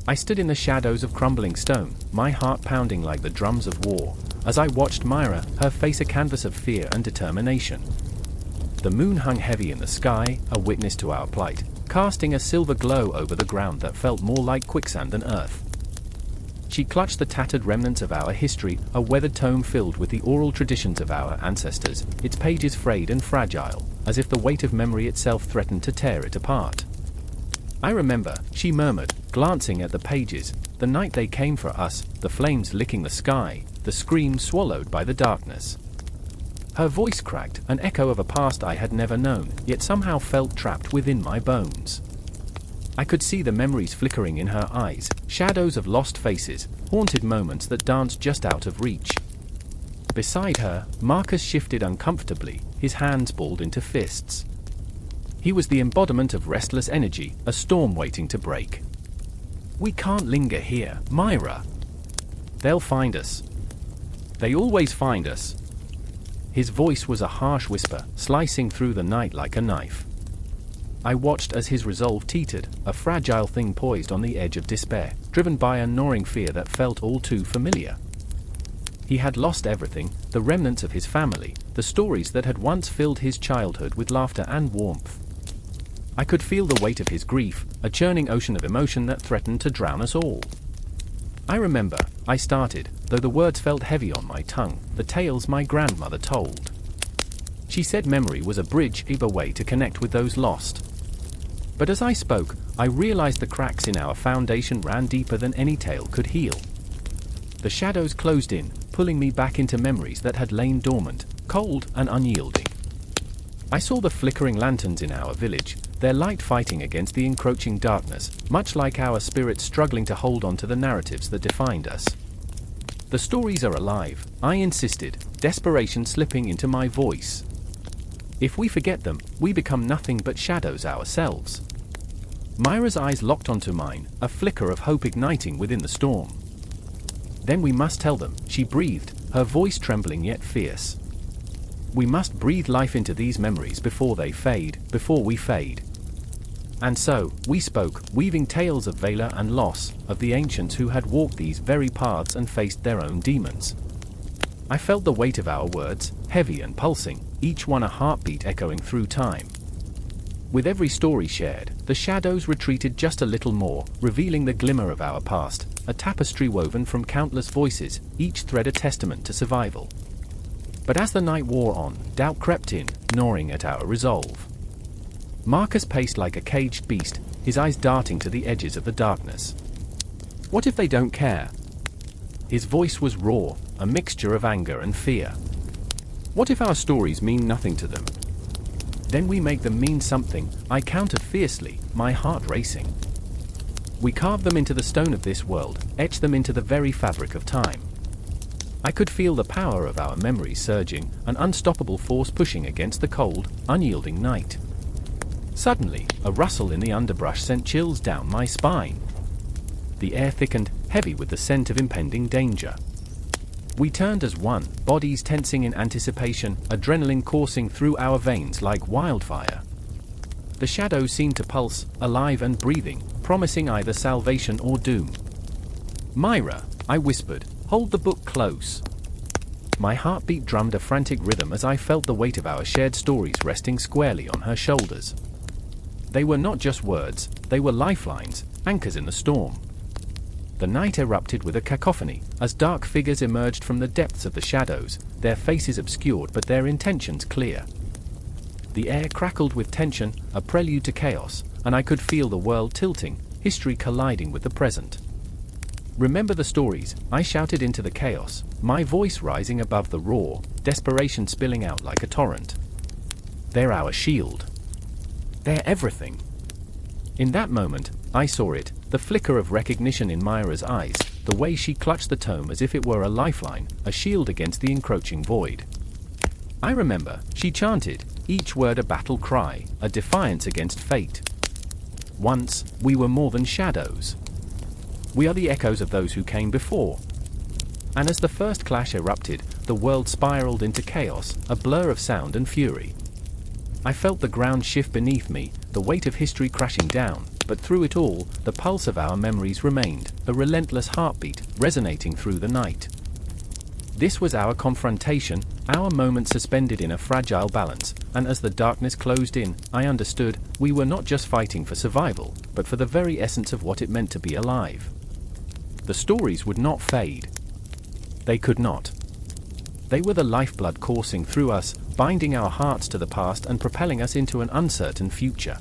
I stood in the shadows of crumbling stone, my heart pounding like the drums of war, as I watched Myra, her face a canvas of fear and determination. The moon hung heavy in the sky, a witness to our plight, casting a silver glow over the ground that felt more like quicksand than earth. She clutched the tattered remnants of our history, a weathered tome filled with the oral traditions of our ancestors, its pages frayed and fragile, as if the weight of memory itself threatened to tear it apart. I remember, she murmured, glancing at the pages, the night they came for us, the flames licking the sky, the scream swallowed by the darkness. Her voice cracked, an echo of a past I had never known, yet somehow felt trapped within my bones. I could see the memories flickering in her eyes, shadows of lost faces, haunted moments that danced just out of reach. Beside her, Marcus shifted uncomfortably, his hands balled into fists. He was the embodiment of restless energy, a storm waiting to break. "We can't linger here, Myra. They'll find us. They always find us." His voice was a harsh whisper, slicing through the night like a knife. I watched as his resolve teetered, a fragile thing poised on the edge of despair, driven by a gnawing fear that felt all too familiar. He had lost everything, the remnants of his family, the stories that had once filled his childhood with laughter and warmth. I could feel the weight of his grief, a churning ocean of emotion that threatened to drown us all. I remember, I started, though the words felt heavy on my tongue, the tales my grandmother told. She said memory was a bridge, a way to connect with those lost. But as I spoke, I realized the cracks in our foundation ran deeper than any tale could heal. The shadows closed in, pulling me back into memories that had lain dormant, cold and unyielding. I saw the flickering lanterns in our village, their light fighting against the encroaching darkness, much like our spirits struggling to hold on to the narratives that defined us. "The stories are alive," I insisted, desperation slipping into my voice. "If we forget them, we become nothing but shadows ourselves." Myra's eyes locked onto mine, a flicker of hope igniting within the storm. "Then we must tell them," she breathed, her voice trembling yet fierce. "We must breathe life into these memories before they fade, before we fade." And so, we spoke, weaving tales of valor and loss, of the ancients who had walked these very paths and faced their own demons. I felt the weight of our words, heavy and pulsing, each one a heartbeat echoing through time. With every story shared, the shadows retreated just a little more, revealing the glimmer of our past, a tapestry woven from countless voices, each thread a testament to survival. But as the night wore on, doubt crept in, gnawing at our resolve. Marcus paced like a caged beast, his eyes darting to the edges of the darkness. "What if they don't care?" His voice was raw, a mixture of anger and fear. "What if our stories mean nothing to them?" "Then we make them mean something," I countered fiercely, my heart racing. "We carve them into the stone of this world, etch them into the very fabric of time." I could feel the power of our memories surging, an unstoppable force pushing against the cold, unyielding night. Suddenly, a rustle in the underbrush sent chills down my spine. The air thickened, heavy with the scent of impending danger. We turned as one, bodies tensing in anticipation, adrenaline coursing through our veins like wildfire. The shadows seemed to pulse, alive and breathing, promising either salvation or doom. "Myra," I whispered, "hold the book close." My heartbeat drummed a frantic rhythm as I felt the weight of our shared stories resting squarely on her shoulders. They were not just words, they were lifelines, anchors in the storm. The night erupted with a cacophony, as dark figures emerged from the depths of the shadows, their faces obscured but their intentions clear. The air crackled with tension, a prelude to chaos, and I could feel the world tilting, history colliding with the present. "Remember the stories," I shouted into the chaos, my voice rising above the roar, desperation spilling out like a torrent. "They're our shield. They're everything." In that moment, I saw it, the flicker of recognition in Myra's eyes, the way she clutched the tome as if it were a lifeline, a shield against the encroaching void. I remember, she chanted, each word a battle cry, a defiance against fate. "Once, we were more than shadows. We are the echoes of those who came before." And as the first clash erupted, the world spiraled into chaos, a blur of sound and fury. I felt the ground shift beneath me, the weight of history crashing down, but through it all, the pulse of our memories remained, a relentless heartbeat, resonating through the night. This was our confrontation, our moment suspended in a fragile balance, and as the darkness closed in, I understood, we were not just fighting for survival, but for the very essence of what it meant to be alive. The stories would not fade. They could not. They were the lifeblood coursing through us, binding our hearts to the past and propelling us into an uncertain future.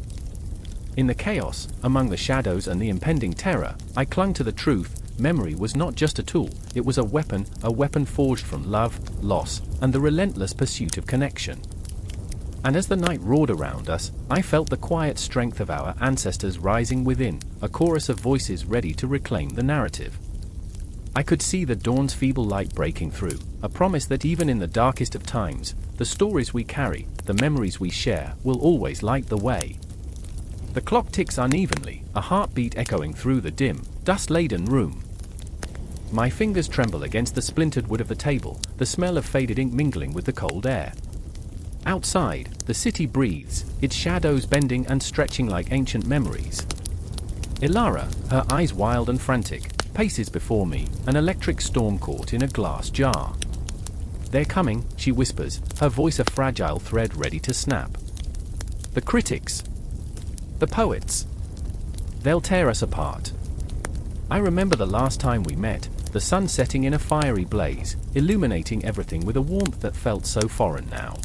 In the chaos, among the shadows and the impending terror, I clung to the truth. Memory was not just a tool, it was a weapon forged from love, loss, and the relentless pursuit of connection. And as the night roared around us, I felt the quiet strength of our ancestors rising within, a chorus of voices ready to reclaim the narrative. I could see the dawn's feeble light breaking through, a promise that even in the darkest of times, the stories we carry, the memories we share, will always light the way. The clock ticks unevenly, a heartbeat echoing through the dim, dust-laden room. My fingers tremble against the splintered wood of the table, the smell of faded ink mingling with the cold air. Outside, the city breathes, its shadows bending and stretching like ancient memories. Ilara, her eyes wild and frantic, paces before me, an electric storm caught in a glass jar. "They're coming," she whispers, her voice a fragile thread ready to snap. "The critics. The poets. They'll tear us apart." I remember the last time we met, the sun setting in a fiery blaze, illuminating everything with a warmth that felt so foreign now.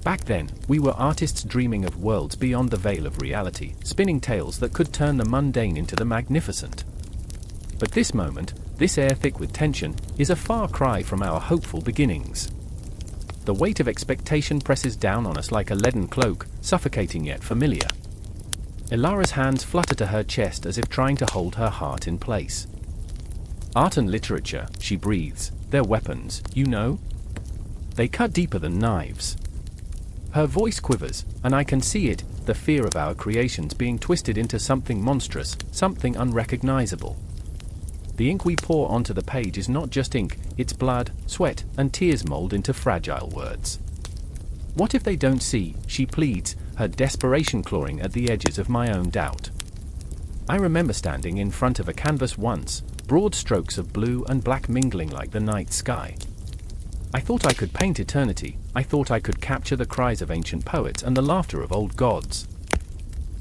Back then, we were artists dreaming of worlds beyond the veil of reality, spinning tales that could turn the mundane into the magnificent. But this moment, this air thick with tension, is a far cry from our hopeful beginnings. The weight of expectation presses down on us like a leaden cloak, suffocating yet familiar. Ilara's hands flutter to her chest as if trying to hold her heart in place. "Art and literature," she breathes, "they're weapons, you know? They cut deeper than knives." Her voice quivers, and I can see it, the fear of our creations being twisted into something monstrous, something unrecognizable. The ink we pour onto the page is not just ink, it's blood, sweat, and tears mold into fragile words. "What if they don't see?" she pleads, her desperation clawing at the edges of my own doubt. I remember standing in front of a canvas once, broad strokes of blue and black mingling like the night sky. I thought I could paint eternity, I thought I could capture the cries of ancient poets and the laughter of old gods.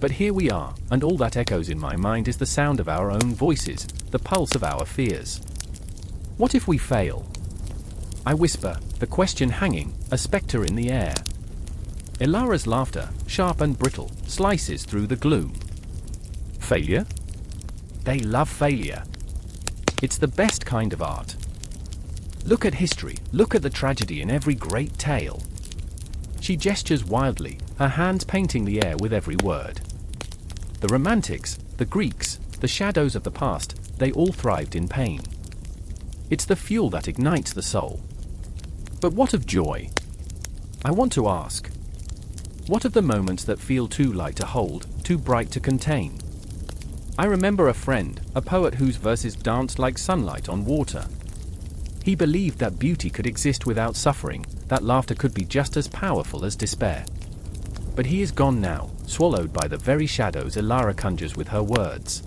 But here we are, and all that echoes in my mind is the sound of our own voices, the pulse of our fears. What if we fail? I whisper, the question hanging, a spectre in the air. Ilara's laughter, sharp and brittle, slices through the gloom. Failure? They love failure. It's the best kind of art. Look at history, look at the tragedy in every great tale. She gestures wildly, her hands painting the air with every word. The Romantics, the Greeks, the shadows of the past, they all thrived in pain. It's the fuel that ignites the soul. But what of joy? I want to ask. What of the moments that feel too light to hold, too bright to contain? I remember a friend, a poet whose verses danced like sunlight on water. He believed that beauty could exist without suffering, that laughter could be just as powerful as despair. But he is gone now, swallowed by the very shadows Ilara conjures with her words.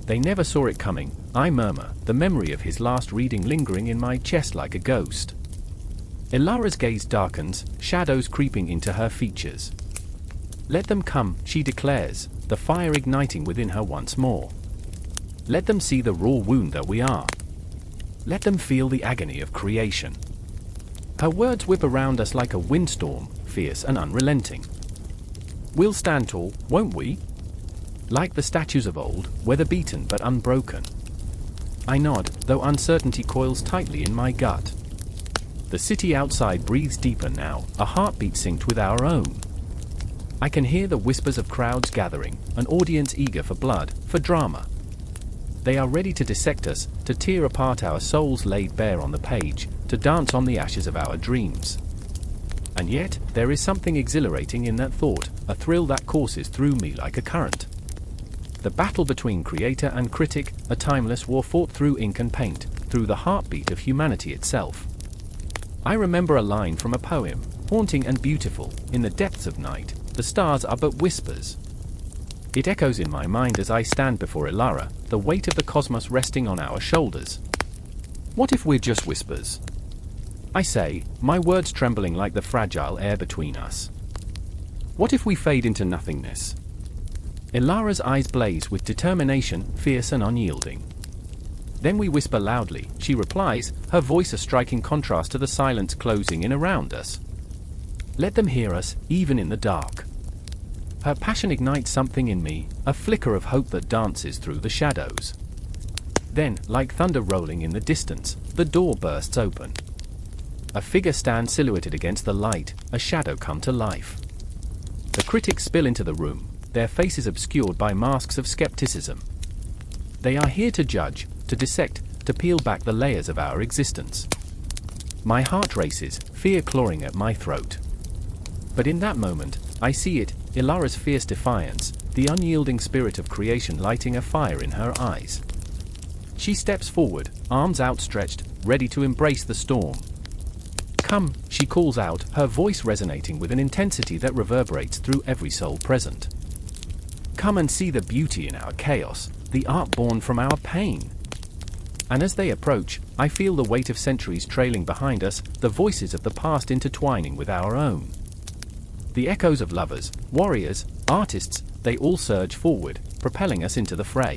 They never saw it coming, I murmur, the memory of his last reading lingering in my chest like a ghost. Ilara's gaze darkens, shadows creeping into her features. Let them come, she declares, the fire igniting within her once more. Let them see the raw wound that we are. Let them feel the agony of creation. Her words whip around us like a windstorm, fierce and unrelenting. We'll stand tall, won't we? Like the statues of old, weather-beaten but unbroken. I nod, though uncertainty coils tightly in my gut. The city outside breathes deeper now, a heartbeat synced with our own. I can hear the whispers of crowds gathering, an audience eager for blood, for drama. They are ready to dissect us, to tear apart our souls laid bare on the page, to dance on the ashes of our dreams. And yet, there is something exhilarating in that thought, a thrill that courses through me like a current. The battle between creator and critic, a timeless war fought through ink and paint, through the heartbeat of humanity itself. I remember a line from a poem, haunting and beautiful, in the depths of night, the stars are but whispers. It echoes in my mind as I stand before Ilara, the weight of the cosmos resting on our shoulders. What if we're just whispers? I say, my words trembling like the fragile air between us. What if we fade into nothingness? Ilara's eyes blaze with determination, fierce and unyielding. Then we whisper loudly, she replies, her voice a striking contrast to the silence closing in around us. Let them hear us, even in the dark. Her passion ignites something in me, a flicker of hope that dances through the shadows. Then, like thunder rolling in the distance, the door bursts open. A figure stands silhouetted against the light, a shadow come to life. The critics spill into the room, their faces obscured by masks of skepticism. They are here to judge, to dissect, to peel back the layers of our existence. My heart races, fear clawing at my throat. But in that moment, I see it, Ilara's fierce defiance, the unyielding spirit of creation lighting a fire in her eyes. She steps forward, arms outstretched, ready to embrace the storm. "Come," she calls out, her voice resonating with an intensity that reverberates through every soul present. "Come and see the beauty in our chaos, the art born from our pain." And as they approach, I feel the weight of centuries trailing behind us, the voices of the past intertwining with our own. The echoes of lovers, warriors, artists, they all surge forward, propelling us into the fray.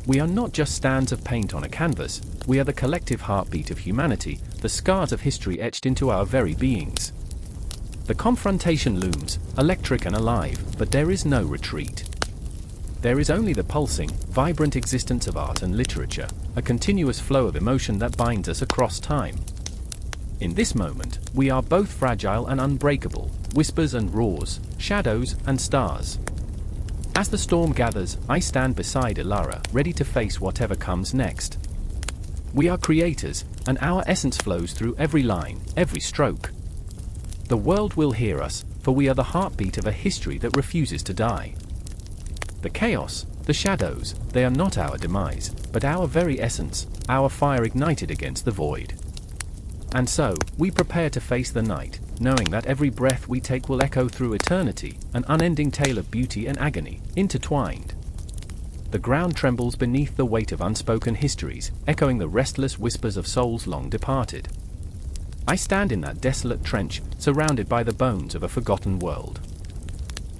We are not just stands of paint on a canvas, we are the collective heartbeat of humanity, the scars of history etched into our very beings. The confrontation looms, electric and alive, but there is no retreat. There is only the pulsing, vibrant existence of art and literature, a continuous flow of emotion that binds us across time. In this moment, we are both fragile and unbreakable, whispers and roars, shadows and stars. As the storm gathers, I stand beside Ilara, ready to face whatever comes next. We are creators, and our essence flows through every line, every stroke. The world will hear us, for we are the heartbeat of a history that refuses to die. The chaos, the shadows, they are not our demise, but our very essence, our fire ignited against the void. And so, we prepare to face the night, knowing that every breath we take will echo through eternity, an unending tale of beauty and agony, intertwined. The ground trembles beneath the weight of unspoken histories, echoing the restless whispers of souls long departed. I stand in that desolate trench, surrounded by the bones of a forgotten world.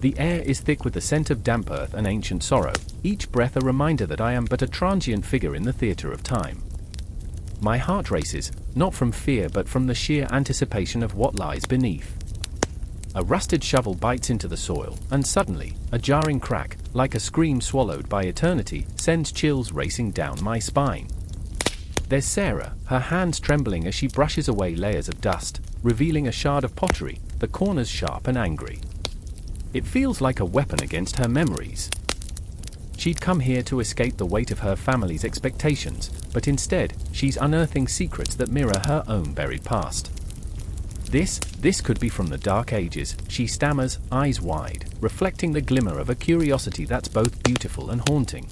The air is thick with the scent of damp earth and ancient sorrow, each breath a reminder that I am but a transient figure in the theatre of time. My heart races, not from fear but from the sheer anticipation of what lies beneath. A rusted shovel bites into the soil, and suddenly, a jarring crack, like a scream swallowed by eternity, sends chills racing down my spine. There's Sarah, her hands trembling as she brushes away layers of dust, revealing a shard of pottery, the corners sharp and angry. It feels like a weapon against her memories. She'd come here to escape the weight of her family's expectations, but instead, she's unearthing secrets that mirror her own buried past. This could be from the Dark Ages, she stammers, eyes wide, reflecting the glimmer of a curiosity that's both beautiful and haunting.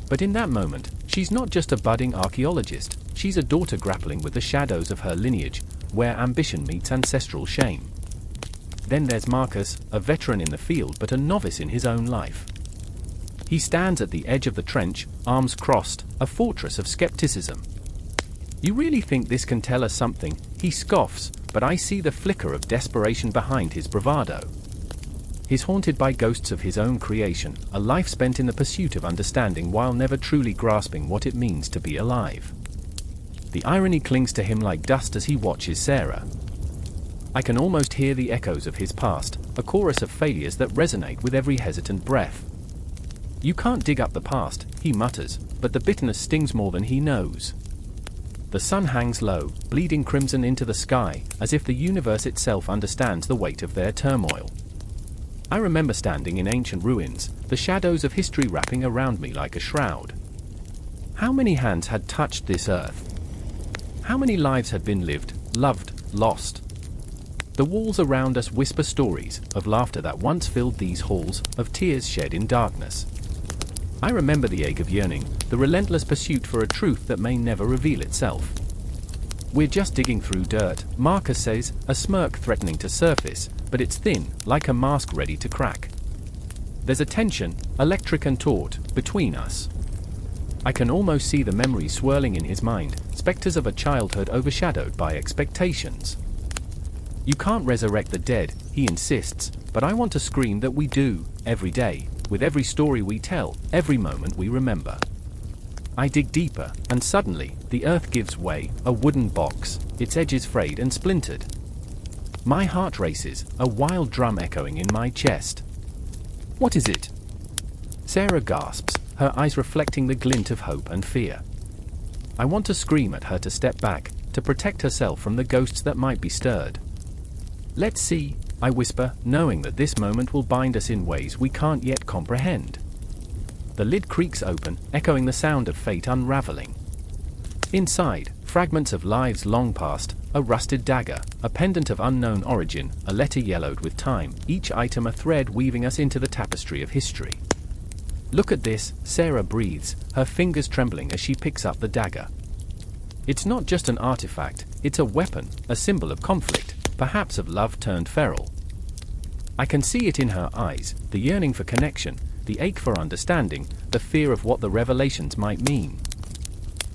But in that moment, she's not just a budding archaeologist, she's a daughter grappling with the shadows of her lineage, where ambition meets ancestral shame. Then there's Marcus, a veteran in the field but a novice in his own life. He stands at the edge of the trench, arms crossed, a fortress of skepticism. "You really think this can tell us something?" he scoffs, but I see the flicker of desperation behind his bravado. He's haunted by ghosts of his own creation, a life spent in the pursuit of understanding while never truly grasping what it means to be alive. The irony clings to him like dust as he watches Sarah. I can almost hear the echoes of his past, a chorus of failures that resonate with every hesitant breath. "You can't dig up the past," he mutters, but the bitterness stings more than he knows. The sun hangs low, bleeding crimson into the sky, as if the universe itself understands the weight of their turmoil. I remember standing in ancient ruins, the shadows of history wrapping around me like a shroud. How many hands had touched this earth? How many lives had been lived, loved, lost? The walls around us whisper stories of laughter that once filled these halls, of tears shed in darkness. I remember the ache of yearning, the relentless pursuit for a truth that may never reveal itself. "We're just digging through dirt," Marcus says, a smirk threatening to surface, but it's thin, like a mask ready to crack. There's a tension, electric and taut, between us. I can almost see the memories swirling in his mind, specters of a childhood overshadowed by expectations. "You can't resurrect the dead," he insists, but I want to scream that we do, every day, with every story we tell, every moment we remember. I dig deeper, and suddenly, the earth gives way, a wooden box, its edges frayed and splintered. My heart races, a wild drum echoing in my chest. What is it? Sarah gasps, her eyes reflecting the glint of hope and fear. I want to scream at her to step back, to protect herself from the ghosts that might be stirred. Let's see, I whisper, knowing that this moment will bind us in ways we can't yet comprehend. The lid creaks open, echoing the sound of fate unraveling. Inside, fragments of lives long past, a rusted dagger, a pendant of unknown origin, a letter yellowed with time, each item a thread weaving us into the tapestry of history. Look at this, Sarah breathes, her fingers trembling as she picks up the dagger. It's not just an artifact, it's a weapon, a symbol of conflict, perhaps of love turned feral. I can see it in her eyes, the yearning for connection, the ache for understanding, the fear of what the revelations might mean.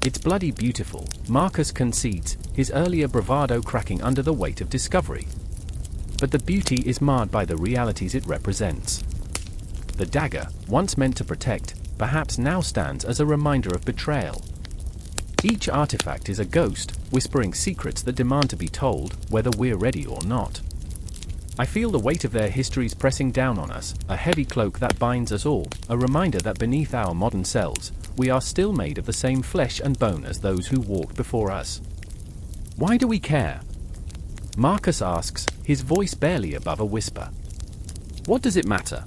It's bloody beautiful, Marcus concedes, his earlier bravado cracking under the weight of discovery. But the beauty is marred by the realities it represents. The dagger, once meant to protect, perhaps now stands as a reminder of betrayal. Each artifact is a ghost, whispering secrets that demand to be told, whether we're ready or not. I feel the weight of their histories pressing down on us, a heavy cloak that binds us all, a reminder that beneath our modern selves, we are still made of the same flesh and bone as those who walked before us. Why do we care? Marcus asks, his voice barely above a whisper. What does it matter?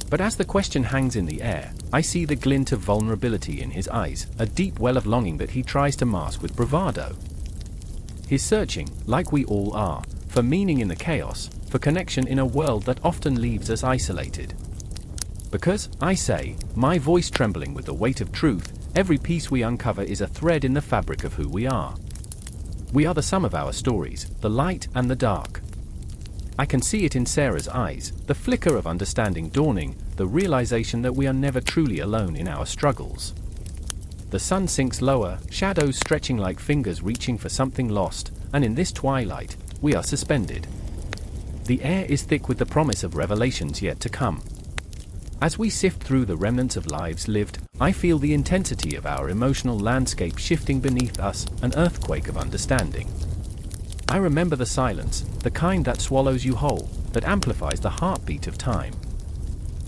But as the question hangs in the air, I see the glint of vulnerability in his eyes, a deep well of longing that he tries to mask with bravado. He's searching, like we all are, for meaning in the chaos, for connection in a world that often leaves us isolated. Because, I say, my voice trembling with the weight of truth, every piece we uncover is a thread in the fabric of who we are. We are the sum of our stories, the light and the dark. I can see it in Sarah's eyes, the flicker of understanding dawning, the realization that we are never truly alone in our struggles. The sun sinks lower, shadows stretching like fingers reaching for something lost, and in this twilight, we are suspended. The air is thick with the promise of revelations yet to come. As we sift through the remnants of lives lived, I feel the intensity of our emotional landscape shifting beneath us, an earthquake of understanding. I remember the silence, the kind that swallows you whole, that amplifies the heartbeat of time.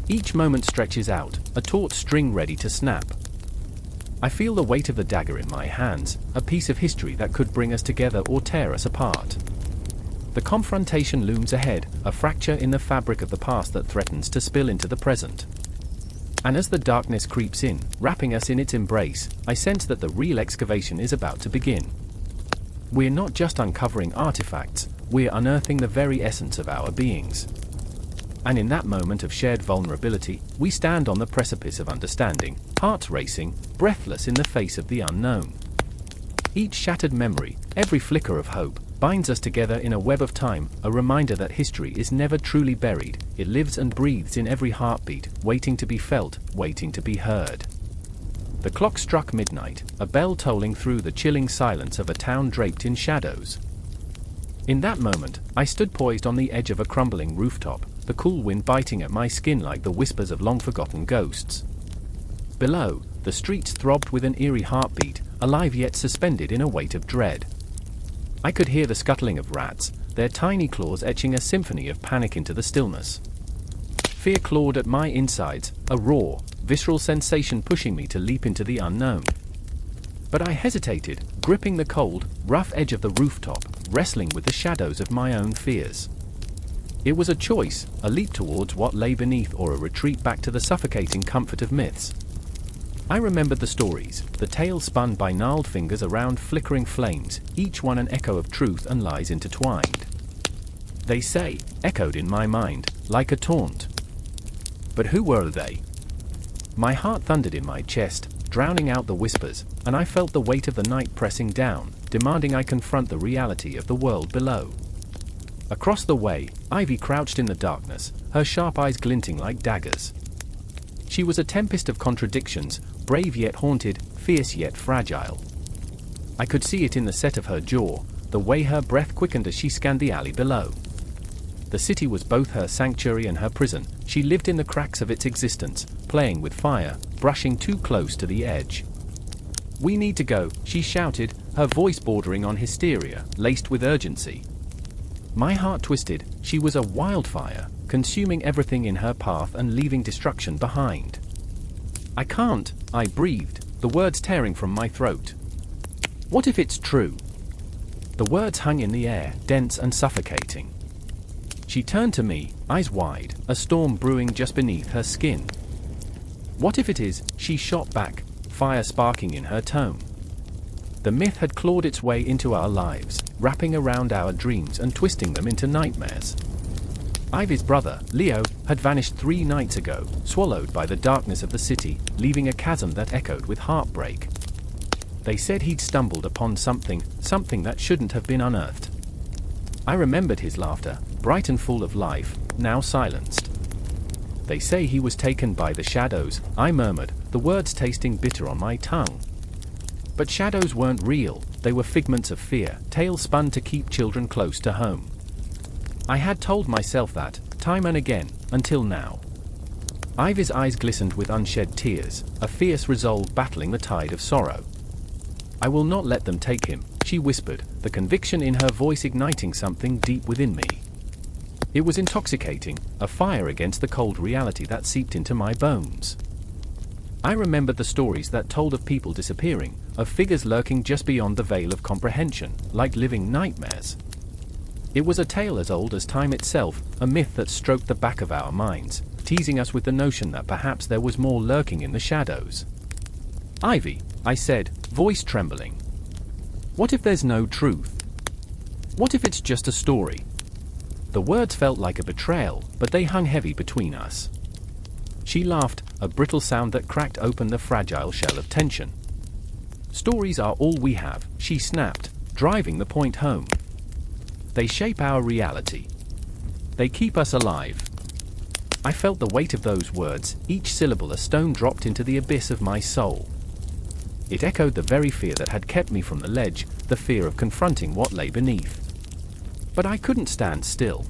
Each moment stretches out, a taut string ready to snap. I feel the weight of the dagger in my hands, a piece of history that could bring us together or tear us apart. The confrontation looms ahead, a fracture in the fabric of the past that threatens to spill into the present. And as the darkness creeps in, wrapping us in its embrace, I sense that the real excavation is about to begin. We're not just uncovering artifacts, we're unearthing the very essence of our beings. And in that moment of shared vulnerability, we stand on the precipice of understanding, hearts racing, breathless in the face of the unknown. Each shattered memory, every flicker of hope, binds us together in a web of time, a reminder that history is never truly buried, it lives and breathes in every heartbeat, waiting to be felt, waiting to be heard. The clock struck midnight, a bell tolling through the chilling silence of a town draped in shadows. In that moment, I stood poised on the edge of a crumbling rooftop, the cool wind biting at my skin like the whispers of long-forgotten ghosts. Below, the streets throbbed with an eerie heartbeat, alive yet suspended in a weight of dread. I could hear the scuttling of rats, their tiny claws etching a symphony of panic into the stillness. Fear clawed at my insides, a raw, visceral sensation pushing me to leap into the unknown. But I hesitated, gripping the cold, rough edge of the rooftop, wrestling with the shadows of my own fears. It was a choice, a leap towards what lay beneath or a retreat back to the suffocating comfort of myths. I remembered the stories, the tales spun by gnarled fingers around flickering flames, each one an echo of truth and lies intertwined. They say, echoed in my mind, like a taunt. But who were they? My heart thundered in my chest, drowning out the whispers, and I felt the weight of the night pressing down, demanding I confront the reality of the world below. Across the way, Ivy crouched in the darkness, her sharp eyes glinting like daggers. She was a tempest of contradictions, brave yet haunted, fierce yet fragile. I could see it in the set of her jaw, the way her breath quickened as she scanned the alley below. The city was both her sanctuary and her prison. She lived in the cracks of its existence, playing with fire, brushing too close to the edge. "We need to go," she shouted, her voice bordering on hysteria, laced with urgency. My heart twisted. She was a wildfire, consuming everything in her path and leaving destruction behind. I can't, I breathed, the words tearing from my throat. What if it's true? The words hung in the air, dense and suffocating. She turned to me, eyes wide, a storm brewing just beneath her skin. What if it is? She shot back, fire sparking in her tone. The myth had clawed its way into our lives, wrapping around our dreams and twisting them into nightmares. Ivy's brother, Leo, had vanished 3 nights ago, swallowed by the darkness of the city, leaving a chasm that echoed with heartbreak. They said he'd stumbled upon something that shouldn't have been unearthed. I remembered his laughter, bright and full of life, now silenced. They say he was taken by the shadows, I murmured, the words tasting bitter on my tongue. But shadows weren't real, they were figments of fear, tales spun to keep children close to home. I had told myself that, time and again, until now. Ivy's eyes glistened with unshed tears, a fierce resolve battling the tide of sorrow. I will not let them take him, she whispered, the conviction in her voice igniting something deep within me. It was intoxicating, a fire against the cold reality that seeped into my bones. I remembered the stories that told of people disappearing, of figures lurking just beyond the veil of comprehension, like living nightmares. It was a tale as old as time itself, a myth that stroked the back of our minds, teasing us with the notion that perhaps there was more lurking in the shadows. Ivy, I said, voice trembling. What if there's no truth? What if it's just a story? The words felt like a betrayal, but they hung heavy between us. She laughed, a brittle sound that cracked open the fragile shell of tension. Stories are all we have, she snapped, driving the point home. They shape our reality. They keep us alive. I felt the weight of those words, each syllable a stone dropped into the abyss of my soul. It echoed the very fear that had kept me from the ledge, the fear of confronting what lay beneath. But I couldn't stand still.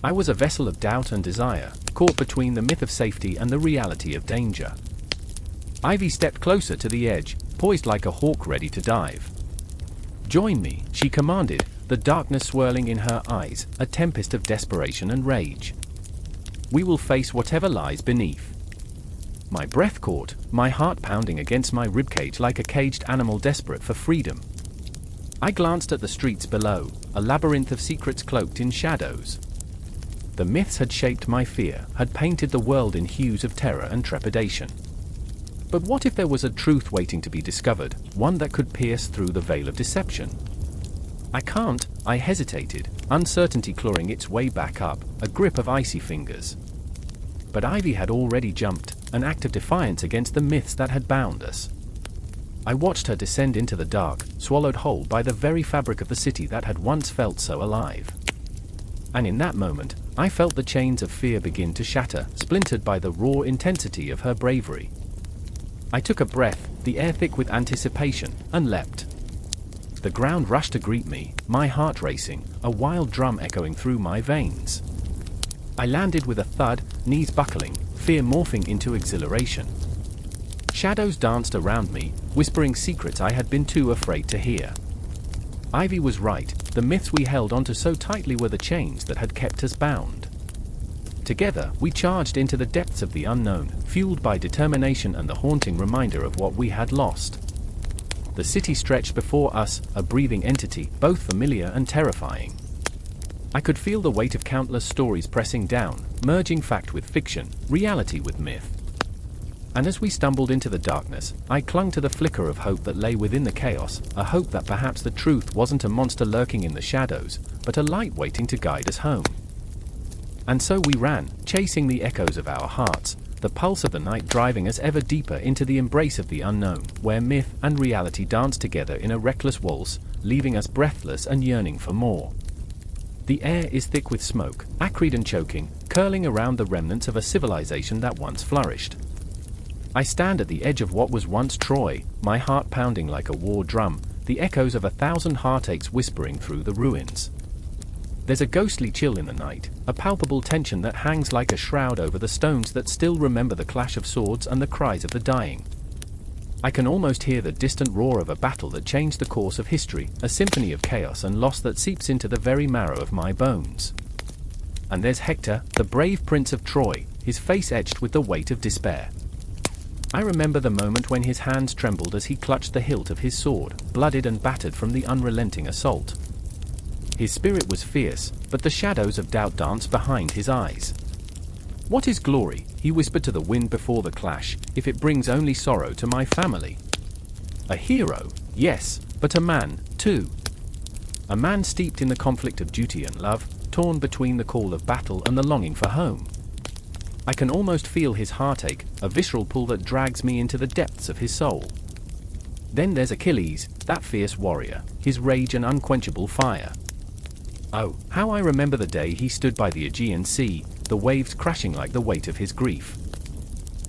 I was a vessel of doubt and desire, caught between the myth of safety and the reality of danger. Ivy stepped closer to the edge, poised like a hawk ready to dive. Join me, she commanded, the darkness swirling in her eyes, a tempest of desperation and rage. We will face whatever lies beneath. My breath caught, my heart pounding against my ribcage like a caged animal desperate for freedom. I glanced at the streets below, a labyrinth of secrets cloaked in shadows. The myths had shaped my fear, had painted the world in hues of terror and trepidation. But what if there was a truth waiting to be discovered, one that could pierce through the veil of deception? I can't, I hesitated, uncertainty clawing its way back up, a grip of icy fingers. But Ivy had already jumped, an act of defiance against the myths that had bound us. I watched her descend into the dark, swallowed whole by the very fabric of the city that had once felt so alive. And in that moment, I felt the chains of fear begin to shatter, splintered by the raw intensity of her bravery. I took a breath, the air thick with anticipation, and leapt. The ground rushed to greet me, my heart racing, a wild drum echoing through my veins. I landed with a thud, knees buckling, fear morphing into exhilaration. Shadows danced around me, whispering secrets I had been too afraid to hear. Ivy was right, the myths we held onto so tightly were the chains that had kept us bound. Together, we charged into the depths of the unknown, fueled by determination and the haunting reminder of what we had lost. The city stretched before us, a breathing entity, both familiar and terrifying. I could feel the weight of countless stories pressing down, merging fact with fiction, reality with myth. And as we stumbled into the darkness, I clung to the flicker of hope that lay within the chaos, a hope that perhaps the truth wasn't a monster lurking in the shadows, but a light waiting to guide us home. And so we ran, chasing the echoes of our hearts, the pulse of the night driving us ever deeper into the embrace of the unknown, where myth and reality danced together in a reckless waltz, leaving us breathless and yearning for more. The air is thick with smoke, acrid and choking, curling around the remnants of a civilization that once flourished. I stand at the edge of what was once Troy, my heart pounding like a war drum, the echoes of 1,000 heartaches whispering through the ruins. There's a ghostly chill in the night, a palpable tension that hangs like a shroud over the stones that still remember the clash of swords and the cries of the dying. I can almost hear the distant roar of a battle that changed the course of history, a symphony of chaos and loss that seeps into the very marrow of my bones. And there's Hector, the brave prince of Troy, his face etched with the weight of despair. I remember the moment when his hands trembled as he clutched the hilt of his sword, bloodied and battered from the unrelenting assault. His spirit was fierce, but the shadows of doubt danced behind his eyes. "What is glory?" he whispered to the wind before the clash, "if it brings only sorrow to my family?" A hero, yes, but a man, too. A man steeped in the conflict of duty and love, torn between the call of battle and the longing for home. I can almost feel his heartache, a visceral pull that drags me into the depths of his soul. Then there's Achilles, that fierce warrior, his rage and unquenchable fire. Oh, how I remember the day he stood by the Aegean Sea, the waves crashing like the weight of his grief.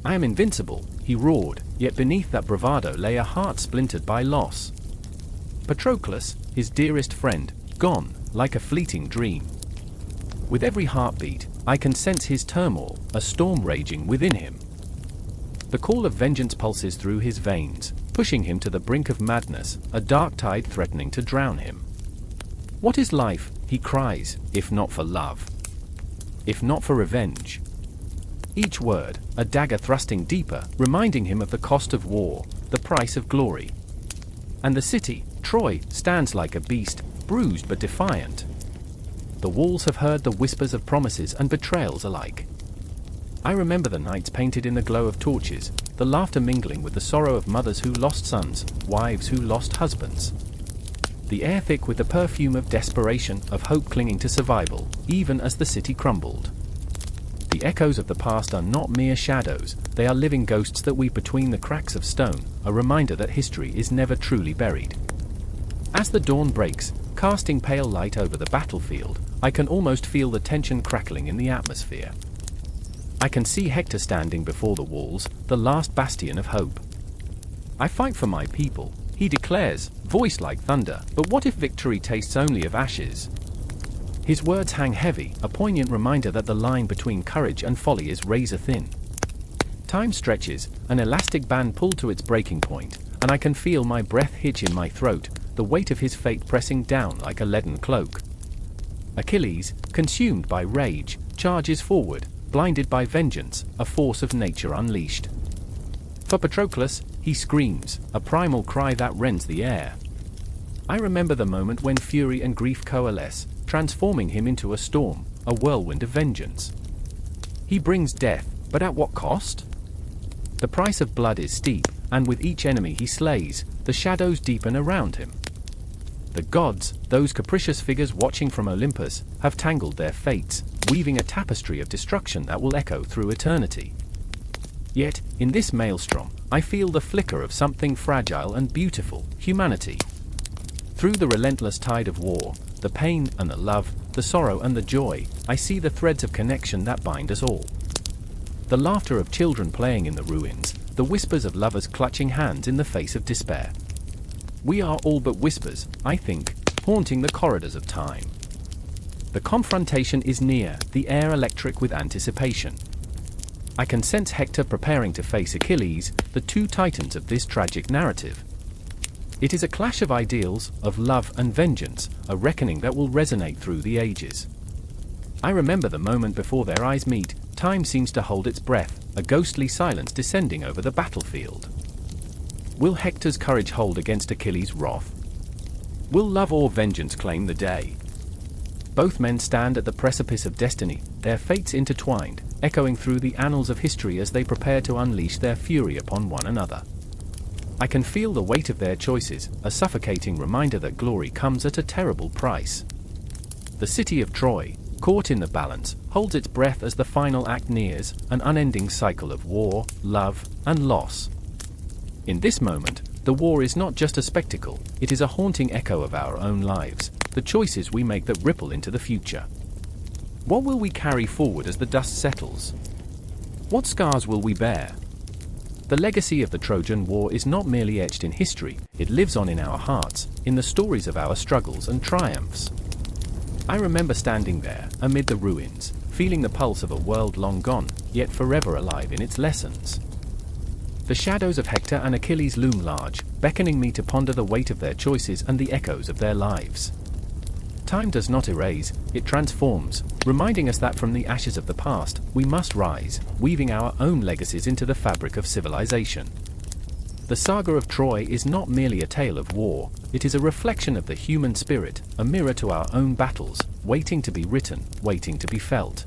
"I am invincible," he roared, yet beneath that bravado lay a heart splintered by loss. Patroclus, his dearest friend, gone, like a fleeting dream. With every heartbeat, I can sense his turmoil, a storm raging within him. The call of vengeance pulses through his veins, pushing him to the brink of madness, a dark tide threatening to drown him. "What is life?" he cries, "if not for love? If not for revenge?" Each word, a dagger thrusting deeper, reminding him of the cost of war, the price of glory. And the city, Troy, stands like a beast, bruised but defiant. The walls have heard the whispers of promises and betrayals alike. I remember the nights painted in the glow of torches, the laughter mingling with the sorrow of mothers who lost sons, wives who lost husbands. The air thick with the perfume of desperation, of hope clinging to survival, even as the city crumbled. The echoes of the past are not mere shadows, they are living ghosts that weep between the cracks of stone, a reminder that history is never truly buried. As the dawn breaks, casting pale light over the battlefield, I can almost feel the tension crackling in the atmosphere. I can see Hector standing before the walls, the last bastion of hope. "I fight for my people," he declares, voice like thunder, "but what if victory tastes only of ashes?" His words hang heavy, a poignant reminder that the line between courage and folly is razor thin. Time stretches, an elastic band pulled to its breaking point, and I can feel my breath hitch in my throat, the weight of his fate pressing down like a leaden cloak. Achilles, consumed by rage, charges forward, blinded by vengeance, a force of nature unleashed. For Patroclus, he screams, a primal cry that rends the air. I remember the moment when fury and grief coalesce, transforming him into a storm, a whirlwind of vengeance. He brings death, but at what cost? The price of blood is steep, and with each enemy he slays, the shadows deepen around him. The gods, those capricious figures watching from Olympus, have tangled their fates, weaving a tapestry of destruction that will echo through eternity. Yet, in this maelstrom, I feel the flicker of something fragile and beautiful, humanity. Through the relentless tide of war, the pain and the love, the sorrow and the joy, I see the threads of connection that bind us all. The laughter of children playing in the ruins, the whispers of lovers clutching hands in the face of despair. We are all but whispers, I think, haunting the corridors of time. The confrontation is near, the air electric with anticipation. I can sense Hector preparing to face Achilles, the two titans of this tragic narrative. It is a clash of ideals, of love and vengeance, a reckoning that will resonate through the ages. I remember the moment before their eyes meet, time seems to hold its breath, a ghostly silence descending over the battlefield. Will Hector's courage hold against Achilles' wrath? Will love or vengeance claim the day? Both men stand at the precipice of destiny, their fates intertwined, echoing through the annals of history as they prepare to unleash their fury upon one another. I can feel the weight of their choices, a suffocating reminder that glory comes at a terrible price. The city of Troy, caught in the balance, holds its breath as the final act nears, an unending cycle of war, love, and loss. In this moment, the war is not just a spectacle, it is a haunting echo of our own lives, the choices we make that ripple into the future. What will we carry forward as the dust settles? What scars will we bear? The legacy of the Trojan War is not merely etched in history, it lives on in our hearts, in the stories of our struggles and triumphs. I remember standing there, amid the ruins, feeling the pulse of a world long gone, yet forever alive in its lessons. The shadows of Hector and Achilles loom large, beckoning me to ponder the weight of their choices and the echoes of their lives. Time does not erase, it transforms, reminding us that from the ashes of the past, we must rise, weaving our own legacies into the fabric of civilization. The saga of Troy is not merely a tale of war, it is a reflection of the human spirit, a mirror to our own battles, waiting to be written, waiting to be felt.